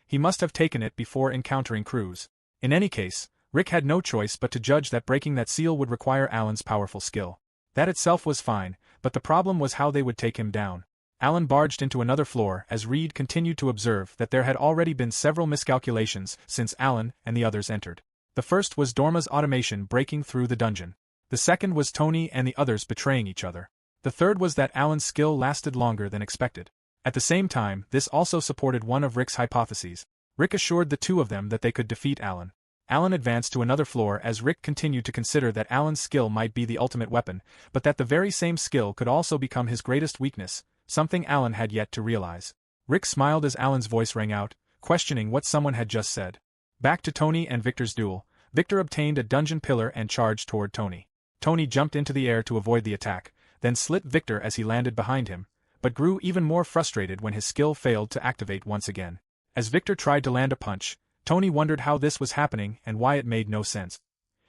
He must have taken it before encountering Cruz. In any case, Rick had no choice but to judge that breaking that seal would require Alan's powerful skill. That itself was fine, but the problem was how they would take him down. Alan barged into another floor as Reed continued to observe that there had already been several miscalculations since Alan and the others entered. The first was Dorma's automation breaking through the dungeon. The second was Tony and the others betraying each other. The third was that Alan's skill lasted longer than expected. At the same time, this also supported one of Rick's hypotheses. Rick assured the two of them that they could defeat Alan. Alan advanced to another floor as Rick continued to consider that Alan's skill might be the ultimate weapon, but that the very same skill could also become his greatest weakness, something Alan had yet to realize. Rick smiled as Alan's voice rang out, questioning what someone had just said. Back to Tony and Victor's duel. Victor obtained a dungeon pillar and charged toward Tony. Tony jumped into the air to avoid the attack, then slit Victor as he landed behind him, but grew even more frustrated when his skill failed to activate once again. As Victor tried to land a punch, Tony wondered how this was happening and why it made no sense.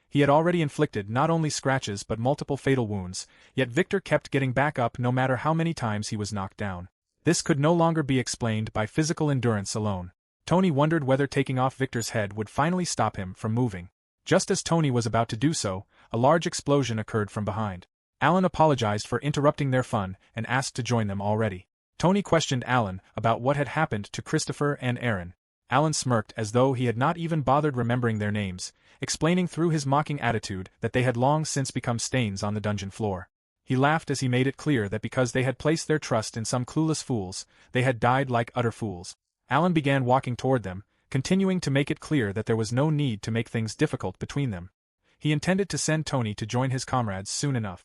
He had already inflicted not only scratches but multiple fatal wounds, yet Victor kept getting back up no matter how many times he was knocked down. This could no longer be explained by physical endurance alone. Tony wondered whether taking off Victor's head would finally stop him from moving. Just as Tony was about to do so, a large explosion occurred from behind. Alan apologized for interrupting their fun and asked to join them already. Tony questioned Alan about what had happened to Christopher and Aaron. Alan smirked as though he had not even bothered remembering their names, explaining through his mocking attitude that they had long since become stains on the dungeon floor. He laughed as he made it clear that because they had placed their trust in some clueless fools, they had died like utter fools. Alan began walking toward them, continuing to make it clear that there was no need to make things difficult between them. He intended to send Tony to join his comrades soon enough.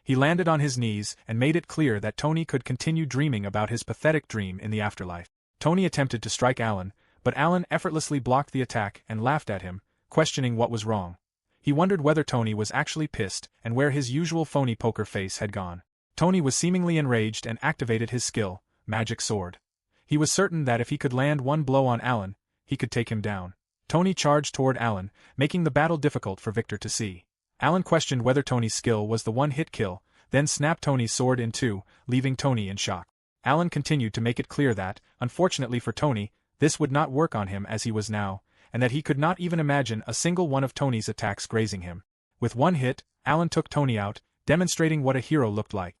He landed on his knees and made it clear that Tony could continue dreaming about his pathetic dream in the afterlife. Tony attempted to strike Alan, but Alan effortlessly blocked the attack and laughed at him, questioning what was wrong. He wondered whether Tony was actually pissed and where his usual phony poker face had gone. Tony was seemingly enraged and activated his skill, Magic Sword. He was certain that if he could land one blow on Alan, he could take him down. Tony charged toward Alan, making the battle difficult for Victor to see. Alan questioned whether Tony's skill was the one-hit kill, then snapped Tony's sword in two, leaving Tony in shock. Alan continued to make it clear that, unfortunately for Tony, this would not work on him as he was now, and that he could not even imagine a single one of Tony's attacks grazing him. With one hit, Alan took Tony out, demonstrating what a hero looked like.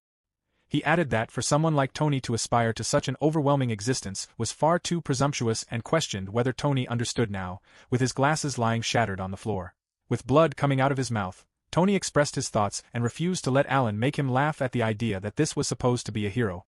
He added that for someone like Tony to aspire to such an overwhelming existence was far too presumptuous and questioned whether Tony understood now, with his glasses lying shattered on the floor. With blood coming out of his mouth, Tony expressed his thoughts and refused to let Alan make him laugh at the idea that this was supposed to be a hero.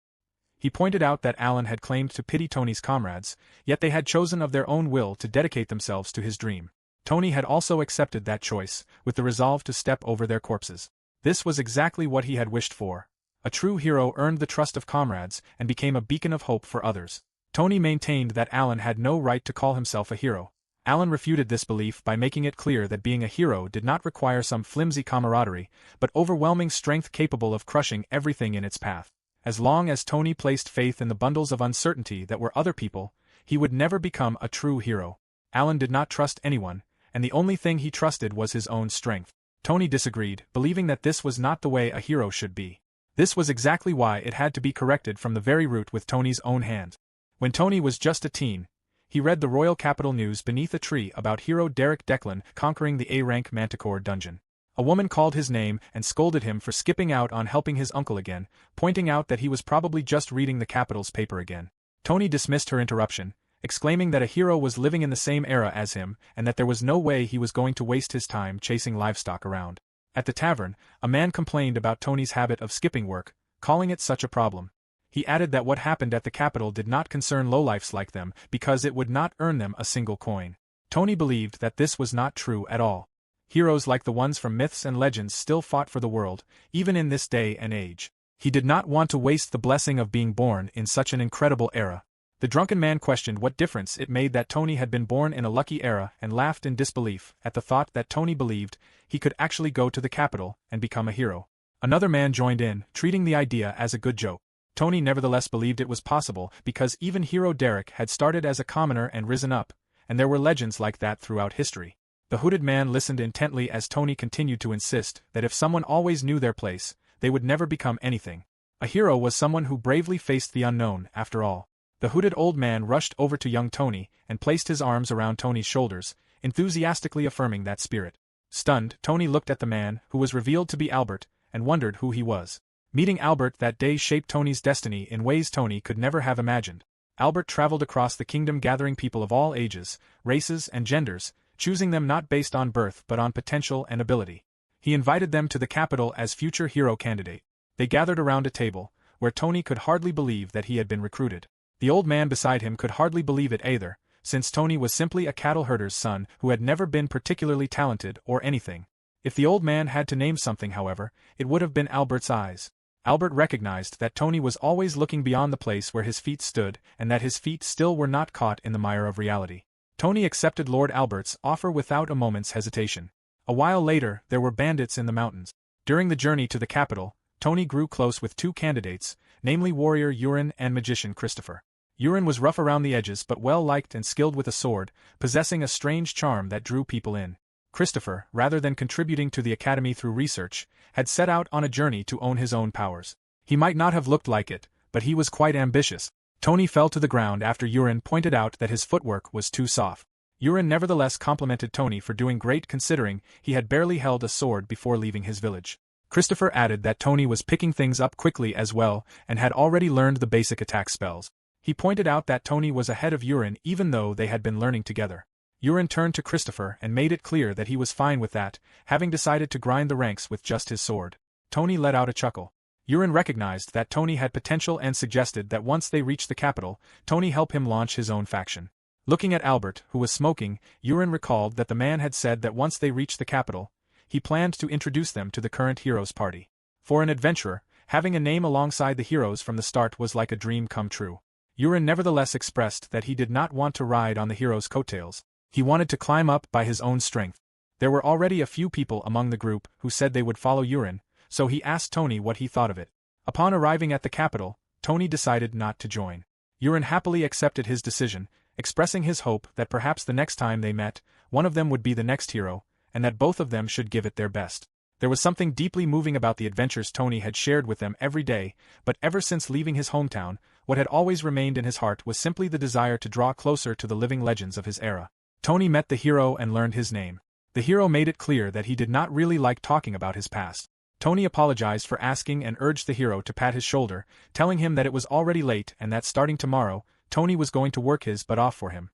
He pointed out that Alan had claimed to pity Tony's comrades, yet they had chosen of their own will to dedicate themselves to his dream. Tony had also accepted that choice, with the resolve to step over their corpses. This was exactly what he had wished for. A true hero earned the trust of comrades and became a beacon of hope for others. Tony maintained that Alan had no right to call himself a hero. Alan refuted this belief by making it clear that being a hero did not require some flimsy camaraderie, but overwhelming strength capable of crushing everything in its path. As long as Tony placed faith in the bundles of uncertainty that were other people, he would never become a true hero. Alan did not trust anyone, and the only thing he trusted was his own strength. Tony disagreed, believing that this was not the way a hero should be. This was exactly why it had to be corrected from the very root with Tony's own hand. When Tony was just a teen, he read the Royal Capital News beneath a tree about hero Derek Declan conquering the A-rank Manticore dungeon. A woman called his name and scolded him for skipping out on helping his uncle again, pointing out that he was probably just reading the Capital's paper again. Tony dismissed her interruption, exclaiming that a hero was living in the same era as him and that there was no way he was going to waste his time chasing livestock around. At the tavern, a man complained about Tony's habit of skipping work, calling it such a problem. He added that what happened at the Capital did not concern lowlifes like them because it would not earn them a single coin. Tony believed that this was not true at all. Heroes like the ones from myths and legends still fought for the world, even in this day and age. He did not want to waste the blessing of being born in such an incredible era. The drunken man questioned what difference it made that Tony had been born in a lucky era and laughed in disbelief at the thought that Tony believed he could actually go to the capital and become a hero. Another man joined in, treating the idea as a good joke. Tony nevertheless believed it was possible because even hero Derek had started as a commoner and risen up, and there were legends like that throughout history. The hooded man listened intently as Tony continued to insist that if someone always knew their place, they would never become anything. A hero was someone who bravely faced the unknown, after all. The hooded old man rushed over to young Tony and placed his arms around Tony's shoulders, enthusiastically affirming that spirit. Stunned, Tony looked at the man, who was revealed to be Albert, and wondered who he was. Meeting Albert that day shaped Tony's destiny in ways Tony could never have imagined. Albert traveled across the kingdom gathering people of all ages, races and genders, choosing them not based on birth but on potential and ability. He invited them to the capital as future hero candidate. They gathered around a table, where Tony could hardly believe that he had been recruited. The old man beside him could hardly believe it either, since Tony was simply a cattle herder's son who had never been particularly talented or anything. If the old man had to name something, however, it would have been Albert's eyes. Albert recognized that Tony was always looking beyond the place where his feet stood and that his feet still were not caught in the mire of reality. Tony accepted Lord Albert's offer without a moment's hesitation. A while later, there were bandits in the mountains. During the journey to the capital, Tony grew close with two candidates, namely warrior Urin and magician Christopher. Urin was rough around the edges but well-liked and skilled with a sword, possessing a strange charm that drew people in. Christopher, rather than contributing to the academy through research, had set out on a journey to own his own powers. He might not have looked like it, but he was quite ambitious. Tony fell to the ground after Urin pointed out that his footwork was too soft. Urin nevertheless complimented Tony for doing great considering he had barely held a sword before leaving his village. Christopher added that Tony was picking things up quickly as well and had already learned the basic attack spells. He pointed out that Tony was ahead of Urin even though they had been learning together. Urin turned to Christopher and made it clear that he was fine with that, having decided to grind the ranks with just his sword. Tony let out a chuckle. Urin recognized that Tony had potential and suggested that once they reached the capital, Tony help him launch his own faction. Looking at Albert, who was smoking, Urin recalled that the man had said that once they reached the capital, he planned to introduce them to the current heroes' party. For an adventurer, having a name alongside the heroes from the start was like a dream come true. Urin nevertheless expressed that he did not want to ride on the heroes' coattails. He wanted to climb up by his own strength. There were already a few people among the group who said they would follow Urin, so he asked Tony what he thought of it. Upon arriving at the capital, Tony decided not to join. Urin happily accepted his decision, expressing his hope that perhaps the next time they met, one of them would be the next hero, and that both of them should give it their best. There was something deeply moving about the adventures Tony had shared with them every day, but ever since leaving his hometown, what had always remained in his heart was simply the desire to draw closer to the living legends of his era. Tony met the hero and learned his name. The hero made it clear that he did not really like talking about his past. Tony apologized for asking and urged the hero to pat his shoulder, telling him that it was already late and that starting tomorrow, Tony was going to work his butt off for him.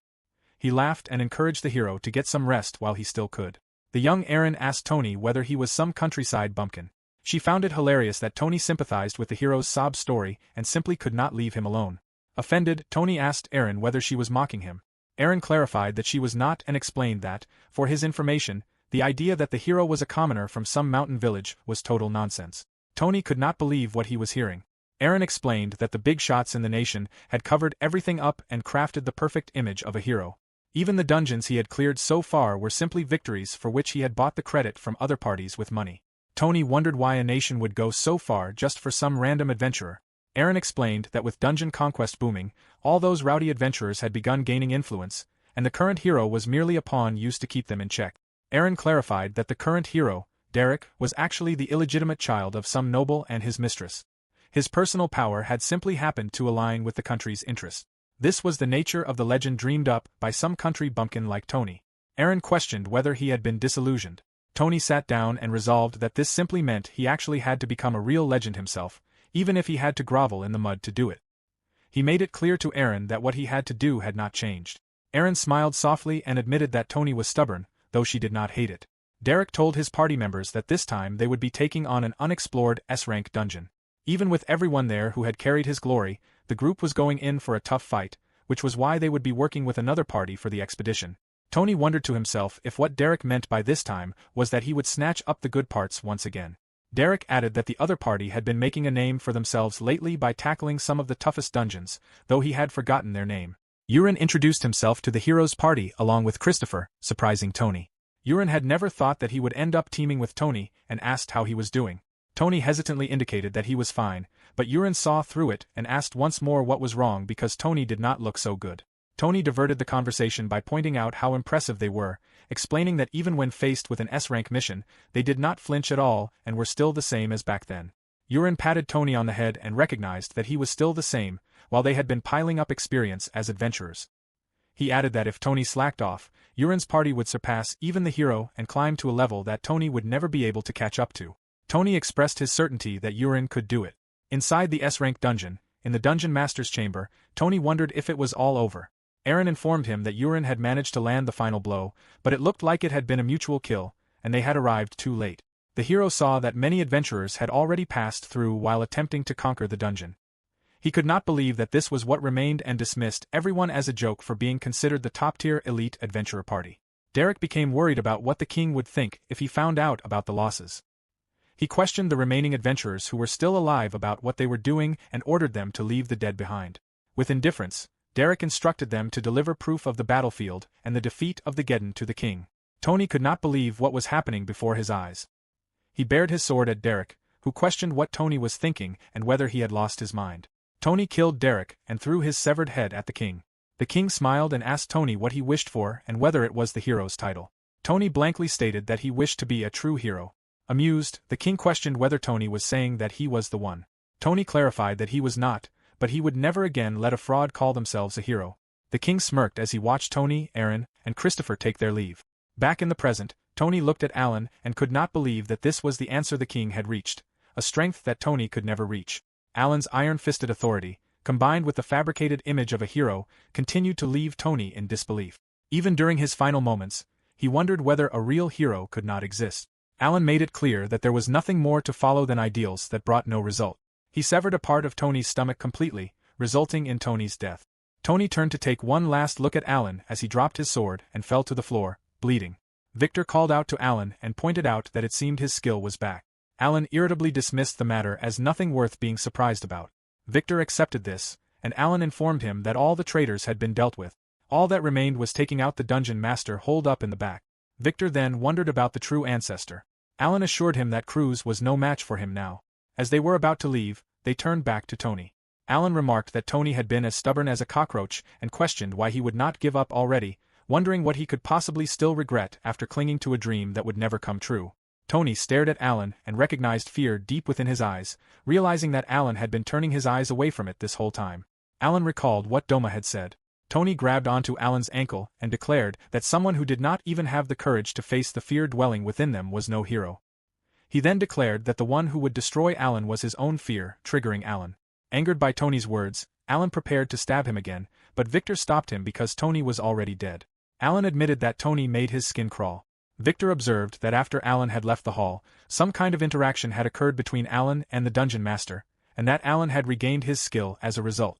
He laughed and encouraged the hero to get some rest while he still could. The young Erin asked Tony whether he was some countryside bumpkin. She found it hilarious that Tony sympathized with the hero's sob story and simply could not leave him alone. Offended, Tony asked Erin whether she was mocking him. Erin clarified that she was not and explained that, for his information, the idea that the hero was a commoner from some mountain village was total nonsense. Tony could not believe what he was hearing. Erin explained that the big shots in the nation had covered everything up and crafted the perfect image of a hero. Even the dungeons he had cleared so far were simply victories for which he had bought the credit from other parties with money. Tony wondered why a nation would go so far just for some random adventurer. Erin explained that with dungeon conquest booming, all those rowdy adventurers had begun gaining influence, and the current hero was merely a pawn used to keep them in check. Erin clarified that the current hero, Derek, was actually the illegitimate child of some noble and his mistress. His personal power had simply happened to align with the country's interests. This was the nature of the legend dreamed up by some country bumpkin like Tony. Erin questioned whether he had been disillusioned. Tony sat down and resolved that this simply meant he actually had to become a real legend himself, even if he had to grovel in the mud to do it. He made it clear to Erin that what he had to do had not changed. Erin smiled softly and admitted that Tony was stubborn, though she did not hate it. Derek told his party members that this time they would be taking on an unexplored S-rank dungeon. Even with everyone there who had carried his glory, the group was going in for a tough fight, which was why they would be working with another party for the expedition. Tony wondered to himself if what Derek meant by this time was that he would snatch up the good parts once again. Derek added that the other party had been making a name for themselves lately by tackling some of the toughest dungeons, though he had forgotten their name. Urin introduced himself to the hero's party along with Christopher, surprising Tony. Urin had never thought that he would end up teaming with Tony and asked how he was doing. Tony hesitantly indicated that he was fine, but Urin saw through it and asked once more what was wrong because Tony did not look so good. Tony diverted the conversation by pointing out how impressive they were, explaining that even when faced with an S-rank mission, they did not flinch at all and were still the same as back then. Urin patted Tony on the head and recognized that he was still the same, while they had been piling up experience as adventurers. He added that if Tony slacked off, Urin's party would surpass even the hero and climb to a level that Tony would never be able to catch up to. Tony expressed his certainty that Urin could do it. Inside the S-rank dungeon, in the dungeon master's chamber, Tony wondered if it was all over. Erin informed him that Urin had managed to land the final blow, but it looked like it had been a mutual kill, and they had arrived too late. The hero saw that many adventurers had already passed through while attempting to conquer the dungeon. He could not believe that this was what remained and dismissed everyone as a joke for being considered the top-tier elite adventurer party. Derek became worried about what the king would think if he found out about the losses. He questioned the remaining adventurers who were still alive about what they were doing and ordered them to leave the dead behind. With indifference, Derek instructed them to deliver proof of the battlefield and the defeat of the Geddon to the king. Tony could not believe what was happening before his eyes. He bared his sword at Derek, who questioned what Tony was thinking and whether he had lost his mind. Tony killed Derek and threw his severed head at the king. The king smiled and asked Tony what he wished for and whether it was the hero's title. Tony blankly stated that he wished to be a true hero. Amused, the king questioned whether Tony was saying that he was the one. Tony clarified that he was not, but he would never again let a fraud call themselves a hero. The king smirked as he watched Tony, Aaron, and Christopher take their leave. Back in the present, Tony looked at Alan and could not believe that this was the answer the king had reached, a strength that Tony could never reach. Alan's iron-fisted authority, combined with the fabricated image of a hero, continued to leave Tony in disbelief. Even during his final moments, he wondered whether a real hero could not exist. Alan made it clear that there was nothing more to follow than ideals that brought no result. He severed a part of Tony's stomach completely, resulting in Tony's death. Tony turned to take one last look at Alan as he dropped his sword and fell to the floor, bleeding. Victor called out to Alan and pointed out that it seemed his skill was back. Alan irritably dismissed the matter as nothing worth being surprised about. Victor accepted this, and Alan informed him that all the traitors had been dealt with. All that remained was taking out the dungeon master holed up in the back. Victor then wondered about the true ancestor. Alan assured him that Cruz was no match for him now. As they were about to leave, they turned back to Tony. Alan remarked that Tony had been as stubborn as a cockroach and questioned why he would not give up already, wondering what he could possibly still regret after clinging to a dream that would never come true. Tony stared at Alan and recognized fear deep within his eyes, realizing that Alan had been turning his eyes away from it this whole time. Alan recalled what Doma had said. Tony grabbed onto Alan's ankle and declared that someone who did not even have the courage to face the fear dwelling within them was no hero. He then declared that the one who would destroy Alan was his own fear, triggering Alan. Angered by Tony's words, Alan prepared to stab him again, but Victor stopped him because Tony was already dead. Alan admitted that Tony made his skin crawl. Victor observed that after Alan had left the hall, some kind of interaction had occurred between Alan and the dungeon master, and that Alan had regained his skill as a result.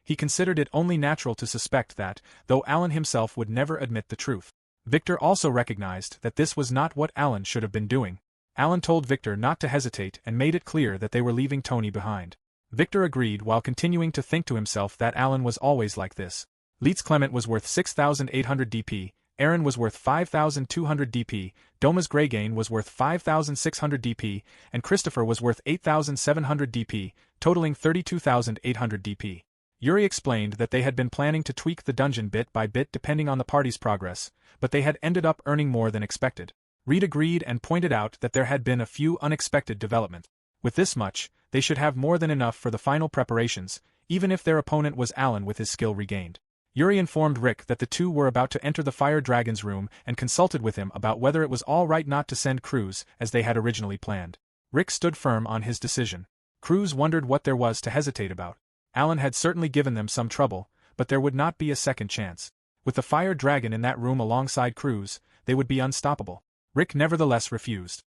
He considered it only natural to suspect that, though Alan himself would never admit the truth. Victor also recognized that this was not what Alan should have been doing. Alan told Victor not to hesitate and made it clear that they were leaving Tony behind. Victor agreed while continuing to think to himself that Alan was always like this. Leitz Clement was worth 6,800 DP, Aaron was worth 5,200 DP, Doma's Greygain was worth 5,600 DP, and Christopher was worth 8,700 DP, totaling 32,800 DP. Yuri explained that they had been planning to tweak the dungeon bit by bit depending on the party's progress, but they had ended up earning more than expected. Reed agreed and pointed out that there had been a few unexpected developments. With this much, they should have more than enough for the final preparations, even if their opponent was Alan with his skill regained. Yuri informed Rick that the two were about to enter the Fire Dragon's room and consulted with him about whether it was all right not to send Cruz as they had originally planned. Rick stood firm on his decision. Cruz wondered what there was to hesitate about. Alan had certainly given them some trouble, but there would not be a second chance. With the Fire Dragon in that room alongside Cruz, they would be unstoppable. Rick nevertheless refused.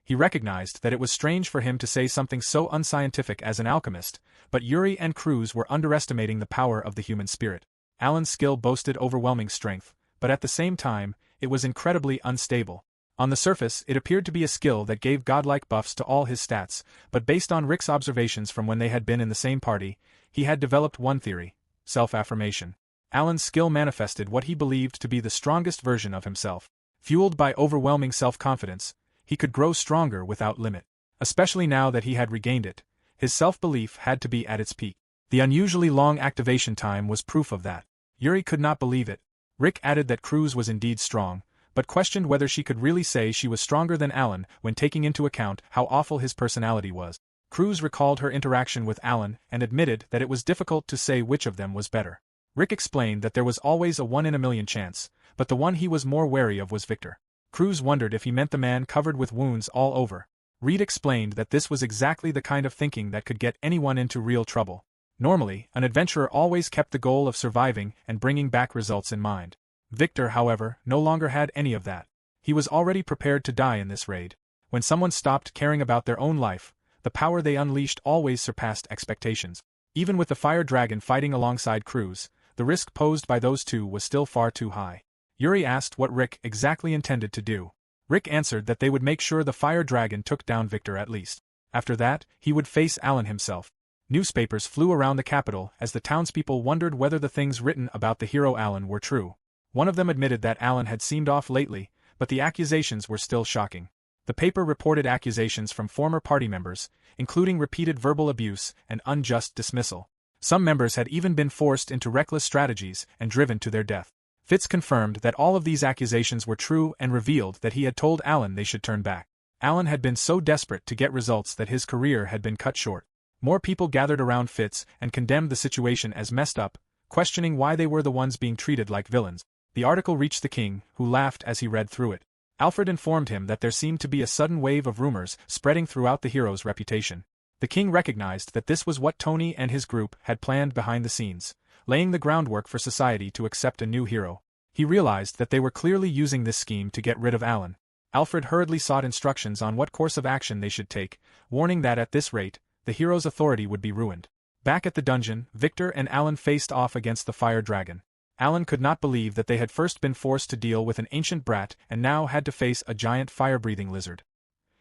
He recognized that it was strange for him to say something so unscientific as an alchemist, but Yuri and Cruz were underestimating the power of the human spirit. Alan's skill boasted overwhelming strength, but at the same time, it was incredibly unstable. On the surface, it appeared to be a skill that gave godlike buffs to all his stats, but based on Rick's observations from when they had been in the same party, he had developed one theory: self-affirmation. Alan's skill manifested what he believed to be the strongest version of himself. Fueled by overwhelming self-confidence, he could grow stronger without limit. Especially now that he had regained it, his self-belief had to be at its peak. The unusually long activation time was proof of that. Yuri could not believe it. Rick added that Cruz was indeed strong, but questioned whether she could really say she was stronger than Alan when taking into account how awful his personality was. Cruz recalled her interaction with Alan and admitted that it was difficult to say which of them was better. Rick explained that there was always a 1 in a million chance, but the one he was more wary of was Victor. Cruz wondered if he meant the man covered with wounds all over. Reed explained that this was exactly the kind of thinking that could get anyone into real trouble. Normally, an adventurer always kept the goal of surviving and bringing back results in mind. Victor, however, no longer had any of that. He was already prepared to die in this raid. When someone stopped caring about their own life, the power they unleashed always surpassed expectations. Even with the Fire Dragon fighting alongside Cruz, the risk posed by those two was still far too high. Yuri asked what Rick exactly intended to do. Rick answered that they would make sure the Fire Dragon took down Victor at least. After that, he would face Alan himself. Newspapers flew around the capital as the townspeople wondered whether the things written about the hero Alan were true. One of them admitted that Alan had seemed off lately, but the accusations were still shocking. The paper reported accusations from former party members, including repeated verbal abuse and unjust dismissal. Some members had even been forced into reckless strategies and driven to their death. Fitz confirmed that all of these accusations were true and revealed that he had told Alan they should turn back. Alan had been so desperate to get results that his career had been cut short. More people gathered around Fitz and condemned the situation as messed up, questioning why they were the ones being treated like villains. The article reached the king, who laughed as he read through it. Alfred informed him that there seemed to be a sudden wave of rumors spreading throughout the hero's reputation. The king recognized that this was what Tony and his group had planned behind the scenes, laying the groundwork for society to accept a new hero. He realized that they were clearly using this scheme to get rid of Alan. Alfred hurriedly sought instructions on what course of action they should take, warning that at this rate, the hero's authority would be ruined. Back at the dungeon, Victor and Alan faced off against the fire dragon. Alan could not believe that they had first been forced to deal with an ancient brat and now had to face a giant fire-breathing lizard.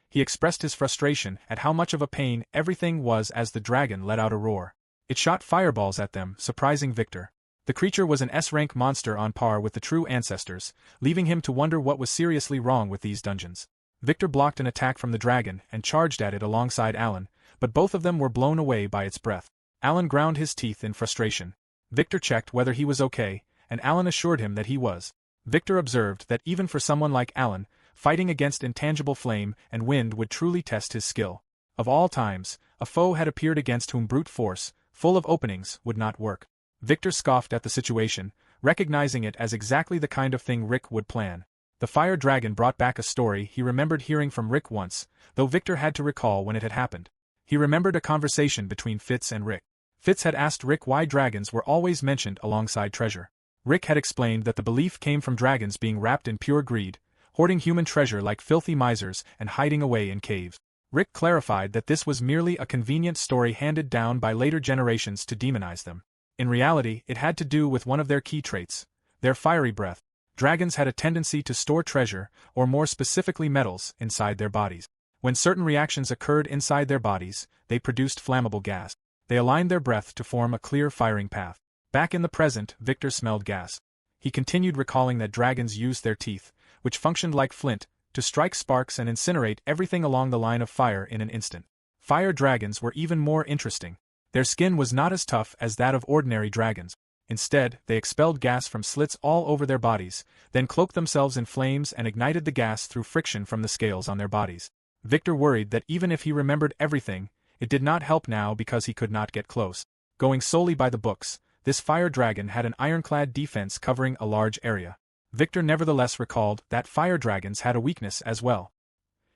He expressed his frustration at how much of a pain everything was as the dragon let out a roar. It shot fireballs at them, surprising Victor. The creature was an S-rank monster on par with the true ancestors, leaving him to wonder what was seriously wrong with these dungeons. Victor blocked an attack from the dragon and charged at it alongside Alan, but both of them were blown away by its breath. Alan ground his teeth in frustration. Victor checked whether he was okay, and Alan assured him that he was. Victor observed that even for someone like Alan, fighting against intangible flame and wind would truly test his skill. Of all times, a foe had appeared against whom brute force, full of openings, would not work. Victor scoffed at the situation, recognizing it as exactly the kind of thing Rick would plan. The fire dragon brought back a story he remembered hearing from Rick once, though Victor had to recall when it had happened. He remembered a conversation between Fitz and Rick. Fitz had asked Rick why dragons were always mentioned alongside treasure. Rick had explained that the belief came from dragons being wrapped in pure greed, hoarding human treasure like filthy misers and hiding away in caves. Rick clarified that this was merely a convenient story handed down by later generations to demonize them. In reality, it had to do with one of their key traits, their fiery breath. Dragons had a tendency to store treasure, or more specifically metals, inside their bodies. When certain reactions occurred inside their bodies, they produced flammable gas. They aligned their breath to form a clear firing path. Back in the present, Victor smelled gas. He continued recalling that dragons used their teeth, which functioned like flint, to strike sparks and incinerate everything along the line of fire in an instant. Fire dragons were even more interesting. Their skin was not as tough as that of ordinary dragons. Instead, they expelled gas from slits all over their bodies, then cloaked themselves in flames and ignited the gas through friction from the scales on their bodies. Victor worried that even if he remembered everything, it did not help now because he could not get close. Going solely by the books, this fire dragon had an ironclad defense covering a large area. Victor nevertheless recalled that fire dragons had a weakness as well.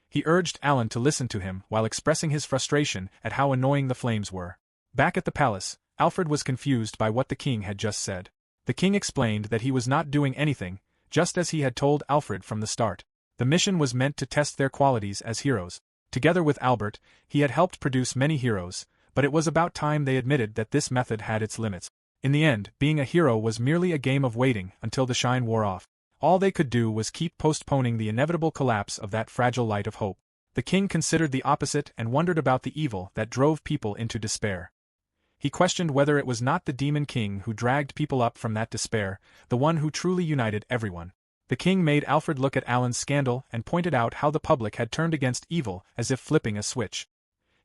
He urged Alan to listen to him while expressing his frustration at how annoying the flames were. Back at the palace, Alfred was confused by what the king had just said. The king explained that he was not doing anything, just as he had told Alfred from the start. The mission was meant to test their qualities as heroes. Together with Albert, he had helped produce many heroes, but it was about time they admitted that this method had its limits. In the end, being a hero was merely a game of waiting until the shine wore off. All they could do was keep postponing the inevitable collapse of that fragile light of hope. The king considered the opposite and wondered about the evil that drove people into despair. He questioned whether it was not the Demon King who dragged people up from that despair, the one who truly united everyone. The king made Alfred look at Alan's scandal and pointed out how the public had turned against evil as if flipping a switch.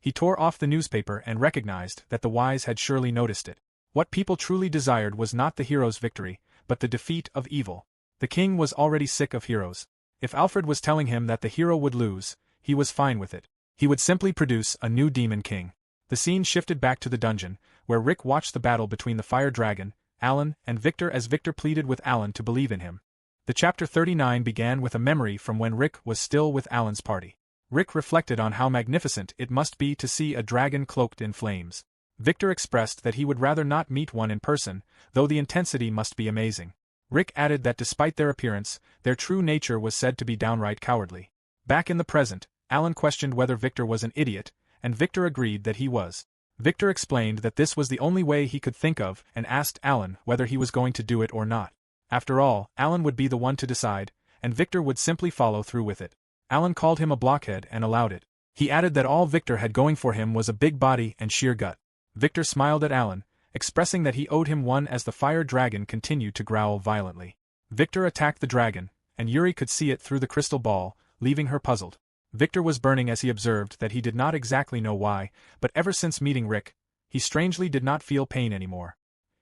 He tore off the newspaper and recognized that the wise had surely noticed it. What people truly desired was not the hero's victory, but the defeat of evil. The king was already sick of heroes. If Alfred was telling him that the hero would lose, he was fine with it. He would simply produce a new Demon King. The scene shifted back to the dungeon, where Rick watched the battle between the fire dragon, Alan, and Victor as Victor pleaded with Alan to believe in him. The chapter 39 began with a memory from when Rick was still with Alan's party. Rick reflected on how magnificent it must be to see a dragon cloaked in flames. Victor expressed that he would rather not meet one in person, though the intensity must be amazing. Rick added that despite their appearance, their true nature was said to be downright cowardly. Back in the present, Alan questioned whether Victor was an idiot, and Victor agreed that he was. Victor explained that this was the only way he could think of and asked Alan whether he was going to do it or not. After all, Alan would be the one to decide, and Victor would simply follow through with it. Alan called him a blockhead and allowed it. He added that all Victor had going for him was a big body and sheer gut. Victor smiled at Alan, expressing that he owed him one as the fire dragon continued to growl violently. Victor attacked the dragon, and Yuri could see it through the crystal ball, leaving her puzzled. Victor was burning as he observed that he did not exactly know why, but ever since meeting Rick, he strangely did not feel pain anymore.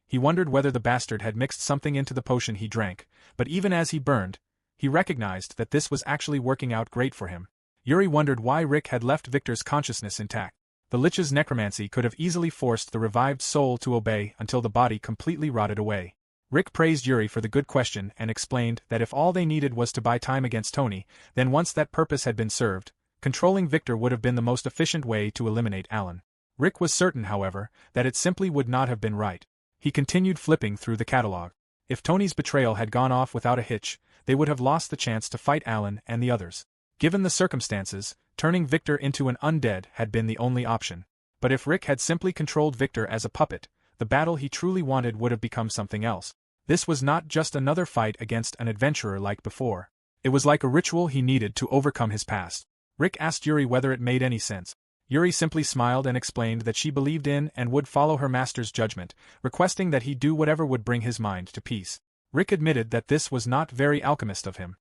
He wondered whether the bastard had mixed something into the potion he drank, but even as he burned, he recognized that this was actually working out great for him. Yuri wondered why Rick had left Victor's consciousness intact. The Lich's necromancy could have easily forced the revived soul to obey until the body completely rotted away. Rick praised Yuri for the good question and explained that if all they needed was to buy time against Tony, then once that purpose had been served, controlling Victor would have been the most efficient way to eliminate Alan. Rick was certain, however, that it simply would not have been right. He continued flipping through the catalog. If Tony's betrayal had gone off without a hitch, they would have lost the chance to fight Alan and the others. Given the circumstances, turning Victor into an undead had been the only option. But if Rick had simply controlled Victor as a puppet, the battle he truly wanted would have become something else. This was not just another fight against an adventurer like before. It was like a ritual he needed to overcome his past. Rick asked Yuri whether it made any sense. Yuri simply smiled and explained that she believed in and would follow her master's judgment, requesting that he do whatever would bring his mind to peace. Rick admitted that this was not very Alchemist of him.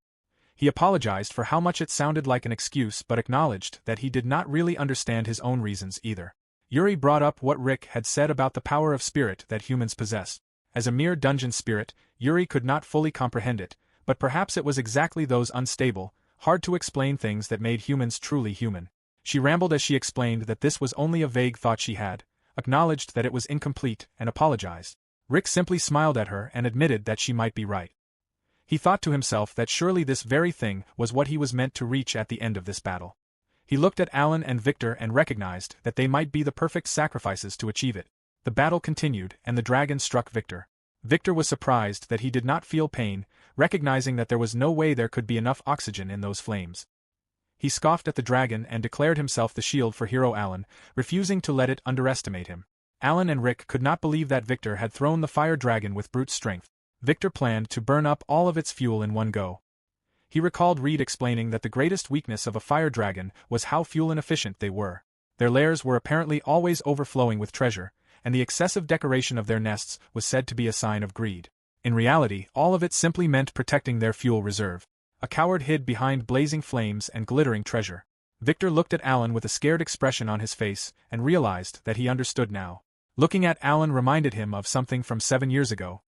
He apologized for how much it sounded like an excuse but acknowledged that he did not really understand his own reasons either. Yuri brought up what Rick had said about the power of spirit that humans possess. As a mere dungeon spirit, Yuri could not fully comprehend it, but perhaps it was exactly those unstable, hard-to-explain things that made humans truly human. She rambled as she explained that this was only a vague thought she had, acknowledged that it was incomplete, and apologized. Rick simply smiled at her and admitted that she might be right. He thought to himself that surely this very thing was what he was meant to reach at the end of this battle. He looked at Alan and Victor and recognized that they might be the perfect sacrifices to achieve it. The battle continued, and the dragon struck Victor. Victor was surprised that he did not feel pain, recognizing that there was no way there could be enough oxygen in those flames. He scoffed at the dragon and declared himself the shield for hero Alan, refusing to let it underestimate him. Alan and Rick could not believe that Victor had thrown the fire dragon with brute strength. Victor planned to burn up all of its fuel in one go. He recalled Reed explaining that the greatest weakness of a fire dragon was how fuel inefficient they were. Their lairs were apparently always overflowing with treasure, and the excessive decoration of their nests was said to be a sign of greed. In reality, all of it simply meant protecting their fuel reserve. A coward hid behind blazing flames and glittering treasure. Victor looked at Alan with a scared expression on his face and realized that he understood now. Looking at Alan reminded him of something from 7 years ago.